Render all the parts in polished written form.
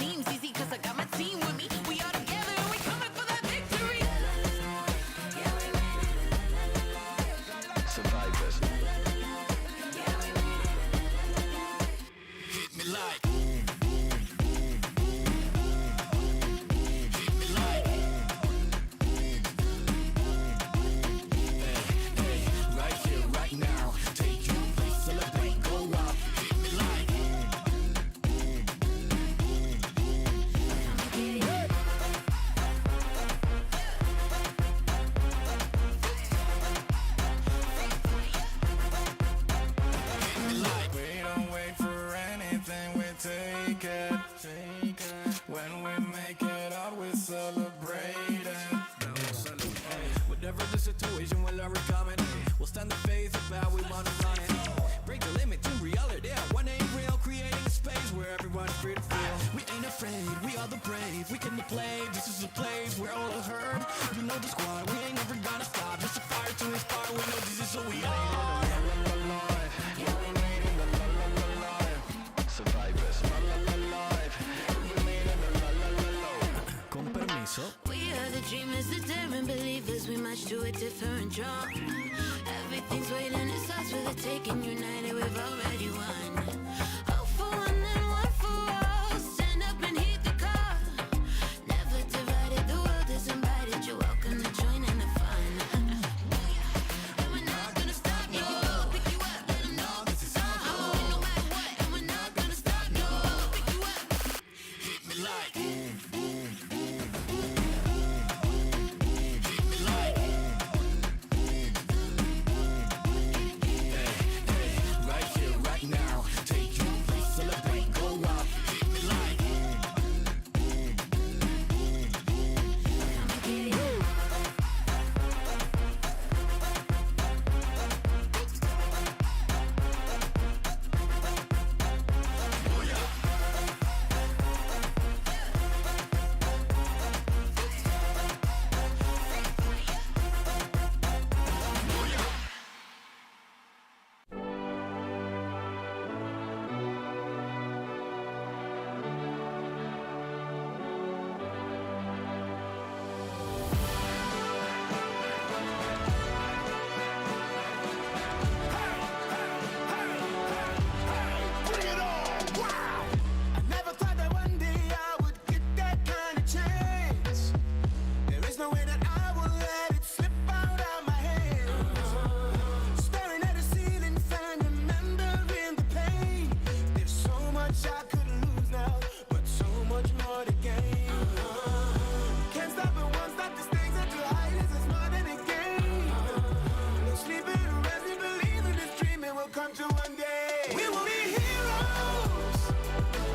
seems easy, cause I got my team with me. We are together and we coming for that victory. Survivors. Hit me like boom, boom, boom, boom, boom. Hit me like boom, boom, boom, boom. Hey, right here, right now. Take your place, celebrate, go out. Hit me like boom, boom, boom, boom, boom. We don't wait for anything, we take it. When we make it out, we celebrate it. Whatever the situation, we'll overcome it. We'll stand the face of how we wanna run it. Break the limit to reality. One ain't real, creating a space where everyone's free to feel. We ain't afraid, we are the brave. We can play, this is a place where all are heard. You know the squad, we ain't never gonna stop. Just a fire to inspire, we know this is who we are. Survivors, con permiso. We are the dreamers, the daring believers. We march to a different drum. Everything's waiting, it's ours for the taking. United, we've already won. Hope for one and one for all. Stand up and heed the call. Never divided, the world is invited. You're welcome to join in the fun. And we're not gonna stop, no. Pick you up, let them know this is our home. No matter what, and we're not gonna stop, no. Pick you up. Hit me like boom, boom, boom, boom, boom. Hit me like boom, boom, boom, boom. Right here, right now. Take your place, celebrate, go out. Hit me like boom, boom, boom, boom, boom. I never thought that one day I would get that kind of chance. There is no way that I will let it slip out of my hands. Staring at the ceiling fan, remembering the pain. There's so much I could lose now, but so much more to gain. Can't stop it, won't stop this thing. Such a high, this is more than a game. No sleeping, resting, believing this dream it will come true one day. We will be heroes.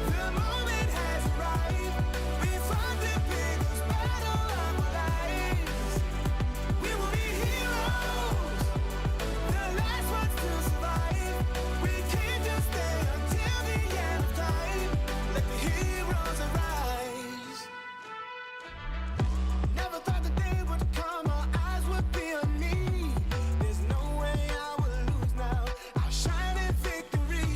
The moment has arrived. We fought the biggest battle of our lives. We will be heroes. The last ones to survive. We can't just stay until the end of time. Let the heroes arise. Never thought the day would come, our eyes would be on me. There's no way I will lose now. I'll shine in victory.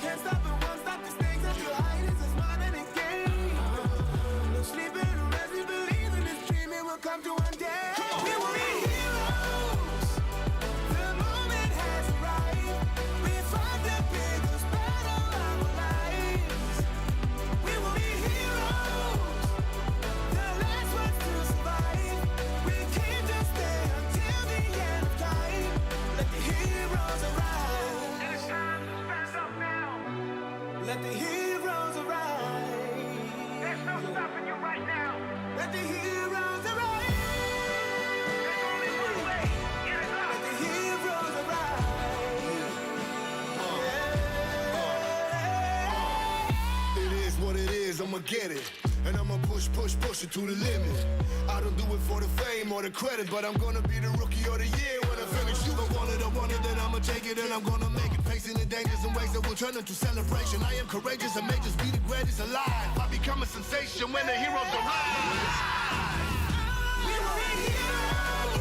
Can't stop it, won't stop this thing. Such a high, this is more than a game. No sleeping, resting, believing this dream it will come to one day. We will be heroes. The moment has arrived. We fought the biggest battle of our lives. We will be heroes. The last ones to survive. We can't just stay until the end of time. Let the heroes arise. It's time to stand up now. Let the heroes arise. There's no stopping you right now. Let the heroes arise. There's only one way. Get it up. Let the heroes arise. It is what it is, I'ma get it. And I'ma push it to the limit. I don't do it for the fame or the credit, but I'm gonna be the rookie of the year when I finish. You don't want it, then I'ma take it and I'm gonna make it. Facing the dangers and ways that will turn into celebration. I am courageous and may just be the greatest alive. I become a sensation when the heroes arrive. We will be heroes.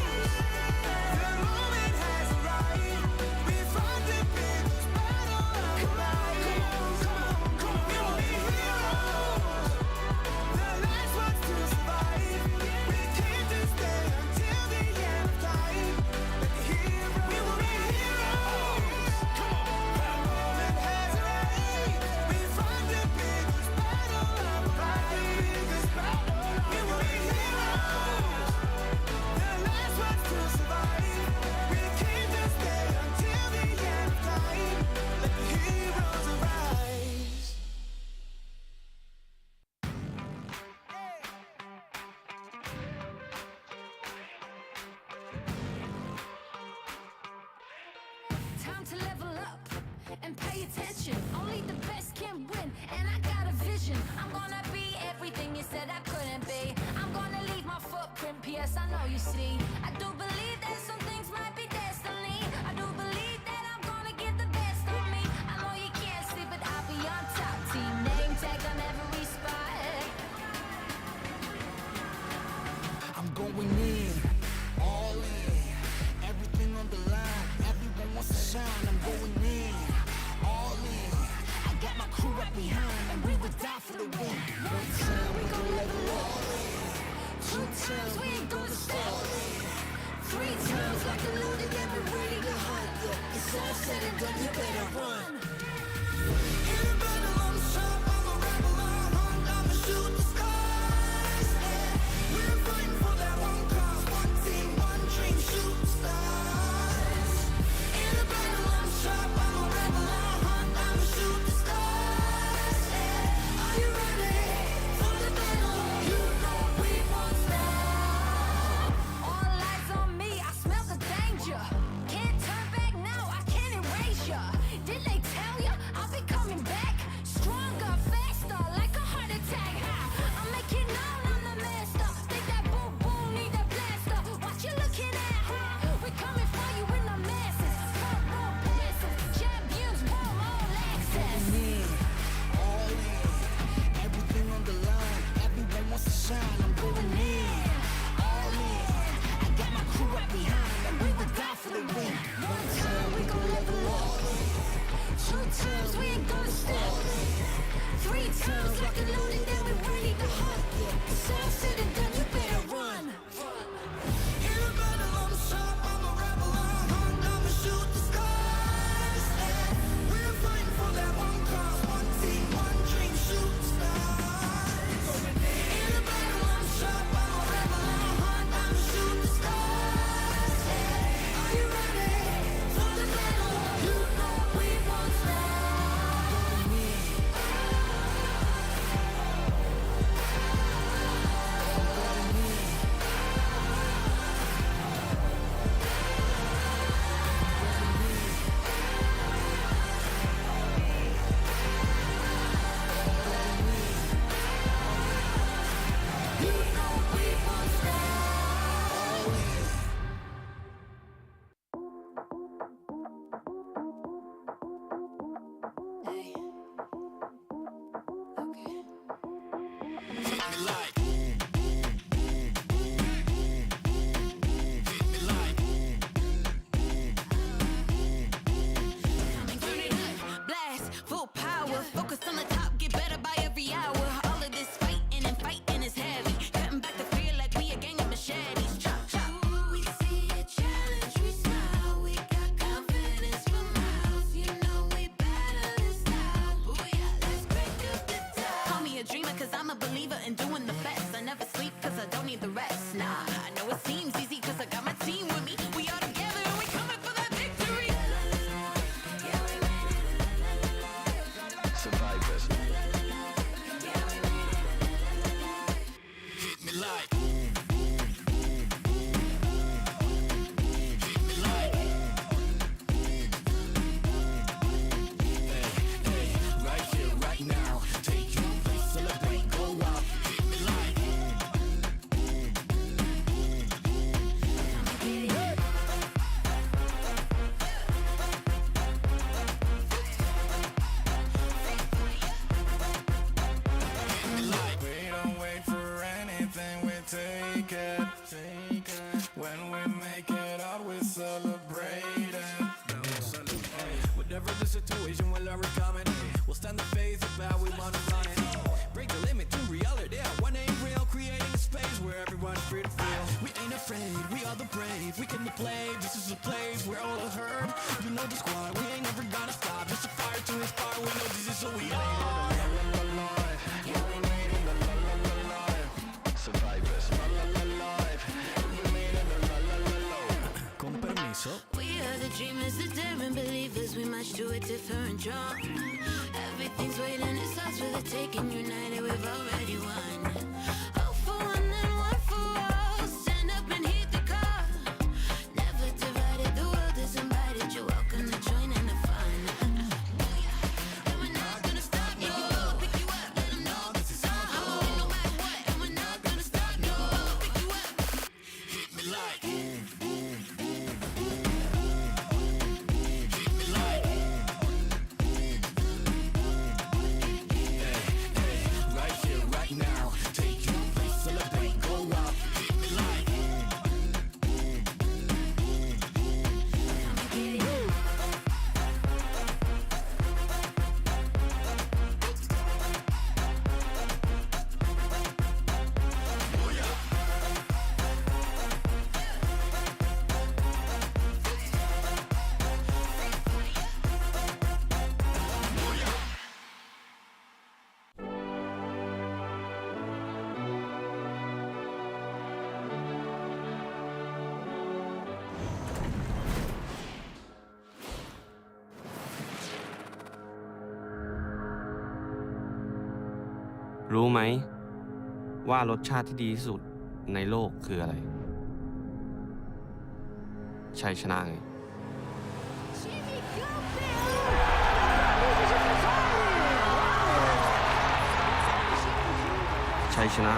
The moment has arrived. We fought the biggest battle of our lives. We will be heroes. time to level up and pay attention. Only the best can win, and I got a vision. I'm gonna be everything you said I couldn't be. I'm gonna leave my footprint, P.S. I know you see. I do believe that some things might be destiny. I do believe that I'm gonna get the best of me. I know you can't see, but I'll be on top. Team name tag on every spot. I'm going in, all in, everything on the line. Everyone wants to shine. I'm going in, all in. I got my crew right behind, and we would die for the win. One time we gon' level up, 2 times we ain't gonna stop, 3 times like a loaded and we're ready to hunt. Yeah, it's all said and done, you better run. In a battle, I'm sharp, I'm a rebel, I'm hunt, I'ma shoot the stars. Yeah, we're fighting for that one cause, one team, one dream, shoot the stars. In a battle, I'm sharp, I'm a rebel, I'm hunt, I'ma shoot the stars. Yeah, are you ready for the battle? You know we won't stop. All eyes on me, I smell the danger. Can't turn back now, I can't erase ya. Did they tell ya I'll be coming back? Stronger, faster, like a heart attack. I'm making known I'm the master. Think that boom boom need a blaster. What you looking at, huh? We coming for you in the masses. Front row passes, champions, boom, all access. In, all in, everything on the line. Everyone wants to shine. I'm going in, all in. I got my crew right behind, and we would die for the win. One time we gon' level up, 2 times we ain't gonna stop, 3 times like a loaded and we're ready to hunt. It's all said and done, you better run. In a battle, I'm sharp, I'm a rebel, I'm hunt, I'ma shoot the stars. Yeah, we're fighting for that one cause, one team, one dream, shoot the stars. In a battle, I'm sharp, I'm a rebel, I'm hunt, I'ma shoot the stars. Yeah, are you ready for the battle? You know we won't stop. You know we won't stop. Hey. Okay. Hit me like boom, boom, boom, boom, boom, boom, boom. Hit me like boom, boom, boom, boom, boom. Turn it up, blast, full power. Focus on the top, get better by every hour. All of this fighting and fighting is heavy. Cutting back the fear like we a gang of machetes. Chop, chop. We see a challenge, we smile. We got confidence for miles. You know we battle in style. Booyah, let's break up the top. Call me a dreamer, cause I'm a believer in doing the best. I never sleep, cause I don't need the rest. Nah, I know it seems easy, cause I got my team with me. We all together and we coming for that victory. Survivors. Hit me like boom, boom, boom, boom, boom, boom. Hit me like boom, boom, boom, boom. Hey, hey, right here, right now. Take your place, celebrate, go out. Hit me like boom, boom, boom, boom, boom. We don't wait for anything, we take it. When we make it out, we celebrate it. Whatever the situation, whatever coming, we'll stand the face of how we wanna run it. Break the limit to reality. One ain't real, creating a space where everyone's free to feel. We ain't afraid, we are the brave. We can play, this is a place where all are heard. You know the squad, we ain't never gonna stop. Just a fire to inspire, we know this is so we are. Survivors, con permiso. We are the dreamers, the daring believers. We march to a different drum. Everything's waiting, it's ours for the taking. United, we've already won. All for one and one for all. Stand up and heed the call. Never divided, the world is invited. You're welcome to join us. รู้ไหมว่ารสชาติที่ดีที่สุดในโลกคืออะไรชัยชนะไงชัยชนะ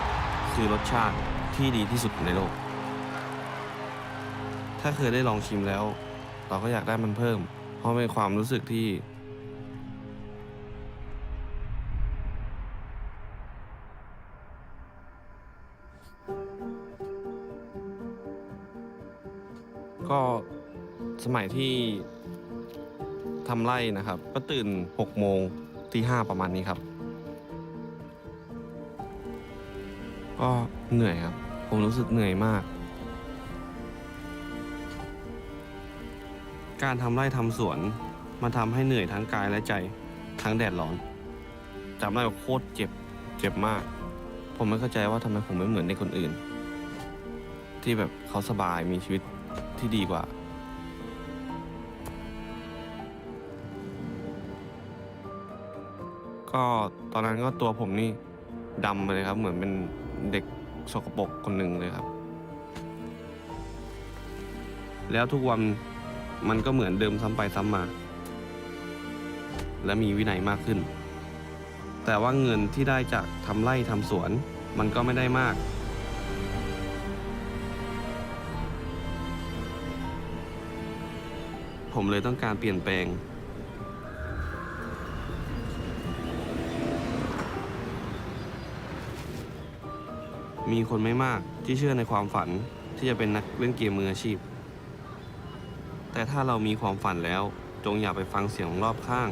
คือรสชาติที่ดีที่สุดในโลกถ้าเคยได้ลองชิมแล้วเราก็อยากได้มันเพิ่มเพราะเป็นความรู้สึกที่ก็สมัยที่ทำไร่นะครับก็ตื่น6 โมงตี 5ประมาณนี้ครับก็เหนื่อยครับผมรู้สึกเหนื่อยมากการทำไร่ทำสวนมันทำให้เหนื่อยทั้งกายและใจทั้งแดดร้อนจำได้ว่าโคตรเจ็บมากผมไม่เข้าใจว่าทำไมผมไม่เหมือนในคนอื่นที่แบบเขาสบายมีชีวิตที่ดีกว่าก็ตอนนั้นก็ตัวผมนี่ดำไปเลยครับเหมือนเป็นเด็กสกปรกคนหนึ่งเลยครับแล้วทุกวันมันก็เหมือนเดิมซ้ำไปซ้ำมาและมีวินัยมากขึ้นแต่ว่าเงินที่ได้จากทำไร่ทำสวนมันก็ไม่ได้มากผมเลยต้องการเปลี่ยนแปลงมีคนไม่มากที่เชื่อในความฝันที่จะเป็นนักเล่นเกมมืออาชีพแต่ถ้าเรามีความฝันแล้วจงอย่าไปฟังเสียงรอบข้าง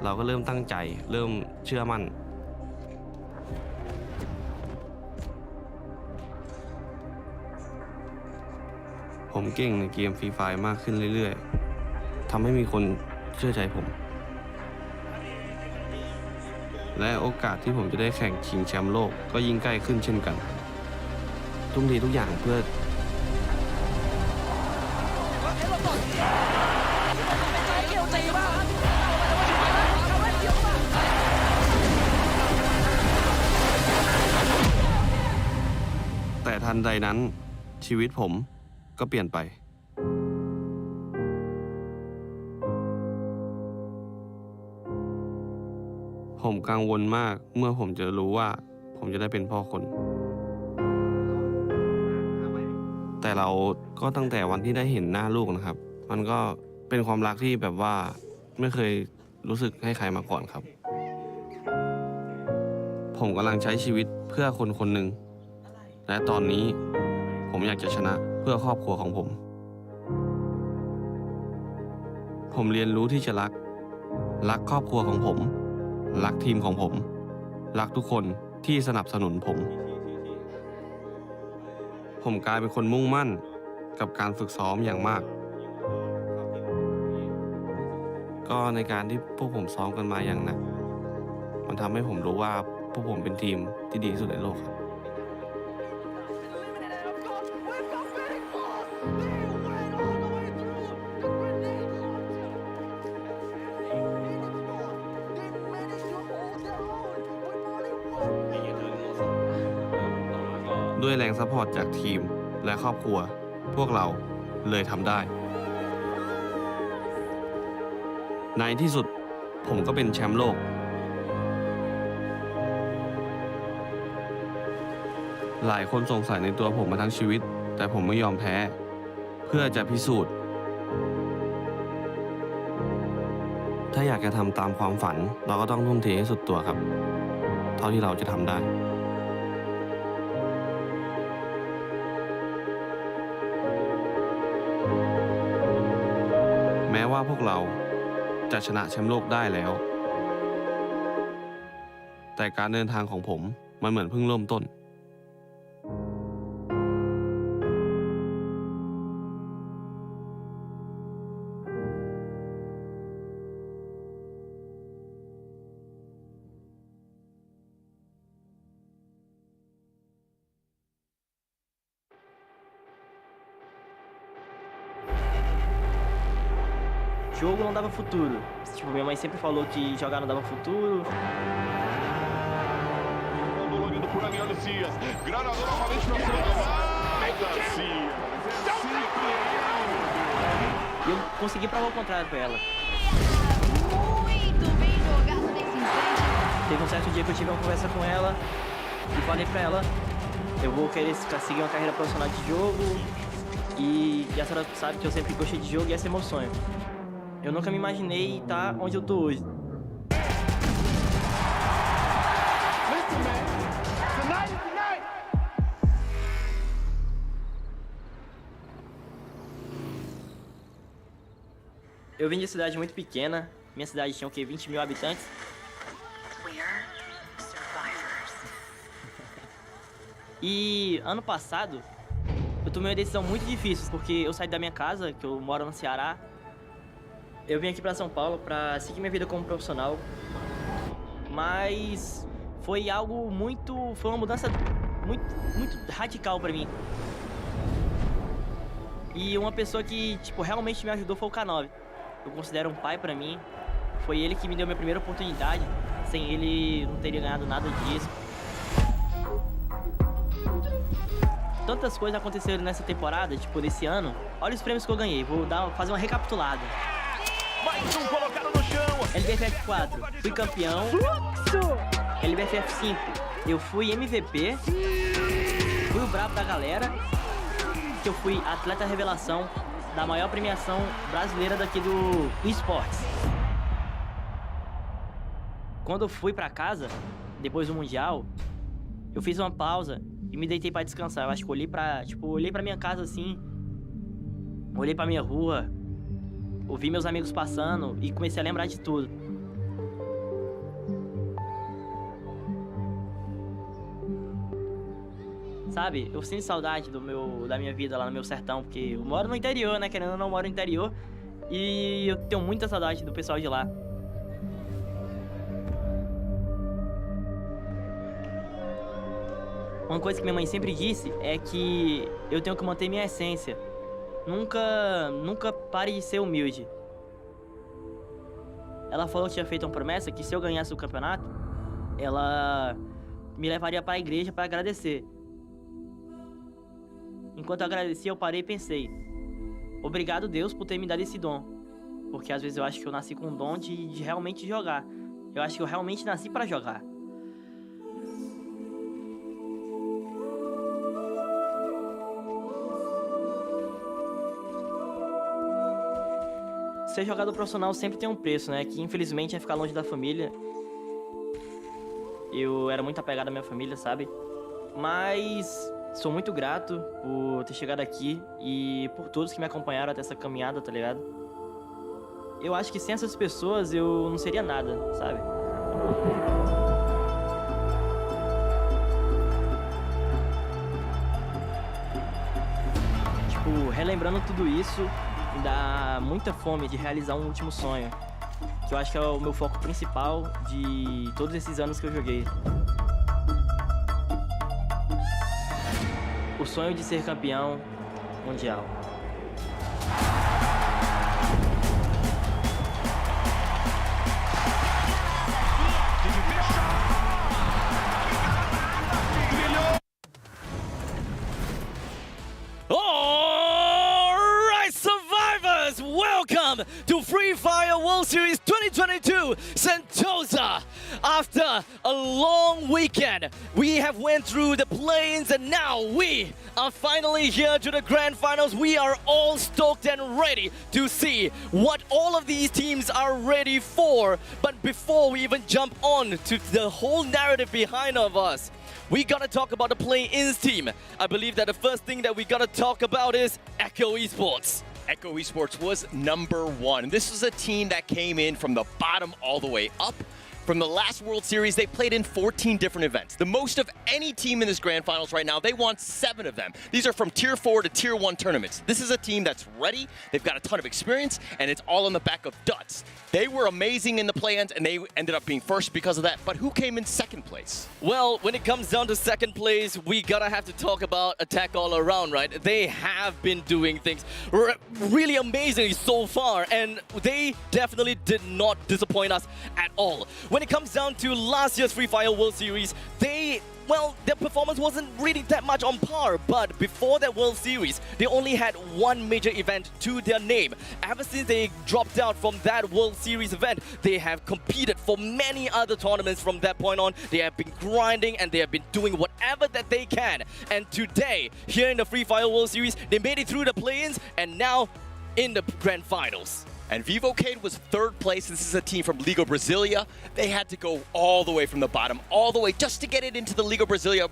เราก็เริ่มตั้งใจเริ่มเชื่อมั่นผมเก่งในเกมฟรีไฟร์มากขึ้นเรื่อยๆทำให้มีคนเชื่อใจผมและโอกาสที่ผมจะได้แข่งชิงแชมป์โลกก็ยิ่งใกล้ขึ้นเช่นกันทุ่มเททุกอย่างเพื่อแต่ทันใดนั้นชีวิตผมก็เปลี่ยนไปผมกังวลมากเมื่อผมจะรู้ว่าผมจะได้เป็นพ่อคนแต่เราก็ตั้งแต่วันที่ได้เห็นหน้าลูกนะครับมันก็เป็นความรักที่แบบว่าไม่เคยรู้สึกให้ใครมาก่อนครับผมกำลังใช้ชีวิตเพื่อคนคนหนึ่งและตอนนี้ผมอยากจะชนะเพื่อครอบครัวของผมเรียนรู้ที่จะรักครอบครัวของผมรักทีมของผมรักทุกคนที่สนับสนุนผมกลายเป็นคนมุ่งมั่นกับการฝึกซ้อมอย่างมากก็ในการที่พวกผมซ้อมกันมาอย่างหนักมันทำให้ผมรู้ว่าพวกผมเป็นทีมที่ดีที่สุดในโลกครับด้วยแรงซัพพอร์ตจากทีมและครอบครัวพวกเราเลยทำได้ในที่สุดผมก็เป็นแชมป์โลกหลายคนสงสัยในตัวผมมาทั้งชีวิตแต่ผมไม่ยอมแพ้เพื่อจะพิสูจน์ถ้าอยากจะทำตามความฝันเราก็ต้องทุ่มเทให้สุดตัวครับเท่าที่เราจะทำได้แม้ว่าพวกเราจะชนะแชมป์โลกได้แล้วแต่การเดินทางของผมมันเหมือนเพิ่งเริ่มต้น jogo não dava futuro. Tipo, minha mãe sempre falou que jogar não dava futuro. Por ali, olha o Cias. Granador novamente para cima. E eu consegui provar o contrário pra ela. Muito bem jogado nesse instante. Teve um certo dia que eu tive uma conversa com ela e falei pra ela, eu vou querer seguir uma carreira profissional de jogo e a senhora sabe que eu sempre gostei de jogo e esse é meu sonho. Eu nunca me imaginei estar onde eu tô hoje. Eu vim de cidade muito pequena, minha cidade tinha o quê? 20 mil habitantes. E ano passado, eu tomei uma decisão muito difícil, porque eu saí da minha casa, que eu moro no Ceará. Eu vim aqui pra São Paulo pra seguir minha vida como profissional. Mas foi algo muito... foi uma mudança muito radical pra mim. E uma pessoa que, tipo, realmente me ajudou foi o K9. Eu considero um pai pra mim. Foi ele que me deu minha primeira oportunidade. Sem ele, não teria ganhado nada disso. Tantas coisas aconteceram nessa temporada, tipo, nesse ano. Olha os prêmios que eu ganhei. Vou fazer uma recapitulada. Mais um colocado no chão. LBFF 4, fui campeão. LBFF 5, eu fui MVP. Fui o brabo da galera. Que eu fui atleta revelação da maior premiação brasileira daqui do esportes. Quando eu fui pra casa, depois do Mundial, eu fiz uma pausa e me deitei pra descansar. Eu acho que olhei pra minha casa assim, olhei pra minha rua, ouvi meus amigos passando e comecei a lembrar de tudo. Sabe, eu sinto saudade da minha vida lá no meu sertão, porque eu moro no interior, né? Querendo ou não, moro no interior. E eu tenho muita saudade do pessoal de lá. Uma coisa que minha mãe sempre disse é que eu tenho que manter minha essência. Nunca pare de ser humilde. Ela falou que tinha feito uma promessa que se eu ganhasse o campeonato, ela me levaria para a igreja para agradecer. Enquanto eu agradecia, eu parei e pensei: obrigado, Deus, por ter me dado esse dom. Porque às vezes eu acho que eu nasci com o dom de realmente jogar. Eu acho que eu realmente nasci para jogar. Ser jogador profissional sempre tem um preço, né? Que infelizmente é ficar longe da família. Eu era muito apegado à minha família, sabe? Mas sou muito grato por ter chegado aqui e por todos que me acompanharam até essa caminhada, tá ligado? Eu acho que sem essas pessoas eu não seria nada, sabe? Tipo, relembrando tudo isso, me dá muita fome de realizar um último sonho, que eu acho que é o meu foco principal de todos esses anos que eu joguei. O sonho de ser campeão mundial. Alright, survivors, welcome to Free Fire World Series 2022 Sentosa. After a long weekend, we have went through the plains and now we are finally here to the grand finals. We are all stoked and ready to see what all of these teams are ready for. But before we even jump on to the whole narrative behind of us, we gotta talk about the play-ins team. I believe that the first thing that we gotta talk about is Echo Esports. Echo Esports was #1. This was a team that came in from the bottom all the way up. From the last World Series, they played in 14 different events. The most of any team in this Grand Finals right now. They won 7 of them. These are from Tier 4 to Tier 1 tournaments. This is a team that's ready. They've got a ton of experience, and it's all on the back of Duts. They were amazing in the play-ins, and they ended up being first because of that. But who came in second place? Well, when it comes down to second place, we gotta have to talk about Attack All Around, right? They have been doing things really amazingly so far, and they definitely did not disappoint us at all. When it comes down to last year's Free Fire World Series, well, their performance wasn't really that much on par, but before that World Series, they only had one major event to their name. Ever since they dropped out from that World Series event, they have competed for many other tournaments from that point on. They have been grinding and they have been doing whatever that they can. And today, here in the Free Fire World Series, they made it through the play-ins and now in the Grand Finals. And Vivocade was third place. This is a team from Liga Brasilia. They had to go all the way from the bottom, all the way just to get it into the Liga Brasilia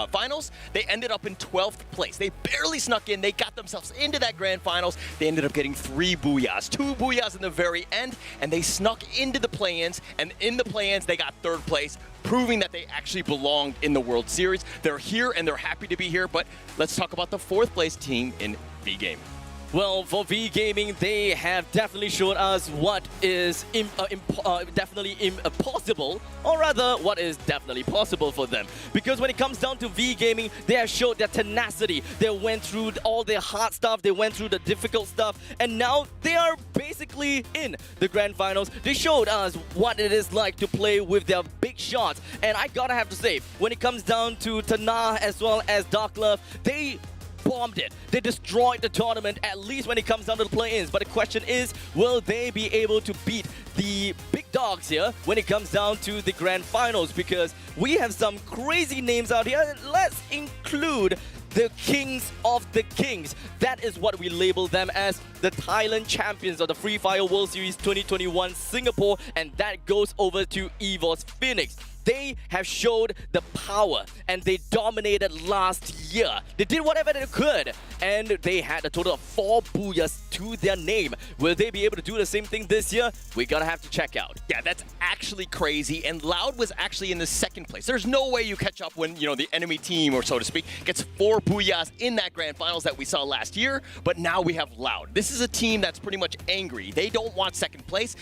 finals. They ended up in 12th place. They barely snuck in. They got themselves into that Grand Finals. They ended up getting 3 booyahs, 2 booyahs in the very end, and they snuck into the play-ins. And in the play-ins, they got third place, proving that they actually belonged in the World Series. They're here and they're happy to be here, but let's talk about the 4th place team in V-Game. Well, for V Gaming, they have definitely shown us what is definitely impossible, or rather, what is definitely possible for them. Because when it comes down to V Gaming, they have showed their tenacity. They went through all their hard stuff, they went through the difficult stuff, and now they are basically in the Grand Finals. They showed us what it is like to play with their big shots. And I gotta have to say, when it comes down to Tana as well as Dark Love, they bombed it. They destroyed the tournament, at least when it comes down to the play-ins. But the question is, will they be able to beat the big dogs here when it comes down to the Grand Finals? Because we have some crazy names out here. Let's include the Kings of the Kings. That is what we label them as, the Thailand champions of the Free Fire World Series 2021 Singapore, and that goes over to FFWS Phoenix. They have showed the power and they dominated last year. They did whatever they could and they had a total of 4 booyahs to their name. Will they be able to do the same thing this year? We're gonna have to check out. Yeah, that's actually crazy. And Loud was actually in the 2nd place. There's no way you catch up when, the enemy team, or so to speak, gets 4 booyahs in that Grand Finals that we saw last year. But now we have Loud. This is a team that's pretty much angry. They don't want 2nd place.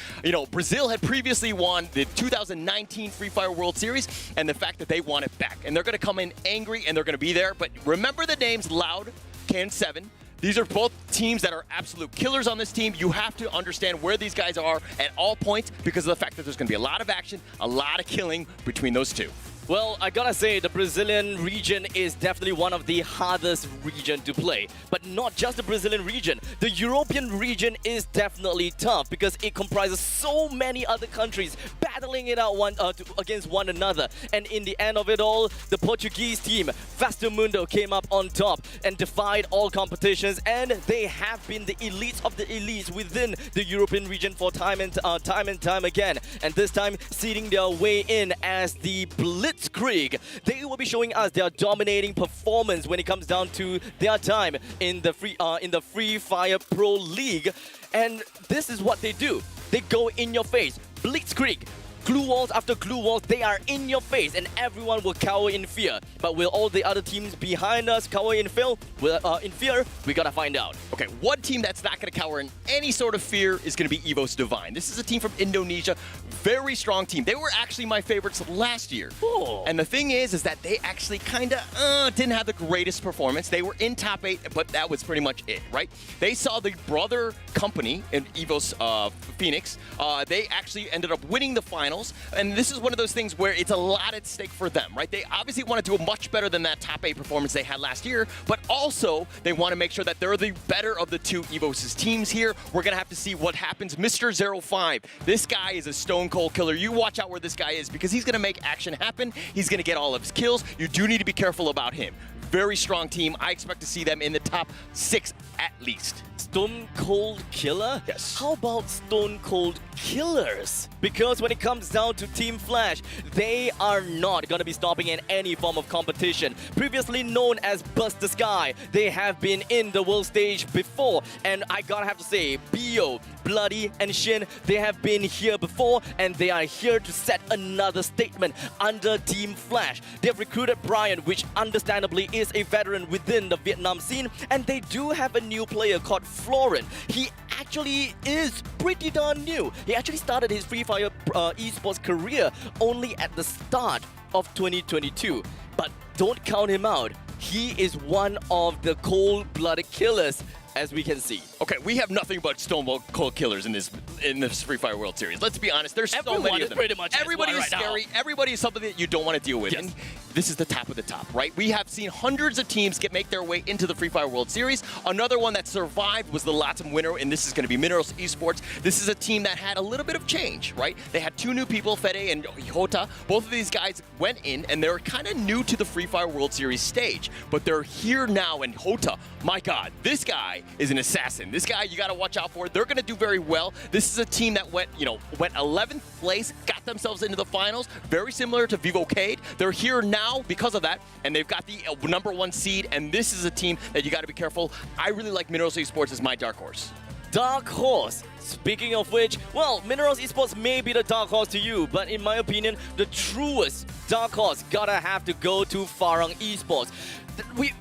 Brazil had previously won the 2019 Free Fire World Series, and the fact that they want it back. And they're going to come in angry, and they're going to be there. But remember the names Loud, Can7. These are both teams that are absolute killers on this team. You have to understand where these guys are at all points because of the fact that there's going to be a lot of action, a lot of killing between those two. Well, I gotta say, the Brazilian region is definitely one of the hardest region to play. But not just the Brazilian region. The European region is definitely tough because it comprises so many other countries battling it out against one another. And in the end of it all, the Portuguese team, Faster Mundo, came up on top and defied all competitions. And they have been the elites of the elites within the European region for time and time again. And this time, seeding their way in as the Blitzkrieg. They will be showing us their dominating performance when it comes down to their time in the Free Fire Pro League. And this is what they do. They go in your face. Blitzkrieg. Glue walls after glue walls, they are in your face and everyone will cower in fear. But will all the other teams behind us cower in fear? We gotta find out. Okay, one team that's not gonna cower in any sort of fear is gonna be EVOS Divine. This is a team from Indonesia, very strong team. They were actually my favorites last year. Oh. And the thing is that they actually kinda didn't have the greatest performance. They were in top 8, but that was pretty much it, right? They saw the brother company in EVOS Phoenix. They actually ended up winning the final. And this is one of those things where it's a lot at stake for them, right? They obviously want to do much better than that top 8 performance they had last year, but also they want to make sure that they're the better of the two EVOS teams here. We're going to have to see what happens. Mr. 05, this guy is a stone cold killer. You watch out where this guy is because he's going to make action happen. He's going to get all of his kills. You do need to be careful about him. Very strong team. I expect to see them in the top 6 at least. Stone Cold Killer? Yes. How about Stone Cold Killers? Because when it comes down to Team Flash, they are not going to be stopping in any form of competition. Previously known as Burst the Sky, they have been in the world stage before. And I gotta have to say, Bio, Bloody and Shin, they have been here before and they are here to set another statement under Team Flash. They've recruited Brian, which understandably is a veteran within the Vietnam scene, and they do have a new player called Florin. He actually is pretty darn new. He actually started his Free Fire esports career only at the start of 2022. But don't count him out. He is one of the cold-blooded killers, as we can see. Okay, we have nothing but stone cold killers in this Free Fire World Series. Let's be honest, there's so Everyone many is of them. pretty much Everybody is right now. scary. Everybody is something that you don't want to deal with. Yes. And this is the top of the top, right? We have seen hundreds of teams make their way into the Free Fire World Series. Another one that survived was the Latin winner, and this is going to be Minerals Esports. This is a team that had a little bit of change, right? They had two new people, Fede and Hota. Both of these guys went in, and they're kind of new to the Free Fire World Series stage, but they're here now. And Hota, my God, this guy is an assassin. This guy you got to watch out for. They're going to do very well. This is a team that went 11th place, got themselves into the finals, very similar to Vivocade. They're here now because of that, and they've got the #1 seed, and this is a team that you got to be careful. I really like Minerals Esports as my dark horse. Dark horse. Speaking of which, well, Minerals Esports may be the dark horse to you, but in my opinion, the truest dark horse gotta have to go to Farang Esports.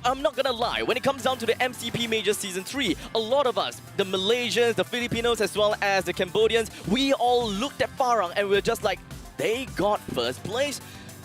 I'm not gonna lie, when it comes down to the MCP Major Season 3, a lot of us, the Malaysians, the Filipinos, as well as the Cambodians, we all looked at Farang and we were just like, they got first place.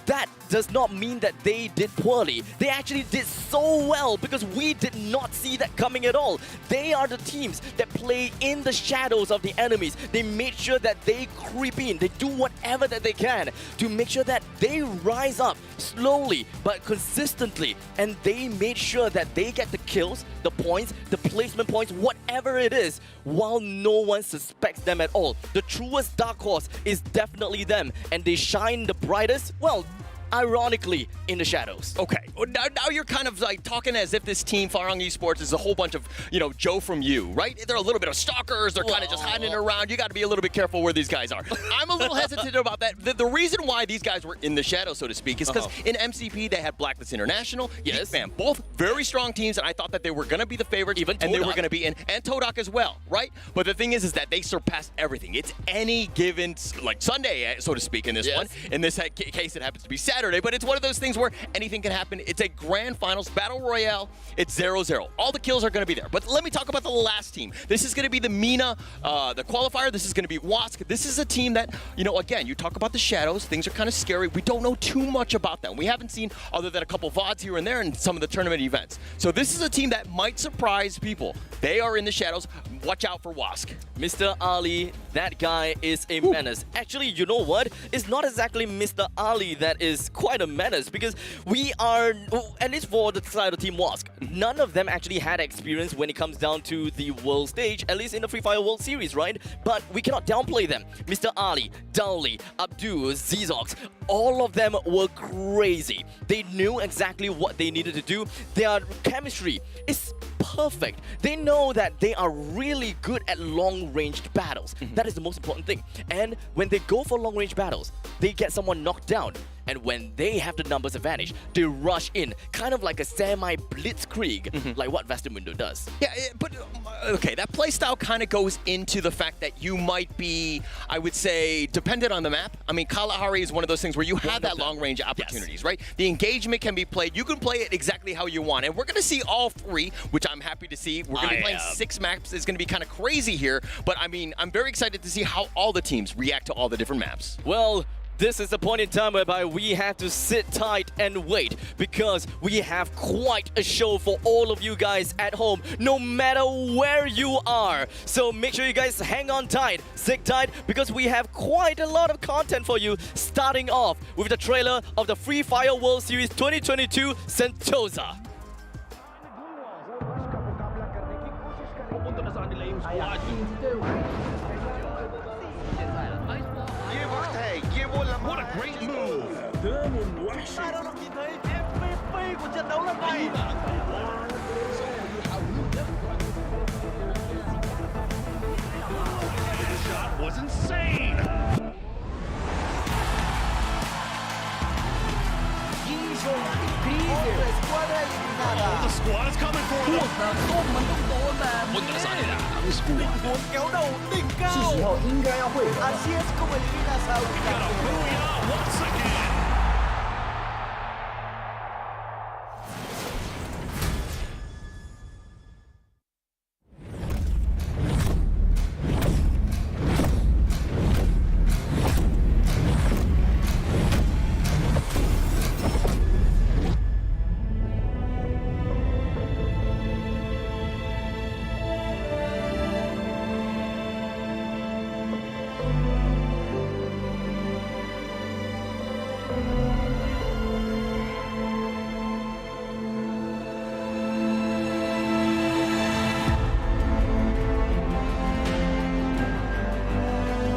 That does not mean that they did poorly. They actually did so well because we did not see that coming at all. They are the teams that play in the shadows of the enemies. They made sure that they creep in. They do whatever that they can to make sure that they rise up slowly but consistently. And they made sure that they get the kills, the points, the placement points, whatever it is, while no one suspects them at all. The truest dark horse is definitely them, and they shine the brightest, well, ironically, in the shadows. Okay, now you're kind of like talking as if this team, Farang Esports, is a whole bunch of, Joe from you, right? They're a little bit of stalkers. They're kind of just hiding around. You got to be a little bit careful where these guys are. I'm a little hesitant about that. The reason why these guys were in the shadow, so to speak, is because in MCP, they had Blacklist International, Yes. Man, both very strong teams, and I thought that they were going to be the favorites, Even and they were Todak. going to be in, and Todak as well, right? But the thing is that they surpassed everything. It's any given, like Sunday, so to speak, in this Yes. one. In this case, it happens to be Saturday, but it's one of those things where anything can happen. It's a grand finals battle royale. It's 0-0. All the kills are going to be there. But let me talk about the last team. This is going to be the MENA, the qualifier. This is going to be WASC. This is a team that, again, you talk about the shadows. Things are kind of scary. We don't know too much about them. We haven't seen other than a couple VODs here and there in some of the tournament events. So this is a team that might surprise people. They are in the shadows. Watch out for WASC. Mr. Ali, that guy is a menace. Actually, you know what? It's not exactly Mr. Ali that is quite a menace because we are, at least for the side of Team WASC, none of them actually had experience when it comes down to the world stage, at least in the Free Fire World Series, right? But we cannot downplay them. Mr. Ali, Dowley, Abdul, Zizox, all of them were crazy. They knew exactly what they needed to do. Their chemistry is perfect. They know that they are really good at long-range battles. That is the most important thing. And when they go for long-range battles, they get someone knocked down. And when they have the numbers advantage, they rush in, kind of like a semi-blitzkrieg, like what Vestermundo does. Yeah, but okay, that playstyle kind of goes into the fact that you might be, I would say, dependent on the map. I mean, Kalahari is one of those things where you have that long-range opportunities, right? The engagement can be played. You can play it exactly how you want. And we're going to see all three, which I'm happy to see. We're going to be playing 6 maps. It's going to be kind of crazy here. But, I mean, I'm very excited to see how all the teams react to all the different maps. Well, this is the point in time whereby we have to sit tight and wait because we have quite a show for all of you guys at home, no matter where you are. So make sure you guys hang on tight, sit tight, because we have quite a lot of content for you, starting off with the trailer of the Free Fire World Series 2022 Sentosa. What a great move! This shot was insane! The squad is coming for them. 是时候应该要汇合了。 Got a booyah once again.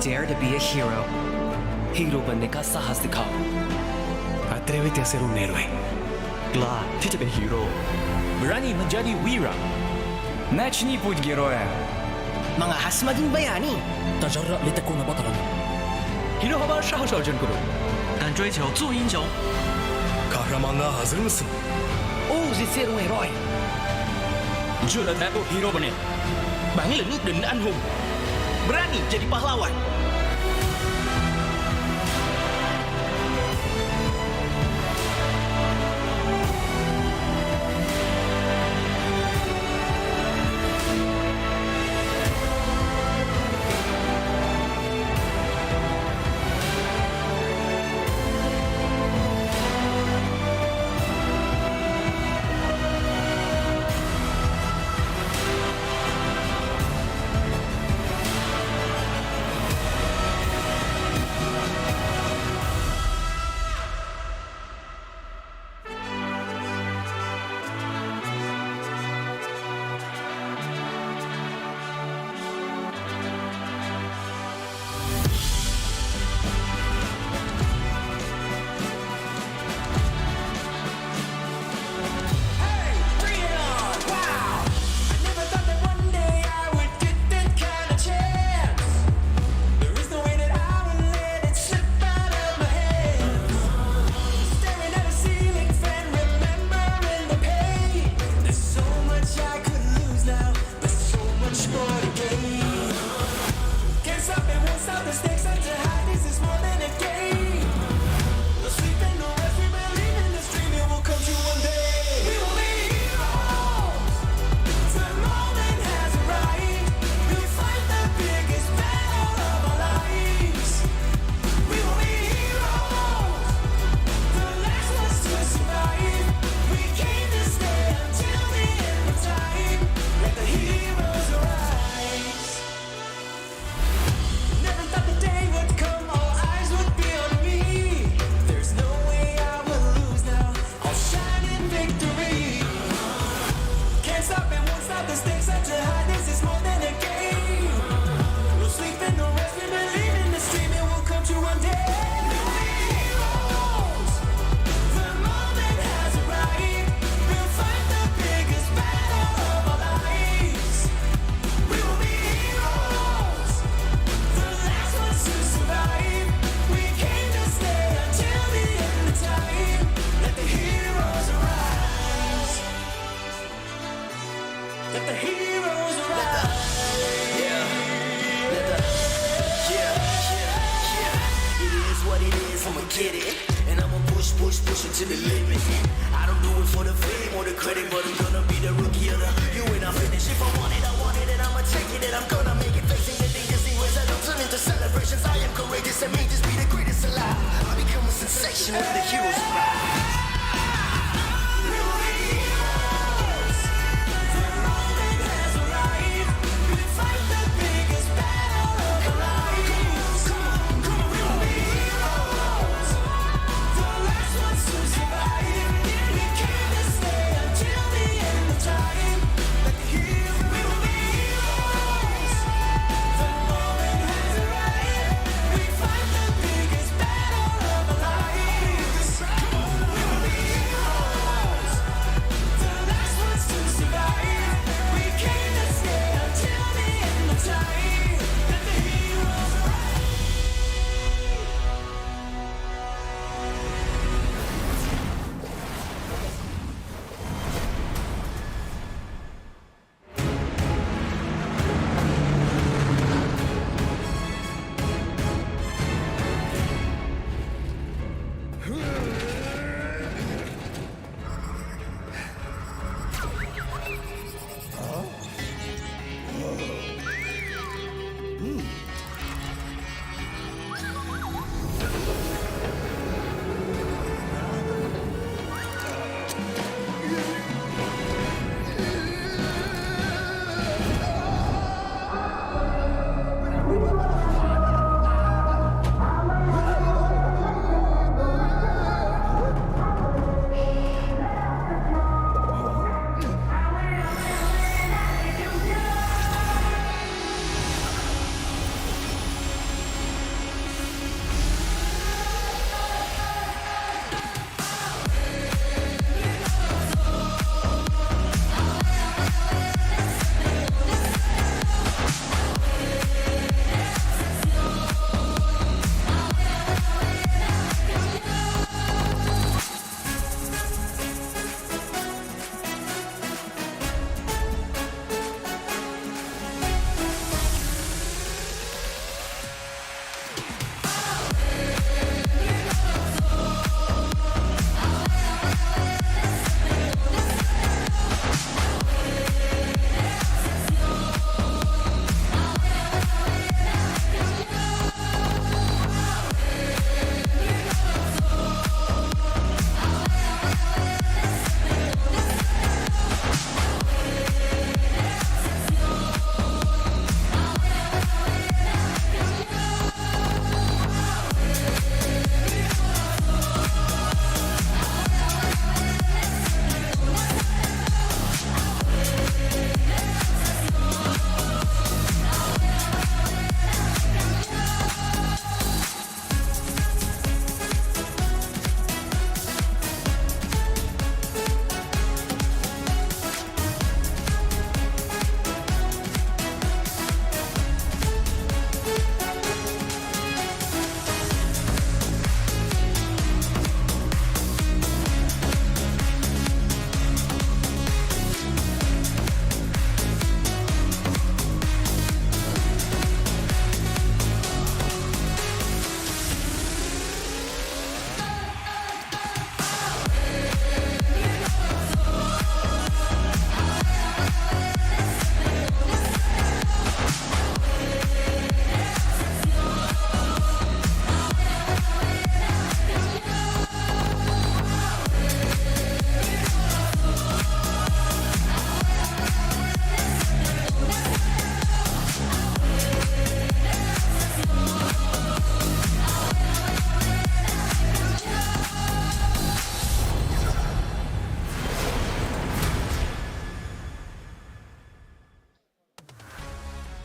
Dare to be a hero. Hero बनने का साहस दिखाओ. Atrévete a ser un héroe. กล้าที่จะเป็นฮีโร่ Berani menjadi wira. Начни путь героя. Mangahas maging bayani. تجرأ لتكون بطلا. Hero হবার সাহস অর্জন করুন. 但追求做英雄. Kahramanlığa hazır mısın? Ouse ser um herói. Chưa là thái bộ hero bane. Bản lĩnh định anh hùng. Berani jadi pahlawan.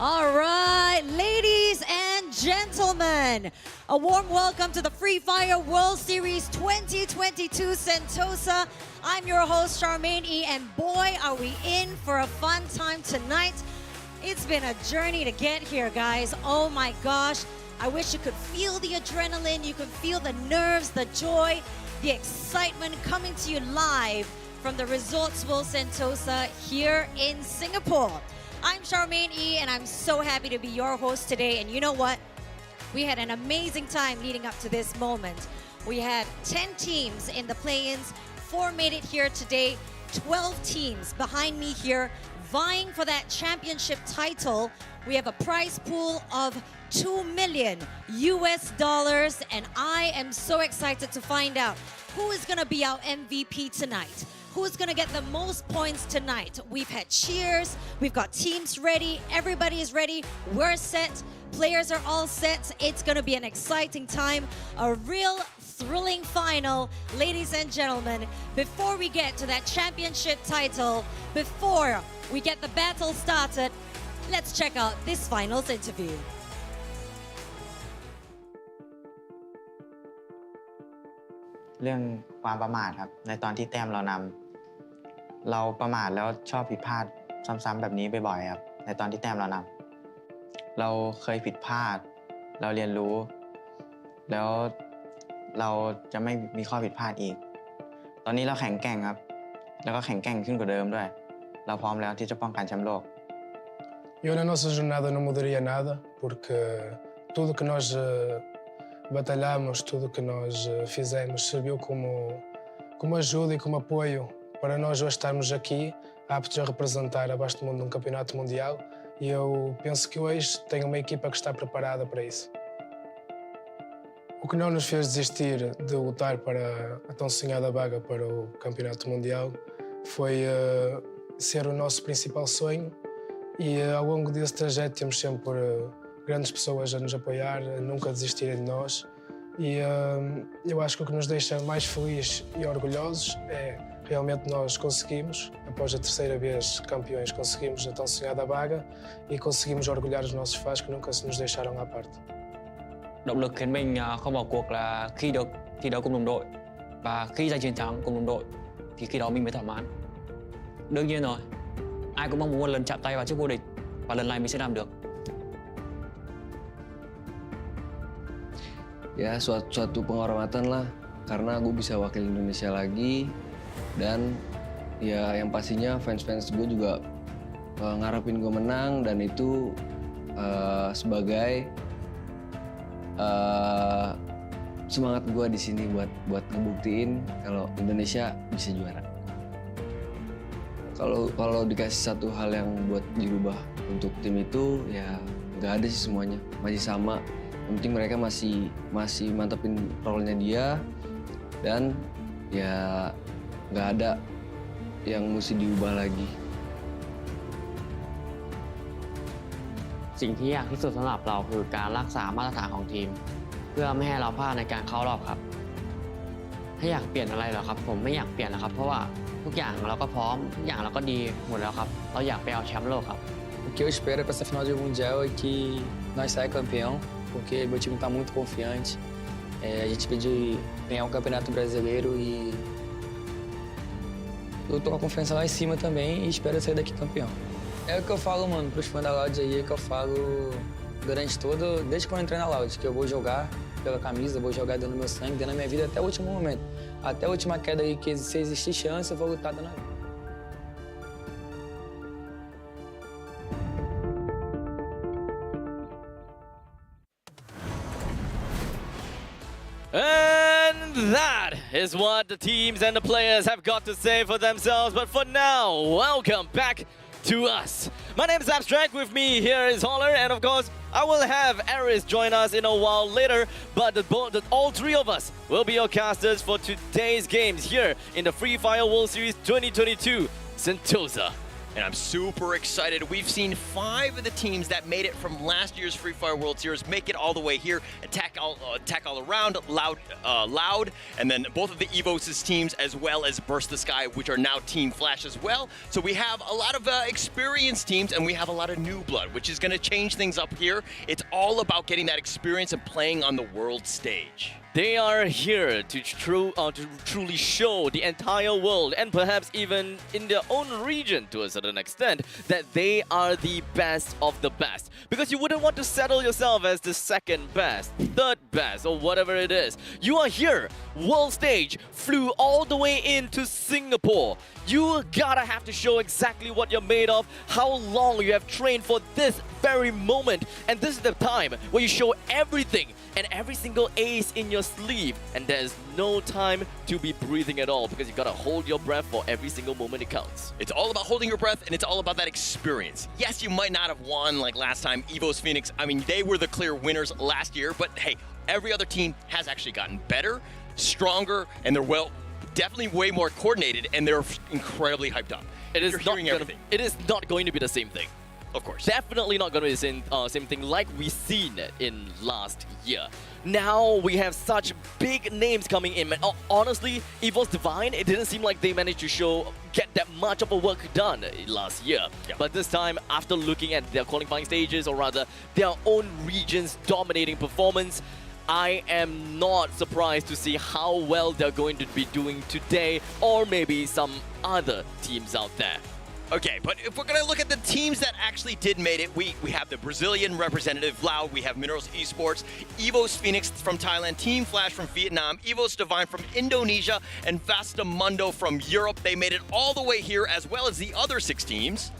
All right, ladies and gentlemen, a warm welcome to the Free Fire World Series 2022 Sentosa. I'm your host, Charmaine E, and boy, are we in for a fun time tonight. It's been a journey to get here, guys. Oh my gosh. I wish you could feel the adrenaline, you could feel the nerves, the joy, the excitement coming to you live from the Resorts World Sentosa here in Singapore. I'm Charmaine E, and I'm so happy to be your host today. And you know what? We had an amazing time leading up to this moment. We had 10 teams in the play-ins, 4 made it here today, 12 teams behind me here vying for that championship title. We have a prize pool of $2 million, and I am so excited to find out who is going to be our MVP tonight. Who's going to get the most points tonight? We've had cheers, we've got teams ready, everybody is ready, we're set, players are all set. It's going to be an exciting time, a real thrilling final, ladies and gentlemen. Before we get to that championship title, before we get the battle started, let's check out this finals interview. เรื่องความประมาทครับในตอนที่แต้มเรานำเราประมาทแล้วชอบผิดพลาดซ้ำๆแบบนี้บ่อยๆครับในตอนที่แต้มเรานำเราเคยผิดพลาดเราเรียนรู้แล้วเราจะไม่มีข้อผิดพลาดอีกตอนนี้เราแข็งแกร่งครับแล้วก็แข็งแกร่งขึ้นกว่าเดิมด้วยเราพร้อมแล้วที่จะป้องกันแชมป์โลก Eu na nossa jornada não mudaria nada porque tudo que nós batalhamos, tudo que nós fizemos serviu como ajuda e como apoio para nós hoje estarmos aqui aptos a representar a Baixo do Mundo num campeonato mundial e eu penso que hoje tenho uma equipa que está preparada para isso. O que não nos fez desistir de lutar para a tão sonhada vaga para o campeonato mundial foi ser o nosso principal sonho e ao longo desse trajeto temos sempre grandes pessoas a nos apoiar, a nunca desistirem de nós e eu acho que o que nos deixa mais felizes e orgulhosos é realmente nós conseguimos, após a terceira vez campeões, conseguimos a tão sonhada vaga e conseguimos orgulhar os nossos fãs que nunca se nos deixaram à parte. Động lực khiến mình không bỏ cuộc là khi được thi đấu cùng đồng đội và khi giành chiến thắng cùng đồng đội thì khi đó mình mới thỏa mãn. Đương nhiên rồi, ai cũng mong muốn một lần chạm tay vào chiếc vô địch và lần này mình sẽ làm được. Ya suatu penghormatan lah karena gue bisa wakil Indonesia lagi dan ya yang pastinya fans-fans gue juga ngarepin gue menang dan itu sebagai semangat gue di sini buat ngebuktiin kalau Indonesia bisa juara. Kalau dikasih satu hal yang buat dirubah untuk tim itu ya nggak ada sih semuanya masih sama. Yang penting mereka masih mantepin role-nya dia dan ya nggak ada yang mesti diubah lagi. สิ่งที่ยากที่สุดสำหรับเราคือการรักษามาตรฐานของทีมเพื่อไม่ให้เราพลาดในการเข้ารอบครับถ้าอยากเปลี่ยนอะไรเหรอครับผมไม่อยากเปลี่ยนนะครับเพราะว่าทุกอย่างเราก็พร้อมทุกอย่างเราก็ดีหมดแล้วครับเราอยากไปเอาแชมป์โลกครับ O que eu espero para essa final de mundial é que nós saia campeão porque meu time está muito confiante a gente pede ganhar o campeonato brasileiro e eu tô com a confiança lá em cima também e espero sair daqui campeão. É o que eu falo, mano, pros fãs da Loud aí, é que eu falo durante desde quando eu entrei na Loud, que eu vou jogar pela camisa, vou jogar dando meu sangue, dando a minha vida até o último momento. Até a última queda aí, que se existir chance, eu vou lutar dando a vida. And that is what the teams and the players have got to say for themselves. But for now, welcome back to us. My name is Abstract. With me here is Holler, and of course, I will have Aris join us in a while later. But all three of us will be your casters for today's games here in the Free Fire World Series 2022 Sentosa. And I'm super excited. We've seen 5 of the teams that made it from last year's Free Fire World Series make it all the way here, attack all around, loud, and then both of the EVOS' teams as well as Burst the Sky, which are now Team Flash as well. So we have a lot of experienced teams and we have a lot of new blood, which is going to change things up here. It's all about getting that experience and playing on the world stage. They are here to truly show the entire world and perhaps even in their own region to a certain extent that they are the best of the best. Because you wouldn't want to settle yourself as the second best, third best, or whatever it is. You are here, world stage, flew all the way into Singapore. You gotta have to show exactly what you're made of, how long you have trained for this very moment. And this is the time where you show everything and every single ace in your sleeve, and there's no time to be breathing at all because you gotta hold your breath for every single moment it counts. It's all about holding your breath and it's all about that experience. Yes, you might not have won like last time, FFWS Phoenix. I mean, they were the clear winners last year, but hey, every other team has actually gotten better, stronger, and they're definitely way more coordinated, and they're incredibly hyped up. It is not going to be the same thing. Of course. Definitely not going to be the same thing like we seen in last year. Now we have such big names coming in. Man, honestly, EVOS Divine, it didn't seem like they managed to get that much of a work done last year. Yeah. But this time, after looking at their qualifying stages, or rather their own region's dominating performance, I am not surprised to see how well they're going to be doing today, or maybe some other teams out there. Okay, but if we're going to look at the teams that actually did made it, we have the Brazilian representative, Loud, we have Minerals Esports, FFWS Phoenix from Thailand, Team Flash from Vietnam, EVOS Divine from Indonesia, and Vastamundo from Europe. They made it all the way here, as well as the other 6 teams.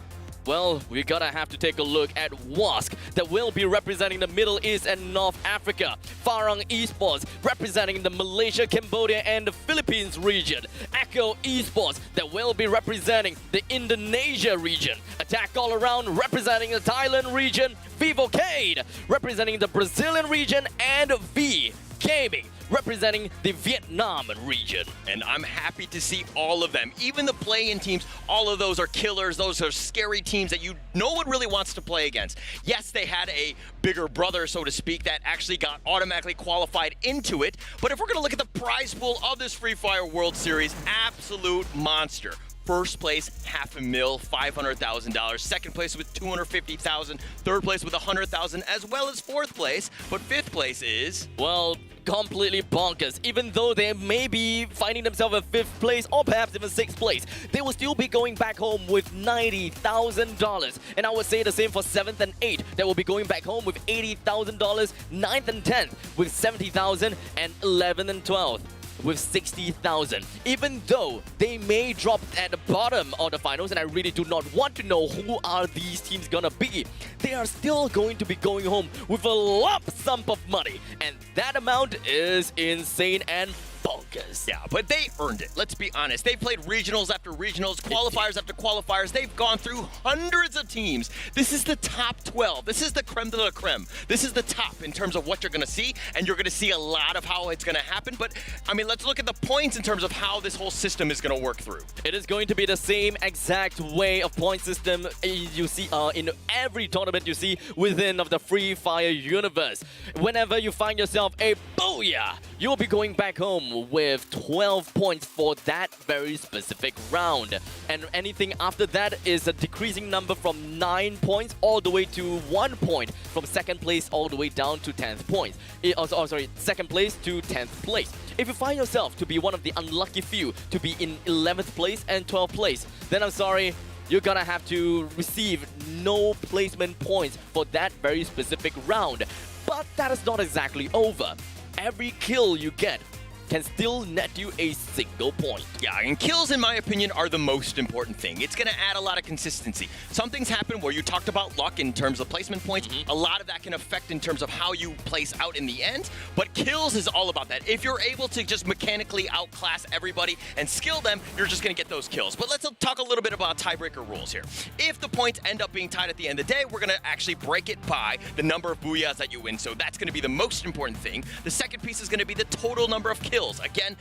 Well, we're gonna have to take a look at WASC that will be representing the Middle East and North Africa. Farang Esports representing the Malaysia, Cambodia, and the Philippines region. Echo Esports that will be representing the Indonesia region. Attack All Around representing the Thailand region. Vivocade representing the Brazilian region, and V Gaming representing the Vietnam region. And I'm happy to see all of them. Even the play-in teams, all of those are killers. Those are scary teams that no one really wants to play against. Yes, they had a bigger brother, so to speak, that actually got automatically qualified into it. But if we're going to look at the prize pool of this Free Fire World Series, absolute monster. First place, $500,000, $500,000. Second place with $250,000. Third place with $100,000, as well as fourth place. But fifth place is, well, completely bonkers. Even though they may be finding themselves in 5th place or perhaps even 6th place, they will still be going back home with $90,000. And I would say the same for 7th and 8th. They will be going back home with $80,000. 9th and 10th with $70,000, and 11th and 12th with $60,000. Even though they may drop at the bottom of the finals, and I really do not want to know who are these teams gonna be, they are still going to be going home with a lump sum of money, and that amount is insane and bonkers. Yeah, but they earned it. Let's be honest. They've played regionals after regionals, qualifiers after qualifiers. They've gone through hundreds of teams. This is the top 12. This is the creme de la creme. This is the top in terms of what you're going to see, and you're going to see a lot of how it's going to happen. But, I mean, let's look at the points in terms of how this whole system is going to work through. It is going to be the same exact way of point system you see in every tournament you see within of the Free Fire universe. Whenever you find yourself a booyah, you'll be going back home with 12 points for that very specific round. And anything after that is a decreasing number from 9 points all the way to 1 point, from 2nd place all the way down to 10th points. 2nd place to 10th place. If you find yourself to be one of the unlucky few to be in 11th place and 12th place, then I'm sorry, you're gonna have to receive no placement points for that very specific round. But that is not exactly over. Every kill you get can still net you a single point. Yeah, and kills, in my opinion, are the most important thing. It's going to add a lot of consistency. Some things happen where you talked about luck in terms of placement points. A lot of that can affect in terms of how you place out in the end, but kills is all about that. If you're able to just mechanically outclass everybody and skill them, you're just going to get those kills. But let's talk a little bit about tiebreaker rules here. If the points end up being tied at the end of the day, we're going to actually break it by the number of booyahs that you win. So that's going to be the most important thing. The second piece is going to be the total number of kills kills. Again,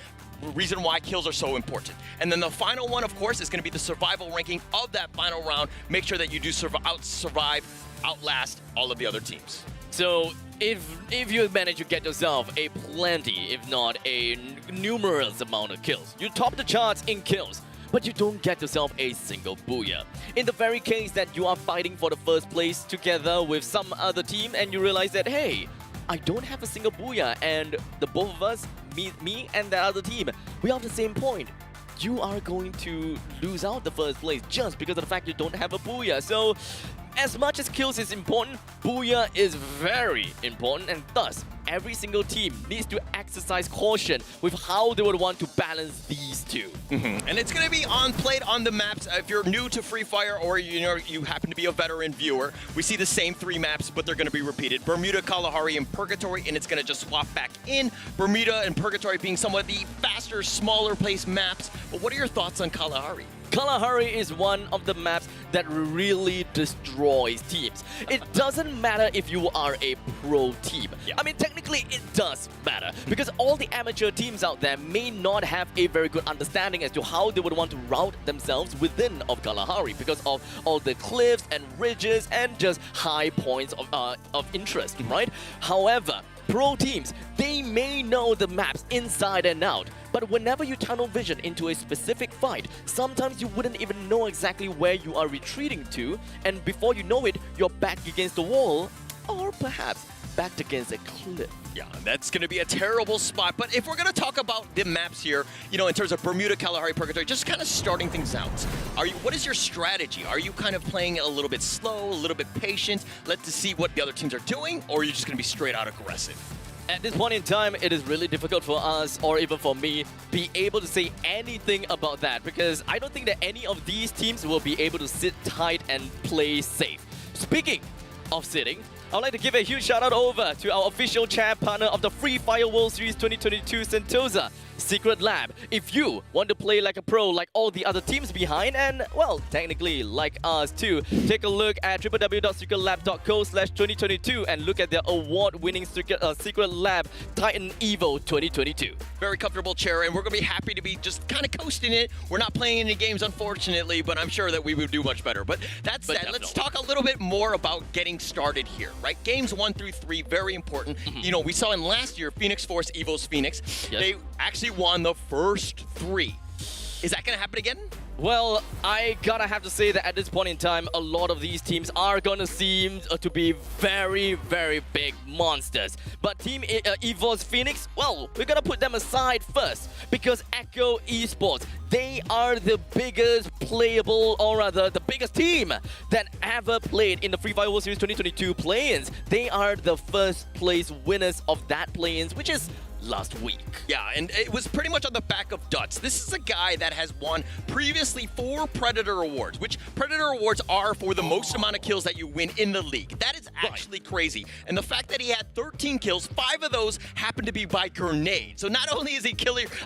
reason why kills are so important. And then the final one, of course, is going to be the survival ranking of that final round. Make sure that you do outlast all of the other teams. So if you manage to get yourself a plenty, if not a numerous amount of kills, you top the charts in kills, but you don't get yourself a single booyah. In the very case that you are fighting for the first place together with some other team and you realize that, hey, I don't have a single booyah, and the both of us, me and the other team, we are on the same point. You are going to lose out the first place just because of the fact you don't have a booyah. So, as much as kills is important, booyah is very important, and thus, every single team needs to exercise caution with how they would want to balance these two. And it's going to be played on the maps. If you're new to Free Fire or you happen to be a veteran viewer, we see the same 3 maps, but they're going to be repeated. Bermuda, Kalahari, and Purgatory, and it's going to just swap back in. Bermuda and Purgatory being somewhat the faster, smaller place maps. But what are your thoughts on Kalahari? Kalahari is one of the maps that really destroys teams. It doesn't matter if you are a pro team. I mean, technically it does matter because all the amateur teams out there may not have a very good understanding as to how they would want to route themselves within of Kalahari because of all the cliffs and ridges and just high points of interest, right? However, pro teams, they may know the maps inside and out, but whenever you tunnel vision into a specific fight, sometimes you wouldn't even know exactly where you are retreating to, and before you know it, you're back against the wall, or perhaps backed against a cliff. Yeah, that's going to be a terrible spot. But if we're going to talk about the maps here, in terms of Bermuda, Kalahari, Purgatory, just kind of starting things out. What is your strategy? Are you kind of playing a little bit slow, a little bit patient, to see what the other teams are doing, or are you just going to be straight out aggressive? At this point in time, it is really difficult for us, or even for me, be able to say anything about that because I don't think that any of these teams will be able to sit tight and play safe. Speaking of sitting, I'd like to give a huge shout out over to our official chat partner of the Free Fire World Series 2022 Sentosa, Secret Lab. If you want to play like a pro like all the other teams behind and, well, technically like us too, take a look at www.secretlab.co/2022 and look at their award-winning Secret Lab Titan Evo 2022. Very comfortable chair, and we're going to be happy to be just kind of coasting it. We're not playing any games, unfortunately, but I'm sure that we would do much better. But that said, let's talk a little bit more about getting started here, right? Games 1 through 3, very important. We saw in last year, Phoenix Force, Evo's Phoenix, they actually won the first 3. Is that going to happen again? Well, I gotta have to say that at this point in time, a lot of these teams are gonna seem to be very, very big monsters. But Team Evo's Phoenix, well, we're gonna put them aside first because Echo Esports, they are the biggest playable, or rather the biggest team that ever played in the Free Fire World Series 2022 play-ins. They are the first place winners of that play-ins, which is last week. Yeah, and it was pretty much on the back of Duts. This is a guy that has won previously 4 Predator Awards, which Predator Awards are for the most amount of kills that you win in the league. That is actually crazy. And the fact that he had 13 kills, 5 of those happened to be by grenade. So not only is he a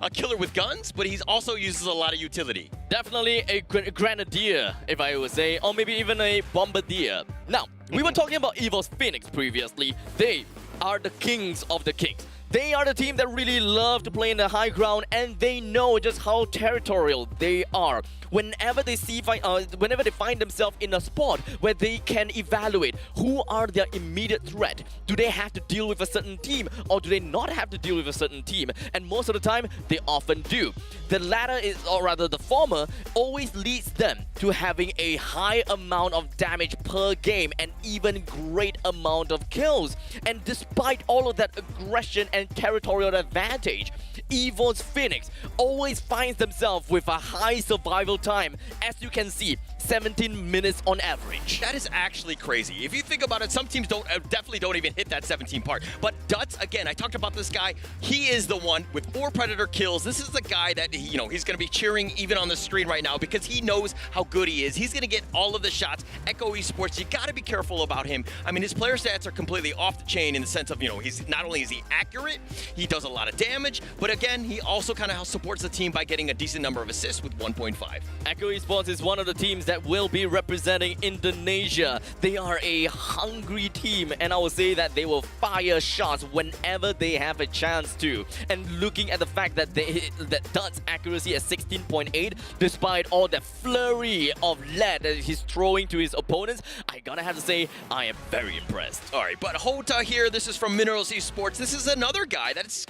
killer with guns, but he also uses a lot of utility. Definitely a grenadier, if I would say, or maybe even a bombardier. Now, we were talking about Evo's Phoenix previously. They are the kings of the kings. They are the team that really love to play in the high ground, and they know just how territorial they are. Whenever they find themselves in a spot where they can evaluate who are their immediate threat, do they have to deal with a certain team or do they not have to deal with a certain team? And most of the time, they often do. The latter is, or rather the former, always leads them to having a high amount of damage per game and even great amount of kills. And despite all of that aggression and territorial advantage, Evo's Phoenix always finds themselves with a high survival time, as you can see, 17 minutes on average. That is actually crazy. If you think about it, some teams definitely don't even hit that 17 part. But Duts, again, I talked about this guy. He is the one with 4 Predator kills. This is the guy that, he's going to be cheering even on the screen right now because he knows how good he is. He's going to get all of the shots. Echo Esports, you got to be careful about him. I mean, his player stats are completely off the chain in the sense of, he's not only is he accurate, he does a lot of damage, but again, he also kind of supports the team by getting a decent number of assists with 1.5. Echo Esports is one of the teams that that will be representing Indonesia. They are a hungry team, and I will say that they will fire shots whenever they have a chance to. And looking at the fact that that Dutt's accuracy at 16.8, despite all the flurry of lead that he's throwing to his opponents, I gotta have to say I am very impressed. All right, but Hota here, this is from Minerals Esports. This is another guy that's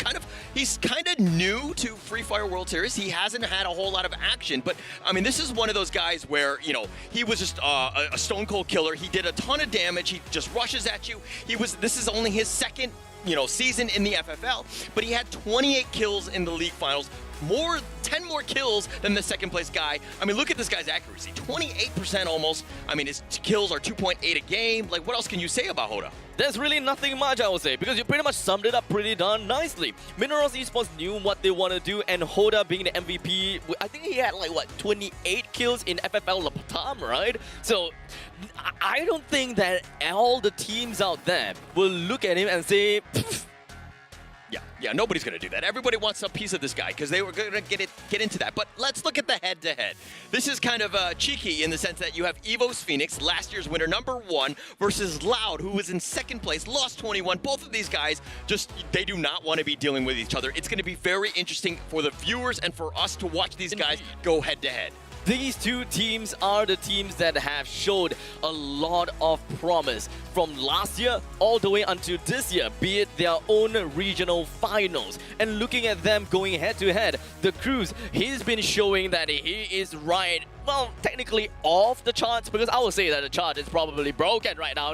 he's kind of new to Free Fire World Series. He hasn't had a whole lot of action, but I mean, this is one of those guys where, you know, he was just a stone cold killer. He did a ton of damage. He just rushes at you. This is only his second, you know, season in the FFL, but he had 28 kills in the league finals. 10 more kills than the second place guy. I mean, look at this guy's accuracy, 28% almost. I mean, his kills are 2.8 a game. Like, what else can you say about Hota? There's really nothing much, I would say, because you pretty much summed it up pretty darn nicely. Minerals Esports knew what they want to do, and Hota being the MVP, I think he had like, what, 28 kills in FFL Latam, right? So, I don't think that all the teams out there will look at him and say, Yeah, nobody's going to do that. Everybody wants a piece of this guy because they were going to get into that. But let's look at the head-to-head. This is kind of cheeky in the sense that you have FFWS Phoenix, last year's winner, #1, versus Loud, who was in second place, lost 21. Both of these guys, they do not want to be dealing with each other. It's going to be very interesting for the viewers and for us to watch these guys go head-to-head. These two teams are the teams that have showed a lot of promise from last year all the way until this year, be it their own regional finals. And looking at them going head-to-head, the Cruz, he's been showing that he is right, well, technically off the charts, because I will say that the chart is probably broken right now.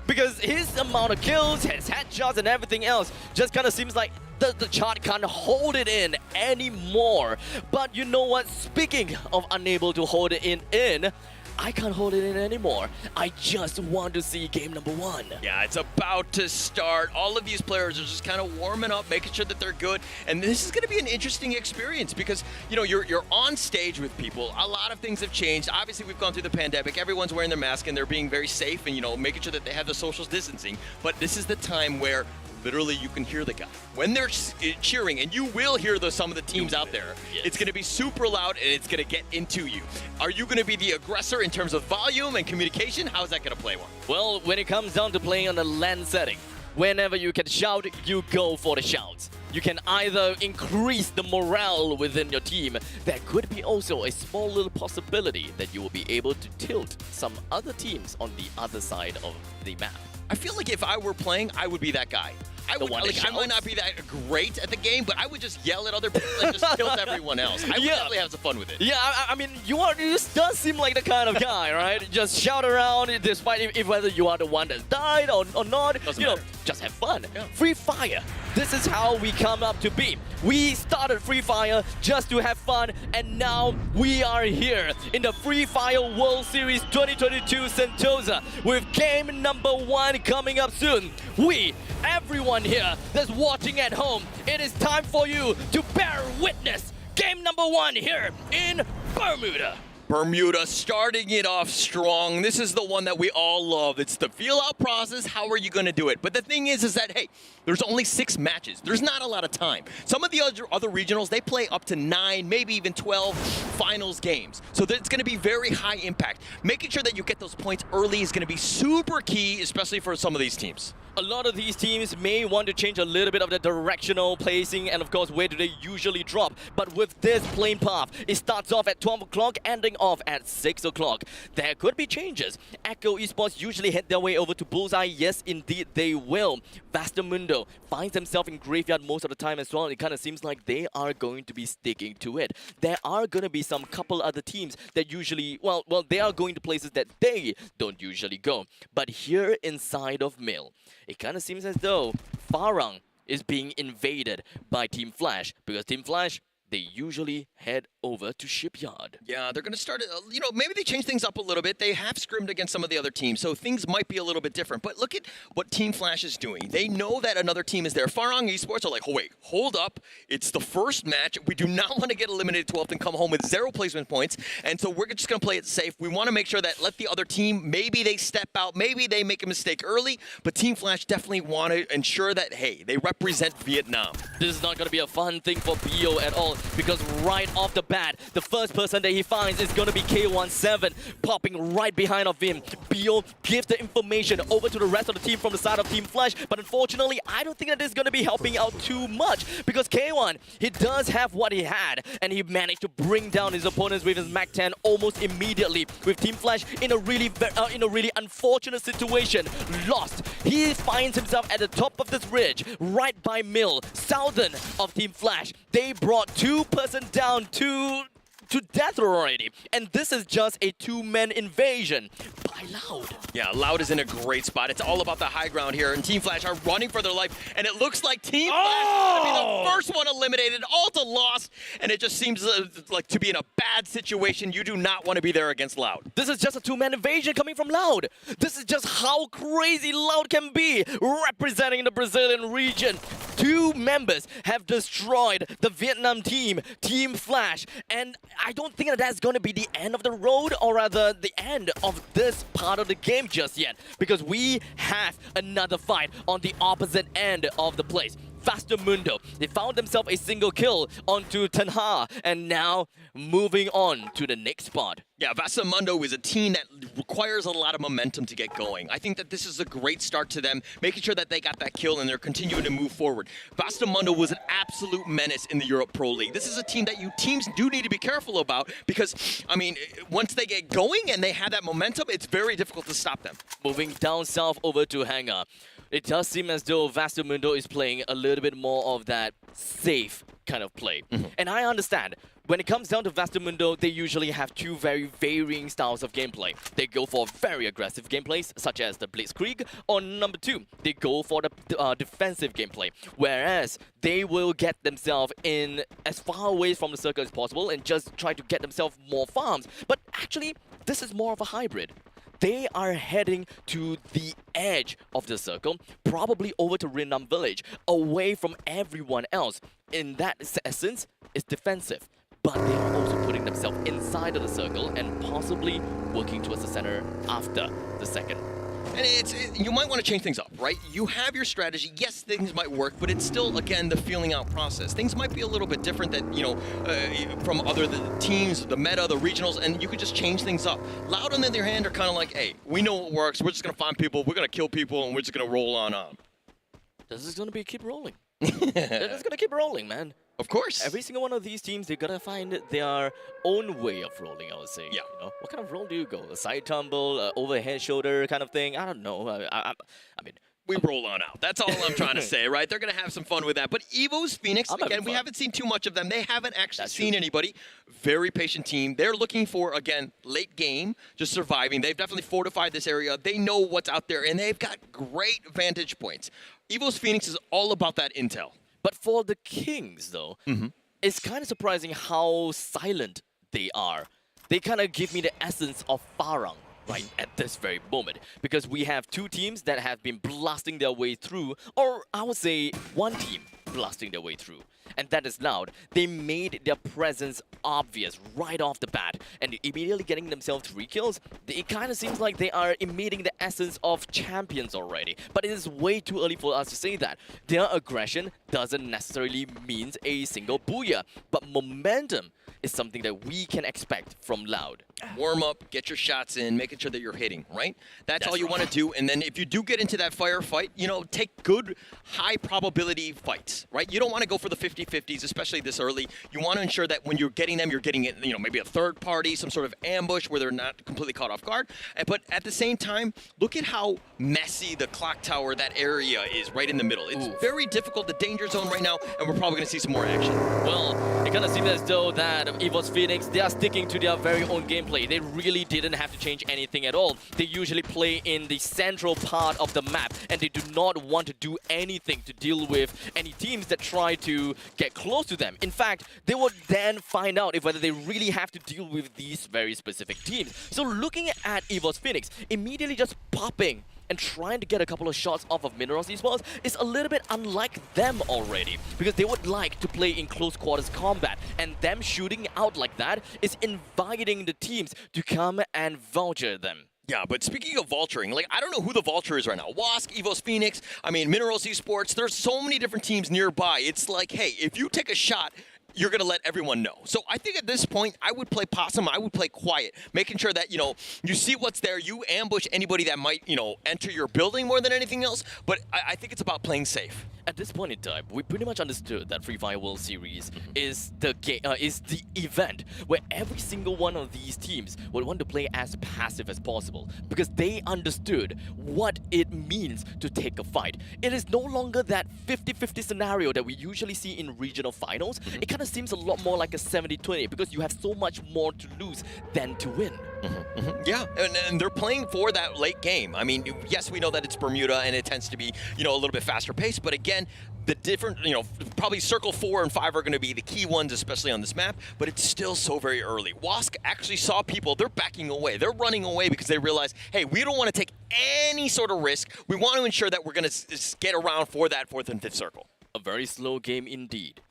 Because his amount of kills, his headshots and everything else just kind of seems like the chart can't hold it in anymore. But you know what? Speaking of unable to hold it in, I can't hold it in anymore. I just want to see game #1. Yeah, it's about to start. All of these players are just kind of warming up, making sure that they're good. And this is going to be an interesting experience because, you know, you're on stage with people. A lot of things have changed. Obviously, we've gone through the pandemic. Everyone's wearing their mask and they're being very safe and, you know, making sure that they have the social distancing. But this is the time where literally you can hear the guy when they're cheering, and you will hear some of the teams out there. Yes. It's going to be super loud and it's going to get into you. Are you going to be the aggressor in terms of volume and communication? How's that going to play one? Well, when it comes down to playing on a LAN setting, whenever you can shout, you go for the shouts. You can either increase the morale within your team. There could be also a small little possibility that you will be able to tilt some other teams on the other side of the map. I feel like if I were playing, I would be that guy. I might not be that great at the game, but I would just yell at other people and just tilt everyone else. I would definitely have some fun with it. Yeah, I mean, you just does seem like the kind of guy, right? Just shout around, despite if whether you are the one that died or not. Doesn't you know, matter. just have fun. Yeah. Free Fire. This is how we come up to be. We started Free Fire just to have fun, and now we are here in the Free Fire World Series 2022 Sentosa with game #1 coming up soon. Everyone here that's watching at home, it is time for you to bear witness. Game #1 here in Bermuda. Bermuda starting it off strong. This is the one that we all love. It's the feel-out process. How are you going to do it? But the thing is that, hey, there's only 6 matches. There's not a lot of time. Some of the other regionals, they play up to 9, maybe even 12 finals games. So it's going to be very high impact. Making sure that you get those points early is going to be super key, especially for some of these teams. A lot of these teams may want to change a little bit of the directional placing and, of course, where do they usually drop. But with this plane path, it starts off at 12 o'clock, ending off at 6 o'clock. There could be changes. Echo Esports usually head their way over to Bullseye. Yes, indeed, they will. Vastamundo finds himself in Graveyard most of the time as well. It kind of seems like they are going to be sticking to it. There are going to be some couple other teams that usually, well, they are going to places that they don't usually go. But here inside of Mill, it kind of seems as though Farang is being invaded by Team Flash, because Team Flash, they usually head over to Shipyard. Yeah, they're going to start, you know, maybe they change things up a little bit. They have scrimmed against some of the other teams, so things might be a little bit different. But look at what Team Flash is doing. They know that another team is there. Farang Esports are like, oh, wait, hold up. It's the first match. We do not want to get eliminated 12th and come home with 0 placement points. And so we're just going to play it safe. We want to make sure that let the other team, maybe they step out, maybe they make a mistake early, but Team Flash definitely want to ensure that, hey, they represent Vietnam. This is not going to be a fun thing for BO at all. because right off the bat, the first person that he finds is going to be K17 popping right behind of him. Bio gives the information over to the rest of the team from the side of Team Flash, but unfortunately, I don't think that this is going to be helping out too much because K1, he does have what he had, and he managed to bring down his opponents with his Mach 10 almost immediately, with Team Flash in a really unfortunate situation. Lost. He finds himself at the top of this ridge, right by Mill, southern of Team Flash. They brought 2-person down to death already, and this is just a 2-man invasion by Loud. Yeah, Loud is in a great spot. It's all about the high ground here, and Team Flash are running for their life, and it looks like Team Flash is going to be the first one eliminated. Alta lost, and it just seems like to be in a bad situation. You do not want to be there against Loud. This is just a 2-man invasion coming from Loud. This is just how crazy Loud can be, representing the Brazilian region. 2 members have destroyed the Vietnam team, Team Flash, and I don't think that that's going to be the end of the road, or rather the end of this part of the game just yet, because we have another fight on the opposite end of the place. Vastamundo, they found themselves a single kill onto Tanha, and now moving on to the next spot. Yeah, Vastamundo is a team that requires a lot of momentum to get going. I think that this is a great start to them, making sure that they got that kill and they're continuing to move forward. Vastamundo was an absolute menace in the Europe Pro League. This is a team that teams do need to be careful about because, I mean, once they get going and they have that momentum, it's very difficult to stop them. Moving down south over to Hangar. It does seem as though Vastamundo is playing a little bit more of that safe kind of play. And I understand, when it comes down to Vastamundo, they usually have 2 very varying styles of gameplay. They go for very aggressive gameplays, such as the Blitzkrieg, or number 2, they go for the defensive gameplay, whereas they will get themselves in as far away from the circle as possible and just try to get themselves more farms. But actually, this is more of a hybrid. They are heading to the edge of the circle, probably over to Rinnam village, away from everyone else. In that essence, it's defensive, but they are also putting themselves inside of the circle and possibly working towards the center after the second. And you might want to change things up, right? You have your strategy. Yes, things might work, but it's still, again, the feeling out process. Things might be a little bit different that, from other teams, the meta, the regionals, and you could just change things up. Loud, on the other hand, are kind of like, hey, we know what works. We're just going to find people. We're going to kill people, and we're just going to roll on up. This is going to be keep rolling. They're just going to keep rolling, man. Of course. Every single one of these teams, they gotta find their own way of rolling, I would say. Yeah. What kind of roll do you go? A side tumble, overhead shoulder kind of thing? I don't know. I mean, we roll on out. That's all I'm trying to say, right? They're going to have some fun with that. But EVO's Phoenix, again, we haven't seen too much of them. They haven't actually seen anybody. Very patient team. They're looking for, again, late game, just surviving. They've definitely fortified this area. They know what's out there, and they've got great vantage points. EVO's Phoenix is all about that intel. But for the Kings, though, it's kind of surprising how silent they are. They kind of give me the essence of Farang right at this very moment. Because we have 2 teams that have been blasting their way through, or I would say 1 team blasting their way through. And that is Loud. They made their presence obvious right off the bat, and immediately getting themselves 3 kills. It kind of seems like they are emitting the essence of champions already. But it is way too early for us to say that. Their aggression doesn't necessarily mean a single booyah, but momentum is something that we can expect from Loud. Warm up, get your shots in, making sure that you're hitting, right? That's all you want to do. And then if you do get into that firefight, take good, high probability fights, right? You don't want to go for the 50-50s, especially this early. You want to ensure that when you're getting them, you're getting it, maybe a third party, some sort of ambush where they're not completely caught off guard. But at the same time, look at how messy the clock tower, that area is right in the middle. It's very difficult, the danger zone right now, and we're probably going to see some more action. Well, it kind of seems as though that EVO's Phoenix, they are sticking to their very own gameplay. They really didn't have to change anything at all. They usually play in the central part of the map, and they do not want to do anything to deal with any teams that try to get close to them. In fact, they would then find out whether they really have to deal with these very specific teams. So looking at EVO's Phoenix, immediately just popping and trying to get a couple of shots off of Minerals Esports is a little bit unlike them already, because they would like to play in close quarters combat, and them shooting out like that is inviting the teams to come and vulture them. Yeah, but speaking of vulturing, I don't know who the vulture is right now. Wask, EVO's Phoenix, Minerals Esports, there's so many different teams nearby. It's like, hey, if you take a shot you're going to let everyone know. So I think at this point, I would play possum. I would play quiet, making sure that, you see what's there. You ambush anybody that might, enter your building more than anything else. But I think it's about playing safe. At this point in time, we pretty much understood that Free Fire World Series is the event where every single one of these teams would want to play as passive as possible because they understood what it means to take a fight. It is no longer that 50-50 scenario that we usually see in regional finals. It kind of seems a lot more like a 70-20 because you have so much more to lose than to win. Yeah, and they're playing for that late game. I mean, yes, we know that it's Bermuda and it tends to be, a little bit faster paced, but again, the different, probably circle 4 and 5 are going to be the key ones, especially on this map, but it's still so very early. Wask actually saw people, they're backing away. They're running away because they realize, hey, we don't want to take any sort of risk. We want to ensure that we're going to get around for that 4th and 5th circle. A very slow game indeed.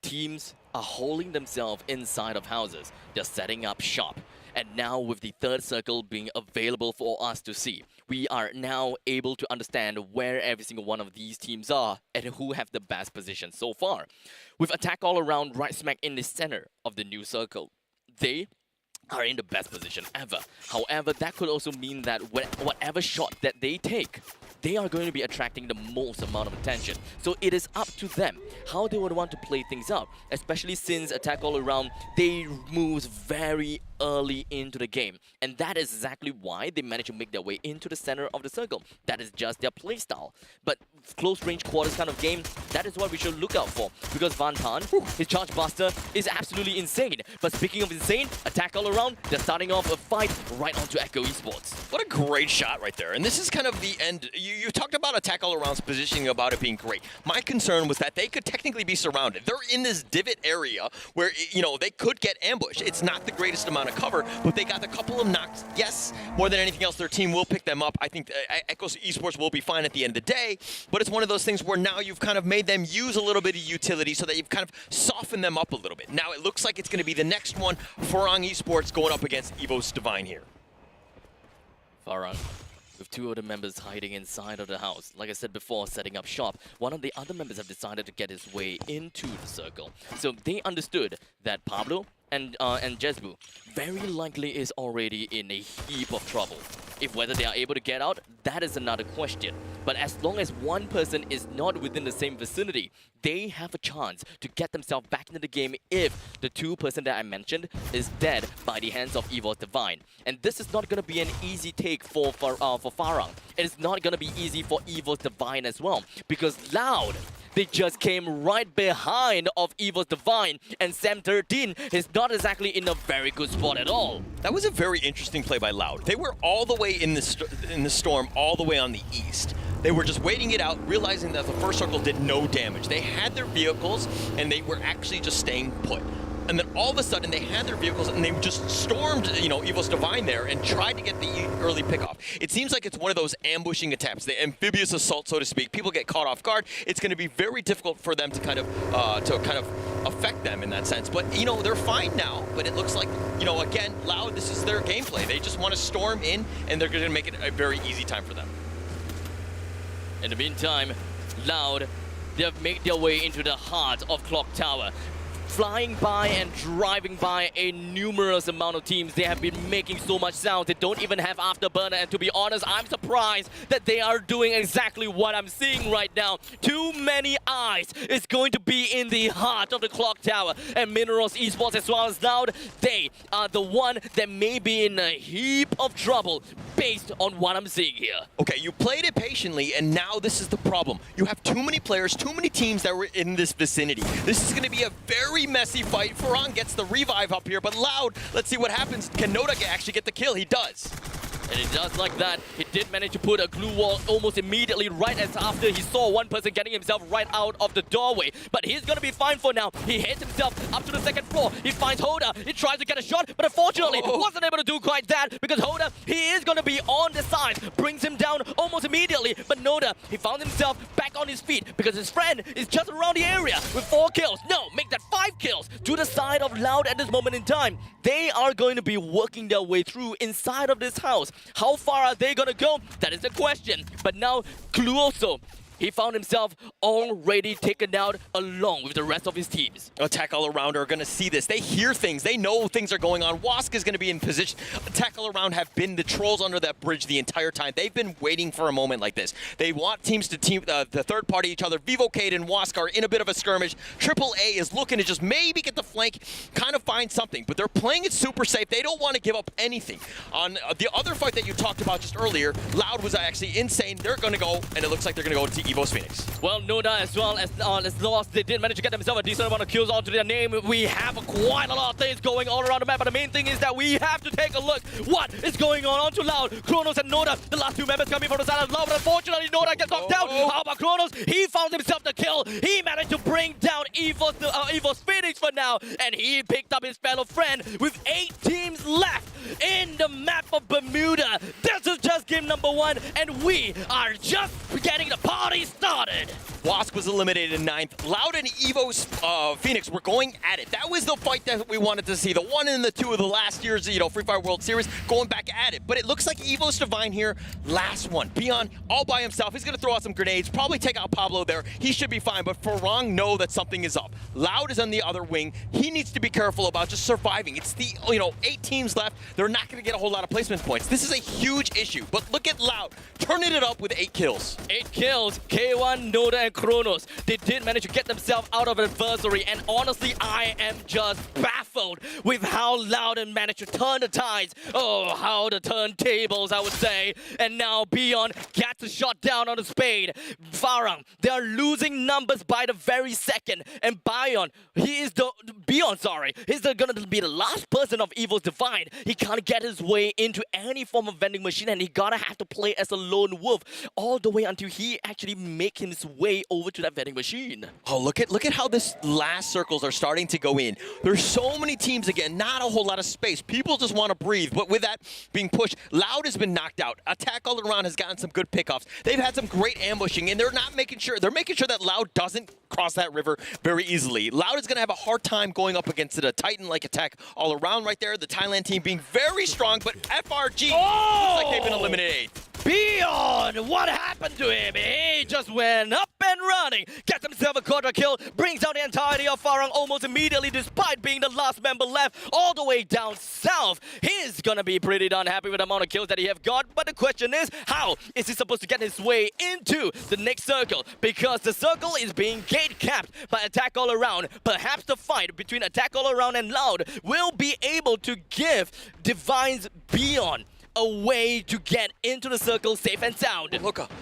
Teams are holding themselves inside of houses. They're setting up shop. And now with the 3rd circle being available for us to see, we are now able to understand where every single one of these teams are and who have the best position so far. With attack all around right smack in the center of the new circle, they are in the best position ever. However, that could also mean that whatever shot that they take, they are going to be attracting the most amount of attention. So it is up to them how they would want to play things out, especially since attack all around, they move very early into the game. And that is exactly why they managed to make their way into the center of the circle. That is just their playstyle. But close range quarters kind of game, that is what we should look out for. Because Van Tan, his charge buster is absolutely insane. But speaking of insane, attack all around, they're starting off a fight right onto Echo Esports. What a great shot right there. And this is kind of the end. You talked about attack all around's positioning about it being great. My concern was that they could technically be surrounded. They're in this divot area where, they could get ambushed. It's not the greatest amount of cover, but they got a couple of knocks. Yes, more than anything else, their team will pick them up. I think Echo Esports will be fine at the end of the day, but it's one of those things where now you've kind of made them use a little bit of utility so that you've kind of softened them up a little bit. Now it looks like it's going to be the next one, Farang Esports going up against EVOS Divine here. Farang, with 2 other members hiding inside of the house. Like I said before, setting up shop, one of the other members have decided to get his way into the circle. So they understood that Pablo and Jezbu very likely is already in a heap of trouble. If whether they are able to get out, that is another question. But as long as one person is not within the same vicinity, they have a chance to get themselves back into the game if the 2 person that I mentioned is dead by the hands of EVOS Divine. And this is not going to be an easy take for Farang. It is not going to be easy for EVOS Divine as well, because Loud, they just came right behind of EVOS Divine, and Sam 13 is not exactly in a very good spot at all. That was a very interesting play by Loud. They were all the way in the storm, all the way on the east. They were just waiting it out, realizing that the first circle did no damage. They had their vehicles, and they were actually just staying put. And then all of a sudden, they had their vehicles, and they just stormed, EVOS Divine there and tried to get the early pickoff. It seems like it's one of those ambushing attacks, the amphibious assault, so to speak. People get caught off guard. It's going to be very difficult for them to kind of affect them in that sense. But, they're fine now. But it looks like, again, Loud, this is their gameplay. They just want to storm in, and they're going to make it a very easy time for them. In the meantime, Loud, they have made their way into the heart of Clock Tower. Flying by and driving by a numerous amount of teams. They have been making so much sound. They don't even have afterburner, and to be honest, I'm surprised that they are doing exactly what I'm seeing right now. Too many eyes is going to be in the heart of the Clock Tower, and Minerals Esports as well as Loud, they are the one that may be in a heap of trouble based on what I'm seeing here. Okay, you played it patiently, and now this is the problem. You have too many players, too many teams that were in this vicinity. This is going to be a very messy fight. Farang gets the revive up here, but Loud, let's see what happens. Can Noda actually get the kill? He does. And he does like that. He did manage to put a glue wall almost immediately right as after he saw one person getting himself right out of the doorway. But he's going to be fine for now. He heads himself up to the 2nd floor. He finds Hoda. He tries to get a shot, but unfortunately wasn't able to do quite that because Hoda, he is going to be on the side. Brings him down almost immediately. But Noda, he found himself back on his feet because his friend is just around the area with 4 kills. No, make that 5 kills to the side of Loud at this moment in time. They are going to be working their way through inside of this house. How far are they going to go? That is the question. But now Cluoso, he found himself already taken out along with the rest of his teams. Attack All Around are going to see this. They hear things. They know things are going on. Wask is going to be in position. Attack All Around have been the trolls under that bridge the entire time. They've been waiting for a moment like this. They want teams to team the third party each other. Vivocade and Wask are in a bit of a skirmish. AAA is looking to just maybe get the flank, kind of find something, but they're playing it super safe. They don't want to give up anything. On the other fight that you talked about just earlier, Loud was actually insane. They're going to go, and it looks like they're going to go to EVOS Phoenix. Well, Noda as well as Lost, they did manage to get themselves a decent amount of kills onto their name. We have quite a lot of things going all around the map, but the main thing is that we have to take a look what is going on onto Loud, Kronos and Noda, the last two members coming from the side of Loud, but unfortunately Noda gets knocked down. How about Kronos? He found himself the kill. He managed to bring down EVOS Phoenix for now, and he picked up his fellow friend with 8 teams left in the map of Bermuda. This is just game number 1, and we are just getting the party started. Wask was eliminated in 9th. Loud and EVOS Phoenix were going at it. That was the fight that we wanted to see. The 1 and the 2 of the last year's, Free Fire World Series going back at it. But it looks like EVOS Divine here, last one. Beyond all by himself. He's going to throw out some grenades, probably take out Pablo there. He should be fine, but Farang know that something is up. Loud is on the other wing. He needs to be careful about just surviving. It's the, 8 teams left. They're not going to get a whole lot of placement points. This is a huge issue, but look at Loud turning it up with 8 kills. 8 kills, K1, Noda, and Kronos. They did manage to get themselves out of adversary, and honestly, I am just baffled with how Loud and managed to turn the tides. Oh, how the turntables, I would say. And now Beyond gets a shot down on the spade. Farang, they are losing numbers by the very second, and Beyond, he's gonna be the last person of EVOS Divine. He can't get his way into any form of vending machine, and he gotta have to play as a lone wolf all the way until he actually make his way over to that vending machine. Oh, look at how this last circles are starting to go in. There's so many teams again, not a whole lot of space. People just want to breathe, but with that being pushed, Loud has been knocked out. Attack All Around has gotten some good pickoffs. They've had some great ambushing, and they're making sure that Loud doesn't cross that river very easily. Loud is going to have a hard time going up against a Titan like Attack All Around right there. The Thailand team being very strong, but FRG looks like they've been eliminated. Beyond, what happened to him? He just went up and running, gets himself a quadra kill, brings down the entirety of Farang almost immediately despite being the last member left all the way down south. He's gonna be pretty darn happy with the amount of kills that he have got, but the question is, how is he supposed to get his way into the next circle? Because the circle is being gate capped by Attack All Around. Perhaps the fight between Attack All Around and Loud will be able to give Divine's Beyond a way to get into the circle safe and sound.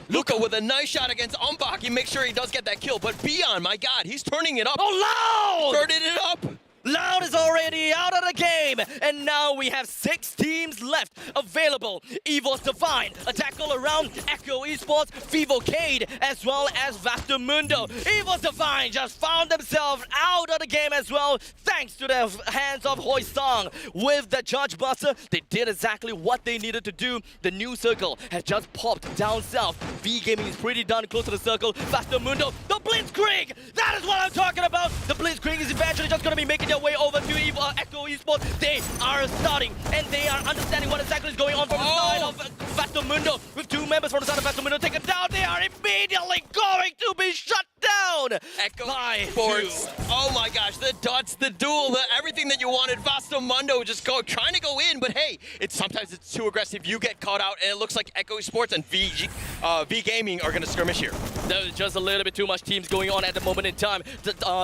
Luca with a nice shot against Ombak. He makes sure he does get that kill, but Beyond, my God, he's turning it up. Oh, Loud! Turning it up. Loud is already out of the game, and now we have 6 teams left available. EVOS Divine, Attack All Around, Echo Esports, Vivocade, as well as Vastamundo. EVOS Divine just found themselves out of the game as well, thanks to the hands of Hoisang. With the Charge Buster, they did exactly what they needed to do. The new circle has just popped down south. V Gaming is pretty darn close to the circle. Vastamundo, the Blitzkrieg! That is what I'm talking about! The Blitzkrieg is eventually just going to be making their way over to Echo Esports. They are starting, and they are understanding what exactly is going on from the side of Vastamundo. With 2 members from the side of Vastamundo taken down, they are immediately going to be shut down! Echo Esports. Oh my gosh, the dots, the duel, everything that you wanted. Vastamundo just trying to go in, but hey, sometimes it's too aggressive. You get caught out, and it looks like Echo Esports and V Gaming are going to skirmish here. There's just a little bit too much teams going on at the moment in time.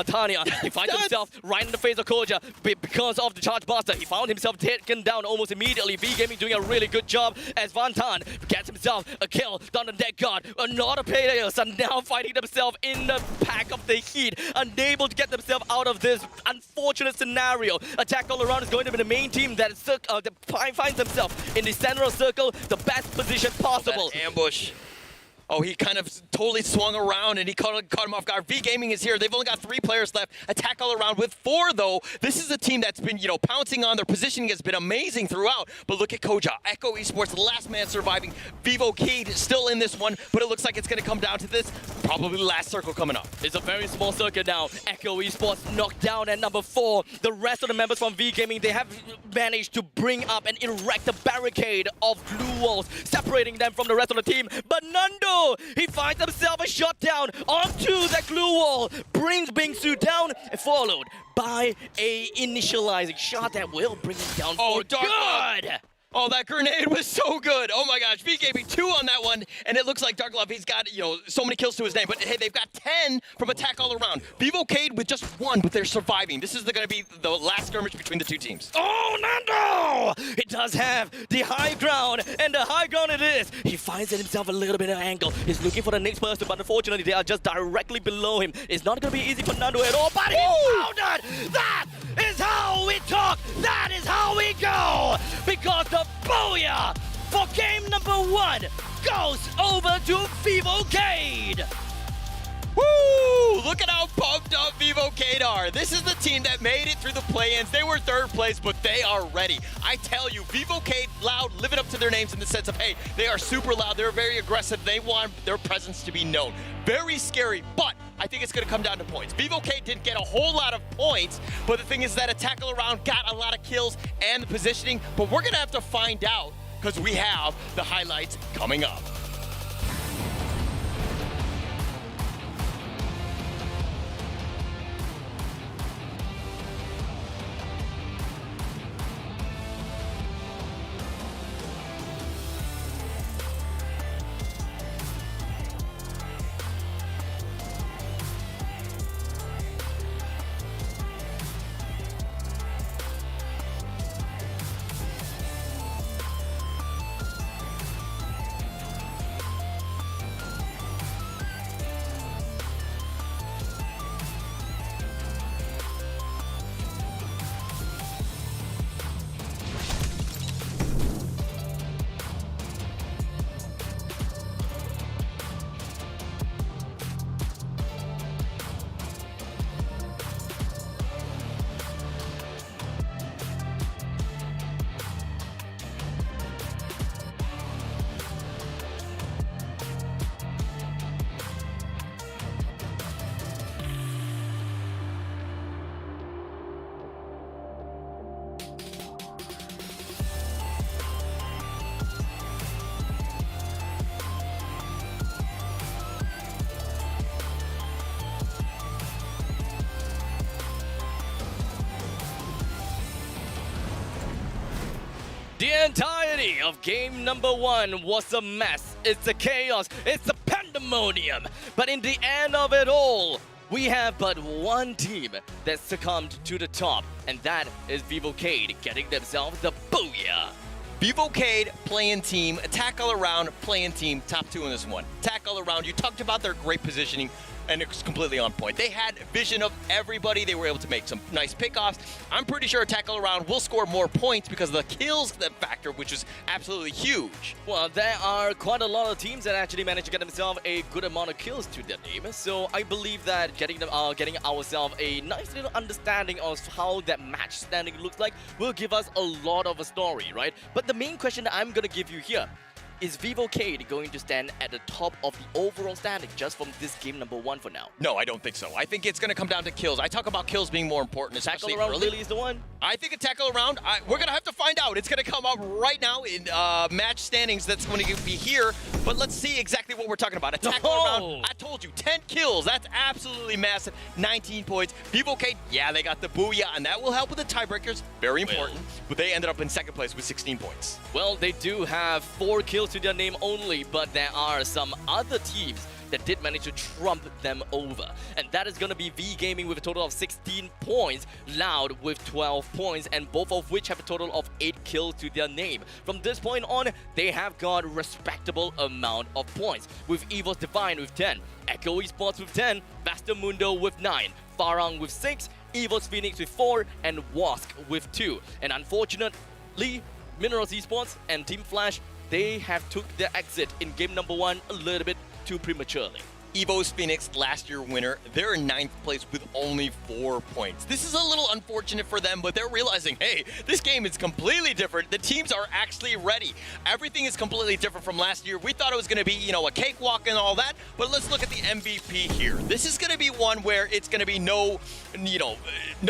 Tanya, he finds himself right in the face of Koja because of the Charge Buster. He found himself taken down almost immediately. V Gaming doing a really good job as Van Tan gets himself a kill down the deck guard. A lot of players are now fighting themselves in the pack of the heat, unable to get themselves out of this unfortunate scenario. Attack All Around is going to be the main team that finds themselves in the central circle, the best position possible. That ambush. Oh, he kind of totally swung around and he caught him off guard. V Gaming is here. They've only got 3 players left. Attack All Around with 4, though. This is a team that's been, pouncing on. Their positioning has been amazing throughout. But look at Koja. Echo Esports, the last man surviving. Vivocade still in this one, but it looks like it's going to come down to this. Probably the last circle coming up. It's a very small circle now. Echo Esports knocked down at number 4. The rest of the members from V Gaming, they have managed to bring up and erect a barricade of blue walls, separating them from the rest of the team. But Nando Oh, he finds himself a shutdown onto the glue wall, brings Bingsu down, followed by a initializing shot that will bring him down for good. Oh, that grenade was so good. Oh my gosh, VKB 2 on that one, and it looks like Dark Love, he's got, so many kills to his name, but hey, they've got 10 from attack all around. Vivocade with just 1, but they're surviving. This is going to be the last skirmish between the two teams. Oh, Nando! He does have the high ground, and the high ground it is. He finds himself a little bit of angle. He's looking for the next person, but unfortunately, they are just directly below him. It's not going to be easy for Nando at all, but he found it! That is how we talk! That is how we go! Because the booyah for game number 1 goes over to Vivocade! Woo! Look at how pumped up Vivocade are. This is the team that made it through the play-ins. They were 3rd place, but they are ready. I tell you, Vivocade loud, living up to their names in the sense of, hey, they are super loud. They're very aggressive. They want their presence to be known. Very scary, but I think it's going to come down to points. Vivocade didn't get a whole lot of points, but the thing is that a tackle around got a lot of kills and the positioning, but we're going to have to find out because we have the highlights coming up. The entirety of game number 1 was a mess. It's a chaos. It's a pandemonium. But in the end of it all, we have but one team that succumbed to the top, and that is Vivocade getting themselves the booyah. Vivocade, playing team, attack all around, playing team, top 2 in this one. Attack all around, you talked about their great positioning, and it was completely on point. They had vision of everybody. They were able to make some nice pickoffs. I'm pretty sure attack all around will score more points because of the kills factor, which is absolutely huge. Well, there are quite a lot of teams that actually managed to get themselves a good amount of kills to their name. So I believe that getting ourselves a nice little understanding of how that match standing looks like will give us a lot of a story, right? But the main question that I'm going to give you here, is Vivocade going to stand at the top of the overall standing just from this game number 1 for now? No, I don't think so. I think it's going to come down to kills. I talk about kills being more important, especially tackle around early. really is the one? I think a tackle around, we're going to have to find out. It's going to come up right now in match standings that's going to be here. But let's see exactly what we're talking about. A tackle around, I told you, 10 kills. That's absolutely massive. 19 points. Vivocade, yeah, they got the booyah, and that will help with the tiebreakers. Very important. But they ended up in 2nd place with 16 points. Well, they do have 4 kills to their name only, but there are some other teams that did manage to trump them over. And that is going to be V Gaming with a total of 16 points, Loud with 12 points, and both of which have a total of 8 kills to their name. From this point on, they have got a respectable amount of points, with Evo's Divine with 10, Echo Esports with 10, Vasta Mundo with 9, Farang with 6, Evo's Phoenix with 4, and Wask with 2. And unfortunately, Minerals Esports and Team Flash, they have took their exit in game number 1 a little bit too prematurely. Evo's Phoenix, last year winner, they're in 9th place with only 4 points. This is a little unfortunate for them, but they're realizing, hey, this game is completely different. The teams are actually ready. Everything is completely different from last year. We thought it was going to be, a cakewalk and all that, but let's look at the MVP here. This is going to be one where it's going to be no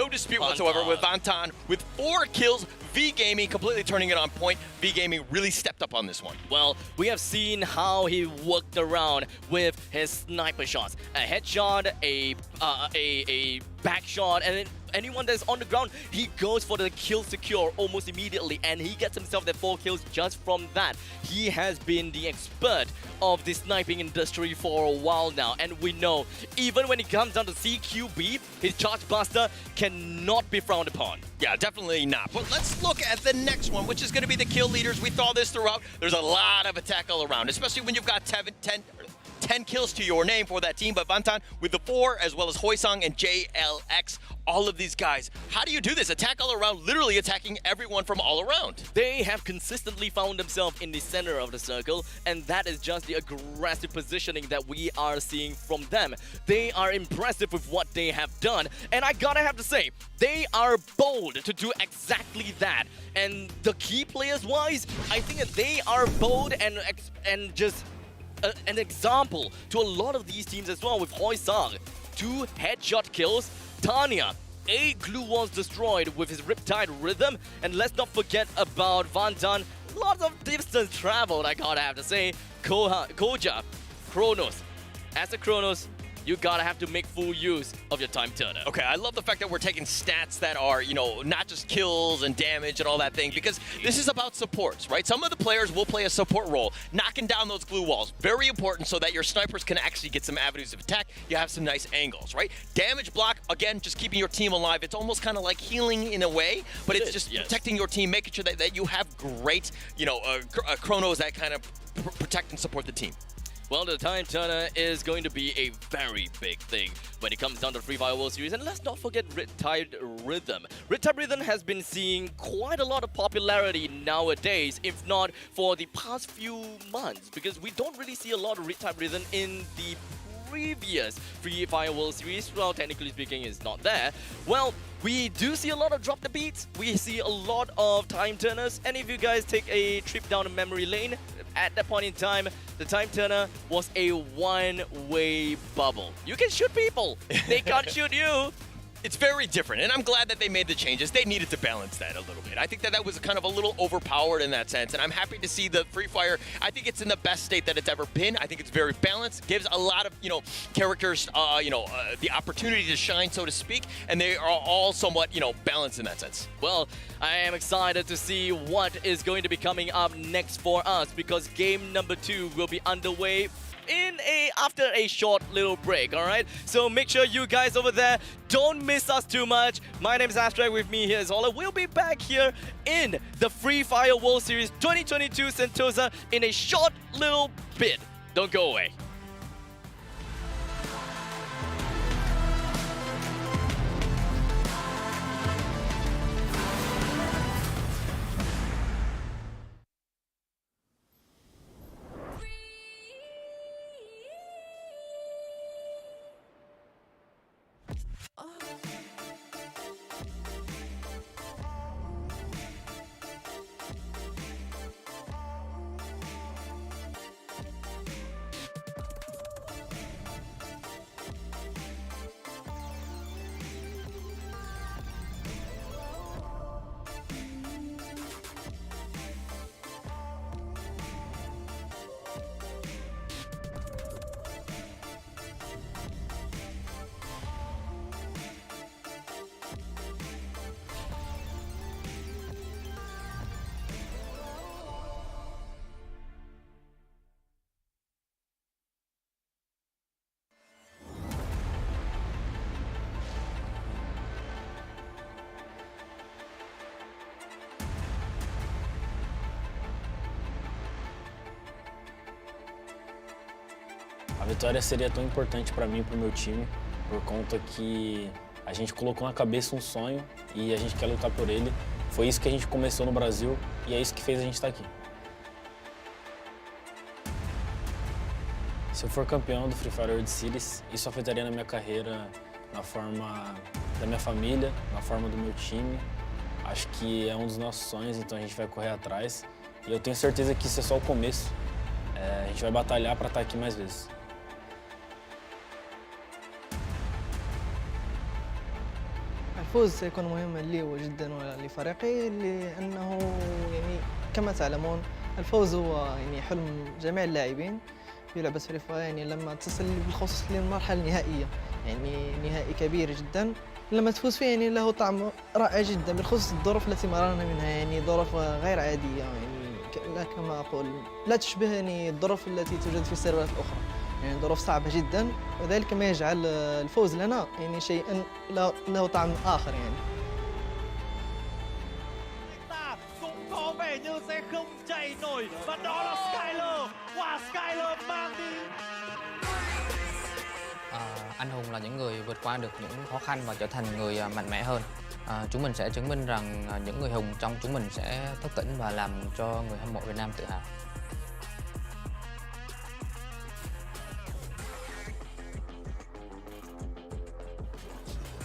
dispute whatsoever with Vantan. With 4 kills, V Gaming completely turning it on point. V Gaming really stepped up on this one. Well, we have seen how he worked around with his sniper shots. A headshot, a back shot, and then anyone that's on the ground, he goes for the kill secure almost immediately, and he gets himself the 4 kills just from that. He has been the expert of the sniping industry for a while now, and we know even when it comes down to CQB, his charge buster cannot be frowned upon. Yeah, definitely not. But let's look at the next one, which is going to be the kill leaders. We saw this throughout. There's a lot of attack all around, especially when you've got 10 kills to your name for that team, but Vantan with the 4, as well as Hoysong and JLX, all of these guys. How do you do this? Attack all around, literally attacking everyone from all around. They have consistently found themselves in the center of the circle, and that is just the aggressive positioning that we are seeing from them. They are impressive with what they have done, and I gotta have to say, they are bold to do exactly that. And the key players-wise, I think that they are bold and just an example to a lot of these teams as well, with Hoysong, 2 headshot kills, Tanya, 8 glue walls destroyed with his Riptide Rhythm, and let's not forget about Vantan, lots of distance traveled, I gotta have to say, Koja, Kronos. As a Kronos, you gotta have to make full use of your time turner. Okay, I love the fact that we're taking stats that are, you know, not just kills and damage and all that thing, because this is about supports, right? Some of the players will play a support role, knocking down those glue walls. Very important so that your snipers can actually get some avenues of attack. You have some nice angles, right? Damage block, again, just keeping your team alive. It's almost kind of like healing in a way, but it's just protecting your team, making sure that you have great, you know, chronos that kind of protect and support the team. Well, the time turner is going to be a very big thing when it comes down to the Free Fire World Series. And let's not forget Riptide Rhythm. Riptide Rhythm has been seeing quite a lot of popularity nowadays, if not for the past few months, because we don't really see a lot of Riptide Rhythm in the previous Free Fire World Series. Well, technically speaking, it's not there. Well, we do see a lot of drop the beats. We see a lot of time turners. And if you guys take a trip down a memory lane, at that point in time, the time turner was a one-way bubble. You can shoot people. They can't shoot you. It's very different, and I'm glad that they made the changes. They needed to balance that a little bit. I think that was kind of a little overpowered in that sense, and I'm happy to see the Free Fire. I think it's in the best state that it's ever been. I think it's very balanced, gives a lot of, you know, characters, the opportunity to shine, so to speak, and they are all somewhat, you know, balanced in that sense. Well, I am excited to see what is going to be coming up next for us, because game number 2 will be underway after a short little break, all right? So make sure you guys over there don't miss us too much. My name is Abstract. With me here is Ola. We'll be back here in the Free Fire World Series 2022 Sentosa in a short little bit. Don't go away. A vitória seria tão importante para mim e para o meu time, por conta que a gente colocou na cabeça um sonho e a gente quer lutar por ele. Foi isso que a gente começou no Brasil e é isso que fez a gente estar aqui. Se eu for campeão do Free Fire World Series, isso afetaria na minha carreira, na forma da minha família, na forma do meu time. Acho que é um dos nossos sonhos, então a gente vai correr atrás. E eu tenho certeza que isso é só o começo. A gente vai batalhar para estar aqui mais vezes. I الفوز سيكون مهما لي وجدا ولفريقي لأنه يعني كما تعلمون الفوز هو يعني حلم جميع اللاعبين في لعبة فري فاير، يعني لما تصل بالخصوص للمرحلة النهائية يعني نهائي كبير جدا لما تفوز فيه يعني له طعم رائع جدا بالخصوص الظروف التي مررنا منها، يعني ظروف غير عادية يعني كما أقول لا تشبه يعني الظروف التي توجد في السيرفرات الأخرى، يعني ظروف صعبة جدا وذلك ما يجعل الفوز لنا يعني شيئا له طعم آخر يعني. Cũng có vẻ như sẽ không chạy nổi và đó là Skyler. Wow, Skyler mang đi. Anh hùng là những người vượt qua được những khó khăn và trở thành người mạnh mẽ hơn. Chúng mình sẽ chứng minh rằng những người hùng trong chúng mình sẽ thức tỉnh và làm cho người hâm mộ Việt Nam tự hào.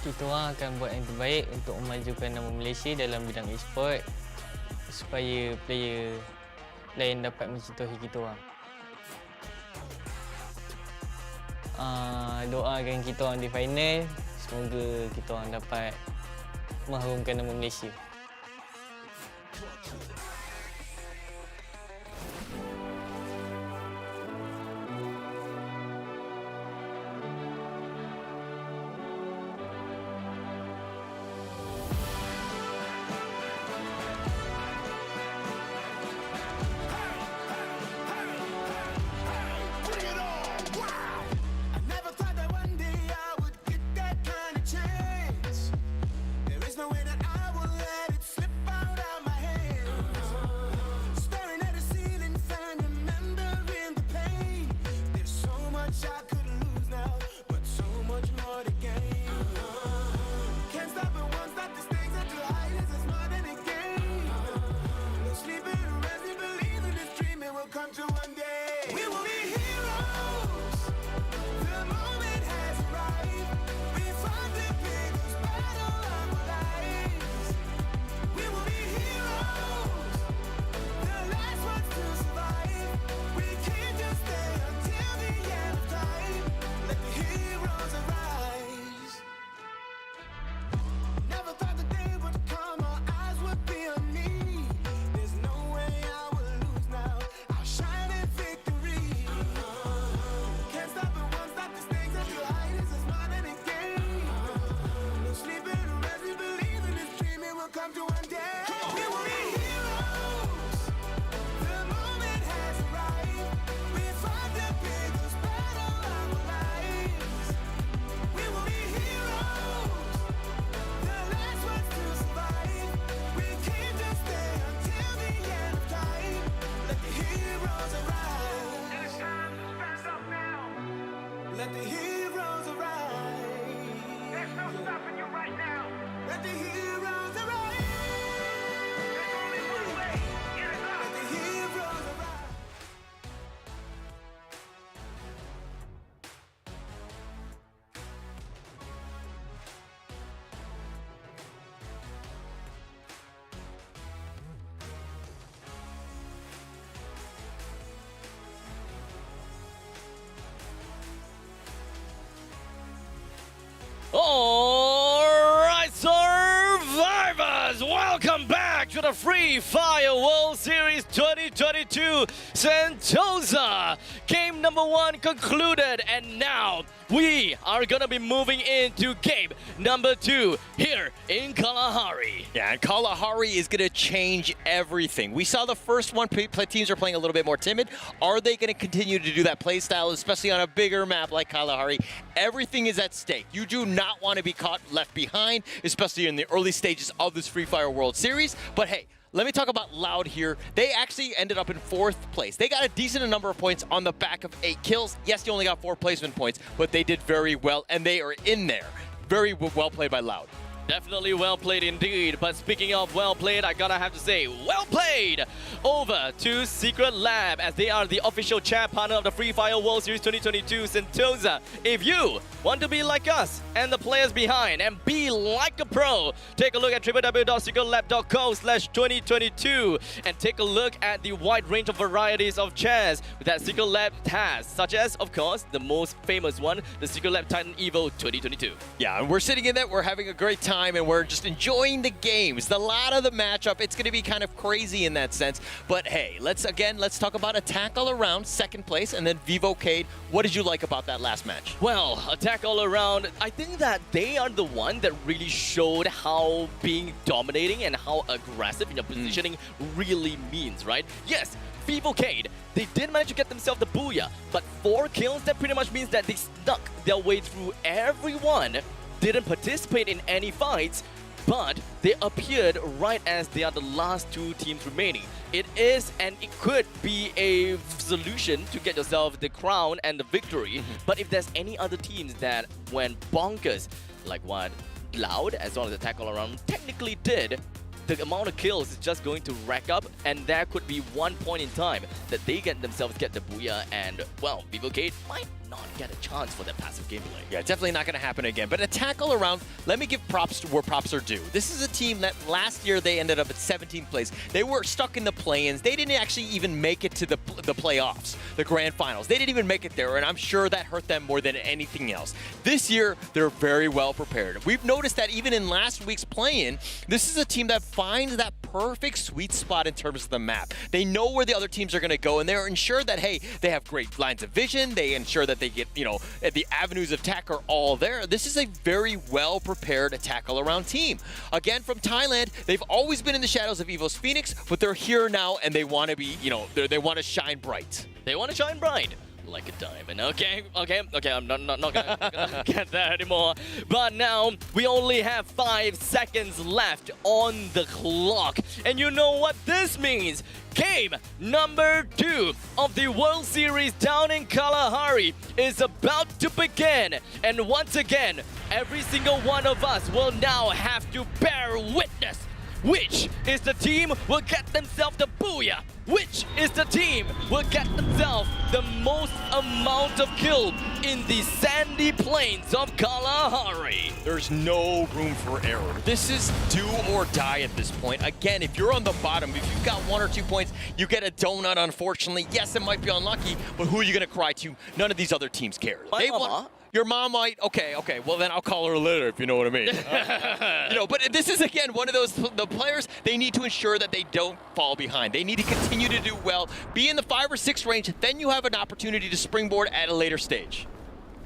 Kita akan buat yang terbaik untuk memajukan nama Malaysia dalam bidang e-sport supaya player lain dapat mencontohi kita orang. Doakan kita orang di final, semoga kita orang dapat mengharumkan nama Malaysia. Alright, survivors, welcome back to the Free Fire World Series 2022 Sentosa. Game number 1 concluded, and now we are gonna be moving into game number 2 here in Kalahari. Yeah, and Kalahari is going to change everything. We saw the first one, teams are playing a little bit more timid. Are they going to continue to do that play style, especially on a bigger map like Kalahari? Everything is at stake. You do not want to be caught left behind, especially in the early stages of this Free Fire World Series. But hey, let me talk about Loud here. They actually ended up in 4th place. They got a decent number of points on the back of 8 kills. Yes, they only got 4 placement points, but they did very well, and they are in there. Very well played by Loud. Definitely well played indeed. But speaking of well played, I gotta have to say, well played! Over to Secret Lab, as they are the official chat partner of the Free Fire World Series 2022 Sentosa. If you want to be like us and the players behind and be like a pro, take a look at www.secretlab.co/2022 and take a look at the wide range of varieties of chairs that Secret Lab has, such as, of course, the most famous one, the Secret Lab Titan Evo 2022. Yeah, and we're sitting in there, we're having a great time. time and we're just enjoying the games. A lot of the matchup, it's going to be kind of crazy in that sense. But hey, let's talk about Attack All Around, second place, and then Vivocade. What did you like about that last match? Well, Attack All Around, I think that they are the one that really showed how being dominating and how aggressive in your positioning really means, right? Yes, Vivocade, they did manage to get themselves the booyah, but 4 kills, that pretty much means that they snuck their way through everyone, didn't participate in any fights, but they appeared right as they are the last 2 teams remaining. It is, and it could be a solution to get yourself the crown and the victory, but if there's any other teams that went bonkers, like what Loud, as well as Attack All Around, technically did, the amount of kills is just going to rack up, and there could be one point in time that they get the booyah, and, well, Vivocade might not get a chance for that passive gameplay. Yeah, definitely not going to happen again. But Attack All Around, let me give props to where props are due. This is a team that last year they ended up at 17th place. They were stuck in the play-ins. They didn't actually even make it to the playoffs, the grand finals. They didn't even make it there, and I'm sure that hurt them more than anything else. This year, they're very well prepared. We've noticed that even in last week's play-in, this is a team that finds that perfect sweet spot in terms of the map. They know where the other teams are going to go, and they're ensured that, hey, they have great lines of vision. They ensure that they get, the avenues of attack are all there. This is a very well-prepared Attack All Around team. Again, from Thailand, they've always been in the shadows of EVOS Phoenix, but they're here now, and they want to be, they want to shine bright. They want to shine bright. Like a diamond. Okay, I'm not gonna get that anymore. But now, we only have 5 seconds left on the clock. And you know what this means? Game number 2 of the World Series down in Kalahari is about to begin. And once again, every single one of us will now have to bear witness. Which is the team will get themselves the booyah? Which is the team will get themselves the most amount of kill in the sandy plains of Kalahari? There's no room for error. This is do or die at this point. Again, if you're on the bottom, if you've got 1 or 2 points, you get a donut, unfortunately. Yes, it might be unlucky, but who are you going to cry to? None of these other teams care. My mama. Your mom might, okay, well then I'll call her later if you know what I mean. But this is, again, one of those, the players, they need to ensure that they don't fall behind. They need to continue to do well, be in the 5 or 6 range, then you have an opportunity to springboard at a later stage.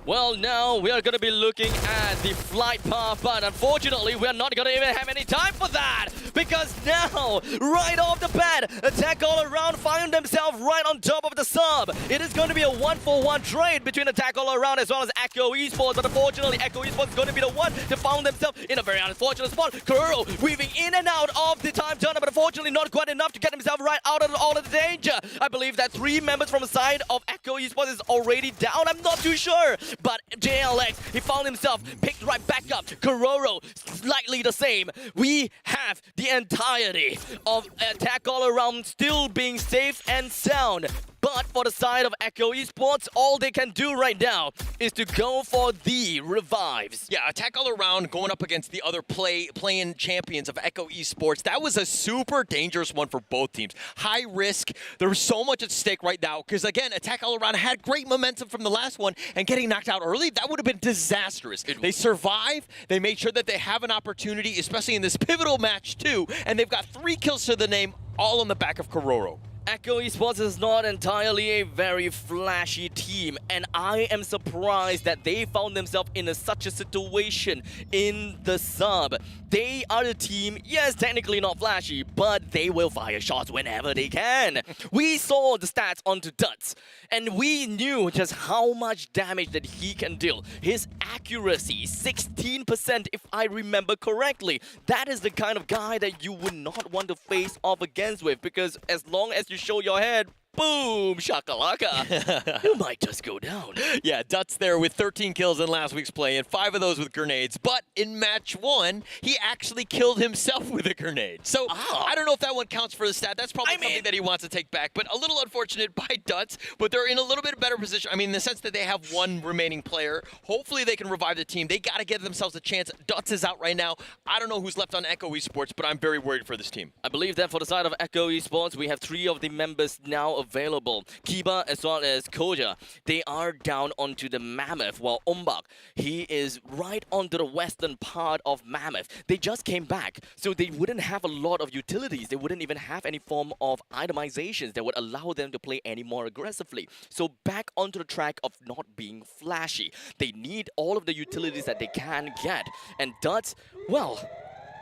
Well, now we are going to be looking at the flight path, but unfortunately, we are not going to even have any time for that, because now, right off the bat, Attack All Around find themselves right on top of the sub. It is going to be a 1-for-1 trade between Attack All Around as well as Echo Esports, but unfortunately, Echo Esports is going to be the one to find themselves in a very unfortunate spot. Kuroro weaving in and out of the time turner, but unfortunately not quite enough to get himself right out of all of the danger. I believe that 3 members from the side of Echo Esports is already down. I'm not too sure. But JLX, he found himself picked right back up. Kuroro, slightly the same. We have the entirety of Attack All Around still being safe and sound. But for the side of Echo Esports, all they can do right now is to go for the revives. Yeah, Attack All Around going up against the other play-in champions of Echo Esports. That was a super dangerous one for both teams. High risk. There was so much at stake right now because, again, Attack All Around had great momentum from the last one, and getting knocked out early, that would have been disastrous. They survive. They made sure that they have an opportunity, especially in this pivotal match, too, and they've got 3 kills to the name, all on the back of Kuroro. Echo Esports is not entirely a very flashy team, and I am surprised that they found themselves in such a situation in the sub. They are the team, yes, technically not flashy, but they will fire shots whenever they can. We saw the stats onto Duts, and we knew just how much damage that he can deal. His accuracy, 16% if I remember correctly. That is the kind of guy that you would not want to face off against with, because as long as you show your head, boom, shakalaka, you might just go down. Yeah, Duts there with 13 kills in last week's play, and 5 of those with grenades. But in match 1, he actually killed himself with a grenade. So I don't know if that one counts for the stat. That's probably something that he wants to take back. But a little unfortunate by Duts, but they're in a little bit better position. I mean, in the sense that they have 1 remaining player. Hopefully they can revive the team. They got to give themselves a chance. Duts is out right now. I don't know who's left on Echo Esports, but I'm very worried for this team. I believe that for the side of Echo Esports, we have 3 of the members now available. Kiba as well as Koja, they are down onto the Mammoth, while Ombak, he is right onto the western part of Mammoth. They just came back, so they wouldn't have a lot of utilities. They wouldn't even have any form of itemizations that would allow them to play any more aggressively. So back onto the track of not being flashy. They need all of the utilities that they can get. And Duds, well,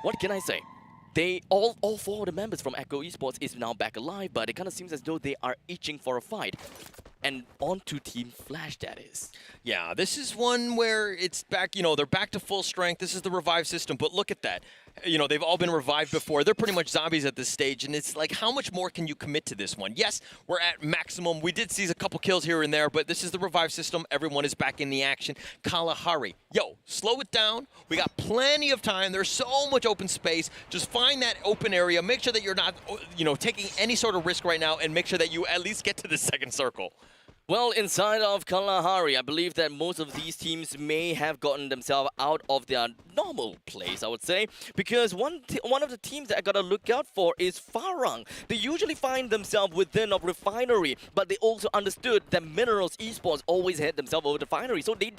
what can I say? They all 4 of the members from Echo Esports is now back alive, but it kind of seems as though they are itching for a fight. And on to Team Flash, that is. Yeah, this is one where it's back, you know, they're back to full strength. This is the revive system, but look at that. You know, they've all been revived before. They're pretty much zombies at this stage, and it's like, how much more can you commit to this one? Yes, we're at maximum. We did see a couple kills here and there, but this is the revive system. Everyone is back in the action. Kalahari, yo, slow it down. We got plenty of time. There's so much open space. Just find that open area. Make sure that you're not, you know, taking any sort of risk right now, and make sure that you at least get to the second circle. Well, inside of Kalahari, I believe that most of these teams may have gotten themselves out of their normal place, I would say, because one of the teams that I gotta look out for is Farang. They usually find themselves within a refinery, but they also understood that Minerals Esports always had themselves over the refinery, so they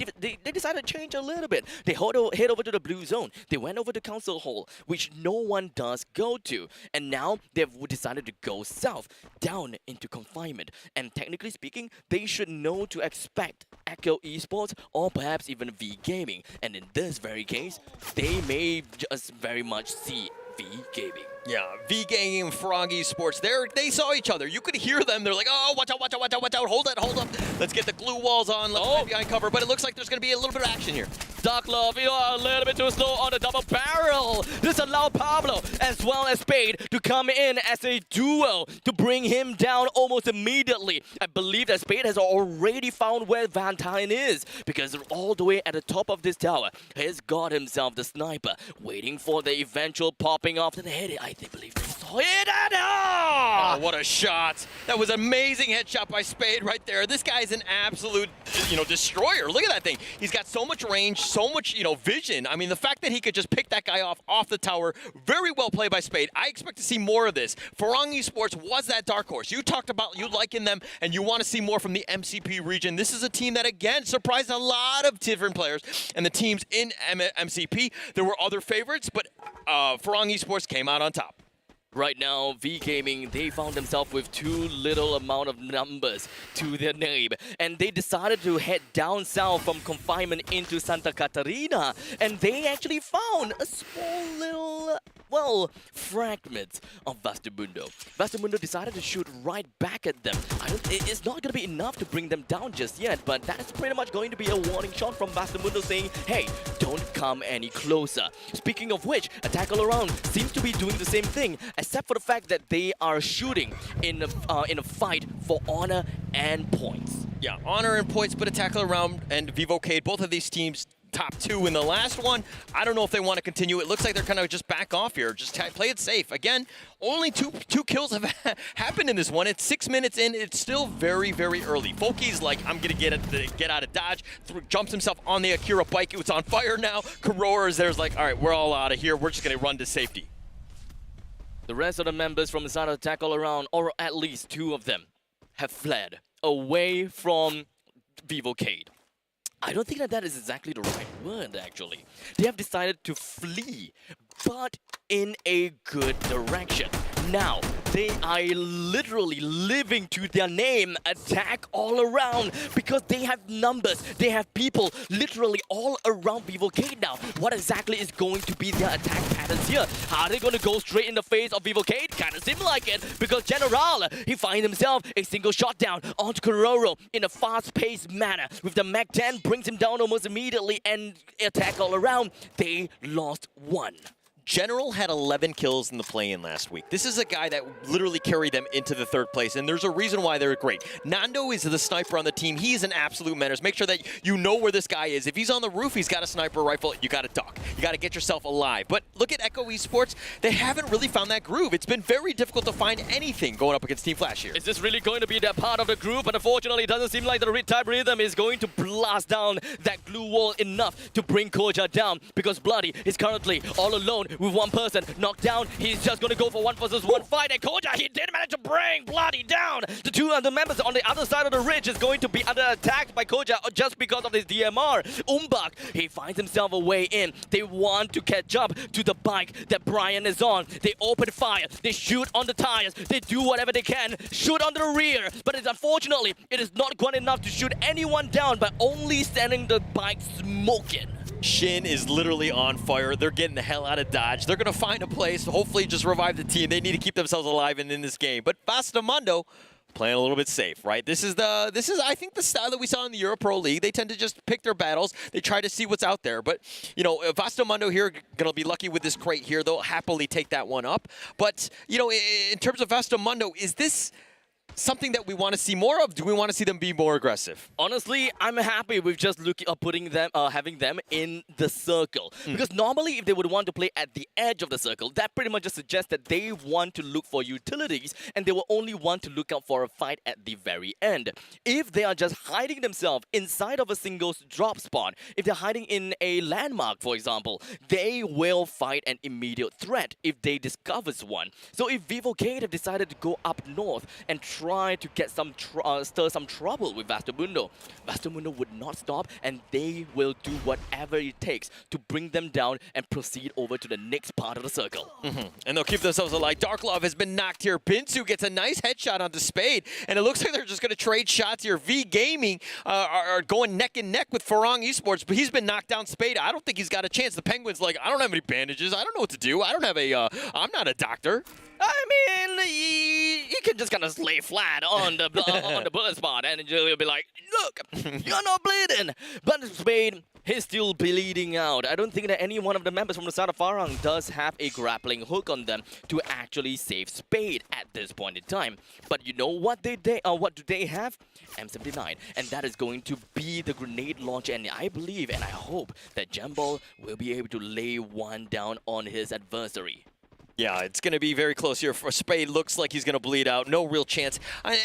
decided to change a little bit. They head over to the blue zone. They went over to Council Hall, which no one does go to, and now they've decided to go south, down into confinement. And technically speaking, they should know to expect Echo Esports or perhaps even V Gaming. And in this very case, they may just very much see V Gaming. Yeah, V Gaming and Frog Esports, they saw each other. You could hear them. They're like, oh, watch out, watch out, watch out, watch out. Hold up. Let's get the glue walls on. Let's get behind cover. But it looks like there's going to be a little bit of action here. Dark Love, you are a little bit too slow on the double barrel. This allowed Pablo as well as Spade to come in as a duo to bring him down almost immediately. I believe that Spade has already found where Valentine is, because all the way at the top of this tower, he's got himself the sniper, waiting for the eventual popping off to the head. I believe they saw it. Oh, what a shot. That was an amazing headshot by Spade right there. This guy's an absolute, you know, destroyer. Look at that thing. He's got so much range, so much, you know, vision. I mean, the fact that he could just pick that guy off the tower, very well played by Spade. I expect to see more of this. Farang Esports was that dark horse. You talked about you liking them and you want to see more from the MCP region. This is a team that, again, surprised a lot of different players and the teams in MCP. There were other favorites, but Farang Esports came out on top. Right now, V Gaming, they found themselves with too little amount of numbers to their name, and they decided to head down south from confinement into Santa Catarina, and they actually found a small little, well, fragment of Vastamundo. Vastamundo decided to shoot right back at them. It's not going to be enough to bring them down just yet, but that's pretty much going to be a warning shot from Vastamundo saying, hey, don't come any closer. Speaking of which, Attack All Around seems to be doing the same thing, except for the fact that they are shooting in a fight for honor and points. Yeah, honor and points, but Attack All Around and Vivocade, both of these teams top 2 in the last one. I don't know if they want to continue. It looks like they're kind of just back off here. Just play it safe. Again, only two kills have happened in this one. It's 6 minutes in. It's still very, very early. Foki's like, I'm going to get out of dodge. Jumps himself on the Akira bike. It's on fire now. Karora's there's like, all right, we're all out of here. We're just going to run to safety. The rest of the members from the side of Attack All Around, or at least 2 of them, have fled away from Vivocade. I don't think that is exactly the right word, actually. They have decided to flee, but in a good direction. Now, they are literally living to their name, Attack All Around, because they have numbers, they have people literally all around Vivocade now. What exactly is going to be their attack patterns here? Are they going to go straight in the face of Vivocade? Kind of seem like it, because General, he finds himself a single shot down onto Kororo in a fast-paced manner. With the Mac 10, brings him down almost immediately, and Attack All Around, they lost 1. General had 11 kills in the play-in last week. This is a guy that literally carried them into the 3rd place, and there's a reason why they're great. Nando is the sniper on the team. He's an absolute menace. Make sure that you know where this guy is. If he's on the roof, he's got a sniper rifle. You got to duck. You got to get yourself alive. But look at Echo Esports. They haven't really found that groove. It's been very difficult to find anything going up against Team Flash here. Is this really going to be that part of the group? And unfortunately, it doesn't seem like the type rhythm is going to blast down that glue wall enough to bring Koja down, because Bloody is currently all alone with one person knocked down. He's just going to go for 1 versus 1 fight. And Koja, he did manage to bring Bloody down. The 2 other members on the other side of the ridge is going to be under attack by Koja just because of his DMR. Umbak, he finds himself a way in. They want to catch up to the bike that Brian is on. They open fire. They shoot on the tires. They do whatever they can. Shoot on the rear. But unfortunately, it is not quite enough to shoot anyone down by only sending the bike smoking. Shin is literally on fire. They're getting the hell out of Dodge. They're going to find a place, hopefully just revive the team. They need to keep themselves alive and in this game. But Vastamundo playing a little bit safe, right? This is I think the style that we saw in the Euro Pro League. They tend to just pick their battles. They try to see what's out there. But, you know, Vastamundo here going to be lucky with this crate here. They'll happily take that one up. But, you know, in terms of Vastamundo, is this something that we want to see more of? Do we want to see them be more aggressive? Honestly, I'm happy with just putting them, having them in the circle. Because normally, if they would want to play at the edge of the circle, that pretty much just suggests that they want to look for utilities, and they will only want to look out for a fight at the very end. If they are just hiding themselves inside of a single drop spot, if they're hiding in a landmark, for example, they will fight an immediate threat if they discover one. So if Vivo Gate have decided to go up north and try to get some stir some trouble with Vastamundo, Vastamundo would not stop, and they will do whatever it takes to bring them down and proceed over to the next part of the circle. And they'll keep themselves alive. Darklove has been knocked here. Binsu gets a nice headshot onto Spade, and it looks like they're just going to trade shots here. V Gaming are going neck and neck with Farang Esports, but he's been knocked down. Spade, I don't think he's got a chance. The Penguin's like, I don't have any bandages. I don't know what to do. I don't have a, I'm not a doctor. I mean, he can just kind of lay flat on the on the bullet spot, and he'll be like, "Look, you're not bleeding." But Spade, he's still bleeding out. I don't think that any one of the members from the side of Farang does have a grappling hook on them to actually save Spade at this point in time. But you know what what do they have? M79, and that is going to be the grenade launcher. And I believe and I hope that Jambol will be able to lay one down on his adversary. Yeah, it's going to be very close here. For Spade, looks like he's going to bleed out. No real chance.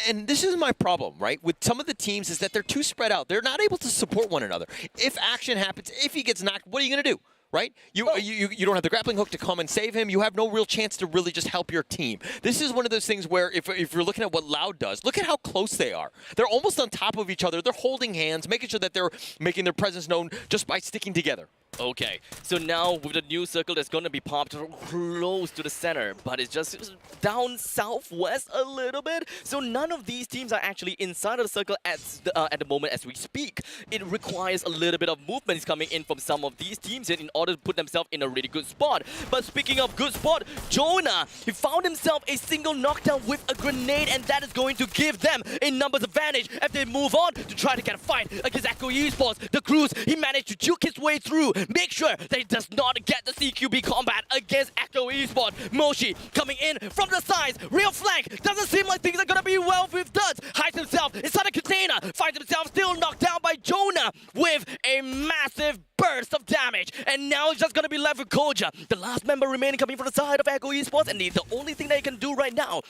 And this is my problem, right? With some of the teams is that they're too spread out. They're not able to support one another. If action happens, if he gets knocked, what are you going to do? Right? You don't have the grappling hook to come and save him. You have no real chance to really just help your team. This is one of those things where if you're looking at what Loud does, look at how close they are. They're almost on top of each other. They're holding hands, making sure that they're making their presence known just by sticking together. Okay, so now with the new circle that's going to be popped close to the center, but it's just down southwest a little bit. So none of these teams are actually inside of the circle at the moment as we speak. It requires a little bit of movement coming in from some of these teams in order to put themselves in a really good spot. But speaking of good spot, Jonah, he found himself a single knockdown with a grenade, and that is going to give them a numbers advantage as they move on to try to get a fight against Echo Esports. The Cruz, he managed to juke his way through. Make sure that he does not get the CQB combat against Echo Esports. Moshi coming in from the sides. Real flank. Doesn't seem like things are going to be well with Duds. Hides himself inside a container. Finds himself still knocked down by Jonah with a massive burst of damage. And now it's just going to be left with Koja, the last member remaining coming from the side of Echo Esports. And the only thing they can do right now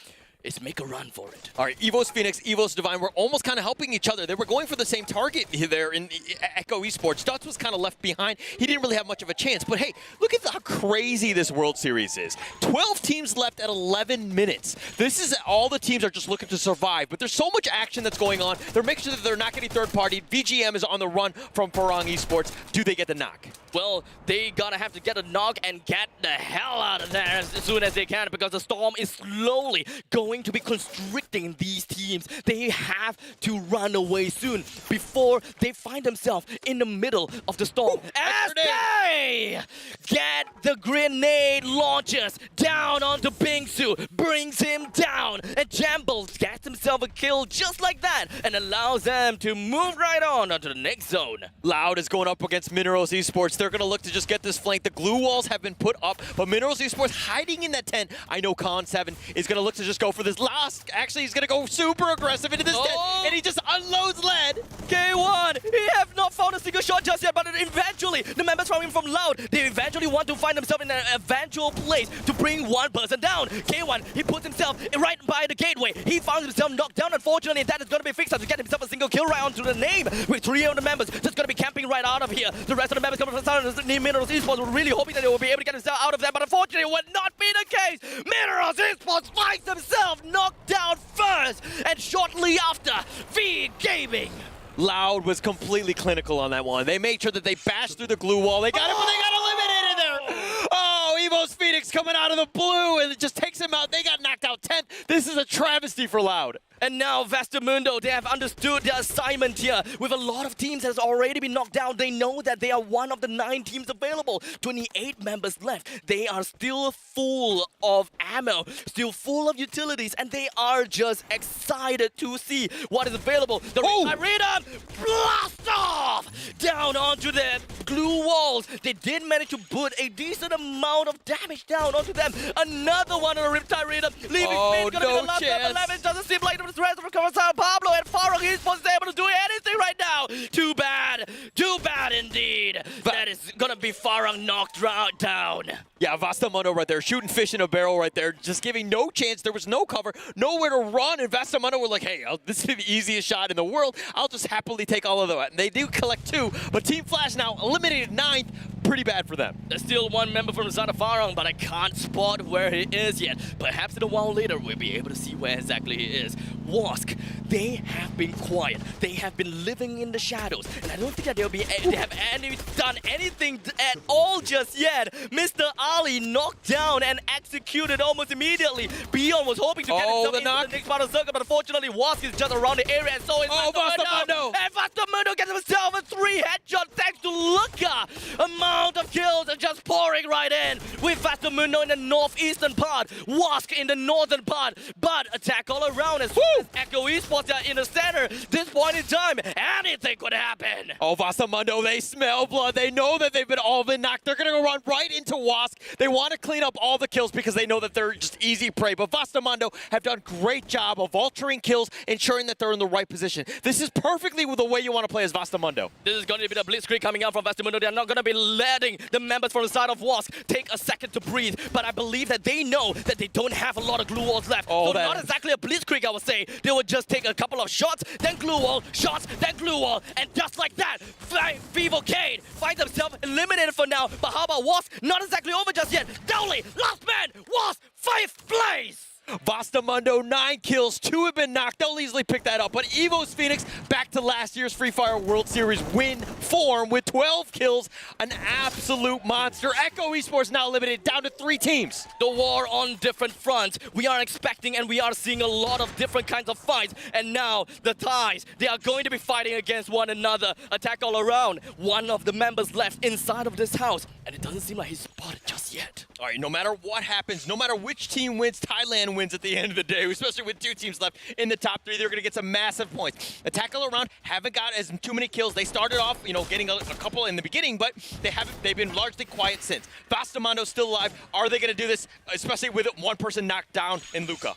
is make a run for it. All right, Evos Phoenix, Evos Divine were almost kind of helping each other. They were going for the same target there in Echo Esports. Dutz was kind of left behind. He didn't really have much of a chance. But hey, look at how crazy this World Series is. 12 teams left at 11 minutes. This is all the teams are just looking to survive. But there's so much action that's going on. They're making sure that they're not getting third-party. VGM is on the run from Farang Esports. Do they get the knock? Well, they gotta have to get a knock and get the hell out of there as soon as they can, because the storm is slowly going to be constricting these teams. They have to run away soon before they find themselves in the middle of the storm. As they get the grenade launchers down onto Bingsu, brings him down, and Jambles gets himself a kill just like that and allows them to move right on onto the next zone. Loud is going up against Minerals Esports. They're going to look to just get this flank. The glue walls have been put up, but Minerals Esports hiding in that tent. I know Con7 is going to look to just go for this last. Actually, he's going to go super aggressive into this tent, and he just unloads lead. K1, he have not found a single shot just yet, but eventually, the members from Loud, they eventually want to find themselves in an eventual place to bring one person down. K1, he puts himself right by the gateway. He found himself knocked down. Unfortunately, that is going to be fixed to get himself a single kill right onto the name. With 3 of the members just going to be camping right out of here. The rest of the members coming from the Minerals Esports were really hoping that they will be able to get themselves out of there, but unfortunately it would not be the case. Minerals Esports finds themselves knocked down first, and shortly after, V Gaming. Loud was completely clinical on that one. They made sure that they bashed through the glue wall. They got him, but they got eliminated there. Oh, Evo's Phoenix coming out of the blue, and it just takes him out. They got knocked out 10th. This is a travesty for Loud. And now Vastamundo, they have understood their assignment here. With a lot of teams that has already been knocked down, they know that they are one of the 9 teams available. 28 members left. They are still full of ammo, still full of utilities, and they are just excited to see what is available. The Garena blast off down onto the glue walls. They did manage to put a decent amount of damage down onto them. Another one on a Riptide Arena, leaving Finn gonna be the last number 11. Doesn't seem like the rest of the Pablo and Farrell Esports is able to do anything right now. Too bad indeed. That is gonna be Farrell knocked down. Yeah, Vastamundo right there, shooting fish in a barrel right there, just giving no chance. There was no cover, nowhere to run, and Vastamundo were like, hey, this is the easiest shot in the world. I'll just happily take all of that. And they do collect 2, but Team Flash now eliminated 9th. Pretty bad for them. There's still one member from the side of Farrell, but I can't spot where he is yet. Perhaps in a while later, we'll be able to see where exactly he is. Wask, they have been quiet. They have been living in the shadows, and I don't think that they have done anything at all just yet. Mr. Ali knocked down and executed almost immediately. Beyond was hoping to get himself into the next part of the circle, but unfortunately, Wask is just around the area, and so is Vastamundo. And Vastamundo gets himself a 3 headshot thanks to Luca. Amount of kills are just pouring right in with Vastamundo in the northeastern part, Wask in the northern part, but attack all around as well as Echo Esports are in the center. This point in time, anything could happen. Oh, Vastamundo, they smell blood. They know that they've all been knocked. They're going to run right into Wask. They want to clean up all the kills because they know that they're just easy prey, but Vastamundo have done a great job of altering kills, ensuring that they're in the right position. This is perfectly the way you want to play as Vastamundo. This is going to be the blitzkrieg coming out from Vastamundo. They're not going to be letting the members from the side of Wask take a second to breathe, but I believe that they know that they don't have a lot of glue walls left. So not exactly a blitzkrieg, I would say. They would just take a couple of shots, then glue wall, shots, then glue wall, and just like that, Vivo Cade finds himself eliminated for now. But how about Wask? Not exactly over just yet. Dowley, last man, Wask, 5th place. Vastamundo, 9 kills, 2 have been knocked. They'll easily pick that up. But Evo's Phoenix back to last year's Free Fire World Series win form with 12 kills. An absolute monster. Echo Esports now limited down to 3 teams. The war on different fronts. We are expecting and we are seeing a lot of different kinds of fights. And now the ties, they are going to be fighting against one another. Attack all around. One of the members left inside of this house. And it doesn't seem like he's spotted just yet. All right, no matter what happens, no matter which team wins, Thailand wins at the end of the day, especially with 2 teams left in the top 3. They're going to get some massive points. Attack all around haven't got as too many kills. They started off, getting a couple in the beginning, but they've been largely quiet since. Vastamundo's still alive. Are they going to do this, especially with one person knocked down in Luca?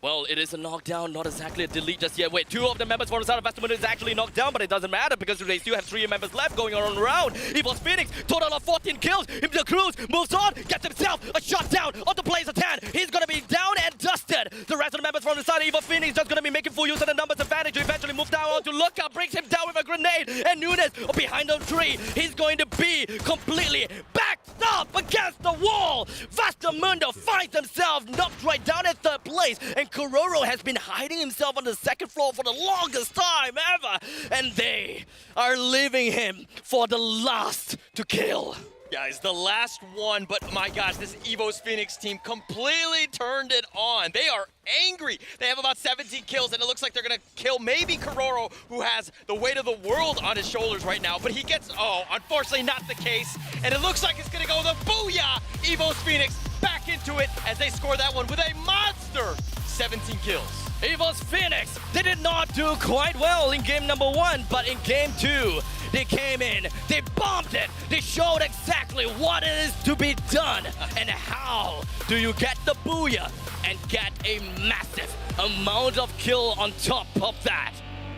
Well, it is a knockdown, not exactly a delete just yet. Wait, 2 of the members from the side of Vastamundo is actually knocked down, but it doesn't matter because they still have 3 members left going on around. Evo's Phoenix, total of 14 kills. If the Cruz moves on, gets himself a shot down on the Blazer 10. He's going to be down and dusted. The rest of the members from the side of Evo Phoenix just going to be making full use of the numbers advantage to eventually move down onto Luca, brings him down with a grenade. And Nunes behind the tree. He's going to be completely backed up against the wall. Vastamundo finds himself knocked right down at 3rd place. And Kororo has been hiding himself on the 2nd floor for the longest time ever. And they are leaving him for the last to kill. Yeah, he's the last one, but my gosh, this Evo's Phoenix team completely turned it on. They are angry. They have about 17 kills, and it looks like they're going to kill maybe Kororo, who has the weight of the world on his shoulders right now. But he gets, unfortunately not the case. And it looks like it's going to go the booyah! Evo's Phoenix back into it as they score that one with a monster 17 kills. Evo's Phoenix, they did not do quite well in game number 1, but in game 2, they came in, they bombed it, they showed exactly what it is to be done, and how do you get the booyah and get a massive amount of kill on top of that.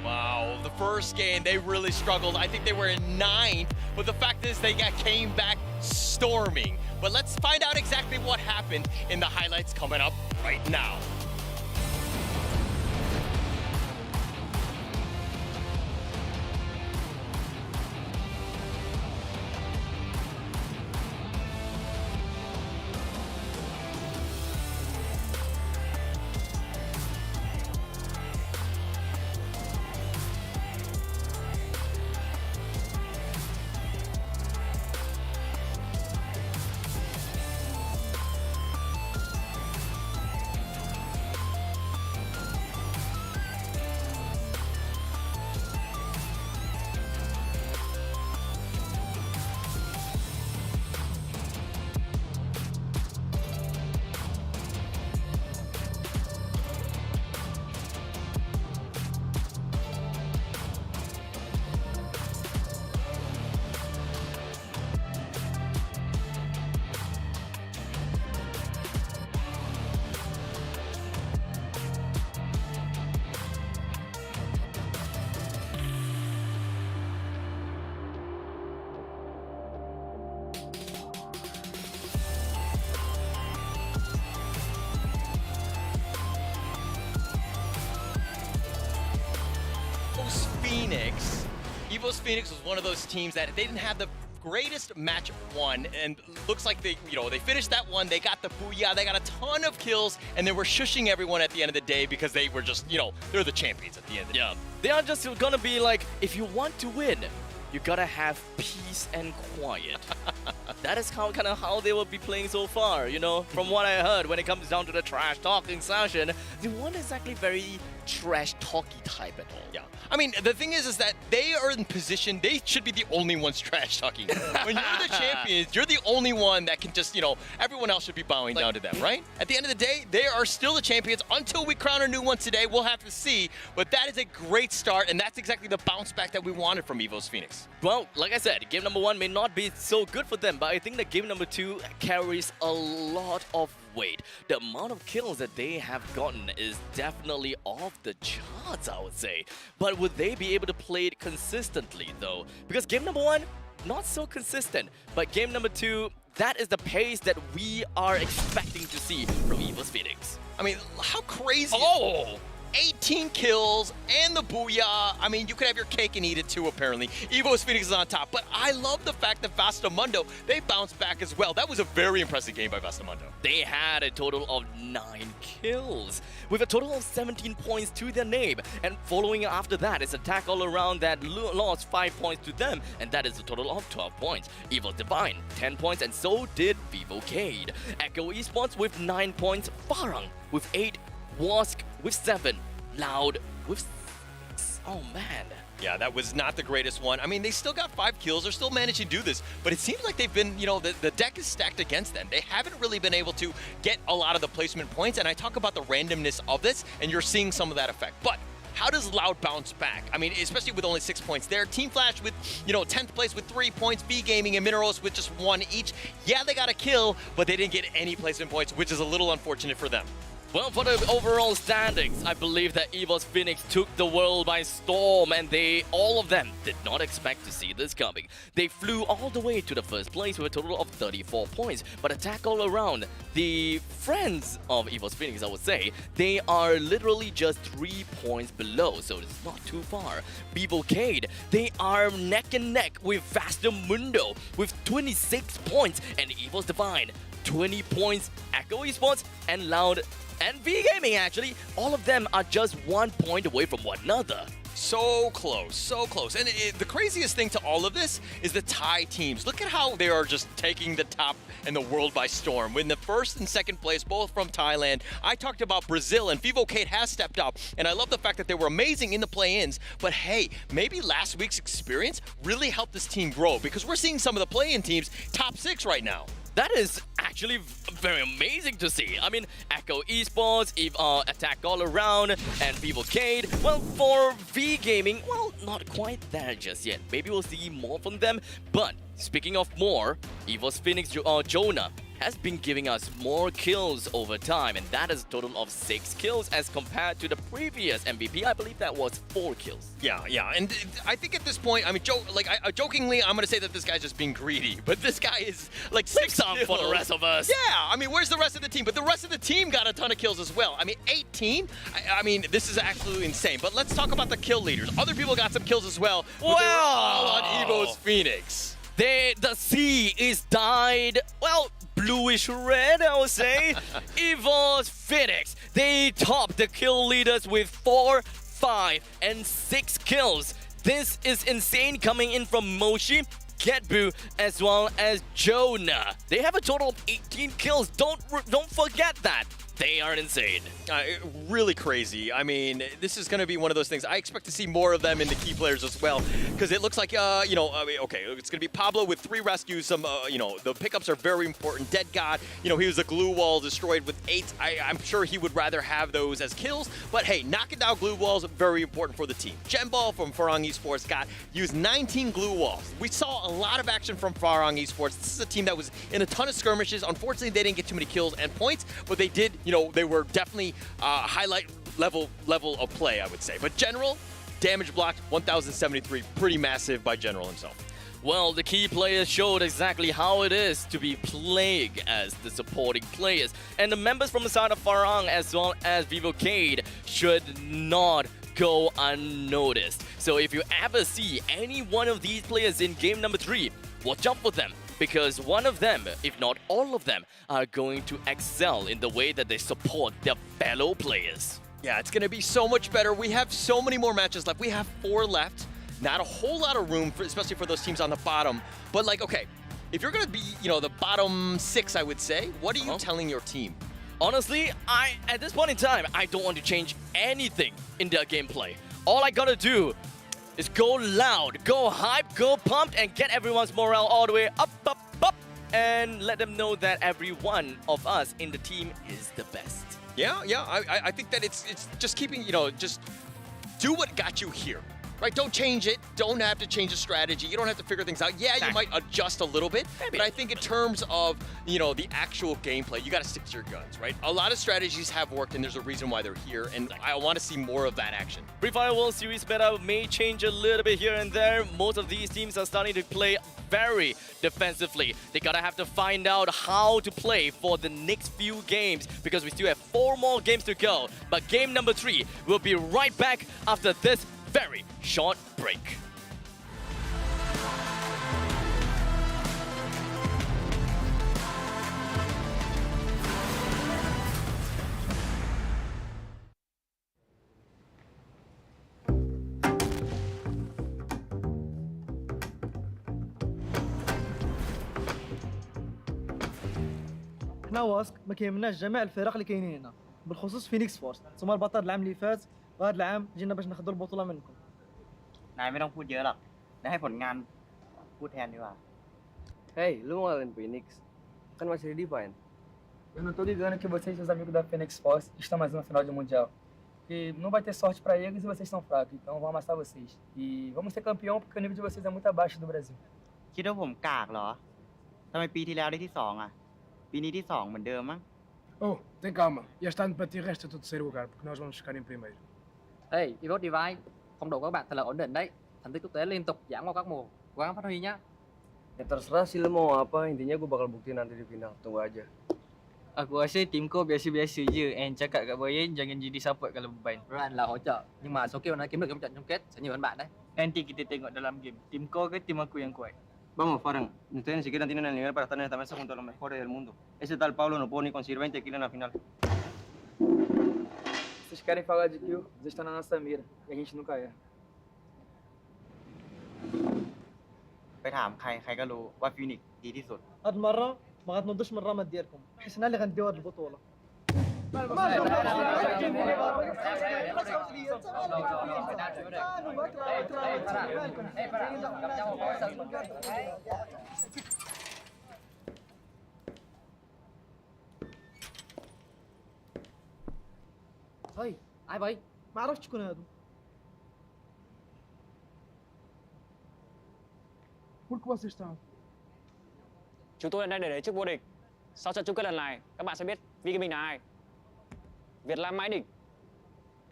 Wow, the first game, they really struggled. I think they were in 9th, but the fact is they came back storming. But let's find out exactly what happened in the highlights coming up right now. Phoenix, EVOS Phoenix was one of those teams that they didn't have the greatest match one, and looks like they finished that one. They got the booyah, they got a ton of kills, and they were shushing everyone at the end of the day because they were just, they're the champions at the end of the day. They are just gonna be like, if you want to win, you gotta have peace and quiet. That is how they will be playing so far, From what I heard, when it comes down to the trash talking session, they weren't exactly very trash talky type at all. Yeah. I mean, the thing is that they are in position, they should be the only ones trash talking. When you're the champions, you're the only one that can just, everyone else should be bowing down to them, right? At the end of the day, they are still the champions until we crown a new one today. We'll have to see. But that is a great start, and that's exactly the bounce back that we wanted from EVOS Phoenix. Well, like I said, game number 1 may not be so good for them, but I think that game number 2 carries a lot of weight. The amount of kills that they have gotten is definitely off the charts, I would say. But would they be able to play it consistently, though? Because game number 1, not so consistent. But game number 2, that is the pace that we are expecting to see from EVOS Phoenix. I mean, how crazy. Oh! 18 kills and the booyah. I mean, you could have your cake and eat it too, apparently. EVOS Phoenix is on top, but I love the fact that Vastamundo, they bounced back as well. That was a very impressive game by Vastamundo. They had a total of 9 kills, with a total of 17 points to their name. And following after that is attack all around that lost 5 points to them, and that is a total of 12 points. EVOS Divine, 10 points, and so did Vivocade. Echo Esports with 9 points, Farang with 8, Wask with 7, Loud with 6. Oh man. Yeah, that was not the greatest one. I mean, they still got 5 kills. They're still managing to do this. But it seems like they've been, the deck is stacked against them. They haven't really been able to get a lot of the placement points. And I talk about the randomness of this, and you're seeing some of that effect. But how does Loud bounce back? I mean, especially with only 6 points there. Team Flash with, 10th place with 3 points. V Gaming and Minerals with just 1 each. Yeah, they got a kill, but they didn't get any placement points, which is a little unfortunate for them. Well, for the overall standings, I believe that EVOS Phoenix took the world by storm, and all of them did not expect to see this coming. They flew all the way to the first place with a total of 34 points, but attack all around, the friends of EVOS Phoenix, I would say, they are literally just 3 points below, so it's not too far. Vivocade, they are neck and neck with Vastamundo with 26 points, and EVOS Divine, 20 points. Echo Esports and Loud and V Gaming, actually, all of them are just 1 point away from one another. So close, so close. And the craziest thing to all of this is the Thai teams. Look at how they are just taking the top and the world by storm. In the first and second place, both from Thailand. I talked about Brazil, and Vivocade has stepped up. And I love the fact that they were amazing in the play-ins. But hey, maybe last week's experience really helped this team grow, because we're seeing some of the play-in teams top 6 right now. That is actually very amazing to see. I mean, Echo Esports, Attack All Around, and Vivocade. Well, for V Gaming, well, not quite there just yet. Maybe we'll see more from them. But speaking of more, EVOS Phoenix Jonah has been giving us more kills over time, and that is a total of 6 kills as compared to the previous MVP. I believe that was 4 kills. Yeah, and I think at this point, I mean, jokingly, I'm gonna say that this guy's just being greedy, but this guy is like 6 kills for the rest of us. Yeah, I mean, where's the rest of the team? But the rest of the team got a ton of kills as well. I mean, 18. I mean, this is absolutely insane. But let's talk about the kill leaders. Other people got some kills as well. But they were all on EVOS Phoenix. The sea is dyed, well, bluish red, I would say. EVOS Phoenix, they top the kill leaders with 4, 5, and 6 kills. This is insane, coming in from Moshi, Getbu, as well as Jonah. They have a total of 18 kills. Don't forget that. They are insane. Really crazy. I mean, this is going to be one of those things. I expect to see more of them in the key players as well, because it looks like, okay, it's going to be Pablo with 3 rescues. Some, the pickups are very important. Dead God, he was a glue wall destroyed with 8. I'm sure he would rather have those as kills, but hey, knocking down glue walls, very important for the team. Genball from Farang Esports used 19 glue walls. We saw a lot of action from Farang Esports. This is a team that was in a ton of skirmishes. Unfortunately, they didn't get too many kills and points, but they did, they were definitely highlight level of play, I would say. But General, damage blocked, 1,073, pretty massive by General himself. Well, the key players showed exactly how it is to be playing as the supporting players. And the members from the side of Farang as well as Vivocade should not go unnoticed. So if you ever see any one of these players in game number 3, watch out for them. Because one of them, if not all of them, are going to excel in the way that they support their fellow players. Yeah, it's going to be so much better. We have so many more matches left. We have 4 left. Not a whole lot of room, especially for those teams on the bottom. But like, okay, if you're going to be, the bottom 6, I would say, what are you telling your team? Honestly, at this point in time, I don't want to change anything in their gameplay. All I gotta do is go loud, go hype, go pumped, and get everyone's morale all the way up, up, up, and let them know that every one of us in the team is the best. Yeah, I think that it's just keeping, just do what got you here. Right, don't change it. Don't have to change the strategy. You don't have to figure things out. Yeah, you might adjust a little bit, but I think in terms of, the actual gameplay, you got to stick to your guns, right? A lot of strategies have worked, and there's a reason why they're here, and I want to see more of that action. Free Fire World Series meta may change a little bit here and there. Most of these teams are starting to play very defensively. They gotta have to find out how to play for the next few games because we still have 4 more games to go. But game number 3 will be right back after this very short break. احنا واسك ما كيهمناش جميع الفرق اللي كاينين هنا بالخصوص فينيكس فورس ثم البطل العام اللي فات وهذا العام جينا باش ناخذوا البطوله منكم นายไม่ต้องพูดเยอะหรอกนายให้ผลงานพูดแทนดีกว่า Hey, lu mau ngalahin Phoenix? Kan masih di Divine. Eu não tô ligando que vocês, os amigos da Phoenix Force, estão mais uma final de Mundial. E não vai ter sorte pra eles e vocês estão fracos, então vamos amassar vocês. E vamos ser campeão porque o nível de vocês é muito abaixo do Brasil. คิดว่าผมกากเหรอทำไมปีที่แล้วได้ที่ 2 อ่ะ ปีนี้ที่ 2 เหมือนเดิมมั้ง Oh, tem calma. Este ano para ti resta o terceiro lugar, porque nós vamos ficar em primeiro. Hey, Evox Divine, phong độ của các bạn thật là ổn định đấy. Thành tích quốc tế liên tục giảm qua các mùa. Cố gắng phát huy nhá. Ya terserah sih lu mau apa, intinya gue bakal buktiin nanti di final. Tunggu aja. Aku rasa tim kau biasa-biasa je. And cakap kat Brian jangan jadi support kalau beban. Brian là hỗ trợ, nhưng mà số kill nó kiếm được trong trận chung kết sẽ nhiều hơn bạn đấy. Nanti kita tengok dalam game. Tim kau ke tim aku yang kuat? Vamos, Farhan. Ustedes ni siquiera tienen el nivel para estar en esta mesa junto a los mejores del mundo. Ese tal Pablo no pudo ni conseguir 20 kills en la final. Vocês querem falar de kill, vocês estão na nossa mira e a gente nunca erra. ไปถามใครก็รู้ว่าฟินิกซ์ดีที่สุด هاد المره ما غتنوضوش من الرماد ديالكم حيت حنا اللي غنديو هاد البطوله Ơi, ai vậy? ما عرفتش شكون هادو Por que vocês estão? Chúng tôi đang để chức vô địch. Sau trận chung kết lần này, các bạn sẽ biết Vi Gaming là ai. Việt Nam mãi đỉnh.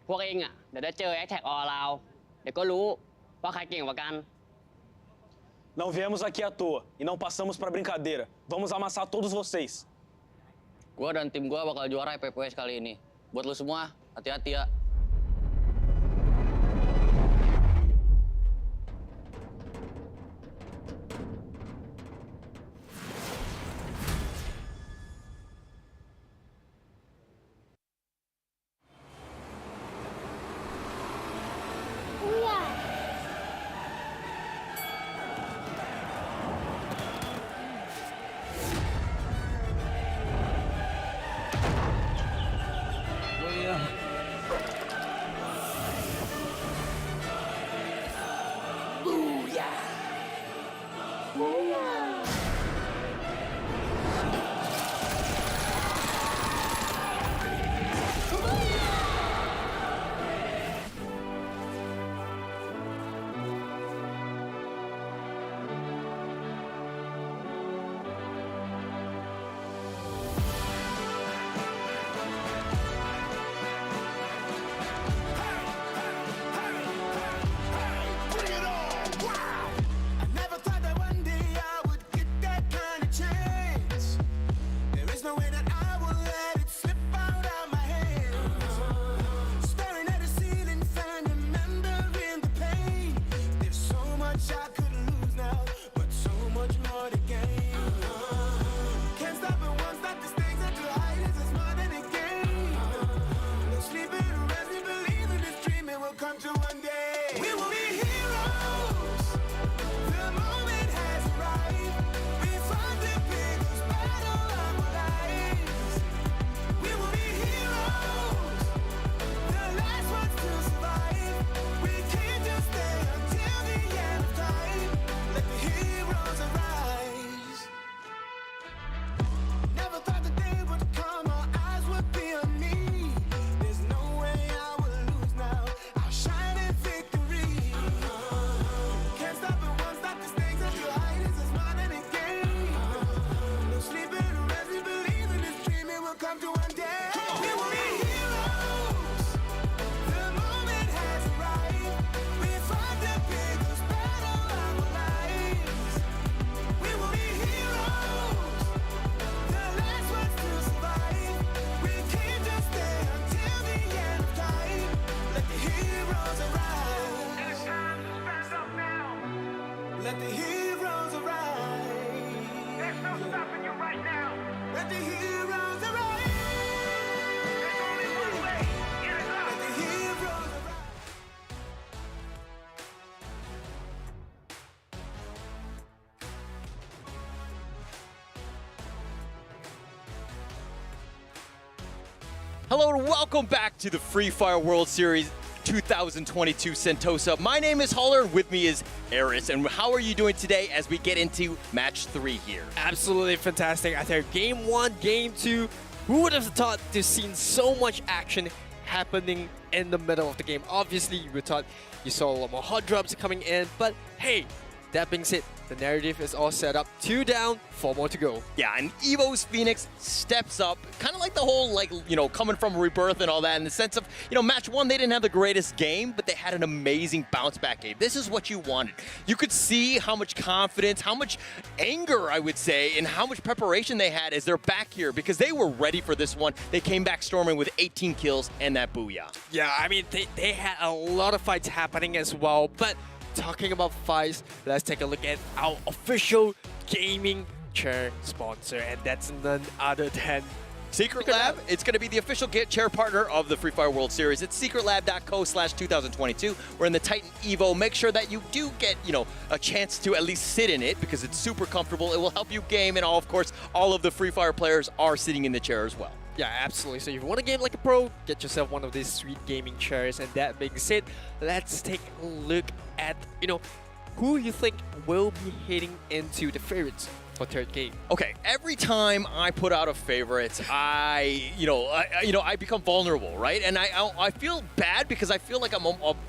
พวกเองอ่ะเดี๋ยวได้เจอ Attack All Around เดี๋ยวก็รู้ว่าใครเก่งกว่ากัน Não viemos aqui à toa e não passamos para brincadeira. Vamos amassar todos vocês. Gua dan tim gua bakal juara FFWS kali ini. Buat lu semua, hati-hati ya. come to one day. We will be heroes. The moment has arrived. We fought the biggest battle of our lives. We will be heroes. The last ones to survive. We can't just stay until the end of time. Let the heroes arise. Never thought the day would come, our eyes would be on me. There's no way I will lose now. I'll shine in victory. Can't stop it, won't stop the stakes of your height is as mine and a game. No sleeping or rest, we believe in this dream, it will come to one day. We will be heroes. The moment has arrived. We fought the biggest battle of our lives. We will be heroes. The last ones to survive. We can't just stay until the end of time. Let the heroes arise. It's time to stand up now. Let the heroes arise. There's no stopping you right now. Let the heroes arise. There's only one way. Get it up. Let the heroes arise. Hello and welcome back to the Free Fire World Series 2022 Sentosa. My name is Holler, and with me is Eris. And how are you doing today as we get into match 3 here? Absolutely fantastic. I think game 1, game 2, who would have thought to seen so much action happening in the middle of the game? Obviously, you would thought you saw a lot more hot drops coming in, but hey, that being said, the narrative is all set up. 2 down, 4 more to go. Yeah, and Evo's Phoenix steps up, kind of like the whole, coming from rebirth and all that, in the sense of, match 1, they didn't have the greatest game, but they had an amazing bounce back game. This is what you wanted. You could see how much confidence, how much anger, I would say, and how much preparation they had as they're back here, because they were ready for this one. They came back storming with 18 kills and that booyah. Yeah, I mean, they had a lot of fights happening as well, but talking about fights, let's take a look at our official gaming chair sponsor, and that's none other than Secret Lab. It's going to be the official chair partner of the Free Fire World Series. It's secretlab.co/2022. We're in the Titan Evo. Make sure that you do get, a chance to at least sit in it because it's super comfortable. It will help you game, and of course, all of the Free Fire players are sitting in the chair as well. Yeah, absolutely. So if you want to game like a pro, get yourself one of these sweet gaming chairs. And that being said, let's take a look at, who you think will be heading into the favorites for third game. Okay, every time I put out a favorite, I become vulnerable, right? And I feel bad because I feel like I'm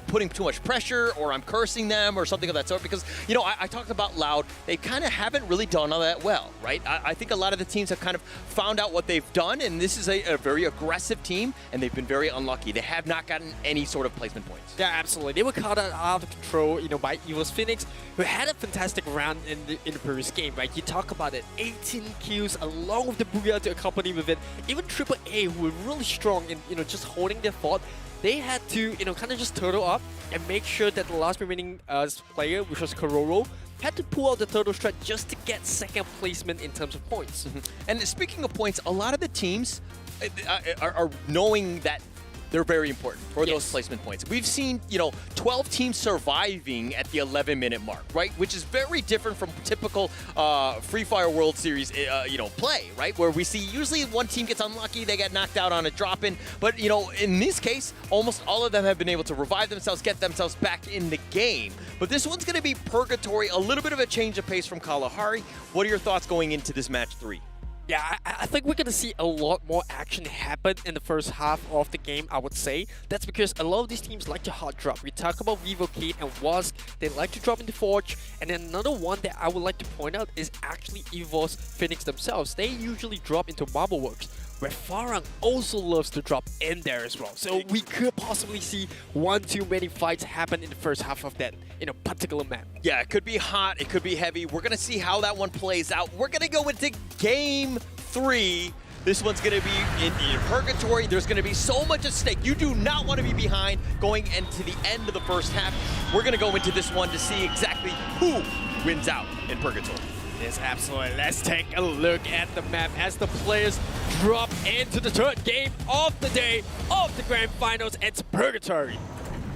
putting too much pressure, or I'm cursing them or something of that sort, because, I talked about Loud. They kind of haven't really done all that well, right? I think a lot of the teams have kind of found out what they've done, and this is a very aggressive team, and they've been very unlucky. They have not gotten any sort of placement points. Yeah, absolutely. They were caught out of control, by EVO's Phoenix, who had a fantastic round in the previous game, right? You talk about it, 18 kills along with the booyah to accompany with it. Even AAA, who were really strong in, just holding their fort, they had to, kind of just turtle up and make sure that the last remaining player, which was Kororo, had to pull out the turtle strike just to get second placement in terms of points. And speaking of points, a lot of the teams are knowing that they're very important for those placement points. We've seen, 12 teams surviving at the 11-minute mark, right? Which is very different from typical Free Fire World Series, play, right? Where we see usually one team gets unlucky, they get knocked out on a drop-in. But, in this case, almost all of them have been able to revive themselves, get themselves back in the game. But this one's going to be purgatory, a little bit of a change of pace from Kalahari. What are your thoughts going into this match 3? Yeah, I think we're going to see a lot more action happen in the first half of the game, I would say. That's because a lot of these teams like to hot drop. We talk about Vivo, Kate, and Wask. They like to drop into Forge. And then another one that I would like to point out is actually EVO's Phoenix themselves. They usually drop into Marbleworks, where Farang also loves to drop in there as well. So we could possibly see one too many fights happen in the first half of that, particular map. Yeah, it could be hot, it could be heavy. We're gonna see how that one plays out. We're gonna go into game 3. This one's gonna be in purgatory. There's gonna be so much at stake. You do not want to be behind going into the end of the first half. We're gonna go into this one to see exactly who wins out in purgatory. Yes, absolutely. Let's take a look at the map as the players drop into the third game of the day of the Grand Finals. It's Purgatory.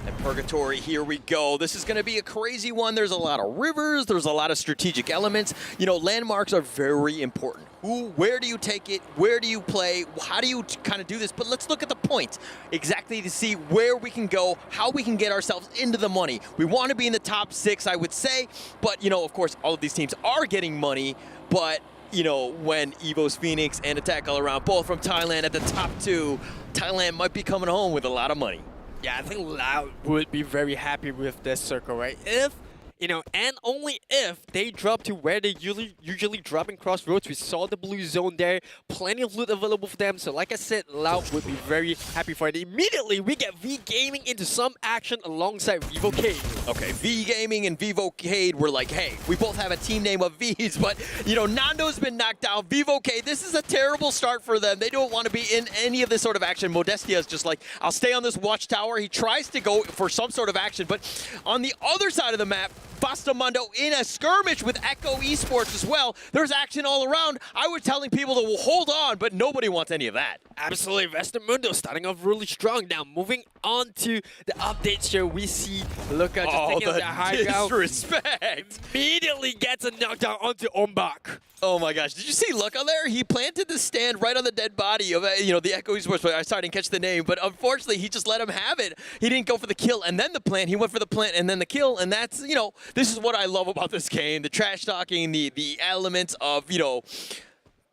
And Purgatory, here we go. This is going to be a crazy one. There's a lot of rivers. There's a lot of strategic elements. You know, landmarks are very important. Where do you take it? Where do you play? How do you kind of do this? But let's look at the points exactly to see where we can go, how we can get ourselves into the money. We want to be in the top 6, I would say. But, you know, of course, all of these teams are getting money. But, you know, when EVOS Phoenix and Attack All Around, both from Thailand at the top 2, Thailand might be coming home with a lot of money. Yeah, I think Loud would be very happy with this circle, right? If, you know, and only if they drop to where they usually drop in Crossroads. We saw the blue zone there, plenty of loot available for them. So like I said, Loud would be very happy for it. Immediately, we get V Gaming into some action alongside Vivocade. Okay, V Gaming and Vivocade were like, hey, we both have a team name of V's, but, you know, Nando's been knocked out. Vivocade, this is a terrible start for them. They don't want to be in any of this sort of action. Modestia is just like, I'll stay on this watchtower. He tries to go for some sort of action, but on the other side of the map, Bastamundo in a skirmish with Echo Esports as well. There's action all around. I was telling people to hold on, but nobody wants any of that. Absolutely, Bastamundo starting off really strong. Now moving on to the updates here, we see Luca just taking the high ground. Disrespect! Immediately gets a knockdown onto Ombak. Oh my gosh, did you see Luca there? He planted the stand right on the dead body of, you know, the Echo Esports player. I sorry, I didn't catch the name, but unfortunately he just let him have it. He didn't go for the kill and then the plant. He went for the plant and then the kill, and that's, you know, this is what I love about this game. The trash talking, the elements of, you know,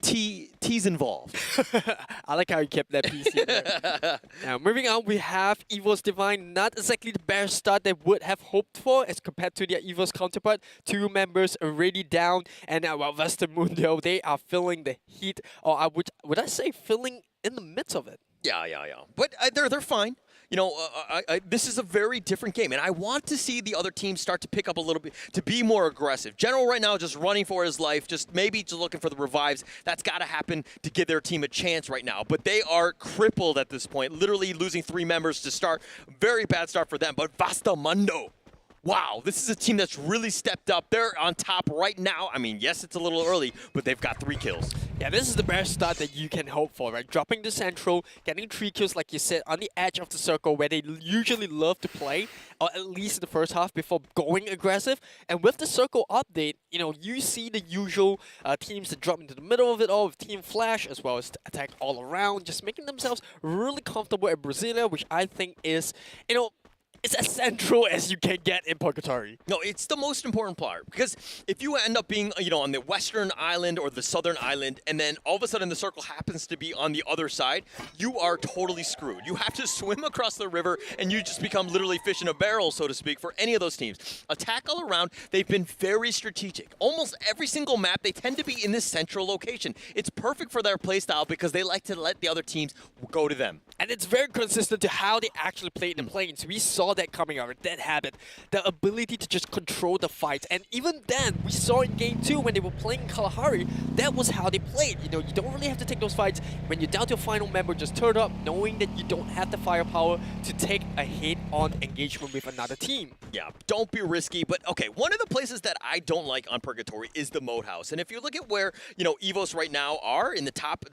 T's involved. I like how you kept that PC there. Now, moving on, we have EVOS Divine. Not exactly the best start they would have hoped for as compared to their EVOS counterpart. 2 members already down. And now, while Vestermundo, they are feeling the heat. Or would I say feeling in the midst of it? Yeah. But they're fine. You know, this is a very different game, and I want to see the other teams start to pick up a little bit, to be more aggressive. General right now just running for his life, just maybe just looking for the revives. That's got to happen to give their team a chance right now. But they are crippled at this point, literally losing 3 members to start. Very bad start for them, but Bastamundo. Wow, this is a team that's really stepped up. They're on top right now. I mean, yes, it's a little early, but they've got 3 kills. Yeah, this is the best start that you can hope for, right? Dropping the central, getting 3 kills, like you said, on the edge of the circle where they usually love to play, or at least in the first half before going aggressive. And with the circle update, you know, you see the usual teams that drop into the middle of it all with Team Flash, as well as Attack All Around, just making themselves really comfortable at Brasilia, which I think is, you know, it's as central as you can get in Purgatory. No, it's the most important part, because if you end up being, you know, on the western island or the southern island, and then all of a sudden the circle happens to be on the other side, you are totally screwed. You have to swim across the river, and you just become literally fish in a barrel, so to speak, for any of those teams. Attack All Around, they've been very strategic. Almost every single map, they tend to be in this central location. It's perfect for their playstyle because they like to let the other teams go to them. And it's very consistent to how they actually play in the planes. We saw that coming out, that habit, the ability to just control the fight. And even then, we saw in Game 2 when they were playing in Kalahari, that was how they played. You know, you don't really have to take those fights. When you're down to a final member, just turn up knowing that you don't have the firepower to take a head-on engagement with another team. Yeah, don't be risky. But, okay, one of the places that I don't like on Purgatory is the Moat House. And if you look at where, you know, EVOS right now are in the top,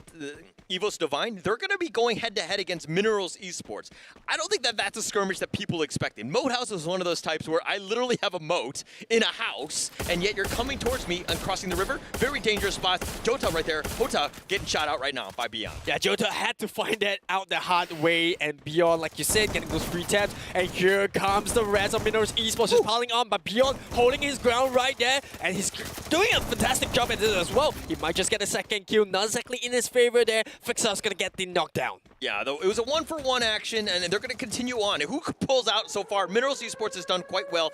EVOS Divine, they're going to be going head-to-head against Minerals Esports. I don't think that that's a skirmish that people expected. Moat House is one of those types where I literally have a moat in a house, and yet you're coming towards me and crossing the river. Very dangerous spots. Jota right there. Jota getting shot out right now by Beyond. Yeah, Jota had to find that out the hard way, and Beyond, like you said, getting those free taps. And here comes the rest of Minerals Esports just piling on, but Beyond holding his ground right there, and he's doing a fantastic job at this as well. He might just get a second kill, not exactly in his favor there. Fixer's gonna get the knockdown. Yeah, though it was a 1-for-1 action, and they're going to continue on. Who pulls out so far? Minerals Esports has done quite well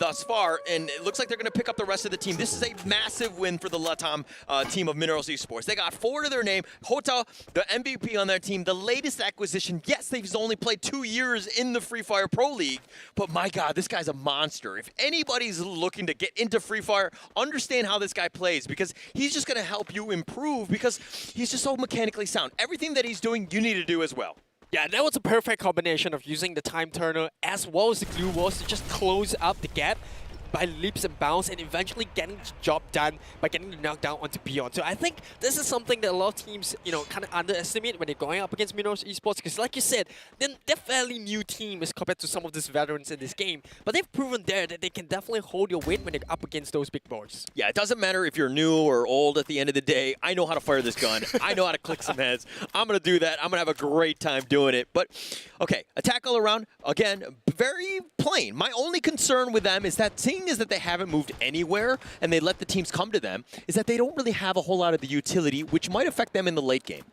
thus far, and it looks like they're going to pick up the rest of the team. This is a massive win for the Latam team of Minerals Esports. They got 4 to their name. Jota, the MVP on their team, the latest acquisition. Yes, they've only played 2 years in the Free Fire Pro League, but my God, this guy's a monster. If anybody's looking to get into Free Fire, understand how this guy plays, because he's just going to help you improve, because he's just so mechanically sound. Everything that he's doing, you need to do as well. Yeah, that was a perfect combination of using the time turner as well as the glue walls to just close up the gap. by leaps and bounds and eventually getting the job done by getting the knockdown onto Beyond. So I think this is something that a lot of teams, kind of underestimate when they're going up against Minoros Esports, because like you said, they're fairly new team as compared to some of these veterans in this game, but they've proven there that they can definitely hold your weight when they're up against those big boys. Yeah, it doesn't matter if you're new or old at the end of the day. I know how to fire this gun. I know how to click some heads. I'm going to do that. I'm going to have a great time doing it. But, okay, attack all around, again, very plain. My only concern with them is that seeing is that they haven't moved anywhere and they let the teams come to them, is that they don't really have a whole lot of the utility, which might affect them in the late game.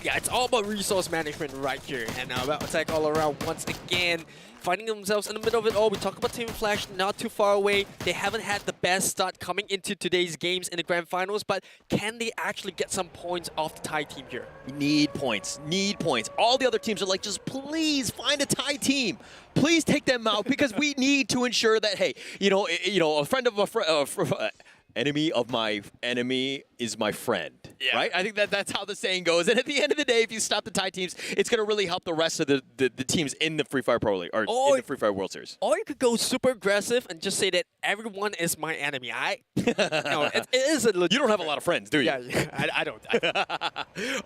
Yeah, it's all about resource management right here. And about attack all around once again, finding themselves in the middle of it all. We talk about Team Flash not too far away. They haven't had the best start coming into today's games in the grand finals, but can they actually get some points off the Thai team here? Need points. Need points. All the other teams are like, just please find a Thai team. Please take them out because we need to ensure that, hey, a friend of a friend. Enemy of my enemy is my friend, right? I think that's how the saying goes. And at the end of the day, if you stop the Thai teams, it's going to really help the rest of the teams in the Free Fire Pro League or in the Free Fire World Series. Or you could go super aggressive and just say that everyone is my enemy. It is a legit. You don't have a lot of friends, do you? Yeah, I don't.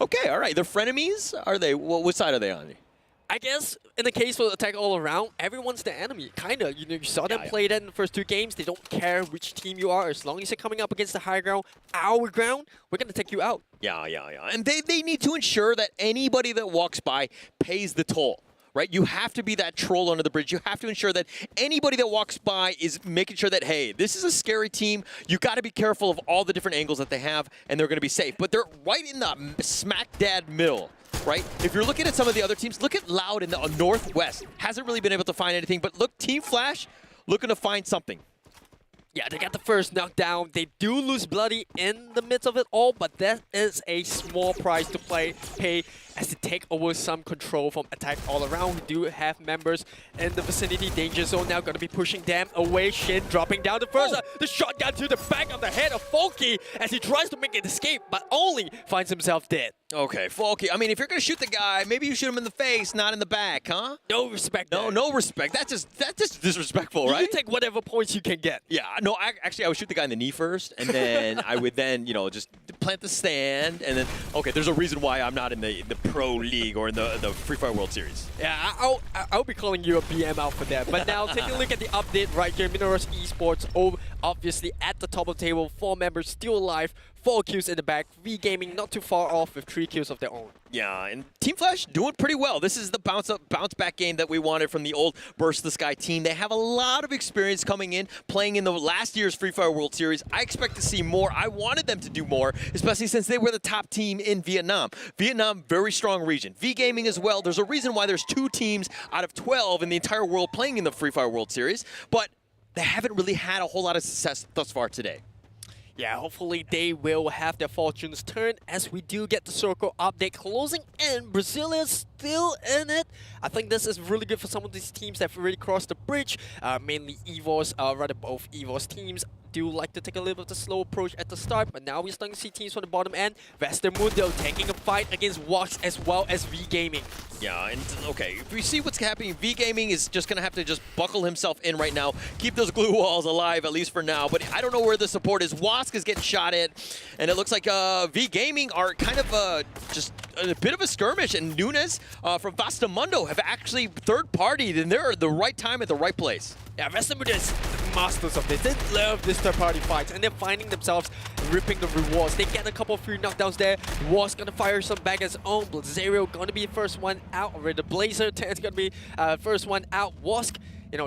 Okay, all right. They're frenemies? Are they? What side are they on? I guess in the case for attack all around, everyone's the enemy. Kinda, you saw them play that in the first 2 games. They don't care which team you are. As long as you're coming up against the high ground, our ground, we're gonna take you out. Yeah. And they need to ensure that anybody that walks by pays the toll. Right? You have to be that troll under the bridge. You have to ensure that anybody that walks by is making sure that, hey, this is a scary team. You got to be careful of all the different angles that they have, and they're going to be safe. But they're right in the smack dab middle. Right? If you're looking at some of the other teams, look at Loud in the Northwest. Hasn't really been able to find anything, but look, Team Flash looking to find something. Yeah, they got the first knockdown. They do lose Bloody in the midst of it all, but that is a small price to pay as they take over some control from attack all around. We do have members in the vicinity. Danger zone now going to be pushing them away. Shin dropping down the first. The shotgun to the back of the head of Folky as he tries to make an escape, but only finds himself dead. Okay, Folky. I mean, if you're going to shoot the guy, maybe you shoot him in the face, not in the back, huh? No respect. No respect. That's just disrespectful, right? You take whatever points you can get. Yeah, no, actually, I would shoot the guy in the knee first, and then I would then, just plant the stand, and then, okay, there's a reason why I'm not in the Pro League or in the Free Fire World Series. Yeah, I'll be calling you a BM out for that. But now, taking a look at the update right here, Minoros Esports, obviously at the top of the table, 4 members still alive, 4 kills in the back. V Gaming not too far off with 3 kills of their own. Yeah, and Team Flash doing pretty well. This is the bounce back game that we wanted from the old Burst the Sky team. They have a lot of experience coming in, playing in the last year's Free Fire World Series. I expect to see more. I wanted them to do more, especially since they were the top team in Vietnam. Vietnam, very strong region. V Gaming as well. There's a reason why there's 2 teams out of 12 in the entire world playing in the Free Fire World Series, but they haven't really had a whole lot of success thus far today. Yeah, hopefully they will have their fortunes turned as we do get the circle update closing in. Brazil is still in it. I think this is really good for some of these teams that have already crossed the bridge. Mainly EVOS, rather both EVOS teams do like to take a little bit of a slow approach at the start, but now we're starting to see teams from the bottom end. Westermundo taking a fight against Wox as well as V Gaming. Yeah, and okay, if we see what's happening, V Gaming is just going to have to just buckle himself in right now, keep those glue walls alive, at least for now, but I don't know where the support is. Wosk is getting shot at, and it looks like V Gaming are kind of just a bit of a skirmish, and Nunes from Vastamundo have actually third-partied, and they're at the right time at the right place. Yeah, Westermundo is masters of this. They love this third-party fights, and they're finding themselves ripping the rewards. They get a couple of free knockdowns there. Wosk gonna fire some back as own. Blazzario gonna be the first one out. Already the Blazer 10's gonna be first one out. Wosk,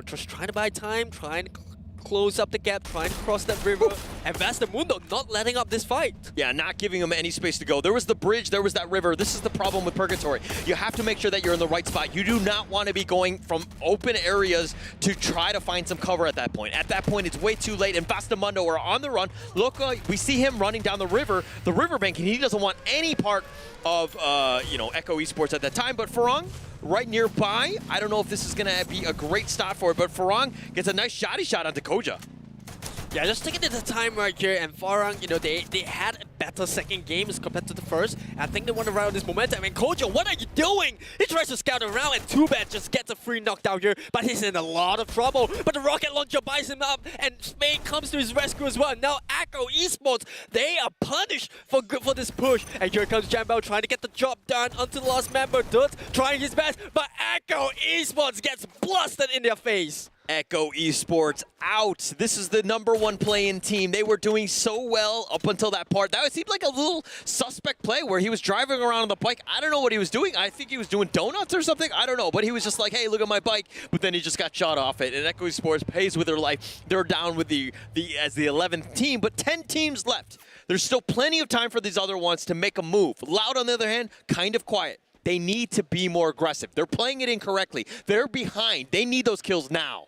just trying to buy time, trying to close up the gap, trying to cross that river, and Vastamundo not letting up this fight. Yeah, not giving him any space to go. There was the bridge, there was that river. This is the problem with Purgatory. You have to make sure that you're in the right spot. You do not want to be going from open areas to try to find some cover at that point. At that point, it's way too late, and Vastamundo are on the run. Look, we see him running down the riverbank, and he doesn't want any part of, Echo Esports at that time, but Farong, right nearby. I don't know if this is going to be a great stop for it, but Farong gets a nice shot onto Koja. Yeah, just taking the time right here, and Farang, you know, they had a better second game as compared to the first. I think they want to ride this momentum. And Kojo, what are you doing? He tries to scout around, and Too Bad just gets a free knockdown here, but he's in a lot of trouble. But the rocket launcher buys him up, and Spade comes to his rescue as well. Now Echo Esports, they are punished for this push. And here comes Jambel trying to get the job done onto the last member. Dutt trying his best, but Echo Esports gets blasted in their face. Echo Esports out. This is the #1 play-in team. They were doing so well up until that part. That seemed like a little suspect play where he was driving around on the bike. I don't know what he was doing. I think he was doing donuts or something. I don't know. But he was just like, hey, look at my bike. But then he just got shot off it. And Echo Esports pays with their life. They're down with as the 11th team, but 10 teams left. There's still plenty of time for these other ones to make a move. Loud, on the other hand, kind of quiet. They need to be more aggressive. They're playing it incorrectly. They're behind. They need those kills now.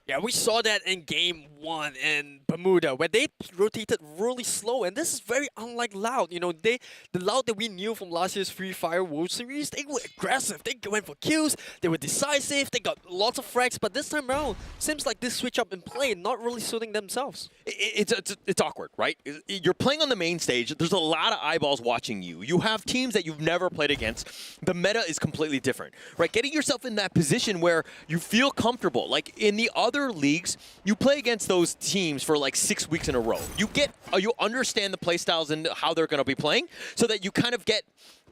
Yeah, we saw that in Game 1 in Bermuda, where they rotated really slow, and this is very unlike Loud. You know, the Loud that we knew from last year's Free Fire World Series, they were aggressive, they went for kills, they were decisive, they got lots of frags, but this time around, seems like this switch up in play not really suiting themselves. It's awkward, right? You're playing on the main stage, there's a lot of eyeballs watching you. You have teams that you've never played against. The meta is completely different, right? Getting yourself in that position where you feel comfortable, like in the other leagues, you play against those teams for like 6 weeks in a row. You understand the play styles and how they're going to be playing, so that you kind of get,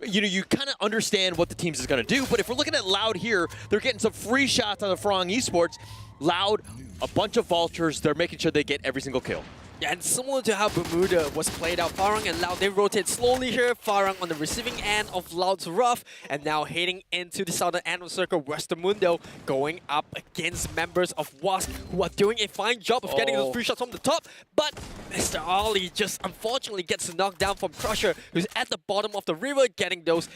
you kind of understand what the teams is going to do. But if we're looking at Loud here, they're getting some free shots on the Farang Esports. Loud, a bunch of vultures. They're making sure they get every single kill. Yeah, and similar to how Bermuda was played out, Farang and Loud, they rotate slowly here. Farang on the receiving end of Loud's rough, and now heading into the southern end of Circle, Westermundo, going up against members of WASC, who are doing a fine job of getting those free shots from the top. But Mr. Ali just unfortunately gets knocked down from Crusher, who's at the bottom of the river, getting those,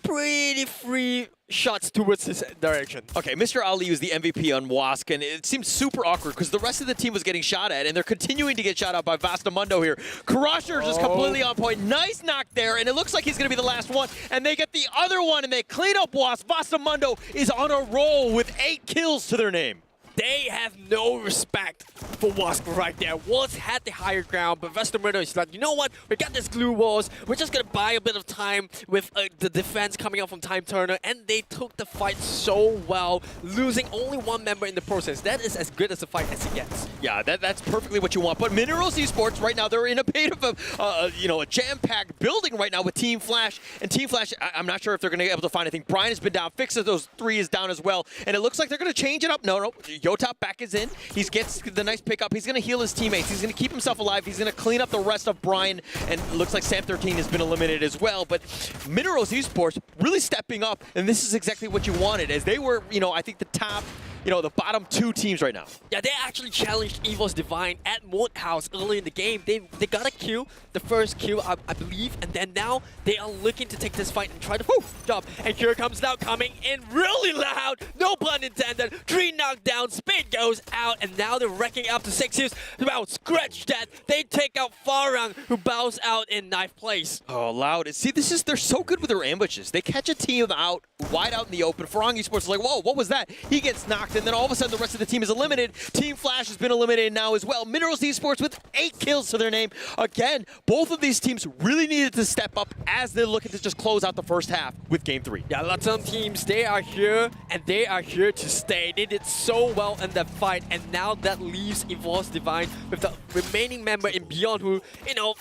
pretty free shots towards his direction. Okay, Mr. Ali was the MVP on WASC, and it seems super awkward because the rest of the team was getting shot at, and they're continuing to get shot at by Vastamundo here. Crusher just completely on point. Nice knock there, and it looks like he's going to be the last one, and they get the other one, and they clean up WASC. Vastamundo is on a roll with 8 kills to their name. They have no respect for WASC right there. WASC had the higher ground, but Westermundo is like, you know what? We got this glue walls. We're just going to buy a bit of time with the defense coming out from Time Turner, and they took the fight so well, losing only 1 member in the process. That is as good as a fight as it gets. Yeah, that's perfectly what you want. But Minerals Esports right now, they're in a bit of a jam-packed building right now with Team Flash. And Team Flash, I'm not sure if they're going to be able to find anything. Brian has been down. Fix of those 3 is down as well. And it looks like they're going to change it up. No. Yotop back is in. He gets the nice pickup. He's going to heal his teammates. He's going to keep himself alive. He's going to clean up the rest of Brian. And it looks like Sam 13 has been eliminated as well. But Minerals Esports really stepping up. And this is exactly what you wanted, as they were, I think the top, the bottom 2 teams right now. Yeah, they actually challenged EVOS Divine at Moat House early in the game. They got a kill, the first kill, I believe, and then now they are looking to take this fight and try to job. And here comes Loud coming in really loud, no pun intended. 3 knockdowns, Spade goes out, and now they're wrecking up to 6 kills. About scratch that. They take out Farang, who bows out in 9th place. Oh, Loud. See, they're so good with their ambushes. They catch a team out, wide out in the open. Farang Esports is like, whoa, what was that? He gets knocked, and then all of a sudden the rest of the team is eliminated. Team Flash has been eliminated now as well. Minerals Esports with 8 kills to their name. Again, both of these teams really needed to step up as they're looking to just close out the first half with Game 3. Yeah, lots of teams, they are here, and they are here to stay. They did so well in that fight, and now that leaves EVOS Divine with the remaining member in Beyond, who,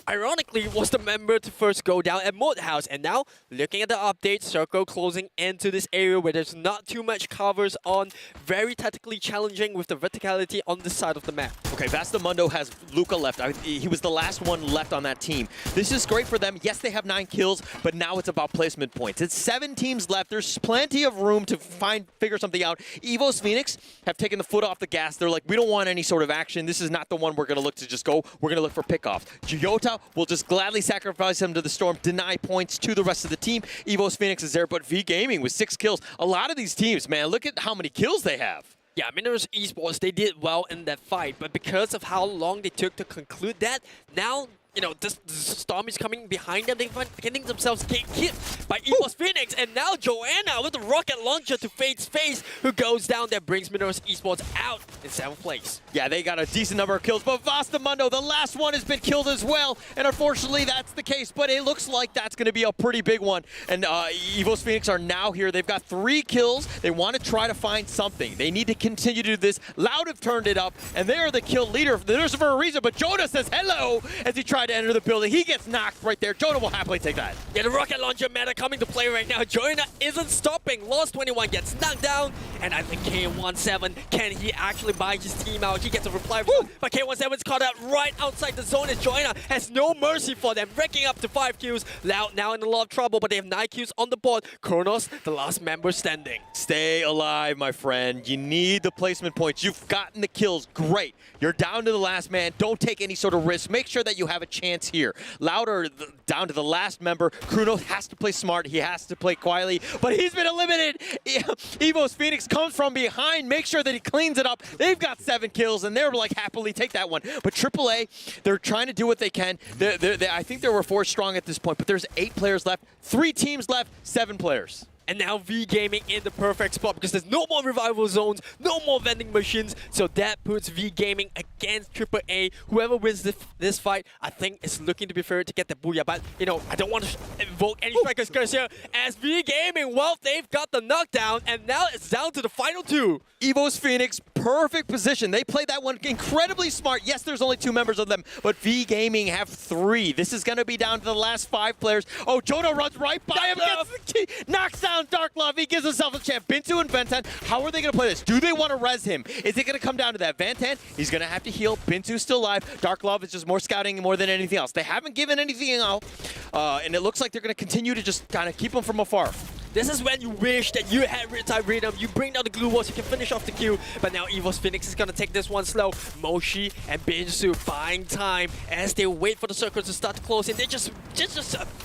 ironically was the member to first go down at Moat House. And now, looking at the update, Circle closing into this area where there's not too much covers on. Very tactically challenging with the verticality on this side of the map. Okay, Vastamundo has Luca left. He was the last one left on that team. This is great for them. Yes, they have 9 kills, but now it's about placement points. It's 7 teams left. There's plenty of room to figure something out. EVOS Phoenix have taken the foot off the gas. They're like, we don't want any sort of action. This is not the one we're going to look to just go. We're going to look for pickoff. Jyota will just gladly sacrifice him to the storm, deny points to the rest of the team. EVOS Phoenix is there, but V Gaming with 6 kills. A lot of these teams, man, look at how many kills they have. Yeah, Minerals Esports, they did well in that fight, but because of how long they took to conclude that, now you know, this storm is coming behind them. They're getting themselves hit by EVOS Phoenix, and now Joanna with the rocket launcher to Fate's face, who goes down. That brings Minerals Esports out in 7th place. Yeah, they got a decent number of kills, but Vastamundo, the last one, has been killed as well, and unfortunately that's the case, but it looks like that's going to be a pretty big one. And EVOS Phoenix are now here. They've got 3 kills. They want to try to find something. They need to continue to do this. Loud have turned it up, and they are the kill leader. There's for a reason, but Jonah says hello as he tried to enter the building. He gets knocked right there. Jonah will happily take that. Yeah, the rocket launcher meta coming to play right now. Joanna isn't stopping. Lost 21 gets knocked down, and I think K17, can he actually buy his team out? He gets a reply, but K17's caught out right outside the zone, as Joanna has no mercy for them, racking up to 5 kills. Loud now in a lot of trouble, but they have 9 kills on the board. Kronos, the last member standing. Stay alive, my friend. You need the placement points. You've gotten the kills. Great. You're down to the last man. Don't take any sort of risk. Make sure that you have a chance here. Louder down to the last member. Kronos has to play smart. He has to play quietly, but he's been eliminated. EVOS Phoenix comes from behind. Make sure that he cleans it up. They've got 7 kills, and they're like, happily take that one. But AAA, they're trying to do what they can. I think there were 4 strong at this point, but there's 8 players left. 3 teams left, 7 players. And now V Gaming in the perfect spot because there's no more revival zones, no more vending machines. So that puts V Gaming against AAA. Whoever wins this fight, I think is looking to be fair to get the booyah. But, you know, I don't want to invoke any strikers curse here. As V Gaming, well, they've got the knockdown, and now it's down to the final 2. EVOS Phoenix, perfect position. They played that one incredibly smart. Yes, there's only 2 members of them, but V Gaming have 3. This is going to be down to the last 5 players. Oh, Jonah runs right by him, gets the key, knocks down Dark Love. He gives himself a chance. Bintu and Ventan, how are they going to play this? Do they want to res him? Is it going to come down to that? Ventan, he's going to have to heal. Bintu's still alive. Dark Love is just more scouting more than anything else. They haven't given anything out, and it looks like they're going to continue to just kind of keep him from afar. This is when you wish that you had Riptide Rhythm. You bring down the glue walls, you can finish off the queue. But now EVOS Phoenix is gonna take this one slow. Moshi and Binsu buying time as they wait for the circle to start to close in. They're just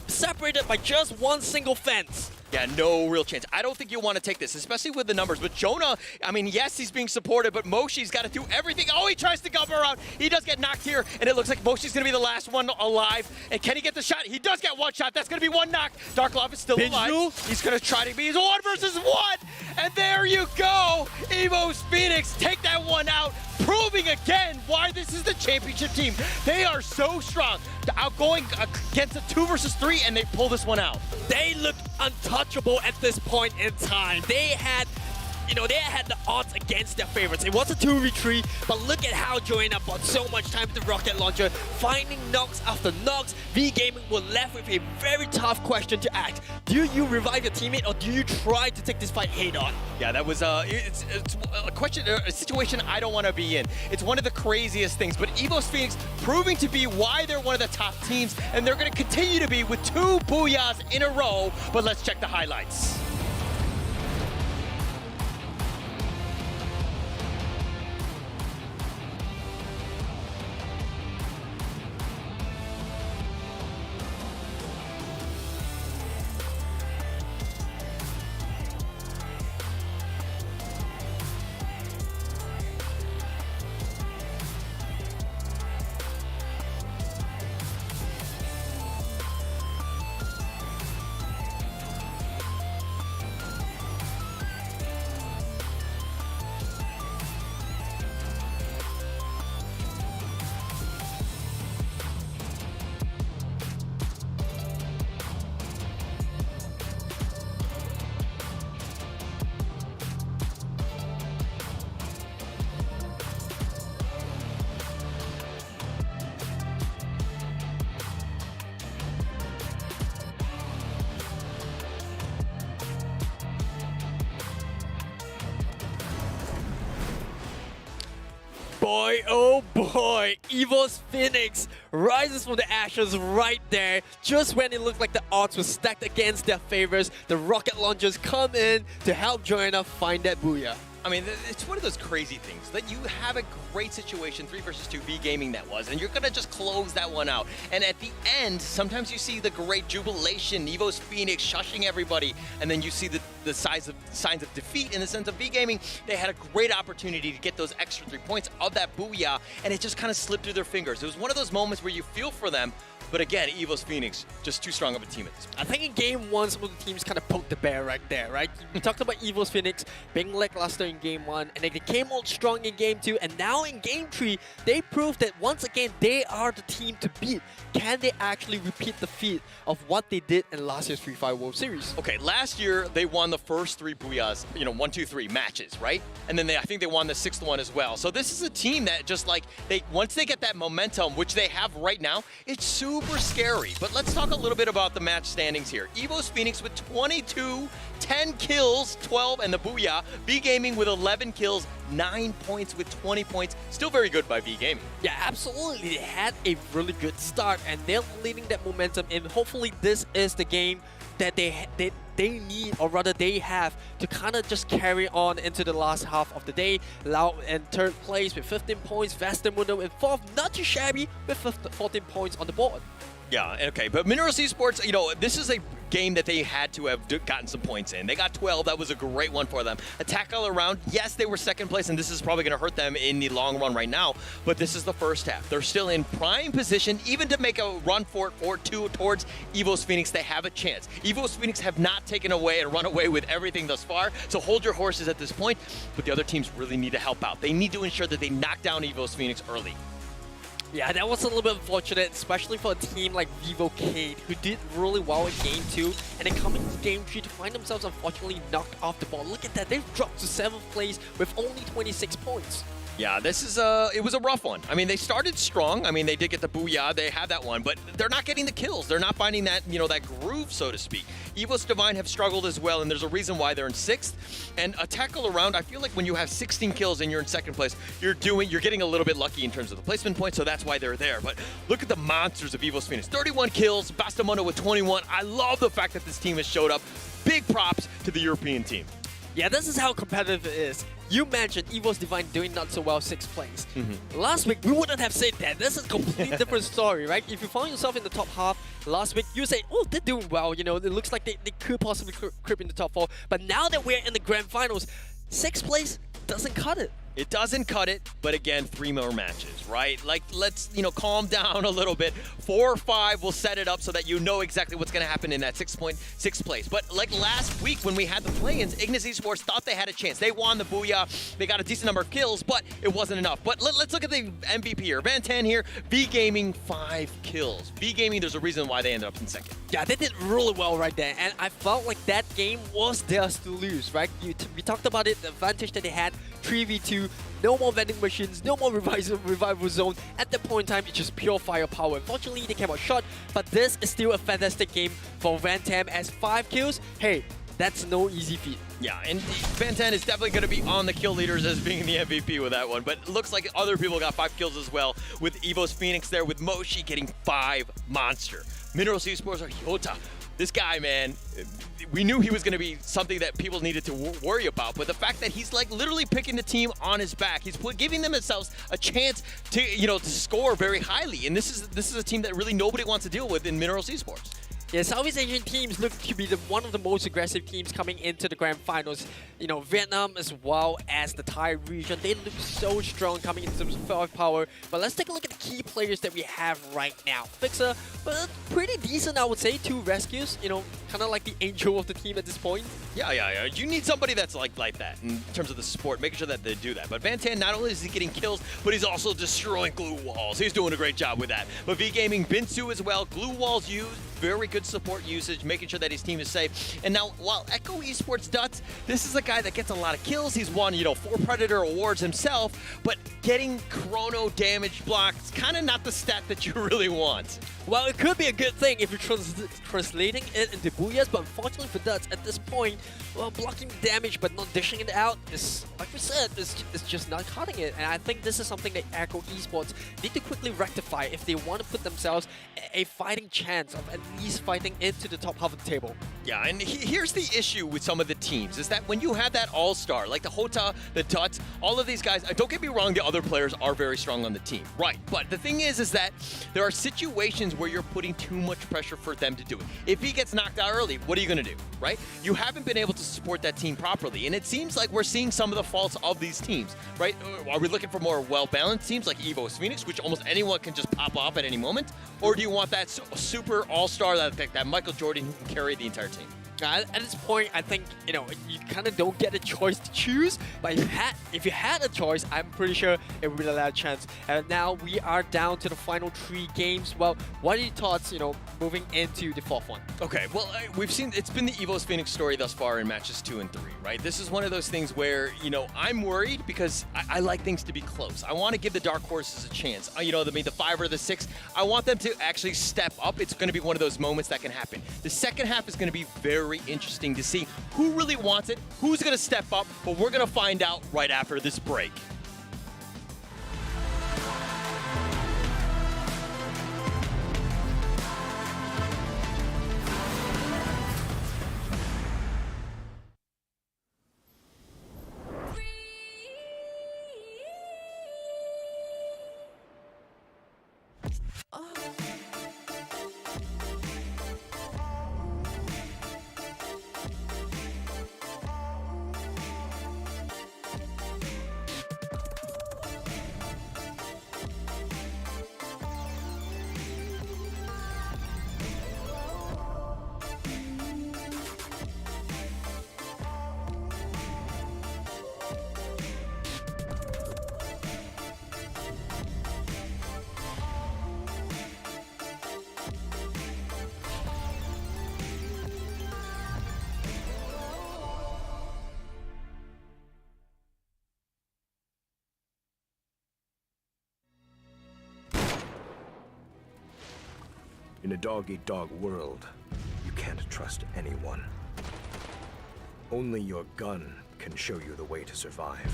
separated by just one single fence. Yeah, no real chance. I don't think you want to take this, especially with the numbers. But Jonah, I mean, yes, he's being supported, but Moshi's got to do everything. Oh, he tries to cover out. He does get knocked here, and it looks like Moshi's going to be the last one alive. And can he get the shot? He does get one shot. That's going to be one knock. Dark Love is still alive. He's going to try to be 1 versus 1. And there you go. EVOS Phoenix take that one out, proving again why this is the championship team. They are so strong. Outgoing against a 2 versus 3, and they pull this one out. They look untouchable at this point in time. They had, you know, they had the odds against their favorites. It was a 2v3, but look at how Joanna bought so much time with the rocket launcher, finding knocks after knocks. V Gaming were left with a very tough question to act. Do you revive your teammate, or do you try to take this fight head on? Yeah, that was it's a question, a situation I don't want to be in. It's one of the craziest things, but EVOS Phoenix proving to be why they're one of the top teams, and they're going to continue to be with 2 booyahs in a row. But let's check the highlights. Boy, oh boy, EVOS Phoenix rises from the ashes right there. Just when it looked like the odds were stacked against their favors, the rocket launchers come in to help Joanna find that booyah. I mean, it's one of those crazy things that you have a great situation, 3 versus 2 V Gaming that was, and you're gonna just close that one out. And at the end, sometimes you see the great jubilation, EVO's Phoenix shushing everybody, and then you see the signs of defeat in the sense of V Gaming. They had a great opportunity to get those extra 3 points of that booyah, and it just kind of slipped through their fingers. It was one of those moments where you feel for them, but again, EVO's Phoenix, just too strong of a team at this point. I think in game 1, some of the teams kind of poked the bear right there, right? We talked about EVO's Phoenix being lackluster in game 1, and they came out strong in game 2, and now in game 3, they proved that once again, they are the team to beat. Can they actually repeat the feat of what they did in last year's Free Fire World Series? Okay, last year, they won the first 3 booyahs, 1, 2, 3 matches, right? And then I think they won the 6th one as well. So this is a team that just like, once they get that momentum, which they have right now, it's super scary. But let's talk a little bit about the match standings here. EVO's Phoenix with 22, 10 kills, 12, and the booyah. V Gaming with 11 kills, 9 points with 20 points. Still very good by V Gaming. Yeah, absolutely. They had a really good start, and they're leading that momentum, and hopefully this is the game that they need, or rather they have, to kind of just carry on into the last half of the day. Lau in 3rd place with 15 points, Vastamundo in 4th, not too shabby, with 14 points on the board. Yeah, okay, but Minerals Esports, this is a game that they had to have gotten some points in. They got 12, that was a great one for them. Attack all around, yes, they were 2nd place, and this is probably going to hurt them in the long run right now, but this is the first half. They're still in prime position, even to make a run for it, towards EVO's Phoenix, they have a chance. EVO's Phoenix have not taken away and run away with everything thus far, so hold your horses at this point, but the other teams really need to help out. They need to ensure that they knock down EVO's Phoenix early. Yeah, that was a little bit unfortunate, especially for a team like Vivocade, who did really well in Game 2, and then coming to Game 3 to find themselves unfortunately knocked off the ball. Look at that, they've dropped to 7th place with only 26 points. Yeah, this is it was a rough one. I mean, they started strong. I mean, they did get the booyah, they had that one, but they're not getting the kills. They're not finding that, that groove, so to speak. EVO's Divine have struggled as well, and there's a reason why they're in 6th. And a tackle around, I feel like when you have 16 kills and you're in 2nd place, you're getting a little bit lucky in terms of the placement points, so that's why they're there. But look at the monsters of EVO's Phoenix. 31 kills, Bastamundo with 21. I love the fact that this team has showed up. Big props to the European team. Yeah, this is how competitive it is. You mentioned EVO's Divine doing not so well 6th place. Last week, we wouldn't have said that. This is a completely different story, right? If you found yourself in the top half last week, you say, oh, they're doing well. It looks like they could possibly creep in the top 4. But now that we're in the grand finals, 6th place doesn't cut it. It doesn't cut it, but again, 3 more matches, right? Like, let's, calm down a little bit. 4 or 5 will set it up so that you know exactly what's going to happen in that 6th place. But like last week when we had the play-ins, Ignis Esports thought they had a chance. They won the booyah. They got a decent number of kills, but it wasn't enough. But let's look at the MVP here. Van Tan here, V Gaming, 5 kills. V Gaming, there's a reason why they ended up in 2nd. Yeah, they did really well right there, and I felt like that game was theirs to lose, right? We talked about it, the advantage that they had, 3v2, no more vending machines, no more revival zone. At that point in time, it's just pure firepower. Unfortunately, they came out short, but this is still a fantastic game for Van Tam as 5 kills. Hey, that's no easy feat. Yeah, and Van Tan is definitely going to be on the kill leaders as being the MVP with that one, but it looks like other people got 5 kills as well, with EVO's Phoenix there, with Moshi getting 5 monster. Minerals Esports are Yota. This guy, man, we knew he was going to be something that people needed to worry about, but the fact that he's like literally picking the team on his back, he's giving themselves a chance to, to score very highly, and this is a team that really nobody wants to deal with in Minerals Esports. Yeah, Southeast Asian teams look to be one of the most aggressive teams coming into the grand finals. Vietnam as well as the Thai region, they look so strong coming into terms of firepower. But let's take a look at the key players that we have right now. Fixer, but pretty decent, I would say. 2 rescues, kind of like the angel of the team at this point. Yeah. You need somebody that's like that in terms of the support, making sure that they do that. But Van Tan, not only is he getting kills, but he's also destroying glue walls. He's doing a great job with that. But V Gaming, Binsu as well, glue walls used, very good support usage, making sure that his team is safe. And now, while Echo Esports Duts, this is a guy that gets a lot of kills. He's won, 4 Predator awards himself, but getting chrono damage blocks, kind of not the stat that you really want. Well, it could be a good thing if you're translating it into booyahs, but unfortunately for Duts, at this point, well, blocking damage but not dishing it out is, like we said, is just not cutting it. And I think this is something that Echo Esports need to quickly rectify if they want to put themselves a fighting chance of at least fighting into the top half of the table. Yeah, and here's the issue with some of the teams, is that when you have that all-star, like the Hota, the Tuts, all of these guys, don't get me wrong, the other players are very strong on the team, right? But the thing is that there are situations where you're putting too much pressure for them to do it. If he gets knocked out early, what are you going to do, right? You haven't been able to support that team properly, and it seems like we're seeing some of the faults of these teams, right? Are we looking for more well-balanced teams like FFWS Phoenix, which almost anyone can just pop off at any moment? Or do you want that super all-star, that Michael Jordan who can carry the entire team? At this point, I think, you know, you kind of don't get a choice to choose, but if you had a choice, I'm pretty sure it would be a lot chance. And now we are down to the final 3 games. Well, what are your thoughts, you know, moving into the 4th one? Okay, well, we've seen, it's been the FFWS Phoenix story thus far in matches 2 and 3, right? This is one of those things where, you know, I'm worried because I like things to be close. I want to give the dark horses a chance. You know, the 5 or the 6, I want them to actually step up. It's going to be one of those moments that can happen. The second half is going to be very interesting to see who really wants it, who's going to step up, but we're going to find out right after this break. In a dog-eat-dog world, you can't trust anyone. Only your gun can show you the way to survive.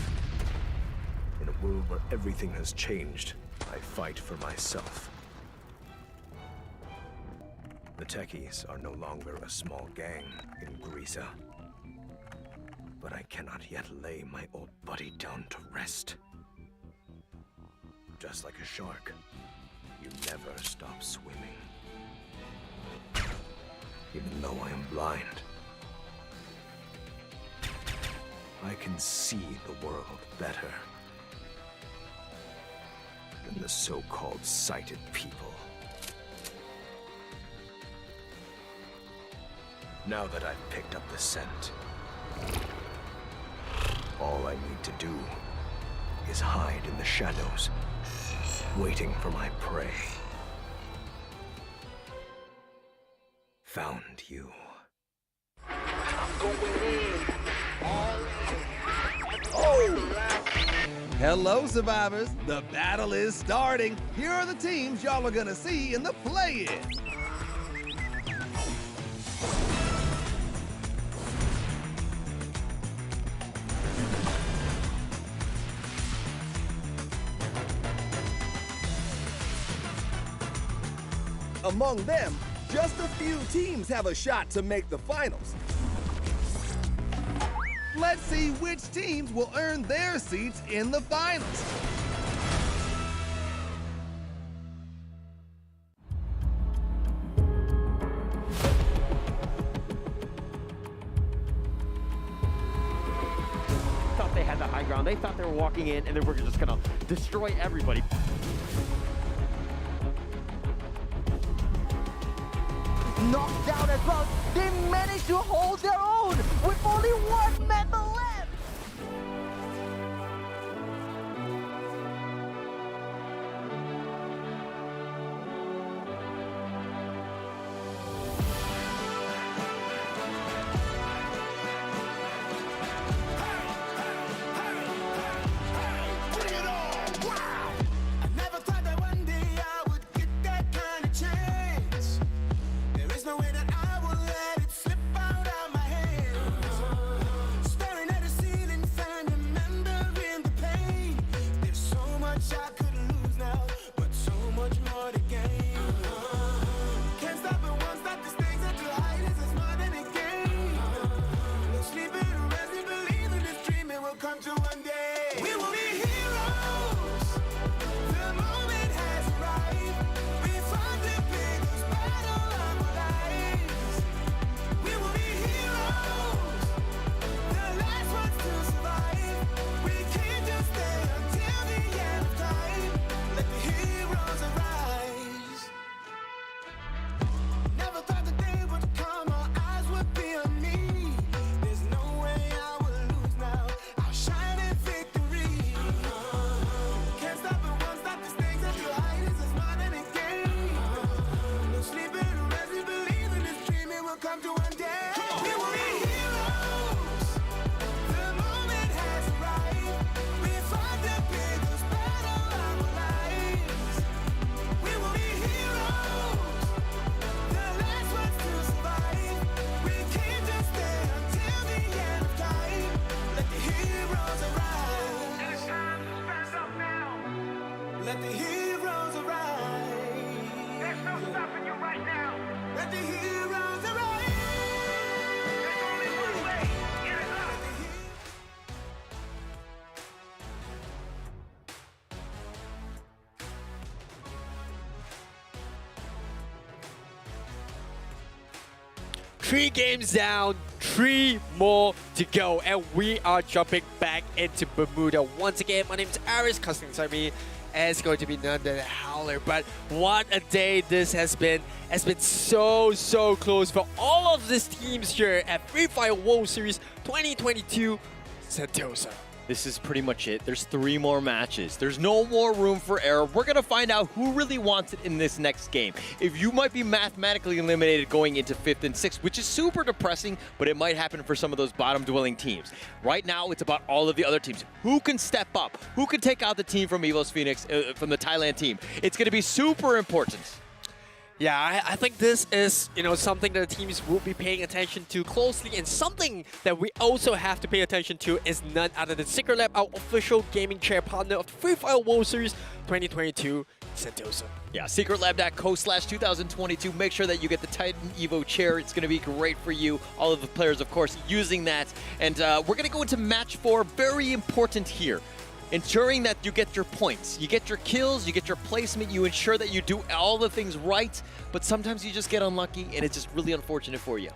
In a world where everything has changed, I fight for myself. The techies are no longer a small gang in Garena. But I cannot yet lay my old buddy down to rest. Just like a shark, you never stop swimming. Even though I am blind, I can see the world better than the so-called sighted people. Now that I've picked up the scent, all I need to do is hide in the shadows, waiting for my prey. Found you. Hello, survivors. The battle is starting. Here are the teams y'all are gonna see in the play-in. Among them, just a few teams have a shot to make the finals. Let's see which teams will earn their seats in the finals. Thought they had the high ground. They thought they were walking in and they were just gonna destroy everybody. Knocked down as well. They managed to hold their own with only one member left. I never thought that one day I would get that kind of chance. There is no way that I will let it slip out of my hands. Staring Let the heroes arise. There's no stopping you right now. Let the heroes arise. There's only one way. It is up. Three games down, 3 more to go, and we are jumping back into Bermuda once again. My name is Aris, custom inside me, and it's going to be none other than Howler. But what a day this has been. It's been so close for all of these teams here at Free Fire World Series 2022 Sentosa. This is pretty much it. There's 3 more matches. There's no more room for error. We're going to find out who really wants it in this next game. If you might be mathematically eliminated going into 5th and 6th, which is super depressing, but it might happen for some of those bottom-dwelling teams. Right now, it's about all of the other teams. Who can step up? Who can take out the team from EVOS Phoenix, from the Thailand team? It's going to be super important. Yeah, I think this is, something that the teams will be paying attention to closely, and something that we also have to pay attention to is none other than Secret Lab, our official gaming chair partner of the Free Fire World Series 2022 Sentosa. Yeah, secretlab.co/2022. Make sure that you get the Titan Evo chair. It's going to be great for you. All of the players, of course, using that. And we're going to go into match 4. Very important here. Ensuring that you get your points, you get your kills, you get your placement, you ensure that you do all the things right, but sometimes you just get unlucky, and it's just really unfortunate for you.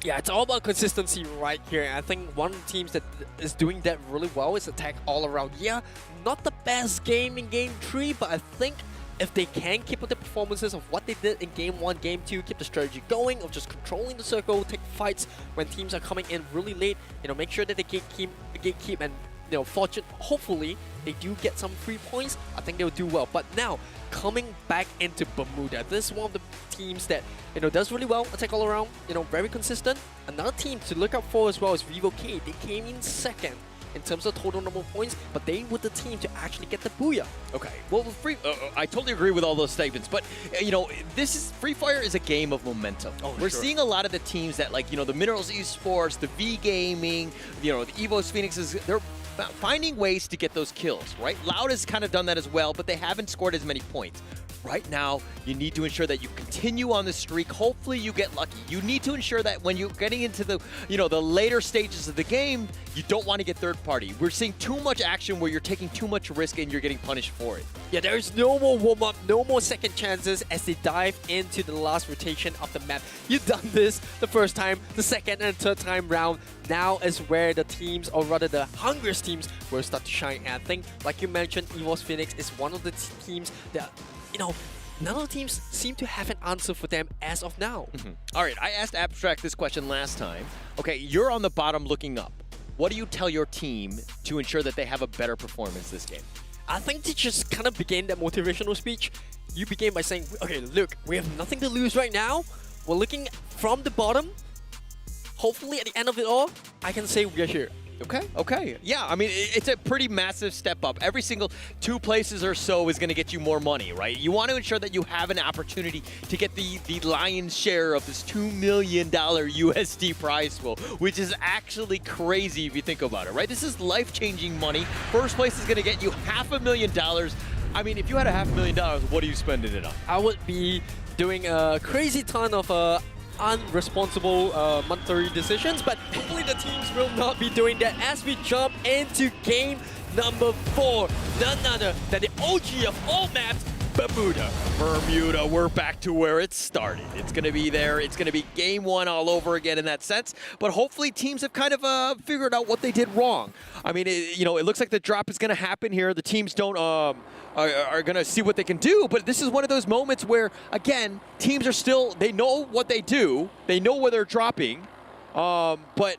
Yeah, it's all about consistency right here. And I think one of the teams that is doing that really well is Attack All Around. Yeah, not the best game in Game 3, but I think if they can keep up the performances of what they did in Game 1, Game 2, keep the strategy going of just controlling the circle, take fights when teams are coming in really late, make sure that they gatekeep and hopefully they do get some free points. I think they'll do well. But now, coming back into Bermuda, this is one of the teams that does really well, Attack All Around, very consistent. Another team to look out for as well is Vivo K. They came in second in terms of total number of points, but they were the team to actually get the booyah. Okay, well, I totally agree with all those statements, but Free Fire is a game of momentum. We're seeing a lot of the teams that, like, the Minerals Esports, the V Gaming, the EVOS Phoenixes, they're finding ways to get those kills, right? Loud has kind of done that as well, but they haven't scored as many points. Right now, you need to ensure that you continue on the streak. Hopefully you get lucky. You need to ensure that when you're getting into the, the later stages of the game, you don't want to get third party. We're seeing too much action where you're taking too much risk and you're getting punished for it. Yeah, there's no more warm-up, no more second chances as they dive into the last rotation of the map. You've done this the first time, the second and third time round. Now is where the teams, or rather the hungriest teams, will start to shine. And I think, like you mentioned, EVOS Phoenix is one of the teams that, none of the teams seem to have an answer for them as of now. All right, I asked Abstract this question last time. Okay, you're on the bottom looking up. What do you tell your team to ensure that they have a better performance this game? I think to just kind of begin that motivational speech, you begin by saying, okay, look, we have nothing to lose right now. We're looking from the bottom. Hopefully at the end of it all, I can say we are here. Okay. Yeah, I mean, it's a pretty massive step up. Every single 2 places or so is going to get you more money, right? You want to ensure that you have an opportunity to get the lion's share of this $2 million USD prize pool, which is actually crazy if you think about it, right? This is life-changing money. First place is going to get you $500,000. I mean, if you had $500,000, what are you spending it on? I would be doing a crazy ton of unresponsible monetary decisions, but hopefully the teams will not be doing that as we jump into game number 4. None other than the OG of all maps, Bermuda. We're back to where it started. It's going to be there. It's going to be game 1 all over again in that sense. But hopefully teams have kind of figured out what they did wrong. I mean, it looks like the drop is going to happen here. The teams don't are going to see what they can do. But this is one of those moments where, again, teams are still, they know what they do. They know where they're dropping. But,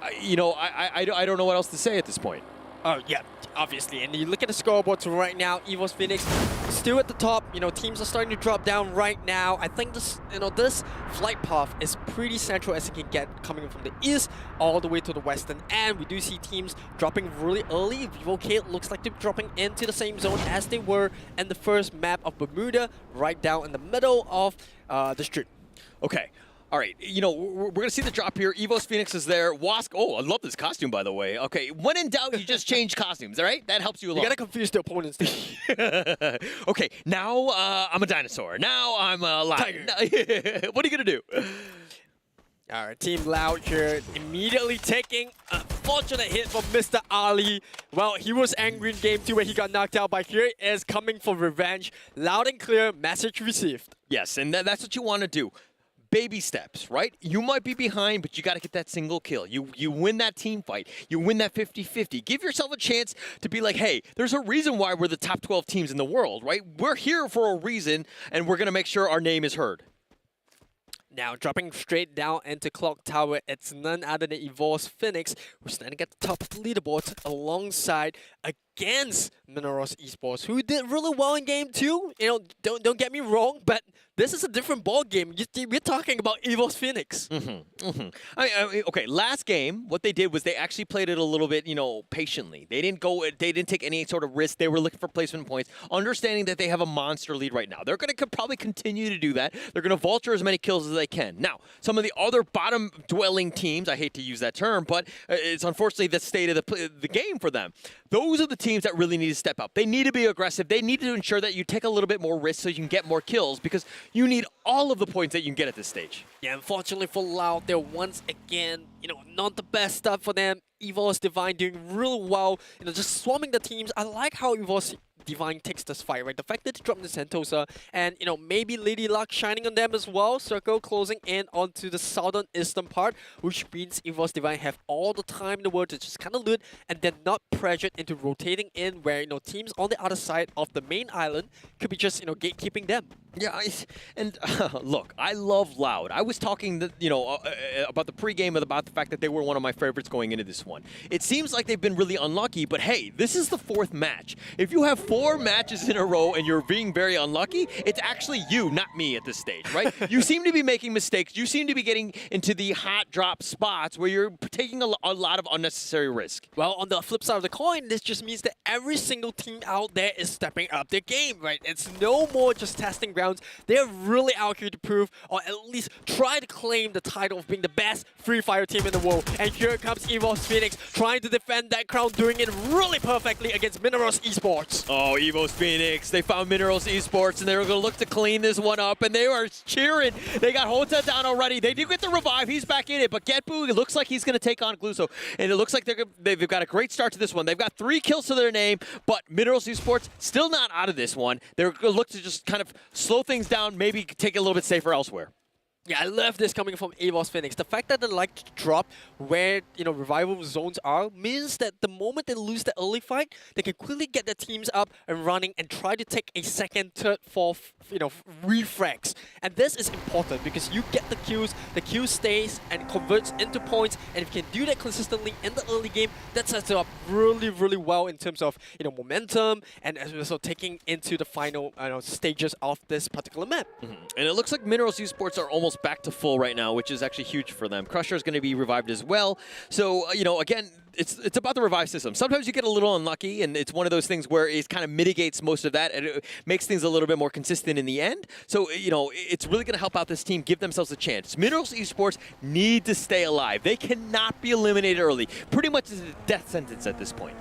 I don't know what else to say at this point. Oh, yeah, obviously. And you look at the scoreboards right now, EVOS Phoenix still at the top. Teams are starting to drop down right now. I think this, this flight path is pretty central as it can get, coming from the east all the way to the western. And we do see teams dropping really early. Vivo K looks like they're dropping into the same zone as they were in the first map of Bermuda, right down in the middle of the street. Okay. All right, you know, we're going to see the drop here. EVOS Phoenix is there. Wask, oh, I love this costume, by the way. Okay, when in doubt, you just change costumes, all right? That helps you a lot. You got to confuse the opponents. Okay, now I'm a dinosaur. Now I'm a lion. What are you going to do? All right, Team Loud here immediately taking a fortunate hit from Mr. Ali. Well, he was angry in game 2 where he got knocked out, but here is coming for revenge. Loud and clear, message received. Yes, and that's what you want to do. Baby steps, right? You might be behind, but you got to get that single kill. You win that team fight. You win that 50-50. Give yourself a chance to be like, hey, there's a reason why we're the top 12 teams in the world, right? We're here for a reason, and we're going to make sure our name is heard. Now, dropping straight down into Clock Tower, it's none other than EVOS Phoenix, who's standing at the top of the leaderboard alongside against Minerals Esports, who did really well in game 2. You know, don't get me wrong, but this is a different ball game. We're talking about EVOS Phoenix. Okay, last game, what they did was they actually played it a little bit, you know, patiently. They didn't take any sort of risk. They were looking for placement points, understanding that they have a monster lead right now. They're going to probably continue to do that. They're going to vulture as many kills as they can. Now, some of the other bottom-dwelling teams, I hate to use that term, but it's unfortunately the state of the game for them. Those are the teams that really need to step up. They need to be aggressive. They need to ensure that you take a little bit more risk so you can get more kills, because you need all of the points that you can get at this stage. Yeah, unfortunately for Loud, they're once again, you know, not the best start for them. EVOS Divine doing real well, you know, just swarming the teams. I like how EVOS Divine takes this fight, right? The fact that they dropped the Sentosa and, you know, maybe Lady Luck shining on them as well. Circle closing in onto the southern eastern part, which means EVOS Divine have all the time in the world to just kind of loot and then not pressured into rotating in where, you know, teams on the other side of the main island could be just, you know, gatekeeping them. Yeah, look, I love Loud. I was talking, about the pregame about the fact that they were one of my favorites going into this one. It seems like they've been really unlucky, but hey, this is the 4th match. If you have 4 matches in a row and you're being very unlucky, it's actually you, not me at this stage, right? You seem to be making mistakes. You seem to be getting into the hot drop spots where you're taking a lot of unnecessary risk. Well, on the flip side of the coin, this just means that every single team out there is stepping up their game, right? It's no more just testing grounds. They're really out here to prove, or at least try to claim the title of being the best Free Fire team in the world. And here comes EVOS Phoenix trying to defend that crown, doing it really perfectly against Minerals Esports. Oh, EVOS Phoenix, they found Minerals Esports, and they were going to look to clean this one up, and they were cheering. They got Hota down already. They did get the revive. He's back in it, but Getbu, it looks like he's going to take on Gluso, and it looks like they've got a great start to this one. They've got 3 kills to their name, but Minerals Esports still not out of this one. They're going to look to just kind of slow things down, maybe take it a little bit safer elsewhere. Yeah, I love this coming from EVOS Phoenix. The fact that they like to drop where, you know, revival zones are means that the moment they lose the early fight, they can quickly get their teams up and running and try to take a second, third, fourth, you know, refrags. And this is important because you get the kill stays and converts into points, and if you can do that consistently in the early game, that sets it up really, really well in terms of, you know, momentum and also taking into the final stages of this particular map. And it looks like Minerals Esports are almost back to full right now, which is actually huge for them. Crusher is going to be revived as well. So, you know, again, it's about the revive system. Sometimes you get a little unlucky, and it's one of those things where it kind of mitigates most of that, and it makes things a little bit more consistent in the end. So, you know, it's really going to help out this team, give themselves a chance. Minerals Esports need to stay alive. They cannot be eliminated early. Pretty much is a death sentence at this point.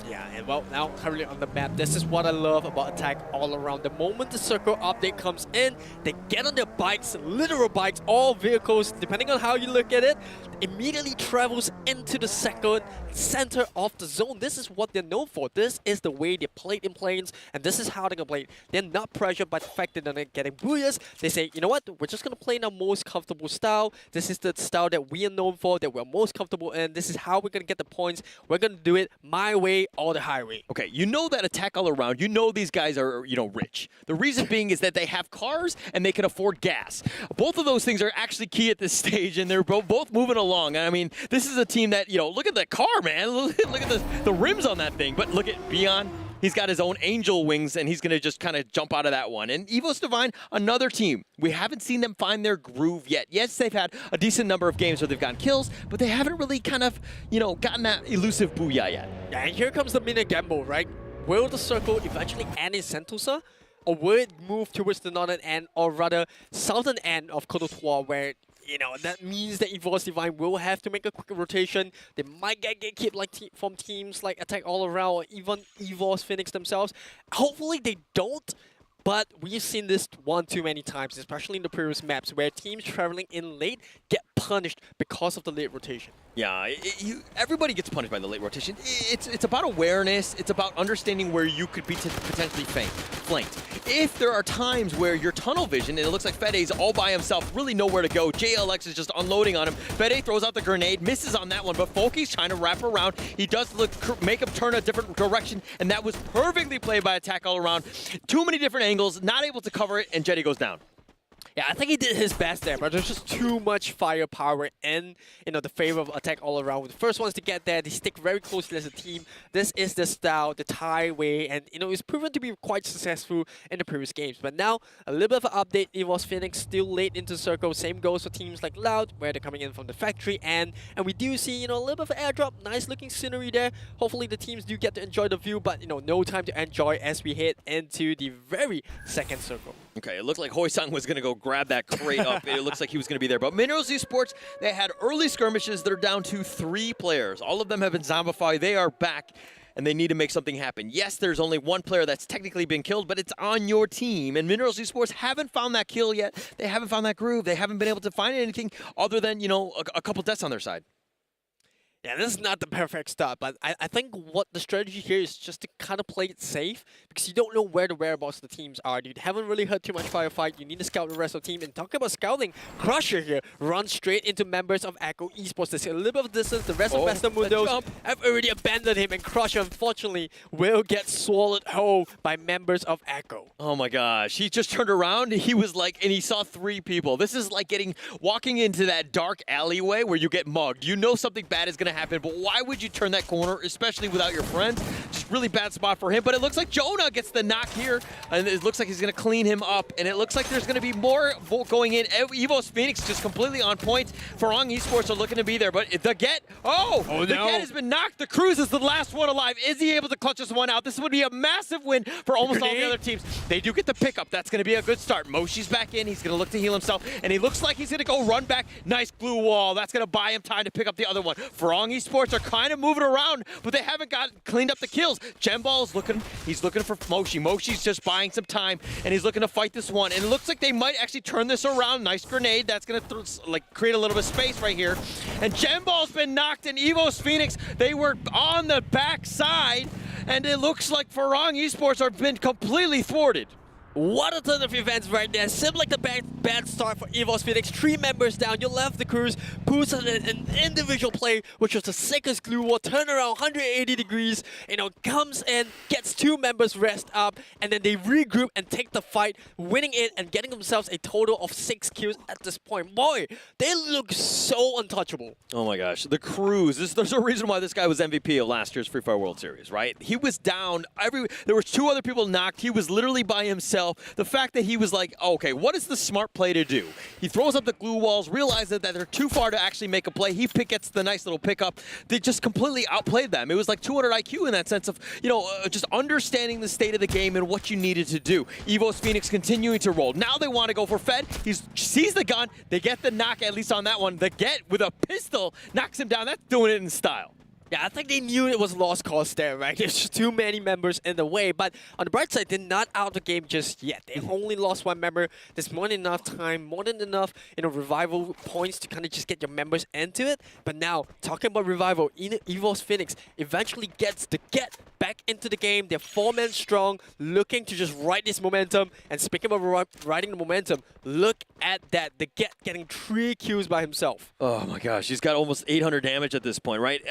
Yeah, and well, now currently on the map, this is what I love about Attack all around. The moment the circle update comes in, they get on their bikes, literal bikes, all vehicles, depending on how you look at it, immediately travels into the second center of the zone. This is what they're known for. This is the way they played in planes, and this is how they're going to play it. They're not pressured by the fact that they're not getting booyahs. They say, you know what, we're just going to play in our most comfortable style. This is the style that we are known for, that we're most comfortable in. This is how we're going to get the points. We're going to do it my way or the highway. Okay, you know that Attack all around, you know these guys are, you know, rich. The reason being is that they have cars and they can afford gas. Both of those things are actually key at this stage, and they're both moving along. I mean, this is a team that, you know, look at the car, man. Look at the rims on that thing. But look at Beyond. He's got his own angel wings, and he's going to just kind of jump out of that one. And EVOS Divine, another team. We haven't seen them find their groove yet. Yes, they've had a decent number of games where they've gotten kills, but they haven't really kind of, you know, gotten that elusive booyah yet. And here comes the minute gamble, right? Will the circle eventually end in Sentosa? Or will it move towards the northern end, or rather southern end of Cototou, where you know, that means that EVOS Divine will have to make a quick rotation. They might get gatekept like from teams like Attack All Around or even EVOS Phoenix themselves. Hopefully they don't. But we've seen this one too many times, especially in the previous maps, where teams traveling in late get punished because of the late rotation. Yeah, everybody gets punished by the late rotation. It's about awareness. It's about understanding where you could be potentially flanked. If there are times where your tunnel vision, and it looks like Fede's all by himself, really nowhere to go. JLX is just unloading on him. Fede throws out the grenade, misses on that one, but Folky's trying to wrap around. He does make him turn a different direction, and that was perfectly played by Attack All Around. Too many different angles, not able to cover it, and Jetty goes down. Yeah, I think he did his best there, but there's just too much firepower in, you know, the favor of Attack All Around. The first ones to get there, they stick very closely as a team. This is the style, the Thai way, and, you know, it's proven to be quite successful in the previous games. But now, a little bit of an update. EVOS Phoenix still late into Circle. Same goes for teams like Loud, where they're coming in from the factory, and we do see, you know, a little bit of an airdrop. Nice looking scenery there. Hopefully the teams do get to enjoy the view, but, you know, no time to enjoy as we head into the very second Circle. Okay, it looked like Hoysang was going to go grab that crate up. It looks like he was going to be there. But Minerals Esports, they had early skirmishes. They're down to 3 players. All of them have been zombified. They are back, and they need to make something happen. Yes, there's only one player that's technically been killed, but it's on your team. And Minerals Esports haven't found that kill yet. They haven't found that groove. They haven't been able to find anything other than, you know, a couple deaths on their side. Yeah, this is not the perfect start, but I think what the strategy here is just to kind of play it safe, because you don't know where the whereabouts of the teams are. You haven't really heard too much firefight. You need to scout the rest of the team. And talking about scouting, Crusher here runs straight into members of Echo Esports. There's a little bit of distance. The rest of Western Mundos have already abandoned him, and Crusher, unfortunately, will get swallowed whole by members of Echo. Oh my gosh, he just turned around, he was like, and he saw 3 people. This is like walking into that dark alleyway where you get mugged. You know something bad is going to happen, but why would you turn that corner, especially without your friends? Just really bad spot for him, but it looks like Jonah gets the knock here, and it looks like he's going to clean him up, and it looks like there's going to be more going in. EVOS Phoenix just completely on point. Farang Esports are looking to be there, but the Get, the Get has been knocked. The Cruz is the last one alive. Is he able to clutch this one out? This would be a massive win for almost all the other teams. They do get the pickup. That's going to be a good start. Moshi's back in. He's going to look to heal himself, and he looks like he's going to go run back. Nice glue wall. That's going to buy him time to pick up the other one. Farang Esports are kind of moving around, but they haven't cleaned up the kills. Jemball's he's looking for Moshi. Moshi's just buying some time, and he's looking to fight this one. And it looks like they might actually turn this around. Nice grenade. That's going to create a little bit of space right here. And Jemball's been knocked, and EVOS Phoenix, they were on the back side, and it looks like Farang Esports have been completely thwarted. What a ton of events right there. Seemed like the bad start for EVOS Phoenix. 3 members down. You left the Cruz. Puts an individual play, which was the sickest glue wall. Turn around 180 degrees. You know, comes in, gets 2 members rest up, and then they regroup and take the fight, winning it and getting themselves a total of 6 kills at this point. Boy, they look so untouchable. Oh my gosh, the Cruz. There's a reason why this guy was MVP of last year's Free Fire World Series, right? He was down. There were 2 other people knocked. He was literally by himself. The fact that he was like, okay, what is the smart play to do? He throws up the glue walls, realizes that they're too far to actually make a play. He gets the nice little pickup. They just completely outplayed them. It was like 200 IQ in that sense of, you know, just understanding the state of the game and what you needed to do. EVOS Phoenix continuing to roll. Now they want to go for Fed. He sees the gun. They get the knock, at least on that one. The Get with a pistol knocks him down. That's doing it in style. Yeah, I think they knew it was lost cause there, right? There's just too many members in the way. But on the bright side, they're not out of the game just yet. They only lost 1 member. There's more than enough time, more than enough, you know, revival points to kind of just get your members into it. But now, talking about revival, EVOS Phoenix eventually gets the Get back into the game. They're 4-man strong, looking to just ride this momentum. And speaking of riding the momentum, look at that. The Get getting 3 kills by himself. Oh my gosh, he's got almost 800 damage at this point, right?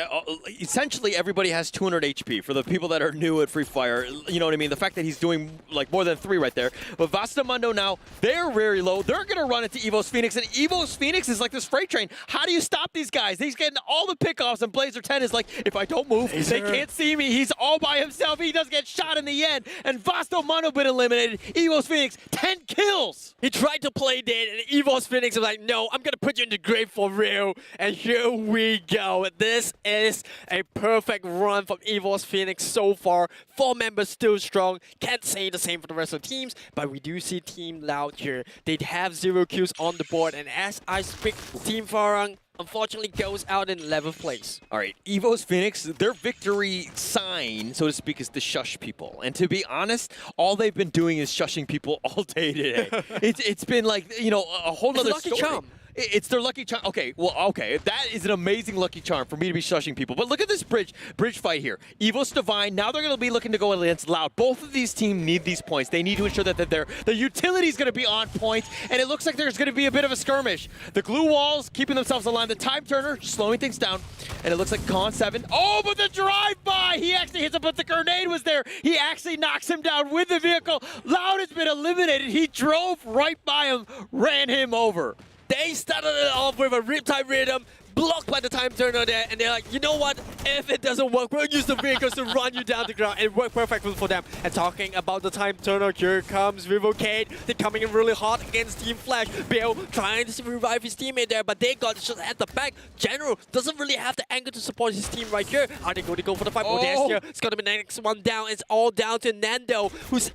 Essentially, everybody has 200 HP for the people that are new at Free Fire. You know what I mean? The fact that he's doing like more than 3 right there. But Vastamundo now, they're very low. They're going to run into EVOS Phoenix, and EVOS Phoenix is like this freight train. How do you stop these guys? He's getting all the pickoffs, and Blazer 10 is like, if I don't move, they can't see me. He's all by himself. He does get shot in the end, and Vastamundo been eliminated. EVOS Phoenix, 10 kills. He tried to play dead, and EVOS Phoenix was like, no, I'm going to put you in the grave for real. And here we go. This is A perfect run from EVOS Phoenix so far. 4 members still strong. Can't say the same for the rest of the teams, but we do see Team Loud here. They have 0 kills on the board, and as I speak, Team Farang unfortunately goes out in 11th place. All right, EVOS Phoenix, their victory sign, so to speak, is to shush people. And to be honest, all they've been doing is shushing people all day today. It's been like, you know, a whole other story. Charm. It's their lucky charm. Okay, well, okay, that is an amazing lucky charm for me to be shushing people. But look at this bridge fight here. EVOS Divine, now they're going to be looking to go against Loud. Both of these teams need these points. They need to ensure that their utility is going to be on point, and it looks like there's going to be a bit of a skirmish. The glue walls keeping themselves aligned. The time turner slowing things down, and it looks like Con7. Oh, but the drive-by! He actually hits him, but the grenade was there. He actually knocks him down with the vehicle. Loud has been eliminated. He drove right by him, ran him over. They started it off with a Riptide Rhythm, blocked by the time turner there, and they're like, you know what, if it doesn't work, we'll use the vehicles to run you down the ground, and it worked perfectly for them. And talking about the time turner, here comes Vivocade. They're coming in really hard against Team Flash. Bill trying to revive his teammate there, but they got shot at the back. General doesn't really have the angle to support his team right here. Are they going to go for the fight? Oh, there's here. It's going to be the next one down. It's all down to Nando, who's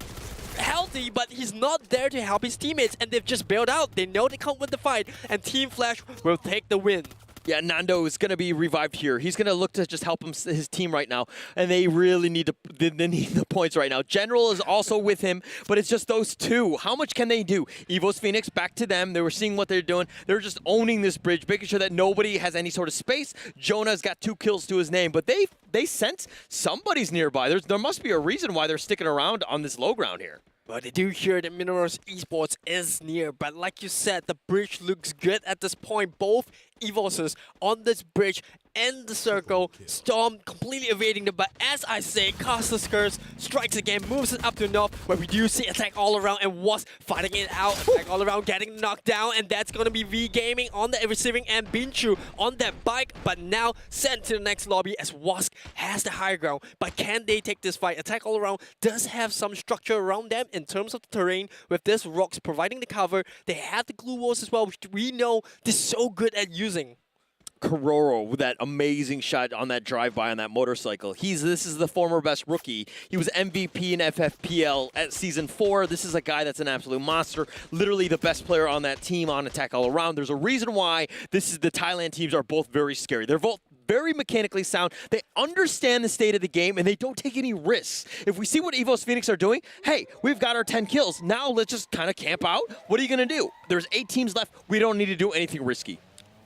healthy, but he's not there to help his teammates, and they've just bailed out. They know they can't win the fight, and Team Flash will take the win. Yeah, Nando is going to be revived here. He's going to look to just help his team right now, and they really need they need the points right now. General is also with him, but it's just those two. How much can they do? EVOS Phoenix, back to them. They were seeing what they're doing. They're just owning this bridge, making sure that nobody has any sort of space. Jonah's got 2 kills to his name, but they sense somebody's nearby. There must be a reason why they're sticking around on this low ground here. But they do hear that Minerals Esports is near. But like you said, the bridge looks good at this point. Both EVOSes on this bridge in the circle. Storm completely evading them. But as I say, Caster Skirts strikes again, moves it up to north, where we do see attack all around, and Was fighting it out. Attack all around, getting knocked down, and that's going to be V Gaming on the receiving end. Binchu on that bike, but now sent to the next lobby as Wask has the high ground. But can they take this fight? Attack all around does have some structure around them in terms of the terrain, with this rocks providing the cover. They have the glue walls as well, which we know they're so good at using. Kororo with that amazing shot on that drive-by on that motorcycle. This is the former best rookie. He was MVP in FFPL at Season 4. This is a guy that's an absolute monster. Literally the best player on that team on attack all around. There's a reason why the Thailand teams are both very scary. They're both very mechanically sound. They understand the state of the game, and they don't take any risks. If we see what EVOS Phoenix are doing, hey, we've got our 10 kills. Now let's just kind of camp out. What are you going to do? There's 8 teams left. We don't need to do anything risky.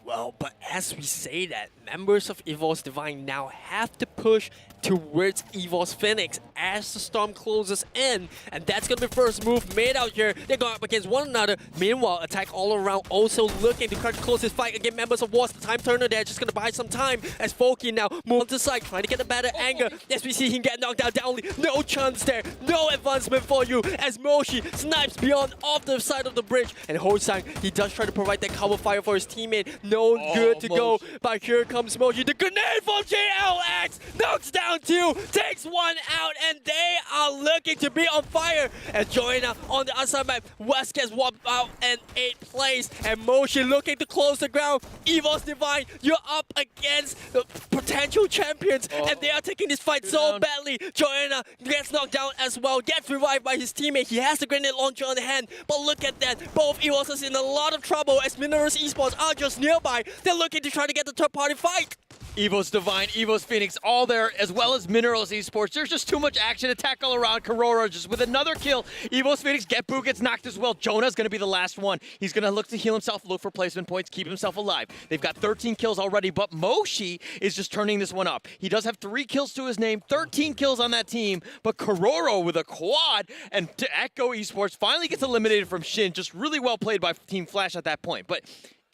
Well, but as we say that, members of EVOS Divine now have to push towards EVOS Phoenix as the storm closes in. And that's going to be the first move made out here. They're going up against one another. Meanwhile, attack all around also looking to close this fight against members of WAS. The time turner there just going to buy some time as Folky now move on to the side, trying to get a better angle. As we see him get knocked down, only no chance there. No advancement for you as Moshi snipes beyond off the side of the bridge. And Hosang, he does try to provide that cover fire for his teammate. No good to go. But here comes Moshi. The grenade from JLX knocks down 2, takes 1 out, and they are looking to be on fire. And Joanna on the outside map, West gets 1 out and 8th place. And Moshi looking to close the ground. EVOS Divine, you're up against the potential champions, and they are taking this fight so badly. Joanna gets knocked down as well, gets revived by his teammate. He has the grenade launcher on the hand, but look at that. Both EVOS are in a lot of trouble as Minerals Esports are just nearby. They're looking to try to get the third-party fight. EVOS Divine, EVOS Phoenix, all there, as well as Minerals Esports. There's just too much action. Attack all around. Kororo just with another kill. EVOS Phoenix, Getboo gets knocked as well. Jonah's going to be the last one. He's going to look to heal himself, look for placement points, keep himself alive. They've got 13 kills already, but Moshi is just turning this one up. He does have 3 kills to his name, 13 kills on that team, but Kororo with a quad, and to Echo Esports finally gets eliminated from Shin. Just really well played by Team Flash at that point. But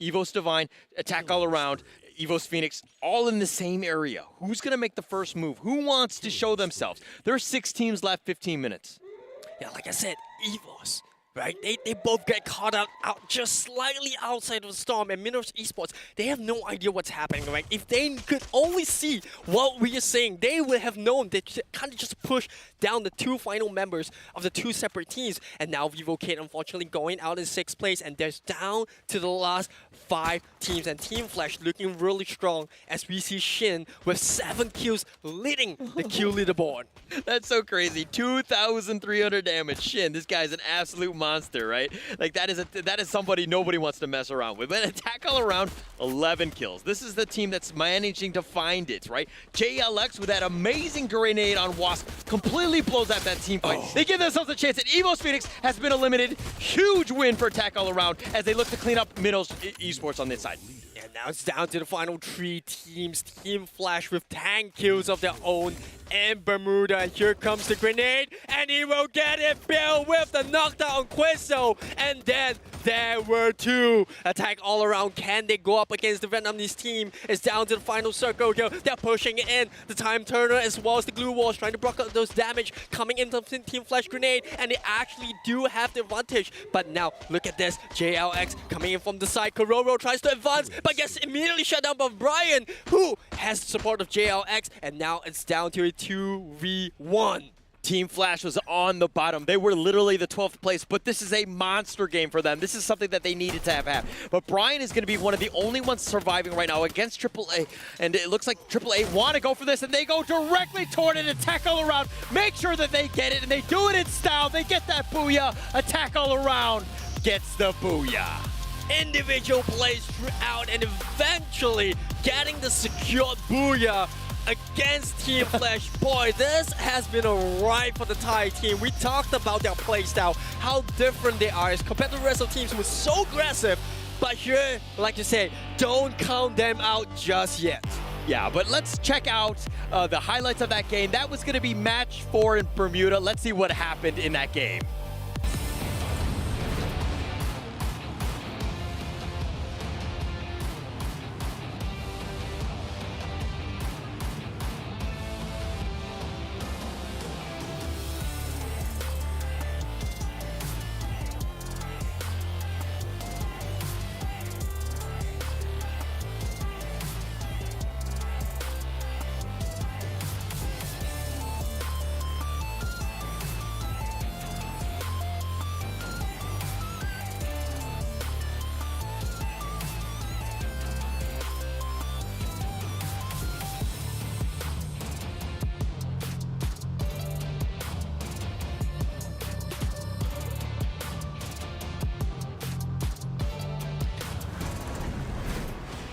EVOS Divine, attack all around. EVOS Phoenix, all in the same area. Who's going to make the first move? Who wants to show themselves? There are 6 teams left, 15 minutes. Yeah, like I said, EVOS right? They both get caught out just slightly outside of the storm, and Minerals Esports, they have no idea what's happening, right? If they could only see what we are saying, they would have known. They kind of just push down the two final members of the two separate teams, and now Vivocade unfortunately going out in 6th place, and they're down to the last 5 teams, and Team Flash looking really strong as we see Shin with 7 kills leading the kill leaderboard. That's so crazy. 2,300 damage. Shin, this guy's an absolute monster, right? Like that is somebody nobody wants to mess around with. But Attack All Around, 11 kills. This is the team that's managing to find it, right? JLX with that amazing grenade on Wasp completely blows out that team fight. They give themselves a chance, and EVOS Phoenix has been eliminated. Huge win for Attack All Around as they look to clean up Minerals Esports on this side. And now it's down to the final 3 teams. Team Flash with 10 kills of their own in Bermuda. And here comes the grenade, and he will get it. Bill with the knockdown on Quizzo. And then there were 2. Attack All Around. Can they go up against the Vietnamese team? It's down to the final circle here. They're pushing it in. The Time Turner as well as the Glue Walls trying to block out those damage coming in from Team Flash grenade. And they actually do have the advantage. But now, look at this. JLX coming in from the side. Kororo tries to advance, but gets immediately shut down by Brian, who has the support of JLX. And now it's down to a 2v1. Team Flash was on the bottom. They were literally the 12th place, but this is a monster game for them. This is something that they needed to have. But Brian is going to be one of the only ones surviving right now against AAA, and it looks like AAA want to go for this, and they go directly toward it. Attack All Around, make sure that they get it, and they do it in style. They get that booyah. Attack All Around gets the booyah. Individual plays throughout, and eventually getting the secured booyah against Team Flash. Boy, this has been a ride for the Thai team. We talked about their playstyle, how different they are as compared to the rest of teams who were so aggressive. But here, like you say, don't count them out just yet. Yeah, but let's check out the highlights of that game. That was going to be match 4 in Bermuda. Let's see what happened in that game.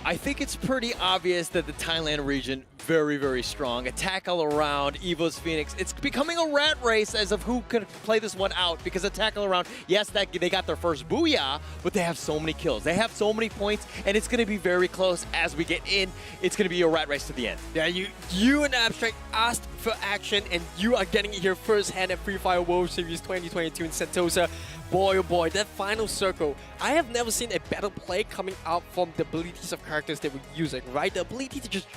I think it's pretty obvious that the Thailand region, very, very strong. Attack All Around, EVOS Phoenix. It's becoming a rat race as of who could play this one out, because Attack All Around, yes, they got their first booyah, but they have so many kills. They have so many points, and it's going to be very close as we get in. It's going to be a rat race to the end. Yeah, you and Abstract asked for action, and you are getting it here firsthand at Free Fire World Series 2022 in Sentosa. Boy, oh boy, that final circle. I have never seen a better play coming out from the abilities of characters they were using, right? The ability to just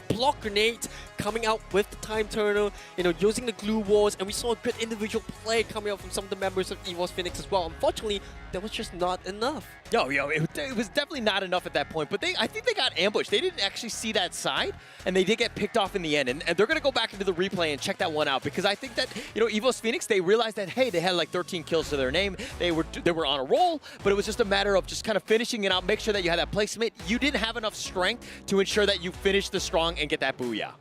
block grenades, coming out with the Time Turner, using the Glue Walls, and we saw a good individual play coming out from some of the members of EVOS Phoenix as well. Unfortunately, that was just not enough. It was definitely not enough at that point, but I think they got ambushed. They didn't actually see that side, and they did get picked off in the end, and they're going to go back into the replay and check that one out, because I think that, EVOS Phoenix, they realized that, hey, they had like 13 kills to their name. They were on a roll, but it was just a matter of just kind of finishing it out, make sure that you had that placement. You didn't have enough strength to ensure that you finish the strong and get that booyah.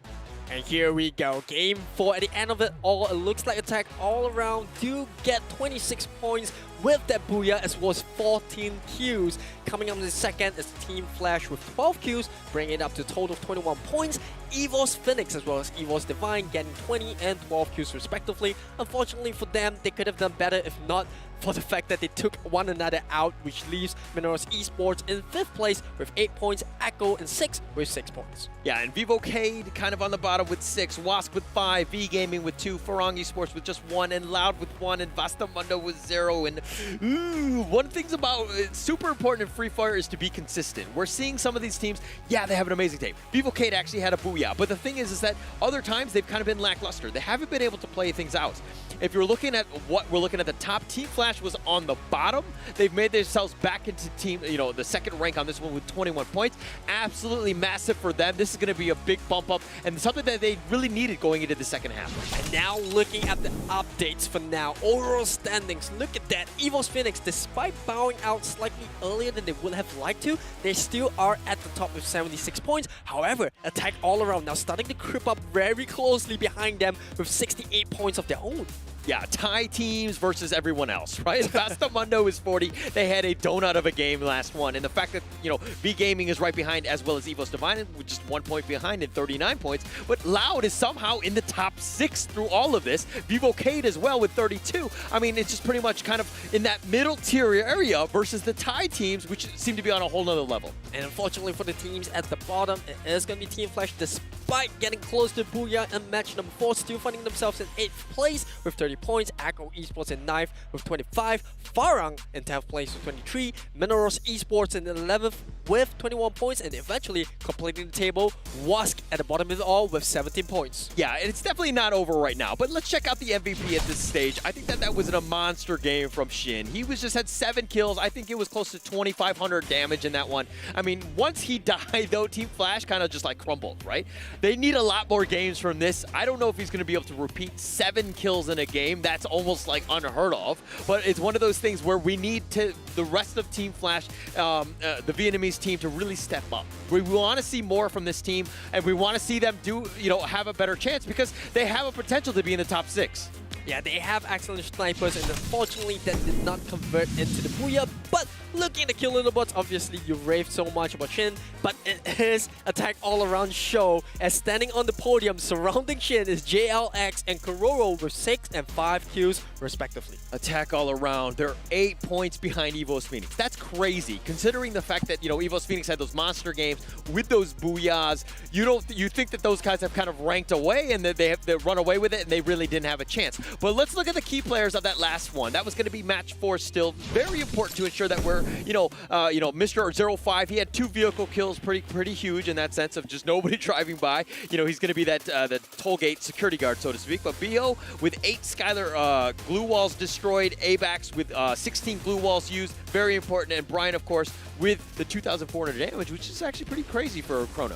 And here we go, game 4. At the end of it all, it looks like Attack All Around do get 26 points with that booyah, as well as 14 kills. Coming up in the second is Team Flash with 12 kills, bringing it up to a total of 21 points. EVOS Phoenix as well as EVOS Divine getting 20 and 12 kills respectively. Unfortunately for them, they could have done better if not for the fact that they took one another out, which leaves Minerals Esports in 5th place with 8 points, Echo in 6th with 6 points. Yeah, and Vivocade kind of on the bottom with 6, Wasp with 5, V Gaming with 2, Farang Esports with just 1, and Loud with 1, and Vastamundo with 0, and Ooh, one of the things about it's super important in Free Fire is to be consistent. We're seeing some of these teams, yeah, they have an amazing team. Vivocade actually had a booyah, but the thing is that other times they've kind of been lackluster. They haven't been able to play things out. If you're looking at what we're looking at, the top, Team Flash was on the bottom. They've made themselves back into team, the second rank on this one with 21 points. Absolutely massive for them. This is going to be a big bump up and something that they really needed going into the second half. And now looking at the updates for now, overall standings, look at that. EVOS Phoenix, despite bowing out slightly earlier than they would have liked to, they still are at the top with 76 points. However, Attack All Around now starting to creep up very closely behind them with 68 points of their own. Yeah, tie teams versus everyone else, right? Bastamundo is 40. They had a donut of a game last one. And the fact that, V Gaming is right behind as well as EVOS Divine, with just 1 point behind and 39 points. But Loud is somehow in the top 6 through all of this. Vivocade as well with 32. I mean, it's just pretty much kind of in that middle tier area versus the tie teams, which seem to be on a whole nother level. And unfortunately for the teams at the bottom, it is going to be Team Flash, despite getting close to Booyah in match number 4, still finding themselves in 8th place with 30 points. Acro Esports in 9th with 25. Farang in 10th place with 23. Mineros Esports in 11th with 21 points. And eventually completing the table, Wask at the bottom of it all with 17 points. Yeah, it's definitely not over right now. But let's check out the MVP at this stage. I think that was a monster game from Shin. He just had 7 kills. I think it was close to 2,500 damage in that one. I mean, once he died, though, Team Flash kind of just like crumbled, right? They need a lot more games from this. I don't know if he's going to be able to repeat 7 kills in a game. That's almost like unheard of, but it's one of those things where we need the rest of Team Flash, the Vietnamese team, to really step up. We want to see more from this team, and we want to see them have a better chance because they have a potential to be in the top 6. Yeah, they have excellent snipers, and unfortunately that did not convert into the Booyah. But looking at the kill leaderboards, obviously you raved so much about Shin, but it is Attack All Around show, as standing on the podium surrounding Shin is JLX and Kororo with 6 and 5 kills respectively. Attack All Around, they're 8 points behind EVOS Phoenix. That's crazy, considering the fact that EVOS Phoenix had those monster games with those Booyahs. You think that those guys have kind of ranked away and that they run away with it, and they really didn't have a chance. But let's look at the key players of that last one. That was going to be match 4 still. Very important to ensure that we're, Mr. 05, he had 2 vehicle kills, pretty huge in that sense of just nobody driving by. He's going to be that the toll gate security guard, so to speak. But BO with 8 Skylar glue walls destroyed, ABAX with 16 glue walls used, very important. And Brian, of course, with the 2,400 damage, which is actually pretty crazy for Chrono.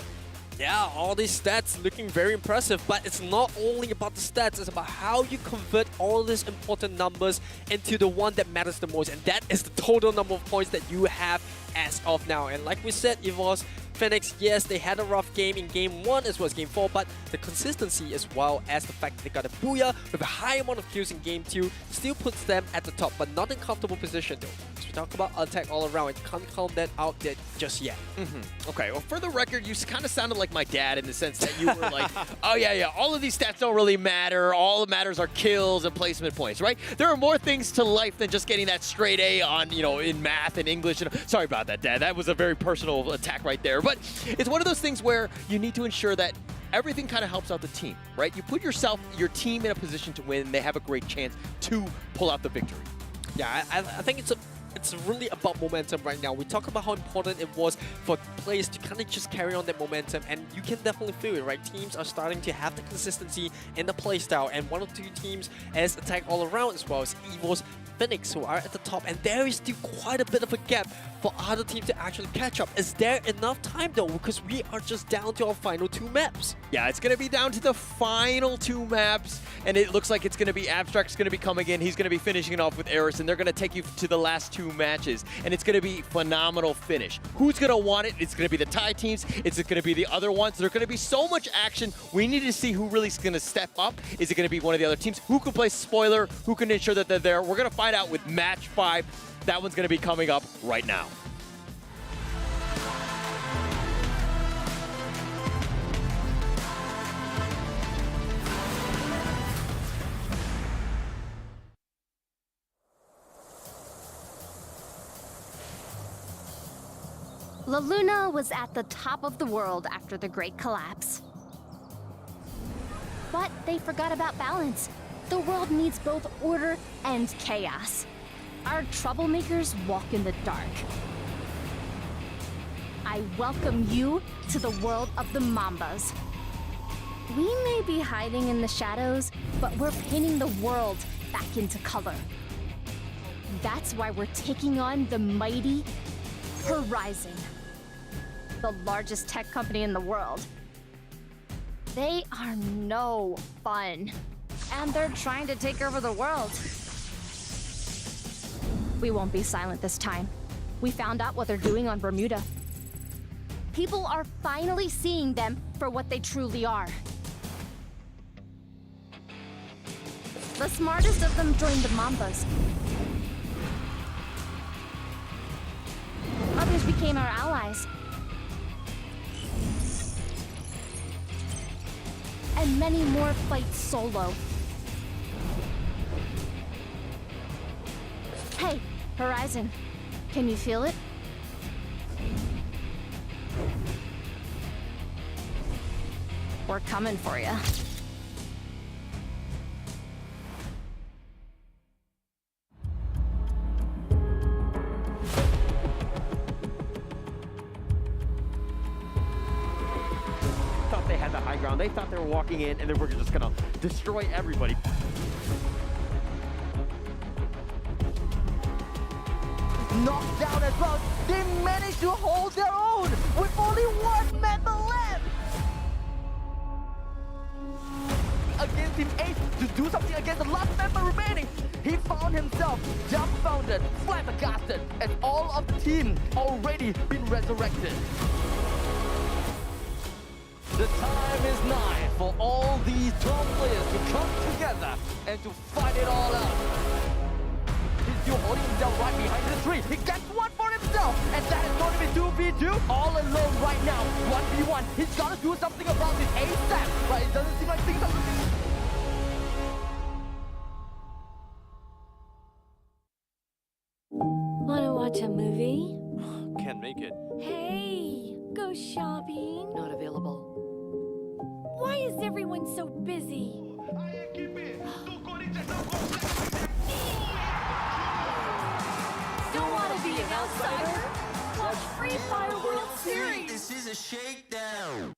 Yeah, all these stats looking very impressive, but it's not only about the stats, it's about how you convert all these important numbers into the one that matters the most, and that is the total number of points that you have as of now. And like we said, EVOS Phoenix, yes, they had a rough game in Game 1 as well as Game 4, but the consistency as well as the fact that they got a Booyah with a high amount of kills in Game 2 still puts them at the top, but not in comfortable position though. As we talk about Attack All Around, I can't count that out there just yet. Okay, well, for the record, you kind of sounded like my dad in the sense that you were like, oh yeah, all of these stats don't really matter. All that matters are kills and placement points, right? There are more things to life than just getting that straight A on, in math and English. Sorry about that, Dad. That was a very personal attack right there. But it's one of those things where you need to ensure that everything kind of helps out the team, right? You put your team in a position to win, and they have a great chance to pull out the victory. Yeah, I think it's really about momentum right now. We talk about how important it was for players to kind of just carry on that momentum, and you can definitely feel it, right? Teams are starting to have the consistency in the playstyle, and one or two teams as Attack All Around as well as EVOS Phoenix who are at the top, and there is still quite a bit of a gap for other teams to actually catch up. Is there enough time though? Because we are just down to our final 2 maps. Yeah, it's going to be down to the final 2 maps, and it looks like it's going to be Abstract's going to be coming in. He's going to be finishing it off with Eris, and they're going to take you to the last 2 matches, and it's going to be phenomenal finish. Who's going to want it? It's going to be the tie teams. It's going to be the other ones. There's going to be so much action. We need to see who really is going to step up. Is it going to be one of the other teams? Who can play spoiler? Who can ensure that they're there? We're going to find out with match 5. That one's going to be coming up right now. La Luna was at the top of the world after the Great Collapse. But they forgot about balance. The world needs both order and chaos. Our troublemakers walk in the dark. I welcome you to the world of the Mambas. We may be hiding in the shadows, but we're painting the world back into color. That's why we're taking on the mighty Horizon, the largest tech company in the world. They are no fun, and they're trying to take over the world. We won't be silent this time. We found out what they're doing on Bermuda. People are finally seeing them for what they truly are. The smartest of them joined the Mambas. Others became our allies. And many more fight solo. Hey, Horizon, can you feel it? We're coming for you. Thought they had the high ground. They thought they were walking in and they were just gonna destroy everybody. Knocked down as well. They managed to hold their own with only one member left. Against Team Ace to do something against the last member remaining. He found himself dumbfounded, flabbergasted, as all of the team already been resurrected. The time is nigh for all these top players to come together and to fight it all out. He's still holding himself right behind the tree. He gets one for himself, and that is going to be 2v2 all alone right now. 1v1. He's got to do something about this ASAP, but it doesn't seem like things are looking. Wanna watch a movie? Can't make it. Hey, go shopping. Not available. Why is everyone so busy? Don't want to be an outsider? Watch Free Fire World Series. This is a shakedown.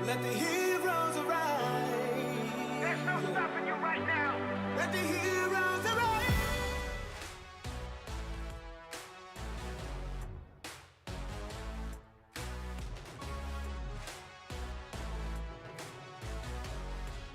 Let the heroes arise. There's no stopping you right now. Let the heroes arise.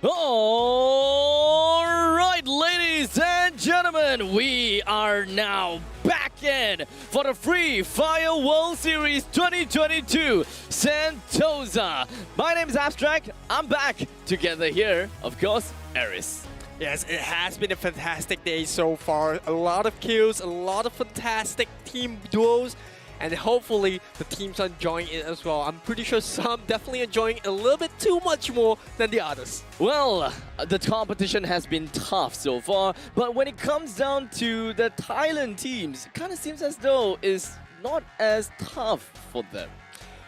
All right, ladies and gentlemen. And we are now back in for the Free Fire World Series 2022 Sentosa. My name is Abstract. I'm back together here, of course, Eris. Yes, it has been a fantastic day so far. A lot of kills, a lot of fantastic team duos, and hopefully the teams are enjoying it as well. I'm pretty sure some definitely enjoying it a little bit too much more than the others. Well, the competition has been tough so far, but when it comes down to the Thailand teams, it kind of seems as though it's not as tough for them.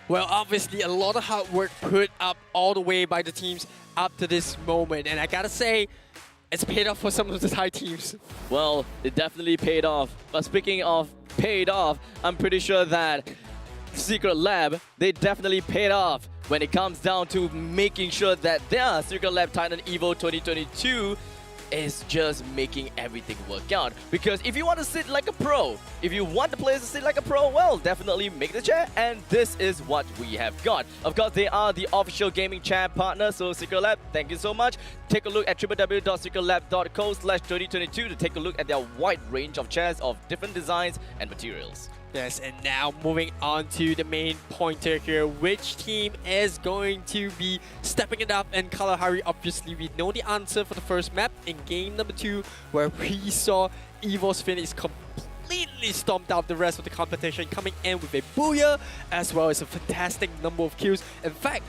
Well, obviously a lot of hard work put up all the way by the teams up to this moment, and I gotta say, it's paid off for some of the Thai teams. Well, it definitely paid off. But speaking of paid off, I'm pretty sure that Secret Lab, they definitely paid off when it comes down to making sure that their Secret Lab Titan Evo 2022 is just making everything work out. Because if you want to sit like a pro, if you want the players to sit like a pro, well, definitely make the chair, and this is what we have got. Of course, they are the official gaming chair partner, so Secret Lab, thank you so much. Take a look at www.secretlab.co/2022 to take a look at their wide range of chairs of different designs and materials. Yes, and now moving on to the main pointer here. Which team is going to be stepping it up in Kalahari? Obviously, we know the answer for the first map in game number 2, where we saw FFWS Finals completely stomped out the rest of the competition, coming in with a booyah, as well as a fantastic number of kills. In fact,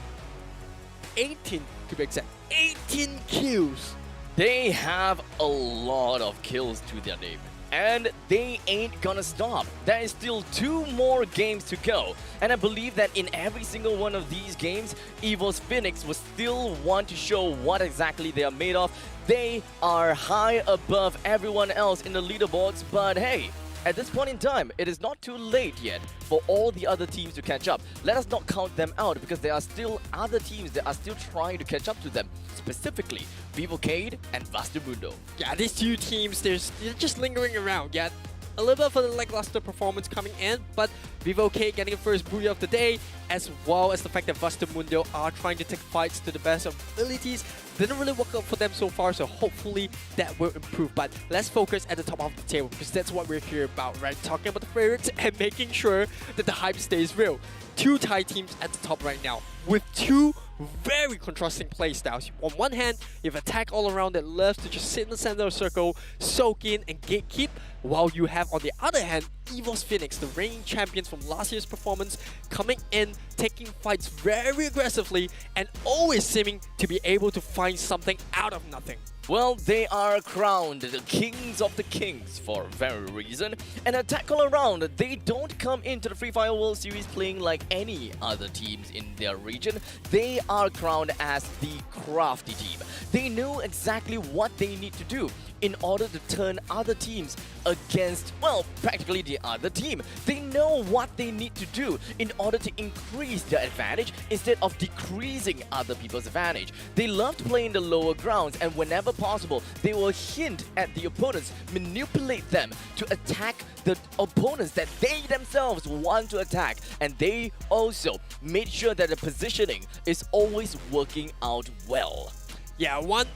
18 to be exact, 18 kills. They have a lot of kills to their name. And they ain't gonna stop. There is still 2 more games to go. And I believe that in every single one of these games, FFWS Phoenix will still want to show what exactly they are made of. They are high above everyone else in the leaderboards, but hey, at this point in time, it is not too late yet for all the other teams to catch up. Let us not count them out, because there are still other teams that are still trying to catch up to them. Specifically, Vivocade and Vastamundo. Yeah, these 2 teams, they're just lingering around. Yeah, a little bit of a lackluster performance coming in, but Vivocade getting a first booyah of the day, as well as the fact that Vastamundo are trying to take fights to the best of abilities. Didn't really work out for them so far, so hopefully that will improve. But let's focus at the top of the table, because that's what we're here about, right? Talking about the favorites and making sure that the hype stays real. 2 Thai teams at the top right now, with 2 very contrasting playstyles. On one hand, you have Attack All Around that loves to just sit in the center of the circle, soak in and gatekeep, while you have on the other hand, FFWS Phoenix, the reigning champions from last year's performance, coming in, taking fights very aggressively, and always seeming to be able to find something out of nothing. Well, they are crowned the kings of the kings for a very reason. And Attack All Around, they don't come into the Free Fire World Series playing like any other teams in their region. They are crowned as the crafty team. They know exactly what they need to do in order to turn other teams against, well, practically the other team. They know what they need to do in order to increase their advantage instead of decreasing other people's advantage. They love to play in the lower grounds, and whenever possible, they will hint at the opponents, manipulate them to attack the opponents that they themselves want to attack. And they also made sure that the positioning is always working out well. Yeah, one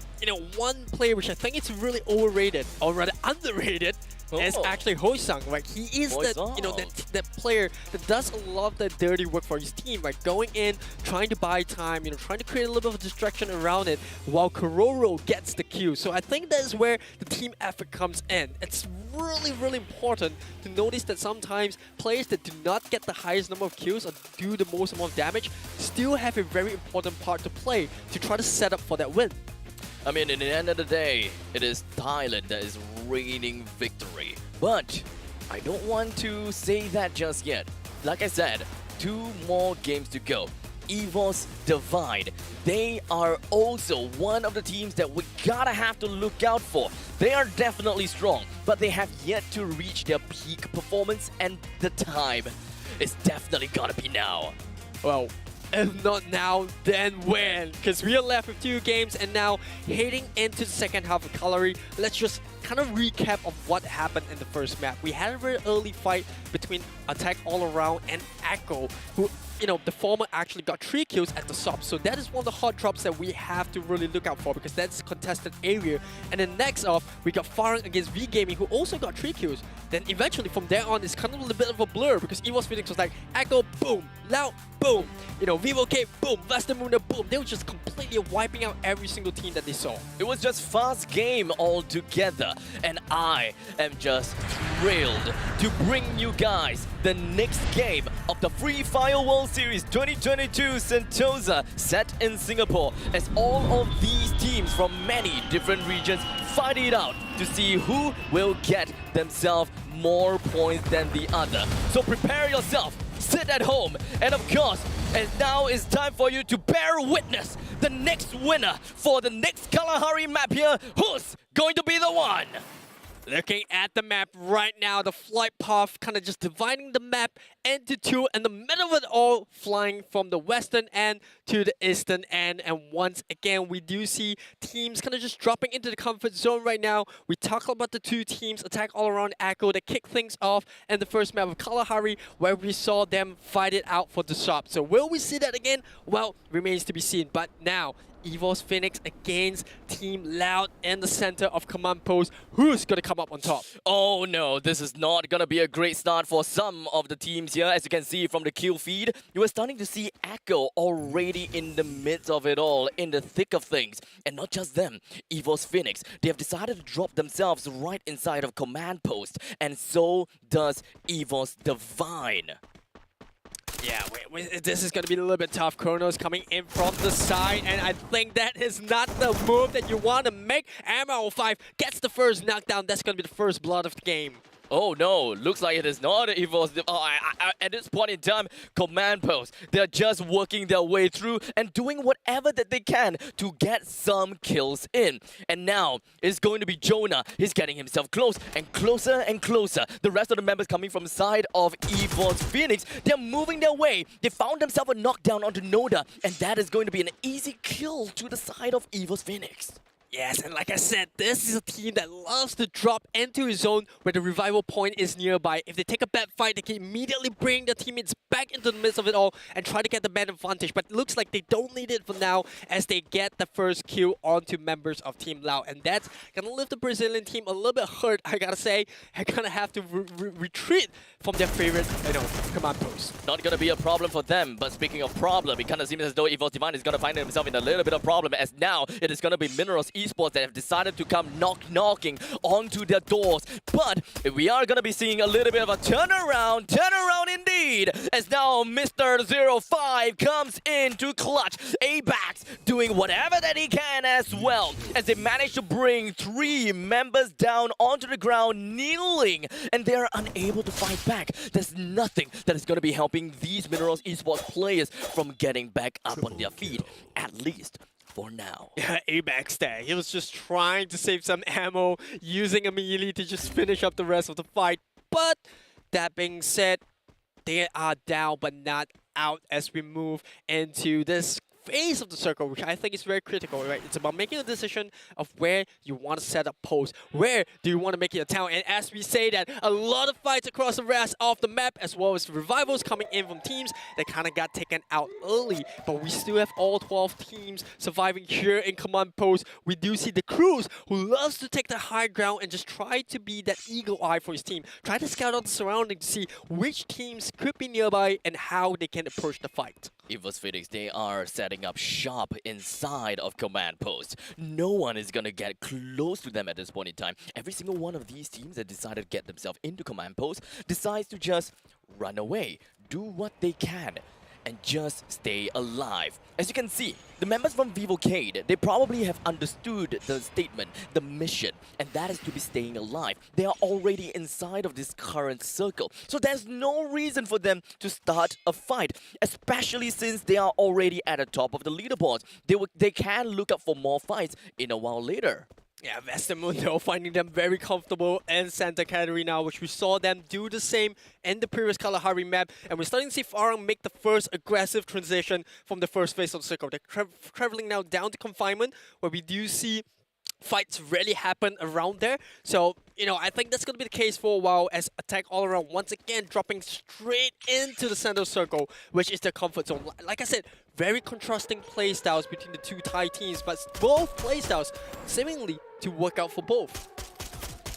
player which I think is really overrated, or rather underrated, is actually Hoisang. Right, he is that player that does a lot of the dirty work for his team, right? Going in, trying to buy time, trying to create a little bit of a distraction around it, while Kororo gets the kill. So I think that is where the team effort comes in. It's really, really important to notice that sometimes players that do not get the highest number of kills or do the most amount of damage still have a very important part to play to try to set up for that win. I mean, in the end of the day, it is Thailand that is reigning victory. But I don't want to say that just yet. Like I said, 2 more games to go. FFWS Divide, they are also one of the teams that we gotta have to look out for. They are definitely strong, but they have yet to reach their peak performance, and the time is definitely gonna be now. Well, if not now, then when? Because we are left with 2 games, and now heading into the second half of Kalahari, let's just kind of recap of what happened in the first map. We had a very early fight between Attack All Around and Echo, who the former actually got 3 kills at the sub. So that is one of the hot drops that we have to really look out for, because that's a contested area. And then next up, we got Farang against V Gaming, who also got 3 kills. Then eventually from there on, it's kind of a little bit of a blur, because EVOS Phoenix was like, Echo, boom, Loud, boom, Vivo K, boom, Vestamuna, boom. They were just completely wiping out every single team that they saw. It was just fast game altogether, and I am just thrilled to bring you guys the next game of the Free Fire World Series 2022 Sentosa set in Singapore, as all of these teams from many different regions fight it out to see who will get themselves more points than the other. So prepare yourself, sit at home, and of course, and now it's time for you to bear witness the next winner for the next Kalahari map here. Who's going to be the one? Looking at the map right now, the flight path kind of just dividing the map into 2, and the middle of it all flying from the western end to the eastern end. And once again, we do see teams kind of just dropping into the comfort zone right now. We talk about the 2 teams, Attack All Around Echo, that kick things off in the first map of Kalahari, where we saw them fight it out for the shop. So will we see that again? Well, remains to be seen. But now, EVOS Phoenix against Team Loud in the center of command post. Who's going to come up on top? Oh no, this is not going to be a great start for some of the teams here. As you can see from the kill feed, you are starting to see Echo already in the midst of it all, in the thick of things. And not just them, EVOS Phoenix, they have decided to drop themselves right inside of command post. And so does EVOS Divine. Yeah, this is going to be a little bit tough. Chronos coming in from the side, and I think that is not the move that you want to make. ML5 gets the first knockdown. That's going to be the first blood of the game. Oh no, looks like it is not EVOS. At this point in time, command post, they're just working their way through and doing whatever that they can to get some kills in. And now, it's going to be Jonah. He's getting himself close and closer and closer. The rest of the members coming from the side of EVOS Phoenix, they're moving their way. They found themselves a knockdown onto Noda, and that is going to be an easy kill to the side of EVOS Phoenix. Yes, and like I said, this is a team that loves to drop into a zone where the revival point is nearby. If they take a bad fight, they can immediately bring their teammates back into the midst of it all and try to get the man advantage. But it looks like they don't need it for now, as they get the first kill onto members of Team Lao. And that's going to leave the Brazilian team a little bit hurt, I gotta say. They're going to have to retreat from their favorite, command post. Not going to be a problem for them, but speaking of problem, it kind of seems as though EVOS Divine is going to find himself in a little bit of problem, as now it is going to be Minerals Esports that have decided to come knocking onto their doors. But we are going to be seeing a little bit of a turnaround indeed, as now Mr. 05 comes in to clutch. ABAX doing whatever that he can as well, as they manage to bring 3 members down onto the ground, kneeling, and they are unable to fight back. There's nothing that is going to be helping these Minerals Esports players from getting back up on their feet, at least for now. Yeah, ABAX there. He was just trying to save some ammo, using a melee to just finish up the rest of the fight. But that being said, they are down but not out as we move into this phase of the circle, which I think is very critical, right? It's about making a decision of where you want to set up posts. Where do you want to make it a town? And as we say that, a lot of fights across the rest of the map, as well as revivals coming in from teams that kind of got taken out early. But we still have all 12 teams surviving here in command post. We do see the Cruz, who loves to take the high ground and just try to be that eagle eye for his team. Try to scout out the surrounding to see which teams could be nearby and how they can approach the fight. EVOS Phoenix, they are setting up shop inside of command post. No one is gonna get close to them at this point in time. Every single one of these teams that decided to get themselves into command post decides to just run away, do what they can, and just stay alive. As you can see, the members from Vivocade, they probably have understood the statement, the mission, and that is to be staying alive. They are already inside of this current circle, so there's no reason for them to start a fight, especially since they are already at the top of the leaderboards. They can look up for more fights in a while later. Yeah, Vestamundo finding them very comfortable in Santa Catarina, which we saw them do the same in the previous Kalahari map. And we're starting to see Farang make the first aggressive transition from the first phase of the circle. They're traveling now down to confinement, where we do see fights really happen around there. So, you know, I think that's going to be the case for a while as Attack All Around once again dropping straight into the center circle, which is their comfort zone. Like I said, very contrasting playstyles between the two Thai teams, but both playstyles seemingly to work out for both.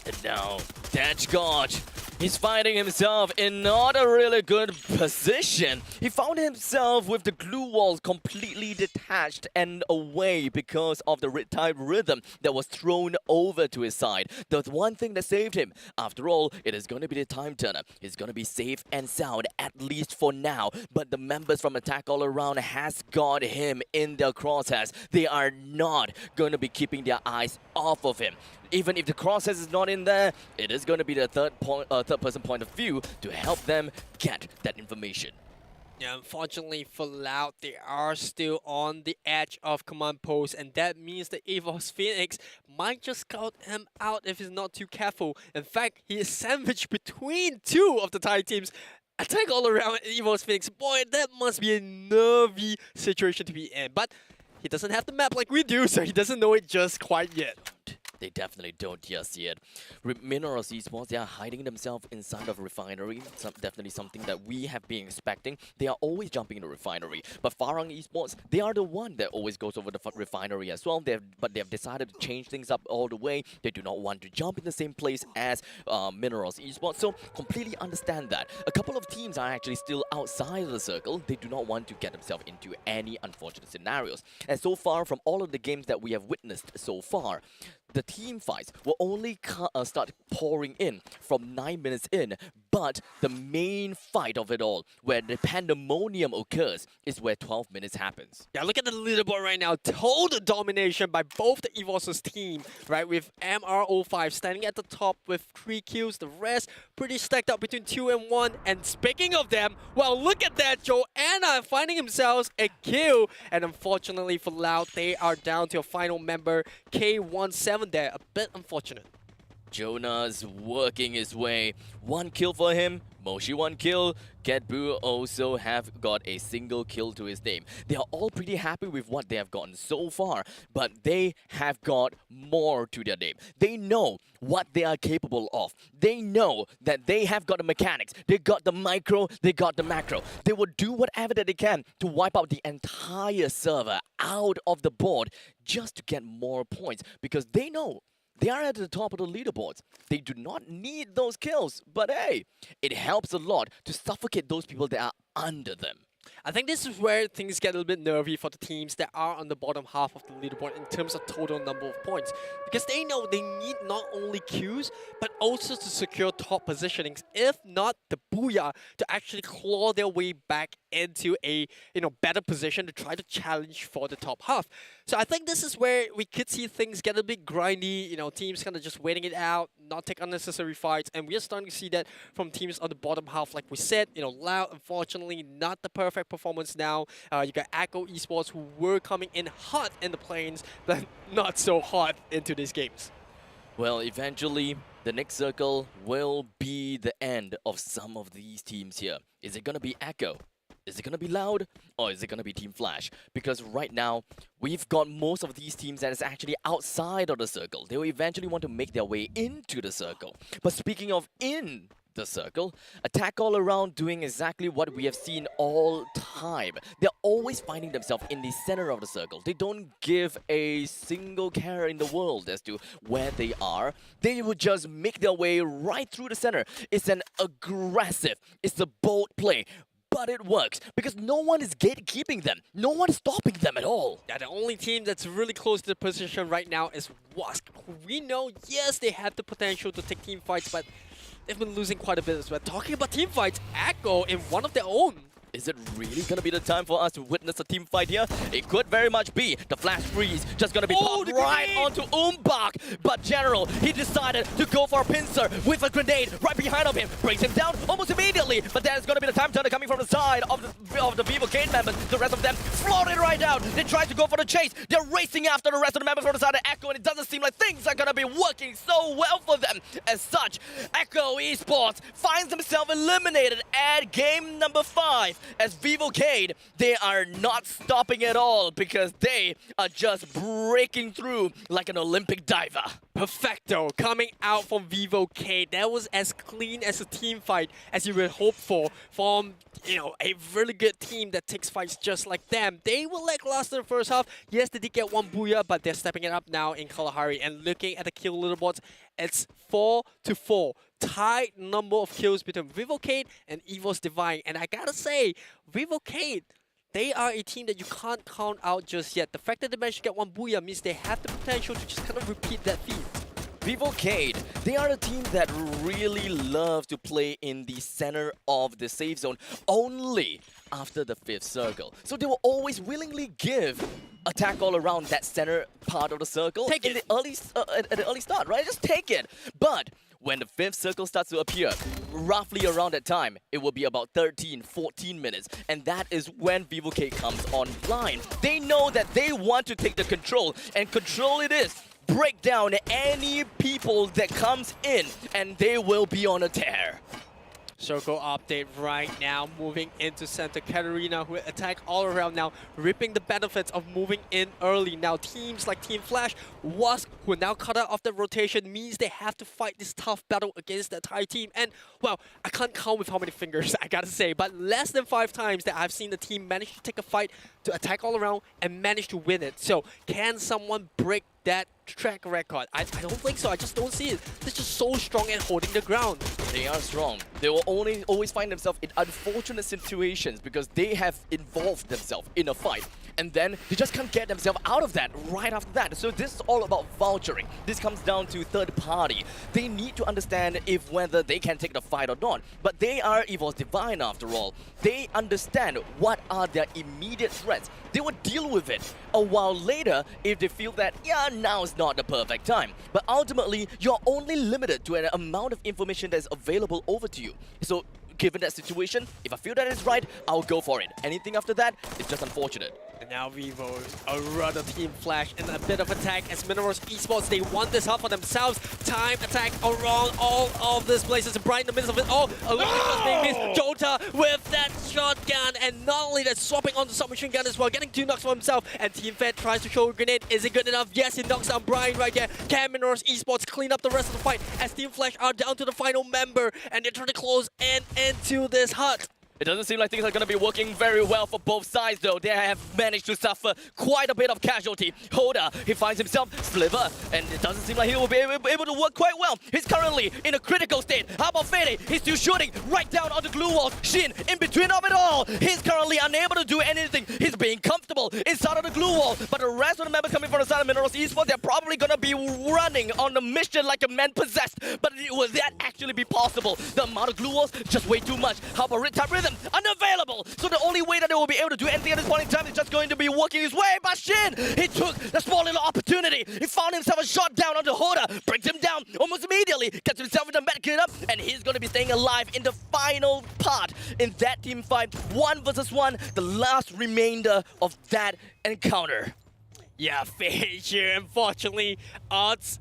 And now, Dashgotch, he's finding himself in not a really good position. He found himself with the glue walls completely detached and away because of the type rhythm that was thrown over to his side. The one thing that saved him, after all, it is going to be the time turner. He's going to be safe and sound, at least for now. But the members from Attack All Around has got him in their crosshairs. They are not going to be keeping their eyes off of him. Even if the crosshairs is not in there, it is going to be the third-person point of view to help them get that information. Yeah, unfortunately for Loud, they are still on the edge of command post, and that means that EVOS Phoenix might just scout him out if he's not too careful. In fact, he is sandwiched between two of the Thai teams. Attack All Around EVOS Phoenix. Boy, that must be a nervy situation to be in. But he doesn't have the map like we do, so he doesn't know it just quite yet. They definitely don't just yet. Minerals Esports, they are hiding themselves inside of a refinery. Definitely something that we have been expecting. They are always jumping in the refinery. But Farang Esports, they are the one that always goes over the refinery as well. But they have decided to change things up all the way. They do not want to jump in the same place as Minerals Esports. So completely understand that. A couple of teams are actually still outside of the circle. They do not want to get themselves into any unfortunate scenarios. And so far, from all of the games that we have witnessed so far, the team fights will only start pouring in from 9 minutes in, but the main fight of it all, where the pandemonium occurs, is where 12 minutes happens. Yeah, look at the leaderboard right now. Total domination by both the EVOS' team, right? With MR05 standing at the top with 3 kills. The rest pretty stacked up between 2 and 1. And speaking of them, well, look at that. Joanna finding himself a kill. And unfortunately for Loud, they are down to a final member, K17 there. A bit unfortunate. Jonah's working his way. 1 kill for him. Moshi 1 kill. Getbu also have got a single kill to his name. They are all pretty happy with what they have gotten so far, but they have got more to their name. They know what they are capable of. They know that they have got the mechanics. They got the micro, they got the macro. They will do whatever that they can to wipe out the entire server out of the board just to get more points, because they know they are at the top of the leaderboards. They do not need those kills, but hey, it helps a lot to suffocate those people that are under them. I think this is where things get a little bit nervy for the teams that are on the bottom half of the leaderboard in terms of total number of points. Because they know they need not only queues, but also to secure top positionings, if not the booyah, to actually claw their way back into a better position to try to challenge for the top half. So I think this is where we could see things get a bit grindy, teams kind of just waiting it out, not take unnecessary fights, and we're starting to see that from teams on the bottom half. Like we said, Loud, unfortunately, not the perfect performance now. You got Echo Esports, who were coming in hot in the plains, but not so hot into these games. Well, eventually, the next circle will be the end of some of these teams here. Is it going to be Echo? Is it going to be Loud? Or is it going to be Team Flash? Because right now, we've got most of these teams that is actually outside of the circle. They will eventually want to make their way into the circle. But speaking of in the circle, Attack All Around doing exactly what we have seen all time. They're always finding themselves in the center of the circle. They don't give a single care in the world as to where they are. They will just make their way right through the center. It's an aggressive, it's a bold play. But it works, because no one is gatekeeping them. No one is stopping them at all. Yeah, the only team that's really close to the position right now is Wask. We know, yes, they have the potential to take team fights, but they've been losing quite a bit as well. Talking about team fights, Echo in one of their own. Is it really going to be the time for us to witness a team fight here? It could very much be. The flash freeze just going to be popped right onto Umbach. But General, he decided to go for a pincer with a grenade right behind of him. Brings him down almost immediately. But then it's going to be the time turner coming from the side of the Vivo Gate members. The rest of them floated right down. They tried to go for the chase. They're racing after the rest of the members from the side of Echo, and it doesn't seem like things are going to be working so well for them. As such, Echo Esports finds themselves eliminated at game number 5. life. As Vivocade, they are not stopping at all because they are just breaking through like an Olympic diver. Perfecto coming out from Vivocade. That was as clean as a team fight as you would hope for from, a really good team that takes fights just like them. They were lackluster in the first half. Yes, they did get one booyah, but they're stepping it up now in Kalahari. And looking at the kill leaderboards, it's 4-4. Tied number of kills between Vivocade and EVOS Divine. And I gotta say, Vivocade, they are a team that you can't count out just yet. The fact that they managed to get one booyah means they have the potential to just kind of repeat that feat. Vivocade, they are a team that really love to play in the center of the safe zone only after the 5th circle. So they will always willingly give attack all around that center part of the circle at the early start, right? Just take it. But when the 5th circle starts to appear, roughly around that time, it will be about 13, 14 minutes. And that is when Vivocade comes online. They know that they want to take the control, and control it is. Break down any people that comes in, and they will be on a tear. Circle update right now, moving into Santa Catarina, who attack all around now, reaping the benefits of moving in early. Now teams like Team Flash, Wasp, who are now cut out of the rotation, means they have to fight this tough battle against the Thai team. And, well, I can't count with how many fingers, I gotta say, but less than 5 times that I've seen the team manage to take a fight to attack all around and manage to win it. So, can someone break that track record? I don't think so. I just don't see it. They're just so strong at holding the ground. They are strong. They will always find themselves in unfortunate situations because they have involved themselves in a fight. And then they just can't get themselves out of that right after that. So this is all about vouchering. This comes down to third party. They need to understand if whether they can take the fight or not. But they are EVOS Divine after all. They understand what are their immediate threats. They will deal with it a while later if they feel that, yeah, now is not the perfect time. But ultimately, you're only limited to an amount of information that is available over to you. So given that situation, if I feel that is right, I'll go for it. Anything after that is just unfortunate. And now Vivo's a run of Team Flash and a bit of attack as Minerals Esports, they want this up for themselves. Time attack around all of these places. Brian in the midst of it. Oh, a lot of being missed. Jota with that shotgun, and not only that, swapping on the submachine gun as well, getting 2 knocks for himself. And Team Fed tries to show a grenade. Is it good enough? Yes, he knocks down Brian right there. Can Minerals Esports clean up the rest of the fight as Team Flash are down to the final member, and they're trying to close into this hut. It doesn't seem like things are going to be working very well for both sides, though. They have managed to suffer quite a bit of casualty. Hoda, he finds himself Sliver, and it doesn't seem like he will be able to work quite well. He's currently in a critical state. How about Fede? He's still shooting right down on the glue walls. Shin, in between of it all, he's currently unable to do anything. He's being comfortable inside of the glue wall, but the rest of the members coming from the side of Minerals Esports, they're probably going to be running on the mission like a man possessed. But will that actually be possible? The amount of glue walls, just way too much. How about Red-Type Rhythm? Unavailable! So the only way that they will be able to do anything at this point in time is just going to be working his way. But Shin, he took the small little opportunity. He found himself a shot down onto Hoda, brings him down almost immediately, gets himself into medkit up, and he's going to be staying alive in the final part in that team fight. 1 versus 1, the last remainder of that encounter. Yeah, Fisher, unfortunately, odds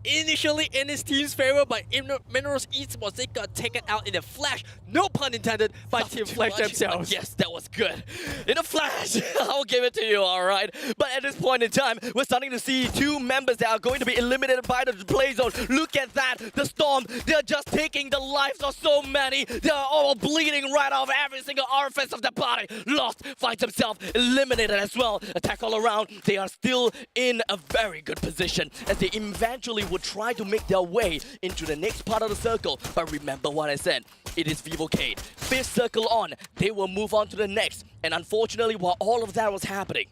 initially in his team's favor, but in Minerals Esports, they got taken out in a flash, no pun intended, by Team Flash themselves. Yes, that was good. In a flash, I'll give it to you, alright? But at this point in time, we're starting to see 2 members that are going to be eliminated by the play zone. Look at that, the Storm, they're just taking the lives of so many. They're all bleeding right off every single orifice of the body. Lost finds himself eliminated as well. Attack all around, they are still in a very good position as they eventually would try to make their way into the next part of the circle. But remember what I said, it is Vivocade. 5th circle on, they will move on to the next. And unfortunately, while all of that was happening,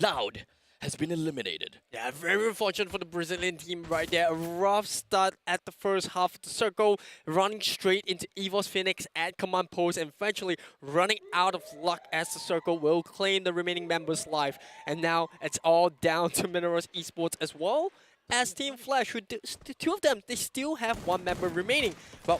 Loud has been eliminated. Yeah, very unfortunate for the Brazilian team right there. A rough start at the first half of the circle, running straight into EVOS Phoenix at command post, and eventually running out of luck as the circle will claim the remaining members' life. And now it's all down to Minerals Esports as well as Team Flash, who 2 of them, they still have 1 member remaining. Well,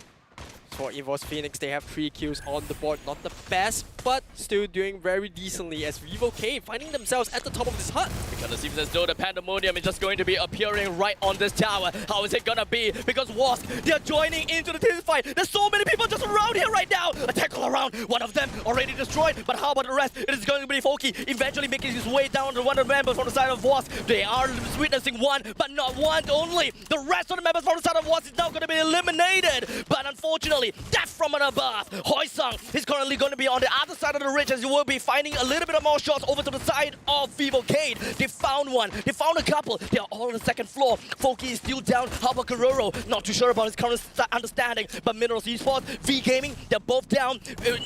For EVOS Phoenix, they have 3 kills on the board. Not the best, but still doing very decently as Vivocade finding themselves at the top of this hut. Because it seems as though the Pandemonium is just going to be appearing right on this tower. How is it gonna be? Because Wask, they're joining into the team fight. There's so many people just around here right now. Attack all around. One of them already destroyed, but how about the rest? It is going to be Foki eventually making his way down to one of the members from the side of Wask. They are witnessing one, but not one only. The rest of the members from the side of Wask is now going to be eliminated. But unfortunately, death from above. Hoysung is currently going to be on the other side of the ridge as you will be finding a little bit of more shots over to the side of Vivocade. They found one. They found a couple. They are all on the second floor. Foki is still down. How about Guerrero? Not too sure about his current understanding. But Minerals Esports, V Gaming, they're both down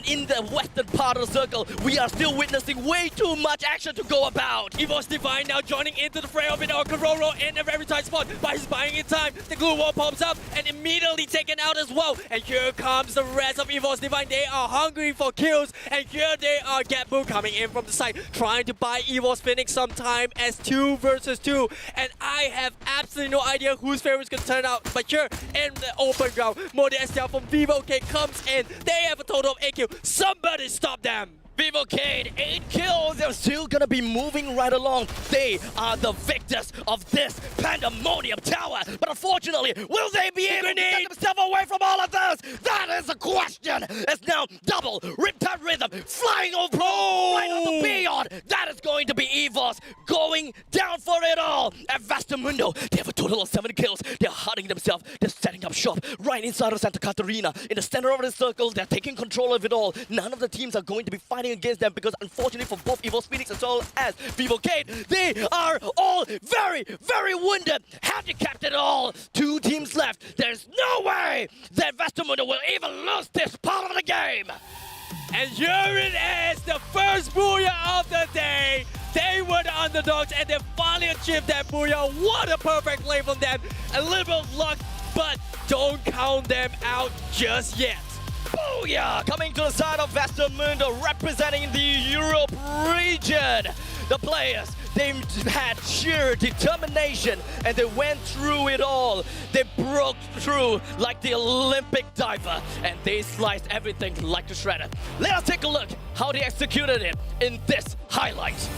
in the western part of the circle. We are still witnessing way too much action to go about. EVOS Divine now joining into the fray of it. Guerrero in a very tight spot, but he's buying in time. The glue wall pops up and immediately taken out as well. And here comes the rest of EVOS Divine. They are hungry for kills, and here they are. Gatbu coming in from the side, trying to buy EVOS Phoenix some time as 2 versus 2. And I have absolutely no idea whose favor is going to turn out. But here in the open ground, Modestia from Vivocade comes in. They have a total of 8 kills. Somebody stop them! Vivocade, 8 kills. They're still gonna be moving right along. They are the victors of this Pandemonium Tower. But unfortunately, will they be able to get themselves away from all of this? That is the question. It's now double Riptide Rhythm flying over right on the beyond. That is going to be EVOS going down for it all. At Vastamundo, they have a total of 7 kills. They're hiding themselves. They're setting up shop right inside of Santa Catarina. In the center of the circle, they're taking control of it all. None of the teams are going to be fighting against them because unfortunately for both EVOS Phoenix as well as Vivocade, they are all very, very wounded, handicapped at all. 2 teams left. There's no way that Vastamundo will even lose this part of the game. And here it is, the first booyah of the day. They were the underdogs and they finally achieved that booyah. What a perfect play from them. A little bit of luck, but don't count them out just yet. Booyah! Coming to the side of Vastamundo, representing the Europe region. The players, they had sheer determination and they went through it all. They broke through like the Olympic diver and they sliced everything like the shredder. Let us take a look how they executed it in this highlight.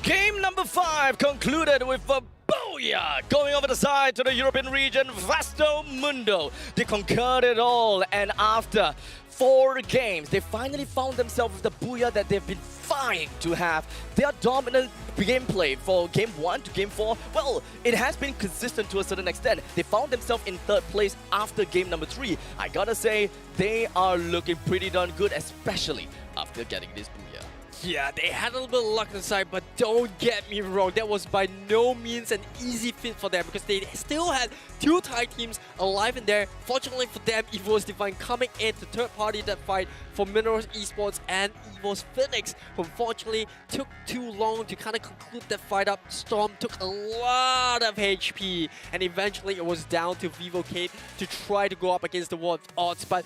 Game number 5 concluded with a booyah! Going over the side to the European region, Vastamundo. They conquered it all, and after 4 games, they finally found themselves with the booyah that they've been vying to have. Their dominant gameplay for Game 1 to Game 4, well, it has been consistent to a certain extent. They found themselves in 3rd place after Game number 3. I gotta say, they are looking pretty darn good, especially after getting this booyah. Yeah, they had a little bit of luck on the side, but don't get me wrong, that was by no means an easy feat for them because they still had 2 Thai teams alive in there. Fortunately for them, EVOS Divine coming in to third party that fight for Minerals Esports and EVOS Phoenix, who unfortunately took too long to kind of conclude that fight up. Storm took a lot of HP, and eventually it was down to Vivocade to try to go up against the odds, but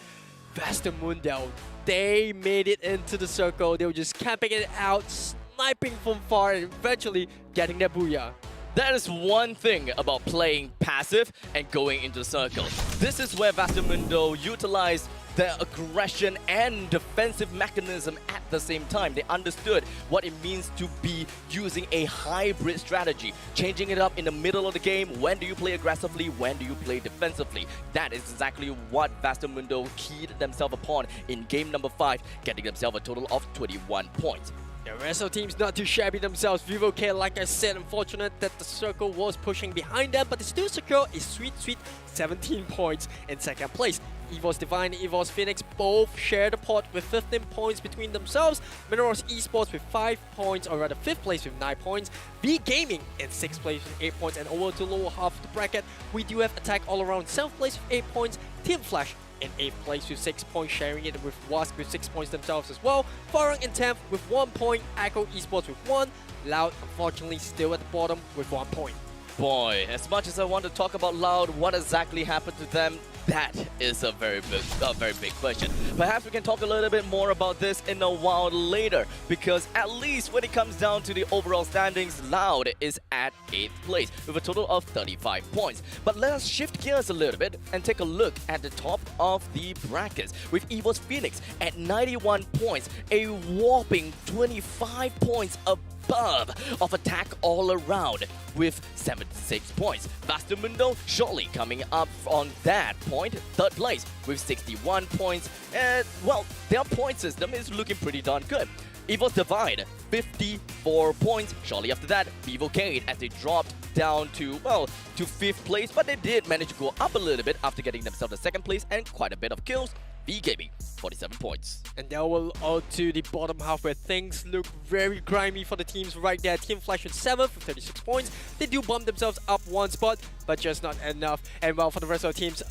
Vastamundo, they made it into the circle. They were just camping it out, sniping from far, and eventually getting their booyah. That is one thing about playing passive and going into the circle. This is where Vastamundo utilized their aggression and defensive mechanism at the same time. They understood what it means to be using a hybrid strategy, changing it up in the middle of the game. When do you play aggressively? When do you play defensively? That is exactly what Vastamundo keyed themselves upon in game number 5, getting themselves a total of 21 points. The rest of the teams not too shabby themselves. Vivo K, like I said, unfortunate that the circle was pushing behind them, but they still secure a sweet 17 points in second place. EVOS Divine and EVOS Phoenix both share the pot with 15 points between themselves. Minerals Esports with 5 points, or rather 5th place with 9 points. B Gaming in 6th place with 8 points, and over to lower half of the bracket, we do have Attack All Around 7th place with 8 points. Team Flash in 8th place with 6 points, sharing it with Wask with 6 points themselves as well. Farang in 10th with 1 point, Echo Esports with 1. Loud, unfortunately, still at the bottom with 1 point. Boy, as much as I want to talk about Loud, what exactly happened to them? That is a very big question. Perhaps we can talk a little bit more about this in a while later, because at least when it comes down to the overall standings, Loud is at 8th place with a total of 35 points. But let us shift gears a little bit and take a look at the top of the brackets, with EVOS Phoenix at 91 points, a whopping 25 points above of Attack All Around with 76 points. Vastamundo shortly coming up on that point, 3rd place with 61 points. And well, their point system is looking pretty darn good. EVOS Divine, 54 points. Shortly after that, Vivo K, as they dropped down to, well, to 5th place, but they did manage to go up a little bit after getting themselves to 2nd place and quite a bit of kills. B Gaming, 47 points. And now we're on to the bottom half where things look very grimy for the teams right there. Team Flash with 7th with 36 points. They do bump themselves up 1 spot, but just not enough. And well, for the rest of the teams,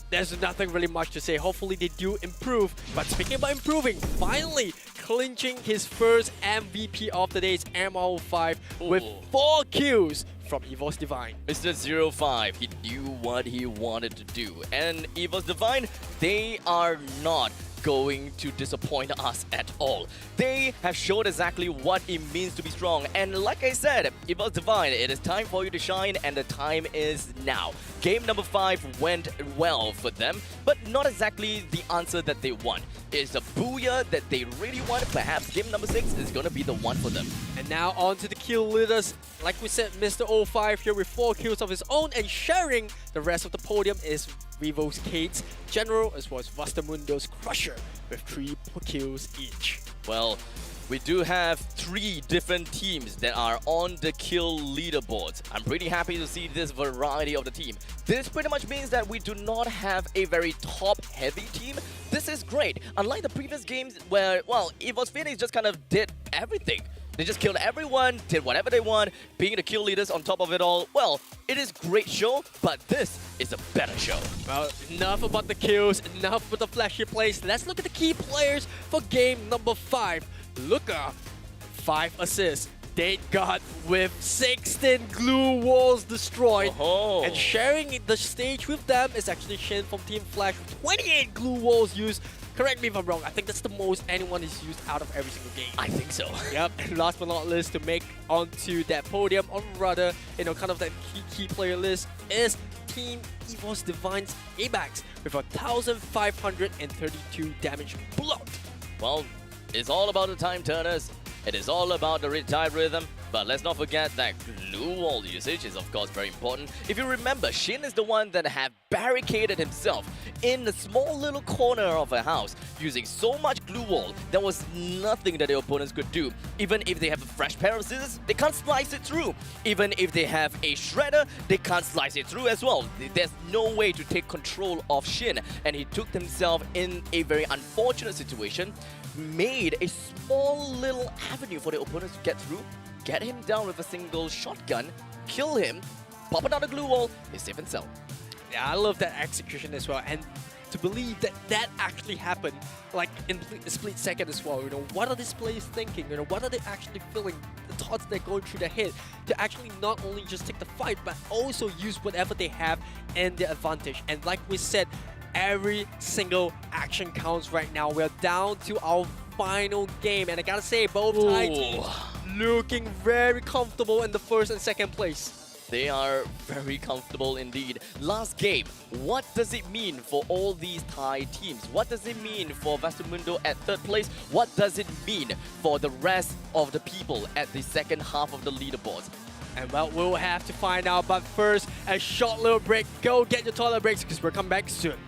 there's nothing really much to say. Hopefully they do improve. But speaking about improving, finally clinching his first MVP of the day is MR5 with 4 kills from EVOS Divine. Mr. 05, he knew what he wanted to do. And EVOS Divine, they are not going to disappoint us at all. They have showed exactly what it means to be strong. And like I said, EVOS Divine, it is time for you to shine, and the time is now. Game number 5 went well for them, but not exactly the answer that they want. It's a booyah that they really want. Perhaps game number 6 is going to be the one for them. And now on to the kill leaders. Like we said, Mr. 05 here with 4 kills of his own, and sharing the rest of the podium is Vivo's Kate's General as well as Vastamundo's Crusher with 3 kills each. Well, we do have 3 different teams that are on the kill leaderboards. I'm pretty happy to see this variety of the team. This pretty much means that we do not have a very top-heavy team. This is great. Unlike the previous games where, well, EVOS Phoenix just kind of did everything. They just killed everyone, did whatever they want, being the kill leaders on top of it all. Well, it is a great show, but this is a better show. Well, enough about the kills, enough with the flashy plays. Let's look at the key players for game number 5. Luca, 5 assists. Date God with 16 glue walls destroyed. And sharing the stage with them is actually Shin from Team Flash with 28 glue walls used. Correct me if I'm wrong, I think that's the most anyone has used out of every single game. I think so. Yep, and last but not least, to make onto that podium, or rather, you know, kind of that key player list, is Team EVOS Divine's ABAX with 1,532 damage blocked. Well, it's all about the time turners. It is all about the retired rhythm, but let's not forget that glue wall usage is of course very important. If you remember, Shin is the one that have barricaded himself in a small little corner of a house using so much glue wall, there was nothing that the opponents could do. Even if they have a fresh pair of scissors, they can't slice it through. Even if they have a shredder, they can't slice it through as well. There's no way to take control of Shin, and he took himself in a very unfortunate situation, made a small little avenue for the opponents to get through, get him down with a single shotgun, kill him, pop another glue wall, he's safe and sound. Yeah, I love that execution as well, and to believe that that actually happened, like in a split second as well. You know, what are these players thinking? You know, what are they actually feeling? The thoughts that are going through their head to actually not only just take the fight, but also use whatever they have in their advantage. And like we said, every single action counts right now. We're down to our final game, and I gotta say, both Thai teams looking very comfortable in the 1st and 2nd place. They are very comfortable indeed. Last game, what does it mean for all these Thai teams? What does it mean for Vestumundo at third place? What does it mean for the rest of the people at the second half of the leaderboards? And well, we'll have to find out, but first, a short little break. Go get your toilet breaks because we'll come back soon.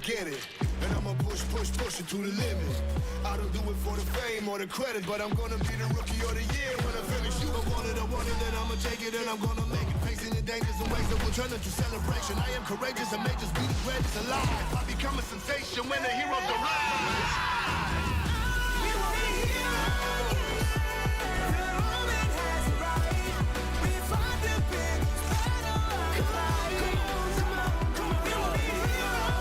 Get it, and I'ma push it to the limit. I don't do it for the fame or the credit, but I'm gonna be the rookie of the year when I finish. You I want it, then I'ma take it, and I'm gonna make it. Facing the dangers and ways that will turn into celebration. I am courageous and may just be the greatest alive. I become a sensation when the heroes arrive. We will be heroes. The moment has arrived. We fight the biggest battle of life. Come on, we will be heroes.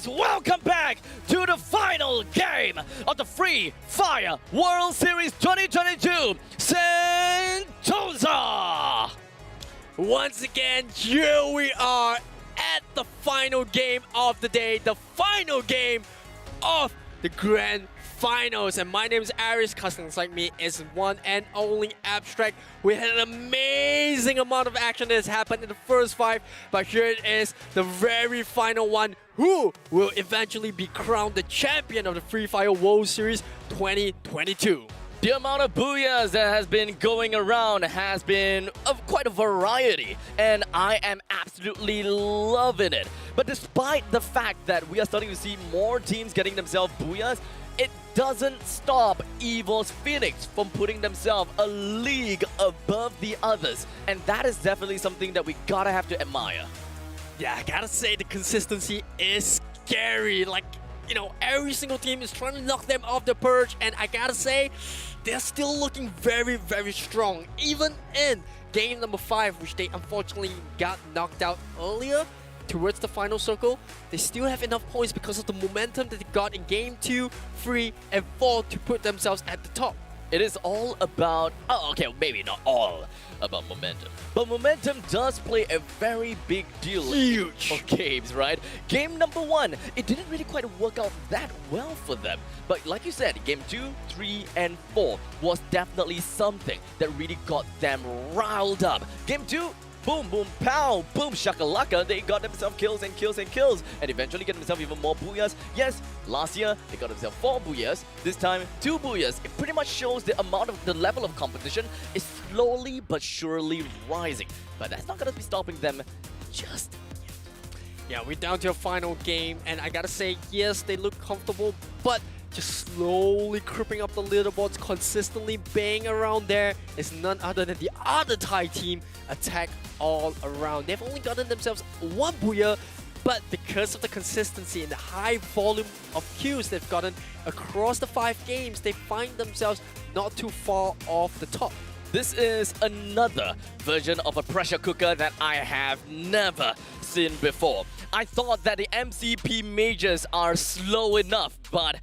Fans, welcome back to the final game of the Free Fire World Series 2022 Sentosa! Once again, here we are at the final game of the day, the final game of the Grand Finals. And my name is Aris. Customers like me is one and only Abstract. We had an amazing amount of action that has happened in the first 5, but here it is, the very final one. Who will eventually be crowned the champion of the Free Fire World Series 2022? The amount of booyahs that has been going around has been of quite a variety, and I am absolutely loving it. But despite the fact that we are starting to see more teams getting themselves booyahs, it doesn't stop EVO's Phoenix from putting themselves a league above the others, and that is definitely something that we gotta have to admire. Yeah, I gotta say the consistency is scary. Like, you know, every single team is trying to knock them off the perch, and I gotta say, they're still looking very, very strong. Even in game number 5, which they unfortunately got knocked out earlier towards the final circle, they still have enough points because of the momentum that they got in game 2, 3, and 4 to put themselves at the top. It is all about, oh, okay, maybe not all about momentum, but momentum does play a very big deal for games, right? Game number 1, it didn't really quite work out that well for them. But like you said, game 2, 3, and 4 was definitely something that really got them riled up. Game 2, boom, boom, pow, boom, shakalaka, they got themselves kills and kills and kills, and eventually get themselves even more booyahs. Yes, last year, they got themselves 4 booyahs, this time 2 booyahs. It pretty much shows the amount of, the level of competition is slowly but surely rising. But that's not gonna be stopping them just yet. Yeah, we're down to a final game, and I gotta say, yes, they look comfortable, but just slowly creeping up the leaderboards, consistently banging around there is none other than the other Thai team, Attack All Around. They've only gotten themselves 1 booyah, but because of the consistency and the high volume of kills they've gotten across the 5 games, they find themselves not too far off the top. This is another version of a pressure cooker that I have never seen before. I thought that the MCP majors are slow enough, but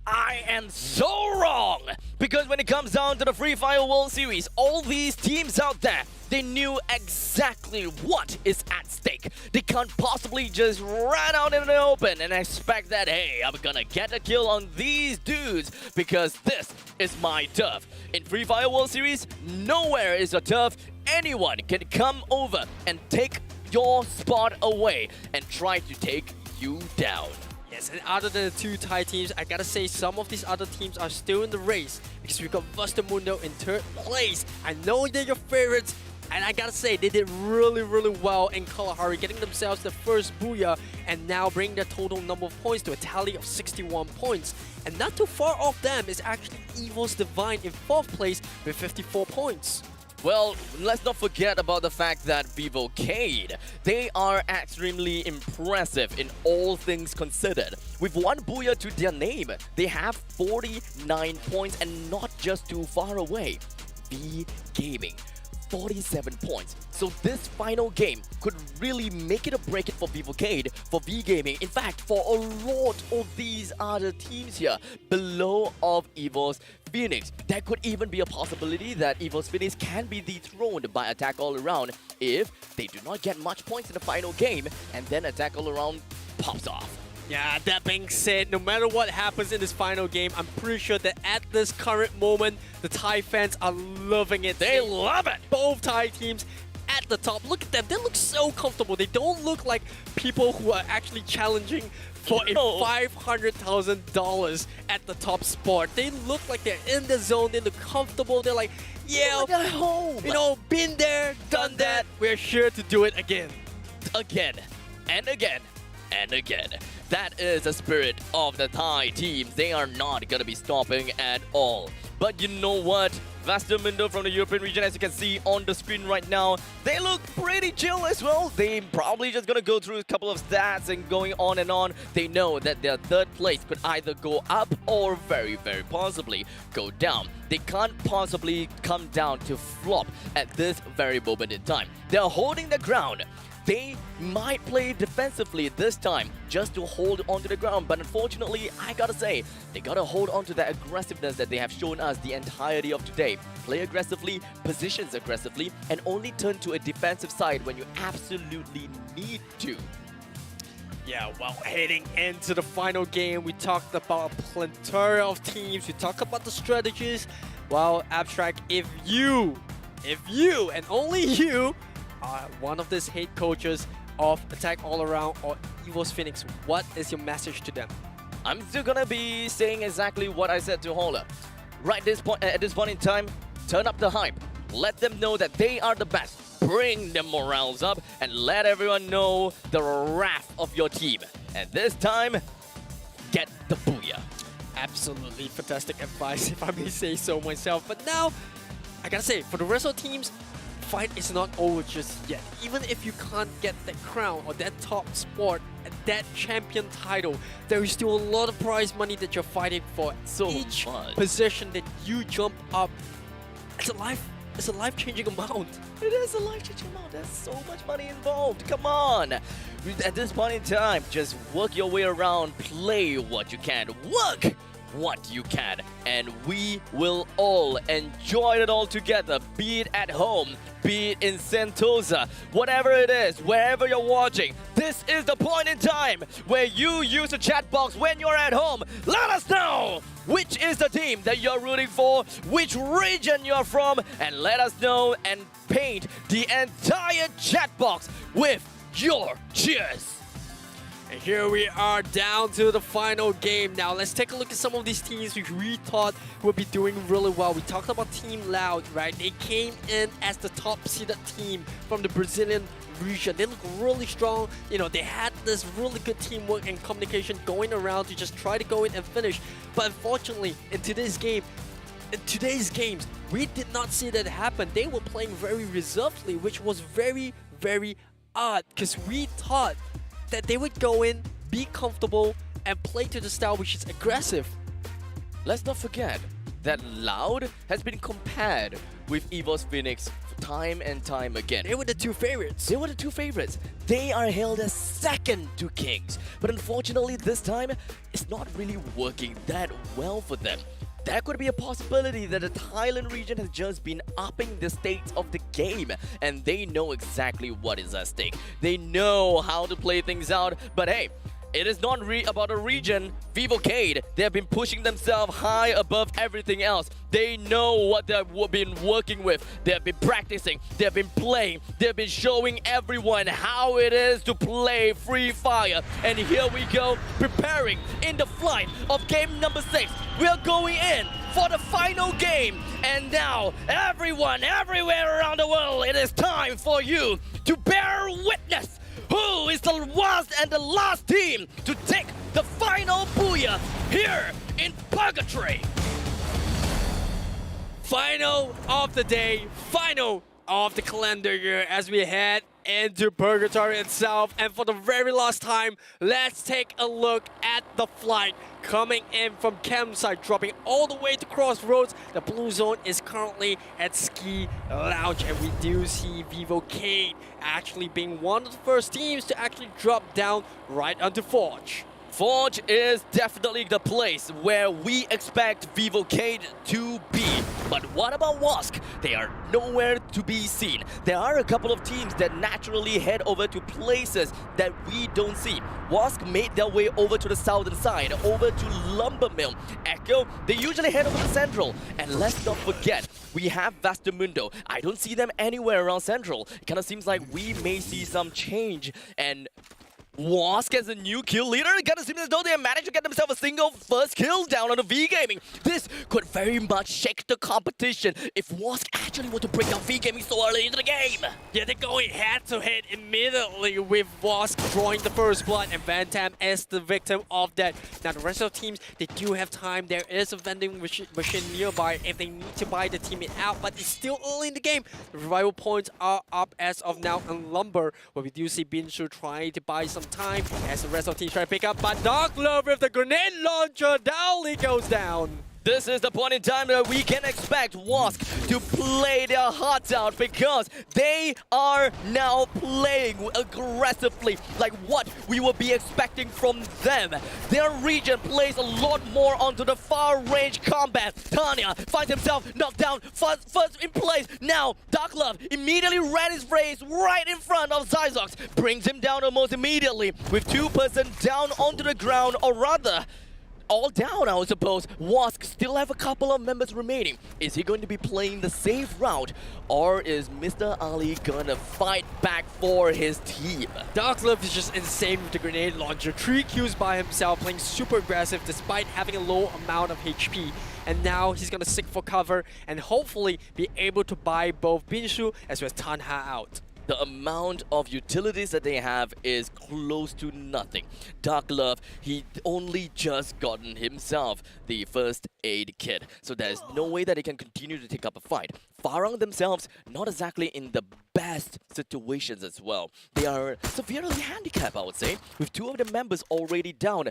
I am so wrong! Because when it comes down to the Free Fire World Series, all these teams out there, they knew exactly what is at stake. They can't possibly just run out in the open and expect that, hey, I'm gonna get a kill on these dudes because this is my turf. In Free Fire World Series, nowhere is a turf. Anyone can come over and take your spot away and try to take you down. Yes, and other than the 2 Thai teams, I gotta say some of these other teams are still in the race because we got Mundo in 3rd place. I know they're your favorites, and I gotta say they did really, really well in Kalahari, getting themselves the first booyah and now bringing their total number of points to a tally of 61 points. And not too far off them is actually EVO's Divine in 4th place with 54 points. Well, let's not forget about the fact that Vivocade, they are extremely impressive in all things considered. With 1 booyah to their name, they have 49 points and not just too far away. V Gaming, 47 points. So this final game could really make it or break it for Vivocade, for V Gaming, in fact, for a lot of these other teams here below of EVO's Phoenix. There could even be a possibility that EVO's Phoenix can be dethroned by Attack All Around if they do not get much points in the final game and then Attack All Around pops off. Yeah, that being said, no matter what happens in this final game, I'm pretty sure that at this current moment, the Thai fans are loving it. They love it! Both Thai teams at the top. Look at them. They look so comfortable. They don't look like people who are actually challenging for a $500,000 at the top spot. They look like they're in the zone. They look comfortable. They're like, yeah, like at home. You know, been there, done that. We're sure to do it again. Again, and again, and again. That is the spirit of the Thai teams. They are not going to be stopping at all. But you know what? Mundo from the European region, as you can see on the screen right now, they look pretty chill as well. They probably just gonna go through a couple of stats and going on and on. They know that their 3rd place could either go up or very, very possibly go down. They can't possibly come down to flop at this very moment in time. They're holding the ground. They might play defensively this time just to hold onto the ground, but unfortunately, I gotta say, they gotta hold on to that aggressiveness that they have shown us the entirety of today. Play aggressively, positions aggressively, and only turn to a defensive side when you absolutely need to. Yeah, well, heading into the final game, we talked about a plethora of teams, we talked about the strategies. Well, Abstract, if you, and only you, are one of these head coaches of Attack All Around or EVOS Phoenix, what is your message to them? I'm still gonna be saying exactly what I said to Holler. At this point in time, turn up the hype. Let them know that they are the best. Bring the morals up and let everyone know the wrath of your team. And this time, get the booyah. Absolutely fantastic advice, if I may say so myself. But now, I gotta say, for the rest of the teams, fight is not over just yet. Even if you can't get that crown or that top spot, that champion title, there is still a lot of prize money that you're fighting for. So each much. position that you jump up, it's a life-changing amount. It is a life-changing amount. There's so much money involved. Come on. At this point in time, just work your way around, play what you can, work what you can, and we will all enjoy it all together, be it at home, be it in Sentosa, whatever it is, wherever you're watching. This is the point in time where you use the chat box when you're at home. Let us know which is the team that you're rooting for, which region you're from, and let us know and paint the entire chat box with your cheers. And here we are down to the final game. Now let's take a look at some of these teams which we thought would be doing really well. We talked about Team Loud, right? They came in as the top-seeded team from the Brazilian region. They look really strong. You know, they had this really good teamwork and communication going around to just try to go in and finish. But unfortunately, in today's games, we did not see that happen. They were playing very reservedly, which was very, very odd, because we thought that they would go in, be comfortable, and play to the style which is aggressive. Let's not forget that Loud has been compared with EVOS Phoenix time and time again. They were the two favorites. They are hailed as second to Kings. But unfortunately, this time, it's not really working that well for them. There could be a possibility that the Thailand region has just been upping the stakes of the game, and they know exactly what is at stake. They know how to play things out, but hey, it is not about a region. Vivocade, they have been pushing themselves high above everything else. They know what they've been working with. They have been practicing. They have been playing. They have been showing everyone how it is to play Free Fire. And here we go, preparing in the flight of game number 6. We are going in for the final game. And now, everyone, everywhere around the world, it is time for you to bear witness who is the last and the last team to take the final booyah here in Purgatory. Final of the day, final of the calendar year as we head into Purgatory itself. And for the very last time, let's take a look at the flight coming in from campsite, dropping all the way to Crossroads. The blue zone is currently at Ski Lounge, and we do see Vivocade actually being one of the first teams to actually drop down right onto Forge. Forge is definitely the place where we expect Vivocade to be. But what about Wask? They are nowhere to be seen. There are a couple of teams that naturally head over to places that we don't see. Wask made their way over to the southern side, over to Lumber Mill. Echo, they usually head over to Central. And let's not forget, we have Vastamundo. I don't see them anywhere around Central. It kind of seems like we may see some change. And Wask as a new kill leader, it kind of seems as though they managed to get themselves a single first kill down on the V-Gaming. This could very much shake the competition if Wask actually were to break down V-Gaming so early into the game. Yeah, they're going head-to-head immediately with Wask drawing the first blood, and Bantam is the victim of that. Now, the rest of the teams, they do have time. There is a vending machine nearby if they need to buy the teammate out, but it's still early in the game. The revival points are up as of now in Lumber, where we do see Binshu trying to buy some time as the rest of the team try to pick up, but Dark Love with the grenade launcher, Dowley goes down. This is the point in time that we can expect Wask to play their hearts out because they are now playing aggressively like what we would be expecting from them. Their region plays a lot more onto the far range combat. Tanya finds himself knocked down first in place. Now Dark Love immediately ran his race right in front of Zyzox, brings him down almost immediately with 2% down onto the ground, or rather all down, I would suppose. Wask still have a couple of members remaining. Is he going to be playing the safe route, or is Mr. Ali gonna fight back for his team? Darklove is just insane with the grenade launcher. 3 kills by himself, playing super aggressive despite having a low amount of HP. And now he's gonna seek for cover and hopefully be able to buy both Binshu as well as Tanha out. The amount of utilities that they have is close to nothing. Dark Love, he only just gotten himself the first aid kit, so there's no way that he can continue to take up a fight. Farang themselves, not exactly in the best situations as well. They are severely handicapped, I would say, with 2 of the members already down.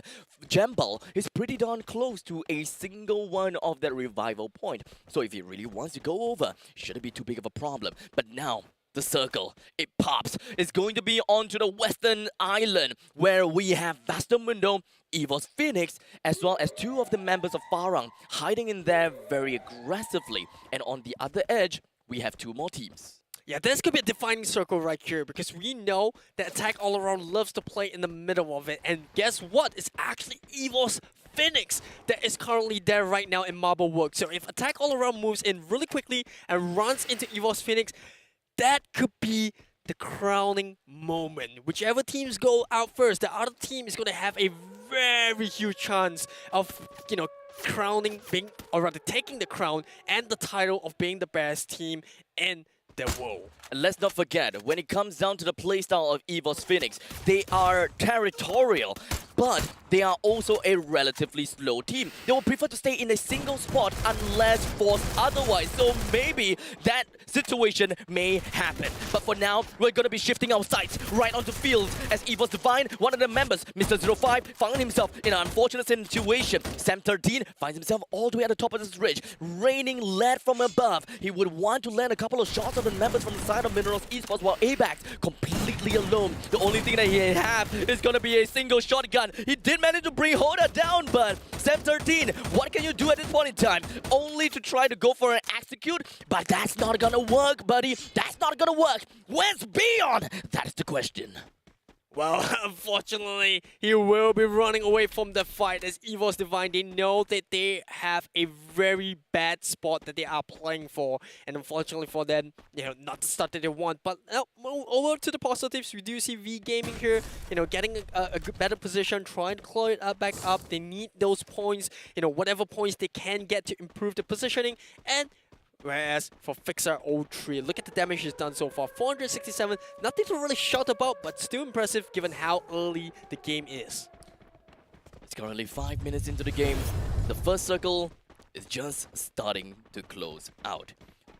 Jambal is pretty darn close to a single one of that revival point, so if he really wants to go over, shouldn't be too big of a problem. But now, the circle, it pops. It's going to be onto the western island where we have Vastamundo, EVOS Phoenix, as well as 2 of the members of Farang hiding in there very aggressively. And on the other edge, we have 2 more teams. Yeah, this could be a defining circle right here because we know that Attack All Around loves to play in the middle of it. And guess what? It's actually EVOS Phoenix that is currently there right now in Marble Work. So if Attack All Around moves in really quickly and runs into EVOS Phoenix, that could be the crowning moment. Whichever teams go out first, the other team is going to have a very huge chance of, crowning, or rather taking the crown and the title of being the best team in the world. And let's not forget, when it comes down to the playstyle of EVOS Phoenix, they are territorial, but they are also a relatively slow team. They will prefer to stay in a single spot unless forced otherwise. So maybe that situation may happen. But for now, we're going to be shifting our sights right onto fields as EVOS Divine, one of the members, Mr. 05, found himself in an unfortunate situation. Sam 13 finds himself all the way at the top of this ridge, raining lead from above. He would want to land a couple of shots of the members from the side of Minerals Esports while Abax completely alone. The only thing that he have is going to be a single shotgun. He did manage to bring Hoda down, but Sam 13, what can you do at this point in time? Only to try to go for an execute, but that's not gonna work, buddy. That's not gonna work. Where's Beyond? That's the question. Well, unfortunately, he will be running away from the fight as EVOS Divine. They know that they have a very bad spot that they are playing for. And unfortunately for them, not the start that they want. But over to the positives, we do see V Gaming here, getting a better position, trying to claw it back up. They need those points, whatever points they can get to improve the positioning. And whereas for Fixer 03, look at the damage he's done so far. 467, nothing to really shout about, but still impressive given how early the game is. It's currently 5 minutes into the game. The first circle is just starting to close out.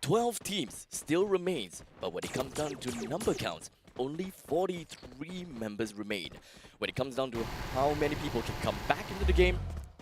12 teams still remains, but when it comes down to number counts, only 43 members remain. When it comes down to how many people can come back into the game,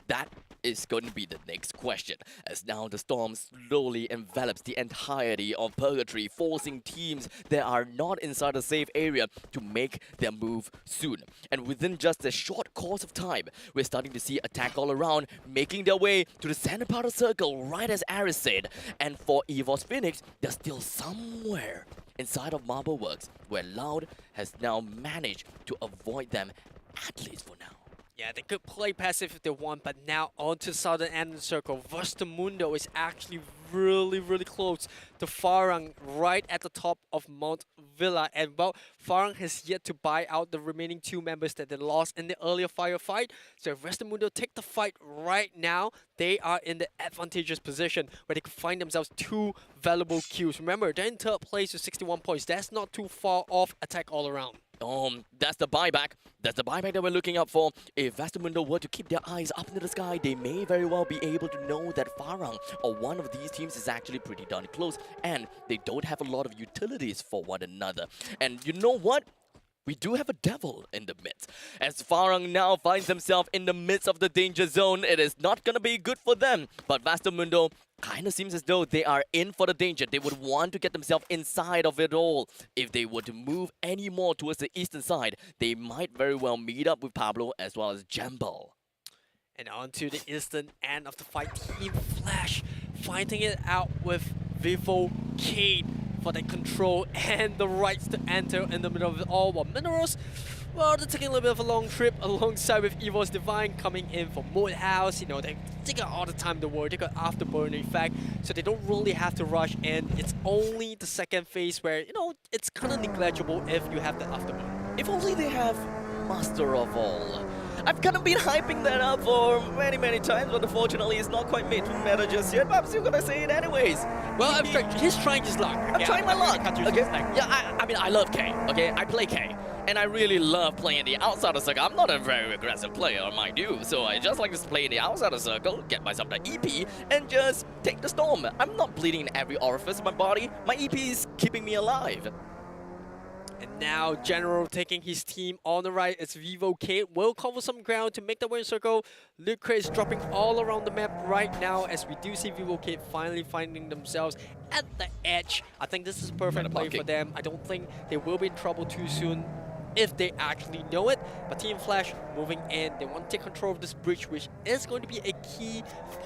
that is going to be the next question, as now the storm slowly envelops the entirety of Purgatory, forcing teams that are not inside a safe area to make their move soon. And within just a short course of time, we're starting to see Attack All Around making their way to the center part of the circle, right as Aris said. And for EVOS Phoenix, they're still somewhere inside of Marble Works, where Loud has now managed to avoid them, at least for now. Yeah, they could play passive if they want, but now onto the southern end of the circle. Vastamundo is actually really, really close to Farang, right at the top of Mount Villa. And well, Farang has yet to buy out the remaining 2 members that they lost in the earlier firefight. So if Vastamundo take the fight right now, they are in the advantageous position where they can find themselves 2 valuable kills. Remember, they're in 3rd place with 61 points. That's not too far off Attack All Around. That's the buyback. That's the buyback that we're looking out for. If Vastamundo were to keep their eyes up into the sky, they may very well be able to know that Farang or one of these teams is actually pretty darn close, and they don't have a lot of utilities for one another. And you know what? we do have a devil in the midst. As Farang now finds himself in the midst of the danger zone, it is not gonna be good for them. But Vastamundo kind of seems as though they are in for the danger. They would want to get themselves inside of it all. If they were to move any more towards the eastern side, they might very well meet up with Pablo as well as Jambal. And on to the eastern end of the fight, Team Flash fighting it out with Vivo Kate for the control and the rights to enter in the middle of it all. While Minerals, well, they're taking a little bit of a long trip alongside with Evo's Divine coming in for Mood House. You know, they got all the time in the world. They got Afterburner effect, so they don't really have to rush in. It's only the second phase where, you know, it's kind of negligible if you have the Afterburner. If only they have Master of All. I've kind of been hyping that up for many times, but unfortunately it's not quite made to meta just yet, but I'm still gonna say it anyways. Well, he's trying his luck. I'm trying my luck. Okay? Yeah, I mean, I love K, okay? I play K. And I really love playing the outsider circle. I'm not a very aggressive player, mind you, so I just like to play in the outsider circle, get myself the EP, and just take the storm. I'm not bleeding in every orifice of my body. My EP is keeping me alive. And now General taking his team on the right. It's Vivo Kate will cover some ground to make the win circle. Lucre is dropping all around the map right now as we do see Vivo Kate finally finding themselves at the edge. I think this is a perfect play for them. I don't think they will be in trouble too soon if they actually know it. But Team Flash moving in, they want to take control of this bridge, which is going to be a key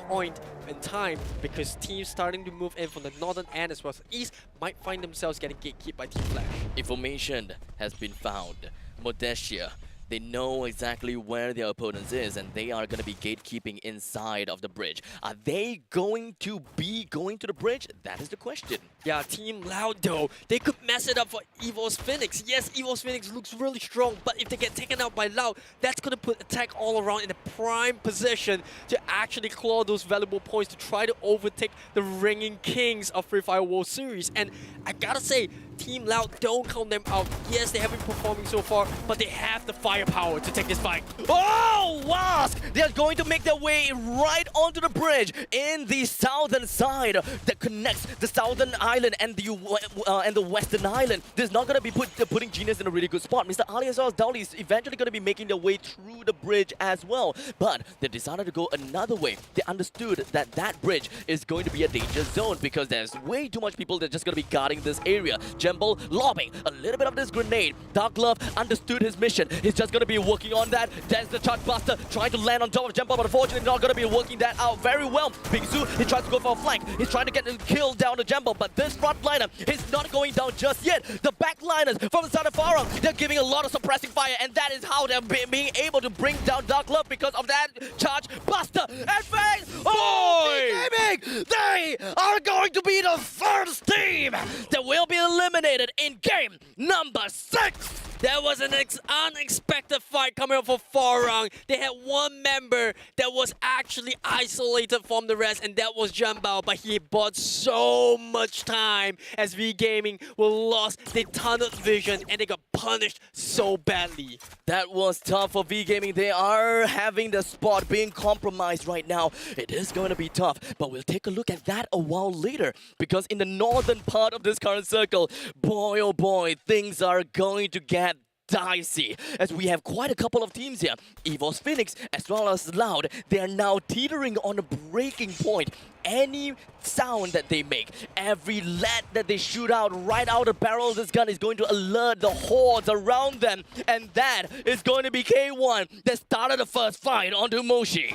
point in time because teams starting to move in from the northern end as well as the east might find themselves getting gatekept by Team Flash. Information has been found. Modestia, they know exactly where their opponents is and they are going to be gatekeeping inside of the bridge. Are they going to be going to the bridge? That is the question. Yeah, Team Loud though, they could mess it up for EVO's Phoenix. Yes, EVO's Phoenix looks really strong, but if they get taken out by Loud, that's going to put attack all around in a prime position to actually claw those valuable points to try to overtake the reigning kings of Free Fire World Series. And I gotta say, Team Loud, don't count them out. Yes, they haven't been performing so far, but they have the firepower to take this fight. Oh, Wask! They're going to make their way right onto the bridge in the southern side that connects the southern island and the western island. This is not going to be putting Genius in a really good spot. Mr. Ali as well as Dowley is eventually going to be making their way through the bridge as well. But they decided to go another way. They understood that that bridge is going to be a danger zone because there's way too much people that are just going to be guarding this area. Jembal lobbing a little bit of this grenade. Dark Love understood his mission. He's just going to be working on that. There's the Charge Buster trying to land on top of Jembal, but unfortunately not going to be working that out very well. Bingsu, he tries to go for a flank. He's trying to get a kill down to Jembal, but this front liner is not going down just yet. The back liners from the side of Farang, they're giving a lot of suppressing fire, and that is how they're being able to bring down Dark Love because of that Charge Buster. And face, oh, gaming! They are going to be the first team that will be eliminated in game number 6. There was an unexpected fight coming up for Farang. They had one member that was actually isolated from the rest, and that was Jambao, but he bought so much time as V Gaming were lost. They tunneled vision and they got punished so badly. That was tough for V Gaming. They are having the spot being compromised right now. It is going to be tough, but we'll take a look at that a while later because in the northern part of this current circle, boy oh boy, things are going to get dicey as we have quite a couple of teams here. EVO's Phoenix as well as Loud, they are now teetering on a breaking point. Any sound that they make, every lead that they shoot out right out of the barrel of this gun is going to alert the hordes around them, and that is going to be K1 that started the first fight onto Moshi.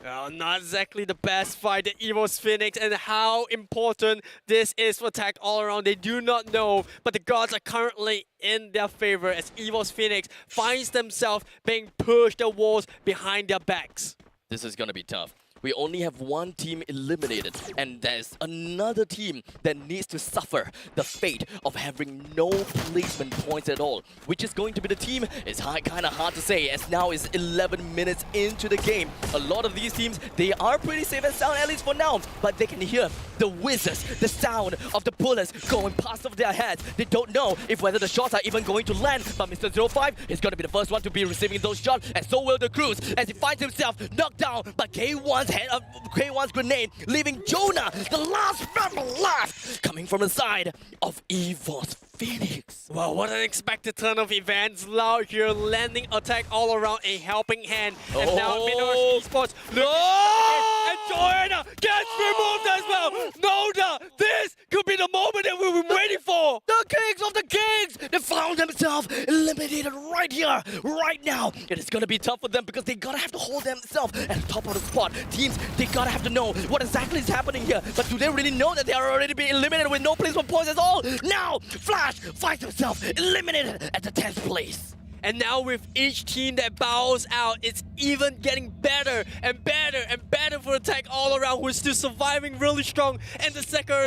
Well, not exactly the best fight, the EVO's Phoenix, and how important this is for attack all around, they do not know, but the gods are currently in their favor as EVO's Phoenix finds themselves being pushed the walls behind their backs. This is gonna be tough. We only have one team eliminated, and there's another team that needs to suffer the fate of having no placement points at all. Which is going to be the team is kind of hard to say, as now is 11 minutes into the game. A lot of these teams, they are pretty safe and sound, at least for now, but they can hear the whizzes, the sound of the bullets going past over their heads. They don't know if whether the shots are even going to land, but Mr. 05 is going to be the first one to be receiving those shots, and so will the Cruz as he finds himself knocked down by K1's grenade, leaving Jonah, the last member left, coming from the side of EVOS Phoenix. Well, what an unexpected turn of events. Loud here, landing attack all around, a helping hand. And now Minotaur Esports. And Joanna gets removed as well. Noda, this could be the moment that we've been waiting for. The kings of the kings, they found themselves eliminated right here, right now. It is going to be tough for them because they gotta have to hold themselves at the top of the spot. Teams, they gotta have to know what exactly is happening here. But do they really know that they are already being eliminated with no place for points at all? Now, Flash finds himself eliminated at the 10th place. And now with each team that bows out, it's even getting better and better and better for Attack all around, who is still surviving really strong. And the second,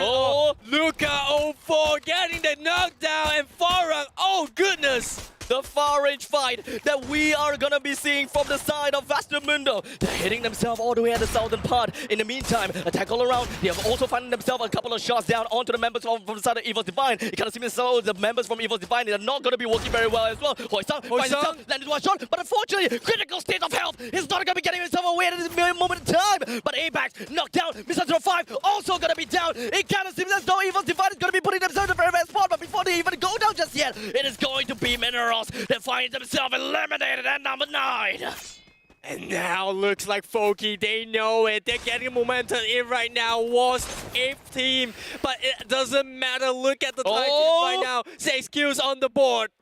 Luca 04 getting the knockdown, and Farang, oh goodness! The far-range fight that we are gonna be seeing from the side of Vastamundo. They're hitting themselves all the way at the southern part. In the meantime, Attack all around, they have also found themselves a couple of shots down onto the members from the side of EVOS Divine. You kind of see the members from EVOS Divine, they are not gonna be working very well as well. Hoysang finds himself, landed one shot, but unfortunately, critical state of health. He's not gonna be getting himself away at this moment in time. But Apex knocked down, Mr. 05 also gonna be down. It kind of seems as though EVOS Divine is gonna be putting themselves in the very best spot, but before they even go down just yet, it is going to be Mineral that finds themselves eliminated at number 9. And now looks like Foki, they know it. They're getting momentum in right now. Was 8th team, but it doesn't matter. Look at the Thai team right now. 6 kills on the board.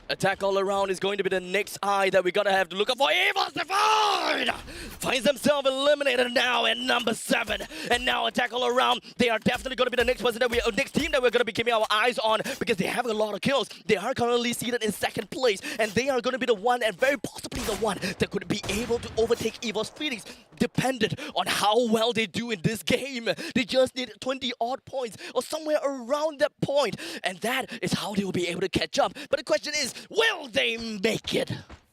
Attack all around is going to be the next eye that we gotta have to look up for. EVOS Divine finds themselves eliminated now at number 7. And now Attack all around, they are definitely gonna be the next person that next team that we're gonna be keeping our eyes on, because they have a lot of kills. They are currently seated in 2nd place, and they are gonna be the one, and very possibly the one, that could be able to overtake EVOS Phoenix, dependent on how well they do in this game. They just need 20 odd points or somewhere around that point, and that is how they will be able to catch up. But the question is, will they make it?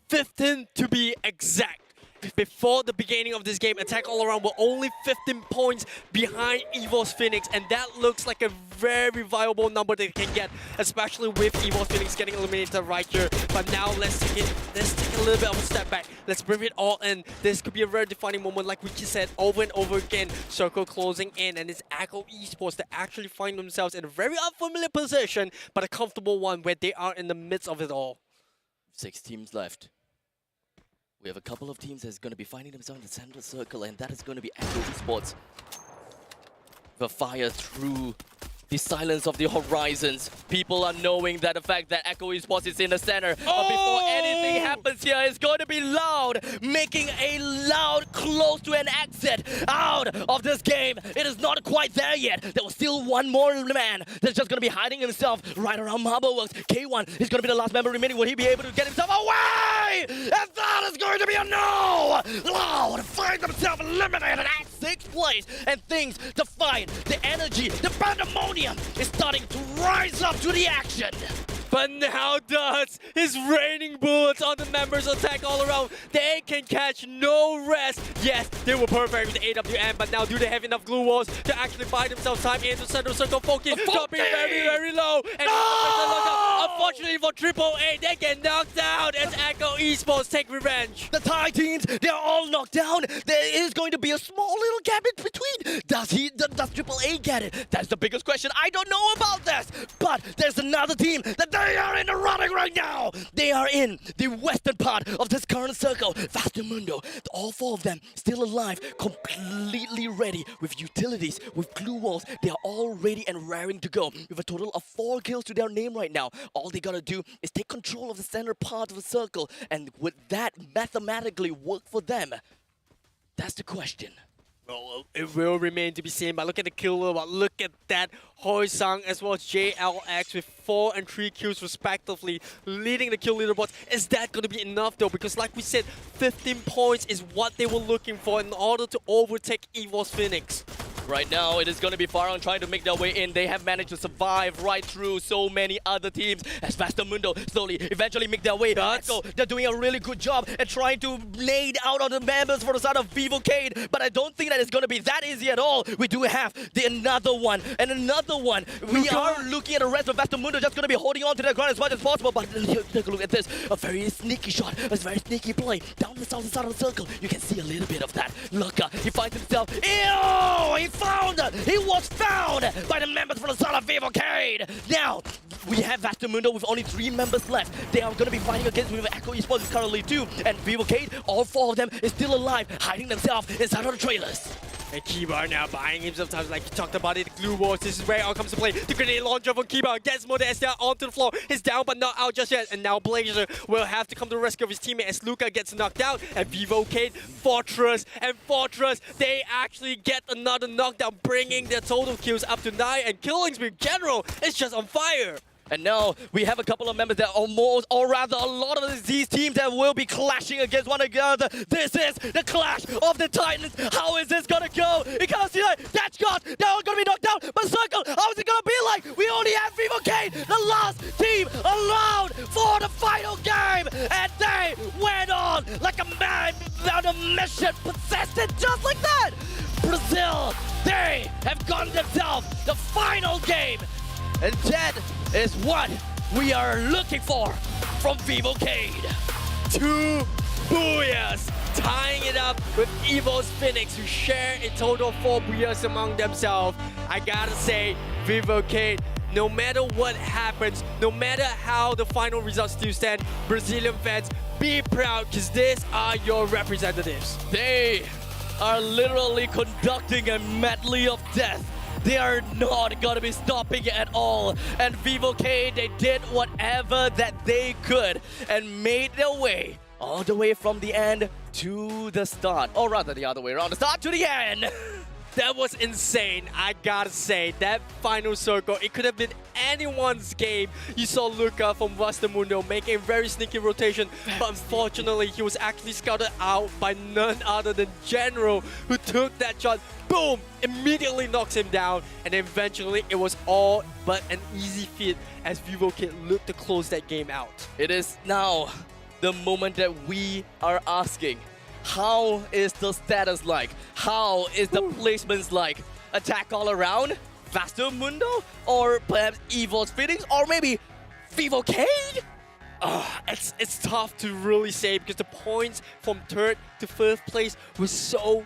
15 to be exact. Before the beginning of this game, Attack all around were only 15 points behind EVOS Phoenix, and that looks like a very viable number they can get, especially with EVOS Phoenix getting eliminated right here. But now let's take a little bit of a step back. Let's bring it all in. This could be a very defining moment, like we just said over and over again. Circle closing in, and it's Echo Esports that actually find themselves in a very unfamiliar position, but a comfortable one where they are in the midst of it all. 6 teams left. We have a couple of teams that's going to be finding themselves in the center circle, and that is going to be Echo Esports. The fire through the silence of the horizons. People are knowing that the fact that Echo Esports is in the center. But before anything happens here, it's going to be Loud, making a Loud close to an exit out of this game. It is not quite there yet. There was still one more man that's just going to be hiding himself right around Marbleworks. K1 is going to be the last member remaining. Will he be able to get himself away? And that is going to be a no! Loud finds himself eliminated at 6th place. And things, the fight, the energy, the pandemonium is starting to rise up to the action. But now does his raining bullets on the members Attack all around. They can catch no rest. Yes, they were perfect with the AWM, but now do they have enough glue walls to actually buy themselves time into center circle? Foki dropping very, very low. And unfortunately for AAA, they get knocked out as Echo Esports take revenge. The Thai teams, they're all knocked down. There is going to be a small little gap in between. Does AAA get it? That's the biggest question. I don't know about this. But there's another team that they are in the running right now. They are in the western part of this current circle. Vastamundo, all 4 of them still alive, completely ready with utilities, with glue walls. They are all ready and raring to go with a total of 4 kills to their name right now. All they gotta do is take control of the center part of the circle, and would that mathematically work for them? That's the question. Well, it will remain to be seen, but look at the killer, but look at that. Hoysang as well as JLX with 4 and 3 kills respectively, leading the kill leaderboards. Is that going to be enough though? Because like we said, 15 points is what they were looking for in order to overtake EVOS Phoenix. Right now, it is going to be Farang trying to make their way in. They have managed to survive right through so many other teams as Vastamundo slowly, eventually make their way. So they're doing a really good job at trying to nade out on the members for the side of Vivocade, but I don't think that it's going to be that easy at all. We do have another one and another one. We are looking at the rest of Vastamundo just going to be holding on to their ground as much as possible, but take a look at this. A very sneaky shot, a very sneaky play. Down the southern side of the circle, you can see a little bit of that. Luka, he finds himself. Ew! He was found by the members from the side of Vivocade. Now, we have Vastamundo with only 3 members left. They are going to be fighting against with Echo Esports currently 2. And Vivocade, all 4 of them is still alive, hiding themselves inside of the trailers. And Kiba now buying himself time, like you talked about it, the glue walls. This is where it all comes to play. The grenade launcher from Kiba gets more than SDR onto the floor. He's down but not out just yet. And now Blazer will have to come to the rescue of his teammate as Luka gets knocked out. And Vivocade, Fortress, they actually get another knockdown, bringing their total kills up to 9. And killing spree in general is just on fire. And now we have a couple of members that almost, or rather a lot of these teams that will be clashing against one another. This is the clash of the Titans. How is this gonna go? You can't see that. That's got. They're all gonna be knocked down. But Circle, how is it gonna be like? We only have Vivocade, the last team allowed for the final game. And they went on like a man on a mission, possessed it just like that. Brazil, they have gotten themselves the final game. And that is what we are looking for from Vivocade. 2 booyahs, tying it up with FFWS Phoenix, who share a total of 4 booyahs among themselves. I gotta say, Vivocade, no matter what happens, no matter how the final results still stand, Brazilian fans, be proud, because these are your representatives. They are literally conducting a medley of death. They are not gonna be stopping at all. And Vivocade, they did whatever that they could and made their way all the way from the end to the start. Or rather the other way around, the start to the end. That was insane, I gotta say. That final circle, it could have been anyone's game. You saw Luka from Vastamundo making a very sneaky rotation, but unfortunately he was actually scouted out by none other than General, who took that shot, boom, immediately knocks him down, and eventually it was all but an easy feat as Vivocade looked to close that game out. It is now the moment that we are asking. How is the status like? How is the placements like? Attack all around? Vastamundo? Or perhaps FFWS Finals? Or maybe Vivocade? It's tough to really say because the points from 3rd to 1st place were so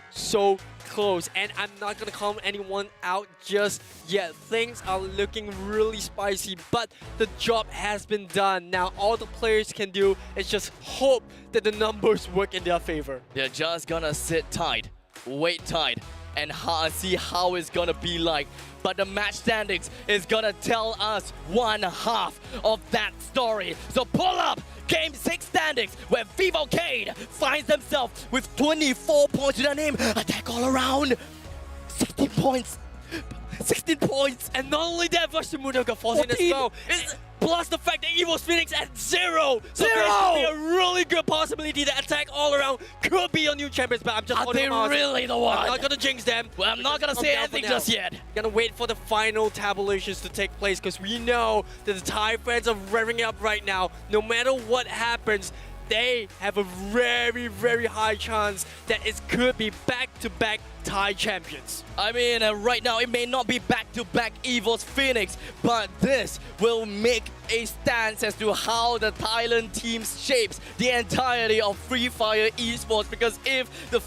close, and I'm not gonna call anyone out just yet. Things are looking really spicy, but the job has been done. Now all the players can do is just hope that the numbers work in their favor. They're just gonna sit tight, wait tight, and see how it's gonna be like. But the match standings is gonna tell us 1/2 of that story. So pull up Game 6 standings, where Vivocade finds themselves with 24 points to their name. Attack all around, 16 points. 16 points, and not only that, Vastamundo got 14 as well. Plus the fact that FFWS Phoenix at 0. So there's gonna be a really good possibility that Attack all around could be your new champions, but I'm just holding them out. Are they really the one? I'm not gonna jinx them. Well, I'm not gonna say anything just yet. Gonna wait for the final tabulations to take place, because we know that the Thai fans are revving up right now. No matter what happens, they have a very high chance that it could be back-to-back Thai champions. I mean, right now it may not be back-to-back FFWS Phoenix, but this will make a stance as to how the Thailand team shapes the entirety of Free Fire esports. Because if the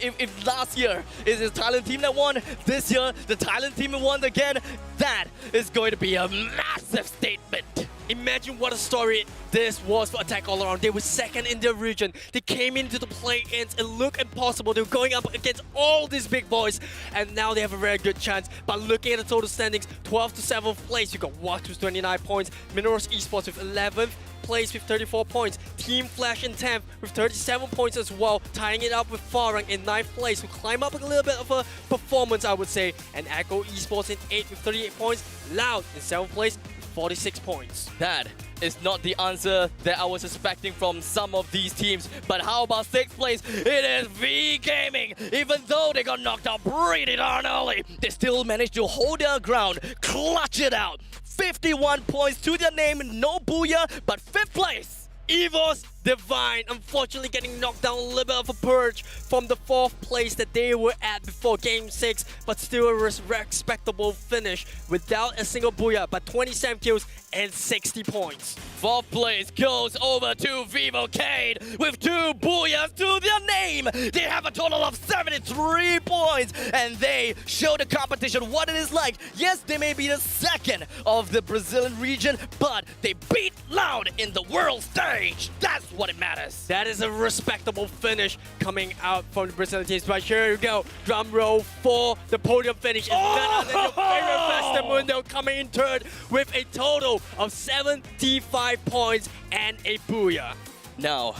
if last year is the Thailand team that won, this year the Thailand team won again, that is going to be a massive statement. Imagine what a story this was for Attack all around. They were 2nd in their region. They came into the play-ins. It looked impossible. They were going up against all these big boys, and now they have a very good chance. But looking at the total standings, 12th to 7th place, you got Watch with 29 points, Minerals Esports with 11th place with 34 points, Team Flash in 10th with 37 points as well, tying it up with Farang in 9th place, who climb up a little bit of a performance, I would say, and Echo Esports in 8th with 38 points, Loud in 7th place, 46 points. That is not the answer that I was expecting from some of these teams. But how about 6th place? It is V Gaming. Even though they got knocked out pretty darn early, they still managed to hold their ground, clutch it out. 51 points to their name, no booyah, but 5th place. EVOS Divine, unfortunately getting knocked down a little bit of a purge from the 4th place that they were at before Game 6, but still a respectable finish without a single booyah, but 27 kills and 60 points. 4th place goes over to Vivocade with 2 booyahs to their name. They have a total of 73 points, and they show the competition what it is like. Yes, they may be the 2nd of the Brazilian region, but they beat Loud in the world stage. That's what it matters. That is a respectable finish coming out from the Brazilian teams. But here we go. Drum roll for the podium finish. It's none other than your favorite Festamundo coming in 3rd with a total of 75 points and a booyah. Now,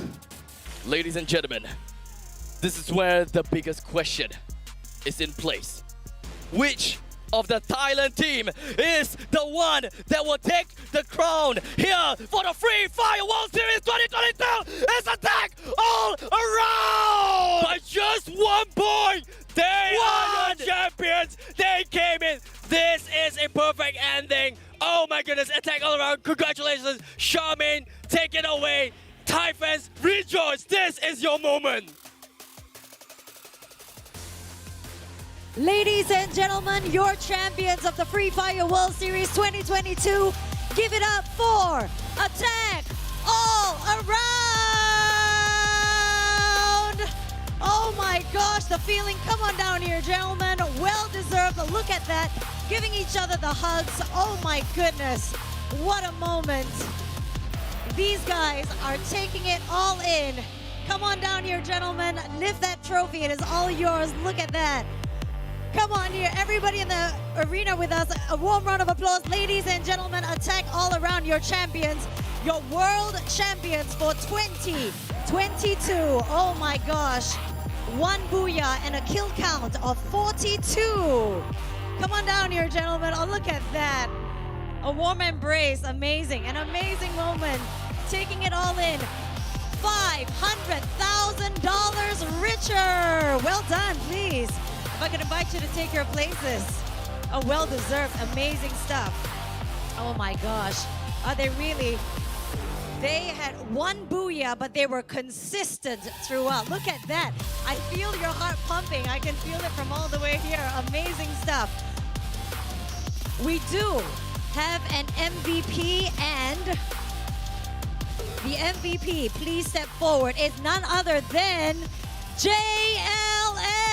ladies and gentlemen, this is where the biggest question is in place. Which of the Thailand team is the one that will take the crown here for the Free Fire World Series 2022? It's attack all around! By just 1 point, they are the champions. They came in. This is a perfect ending. Oh my goodness, attack all around. Congratulations, Charmaine. Take it away. Thai fans, rejoice. This is your moment. Ladies and gentlemen, your champions of the Free Fire World Series 2022, give it up for Attack All Around! Oh my gosh, the feeling, come on down here, gentlemen, well deserved, look at that, giving each other the hugs, oh my goodness, what a moment. These guys are taking it all in. Come on down here, gentlemen, lift that trophy, it is all yours, look at that. Come on here, everybody in the arena with us. A warm round of applause. Ladies and gentlemen, Attack All Around, your champions, your world champions for 2022. Oh my gosh. 1 booyah and a kill count of 42. Come on down here, gentlemen. Oh, look at that. A warm embrace. Amazing. An amazing moment. Taking it all in. $500,000 richer. Well done, please. If I could invite you to take your places. Oh, well-deserved, amazing stuff. Oh my gosh. Are they really? They had 1 booyah, but they were consistent throughout. Look at that. I feel your heart pumping. I can feel it from all the way here. Amazing stuff. We do have an MVP, and the MVP, please step forward, is none other than JLX.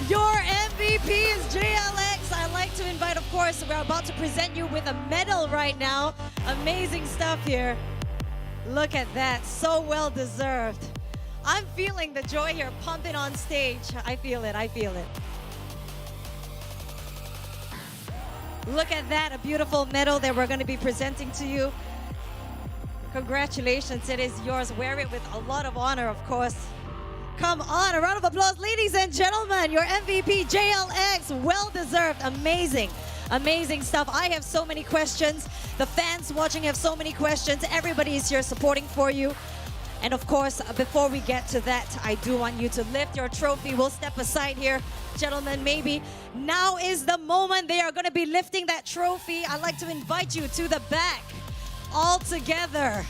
Your MVP is JLX. I'd like to invite, of course, we're about to present you with a medal right now. Amazing stuff here. Look at that, so well deserved. I'm feeling the joy here pumping on stage. I feel it, I feel it. Look at that, a beautiful medal that we're going to be presenting to you. Congratulations, it is yours. Wear it with a lot of honor, of course. Come on, a round of applause. Ladies and gentlemen, your MVP, JLX, well-deserved, amazing, amazing stuff. I have so many questions. The fans watching have so many questions. Everybody is here supporting for you. And of course, before we get to that, I do want you to lift your trophy. We'll step aside here. Gentlemen, maybe now is the moment they are going to be lifting that trophy. I'd like to invite you to the back all together.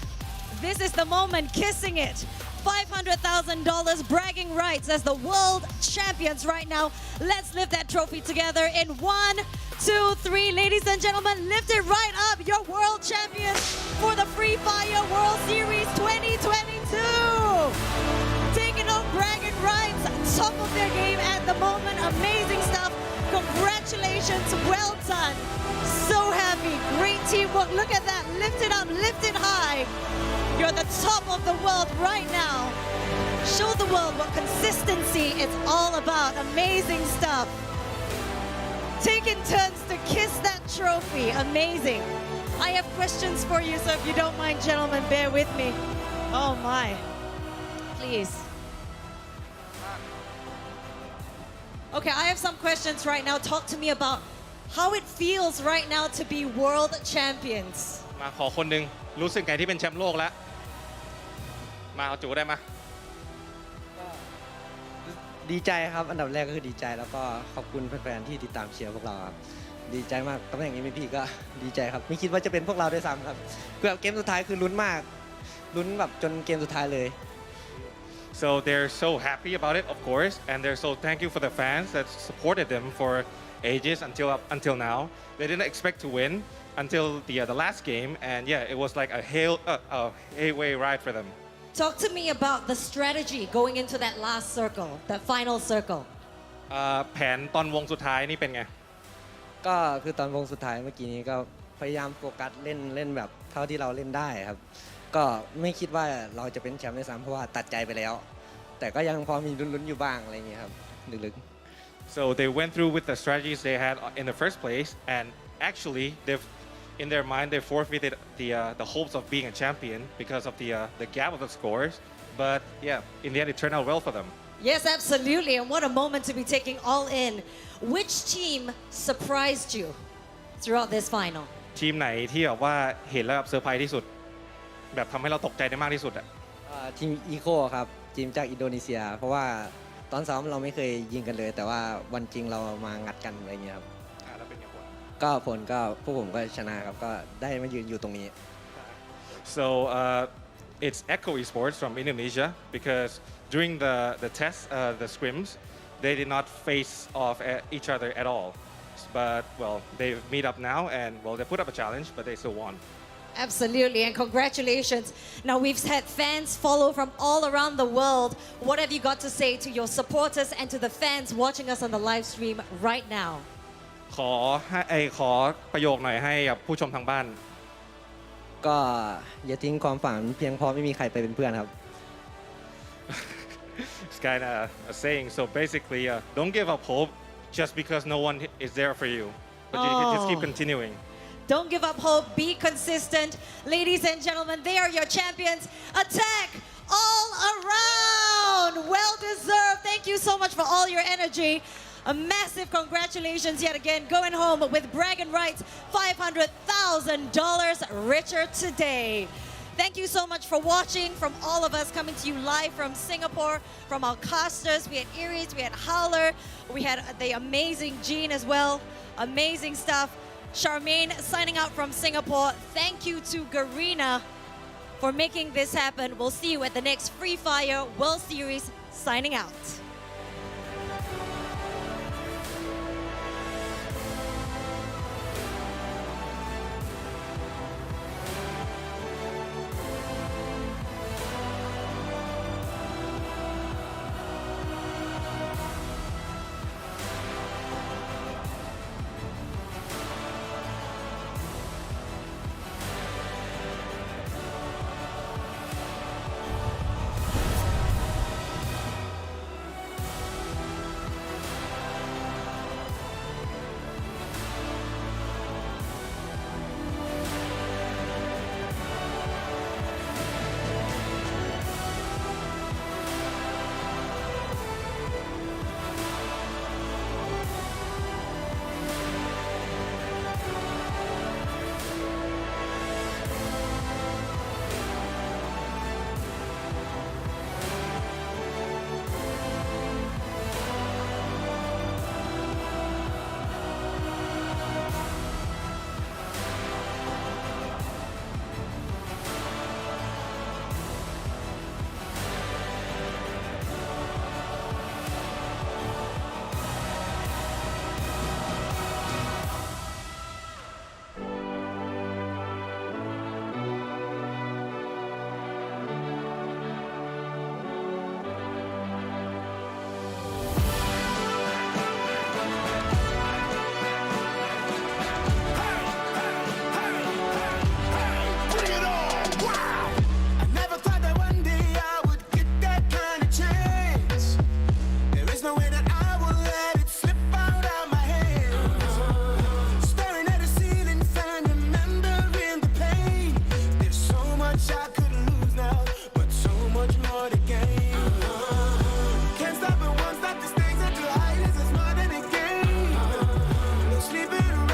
This is the moment, kissing it. $500,000 bragging rights as the world champions right now. Let's lift that trophy together in 1, 2, 3. Ladies and gentlemen, lift it right up. Your world champions for the Free Fire World Series 2022. Taking on bragging rights, top of their game at the moment. Amazing stuff. Congratulations, well done. So happy, great teamwork. Look at that, lift it up, lift it high. You're the top of the world right now. Show the world what consistency is all about. Amazing stuff. Taking turns to kiss that trophy. Amazing. I have questions for you, so if you don't mind, gentlemen, bear with me. Oh my. Please. Okay, I have some questions right now. Talk to me about how it feels right now to be world champions. มาขอคนหนึ่งรู้สึกไงที่เป็นแชมป์โลกแล้ว มาเอาจูได้มา ดีใจครับอันดับแรกก็คือดีใจแล้วก็ขอบคุณแฟนๆที่ติดตามเชียร์พวกเราครับดีใจมากตำแหน่ง MVP ก็ดีใจครับไม่คิดว่าจะเป็นพวกเราด้วยซ้ำครับเกือบเกมสุดท้ายคือลุ้นมากลุ้นแบบจนเกมสุดท้ายเลย So they're so happy about it, of course, and they're so thankful for the fans that supported them for ages until now. They didn't expect to win until the last game, and yeah, it was like a hayway ride for them. Talk to me about the strategy going into that last circle, that final circle. แผนตอนวงสุดท้ายนี่เป็นไง ก็คือตอนวงสุดท้ายเมื่อกี้นี้ก็พยายามโฟกัสเล่นแบบเท่าที่เราเล่นได้ครับก็ไม่คิดว่าเราจะเป็นแชมป์ด้วยซ้ำเพราะว่าตัดใจไปแล้วแต่ก็ยังพอมีลุ้นๆอยู่บ้างอะไรอย่างเงี้ยครับลึกๆ So they went through with the strategies they had in the first place, and actually in their mind they forfeited the hopes of being a champion because of the gap of the scores. But yeah, in the end it turned out well for them. Yes, absolutely. And what a moment to be taking all in. Which team surprised you throughout this final? ทีมไหนที่แบบว่าเห็นแล้วแบบเซอร์ไพรส์ที่สุดแบบทำให้เราตกใจได้มากที่สุดอ่ะ ทีมอีโคครับทีมจากอินโดนีเซียเพราะว่าตอนซ้อมเราไม่เคยยิงกันเลยแต่ว่าวันจริงเรามางัดกันอะไรเงี้ยครับแล้วเป็นยังไงก็ผลก็พวกผมก็ชนะครับก็ได้มายืนอยู่ตรงนี้ So it's Echo Esports from Indonesia because during the test the scrims they did not face off at each other at all but well they meet up now and well they put up a challenge but they still won. Absolutely, and congratulations. Now we've had fans follow from all around the world. What have you got to say to your supporters and to the fans watching us on the live stream right now? ขอประโยคหน่อยให้กับผู้ชมทางบ้าน ก็อย่าทิ้งความฝันเพียงเพราะไม่มีใครไปเป็นเพื่อนครับ It's kind of a saying. So basically, don't give up hope just because no one is there for you, but you can just keep continuing. Don't give up hope. Be consistent. Ladies and gentlemen, they are your champions. Attack all around. Well deserved. Thank you so much for all your energy. A massive congratulations yet again. Going home with bragging rights, $500,000 richer today. Thank you so much for watching. From all of us coming to you live from Singapore, from our casters. We had Iris, we had Howler, we had the amazing Jean as well. Amazing stuff. Charmaine signing out from Singapore. Thank you to Garena for making this happen. We'll see you at the next Free Fire World Series. Signing out. Sleeping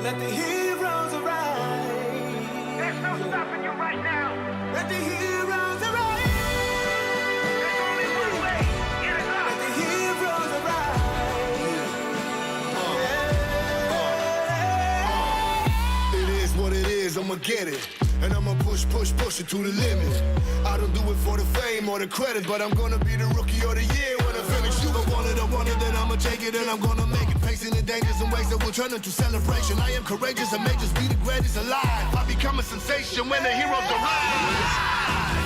Let the heroes arise. There's no stopping you right now. Let the heroes arise. There's only one way. Get it up. Let the heroes arise. It is what it is. I'ma get it. And I'ma push it to the limit. I don't do it for the fame or the credit, but I'm gonna be the rookie of the year when I finish. You gon' want it, then I'ma take it and I'm gonna make it. Facing the dangers and ways that will turn into celebration. I am courageous, I may just be the greatest alive. I become a sensation when the heroes arrive.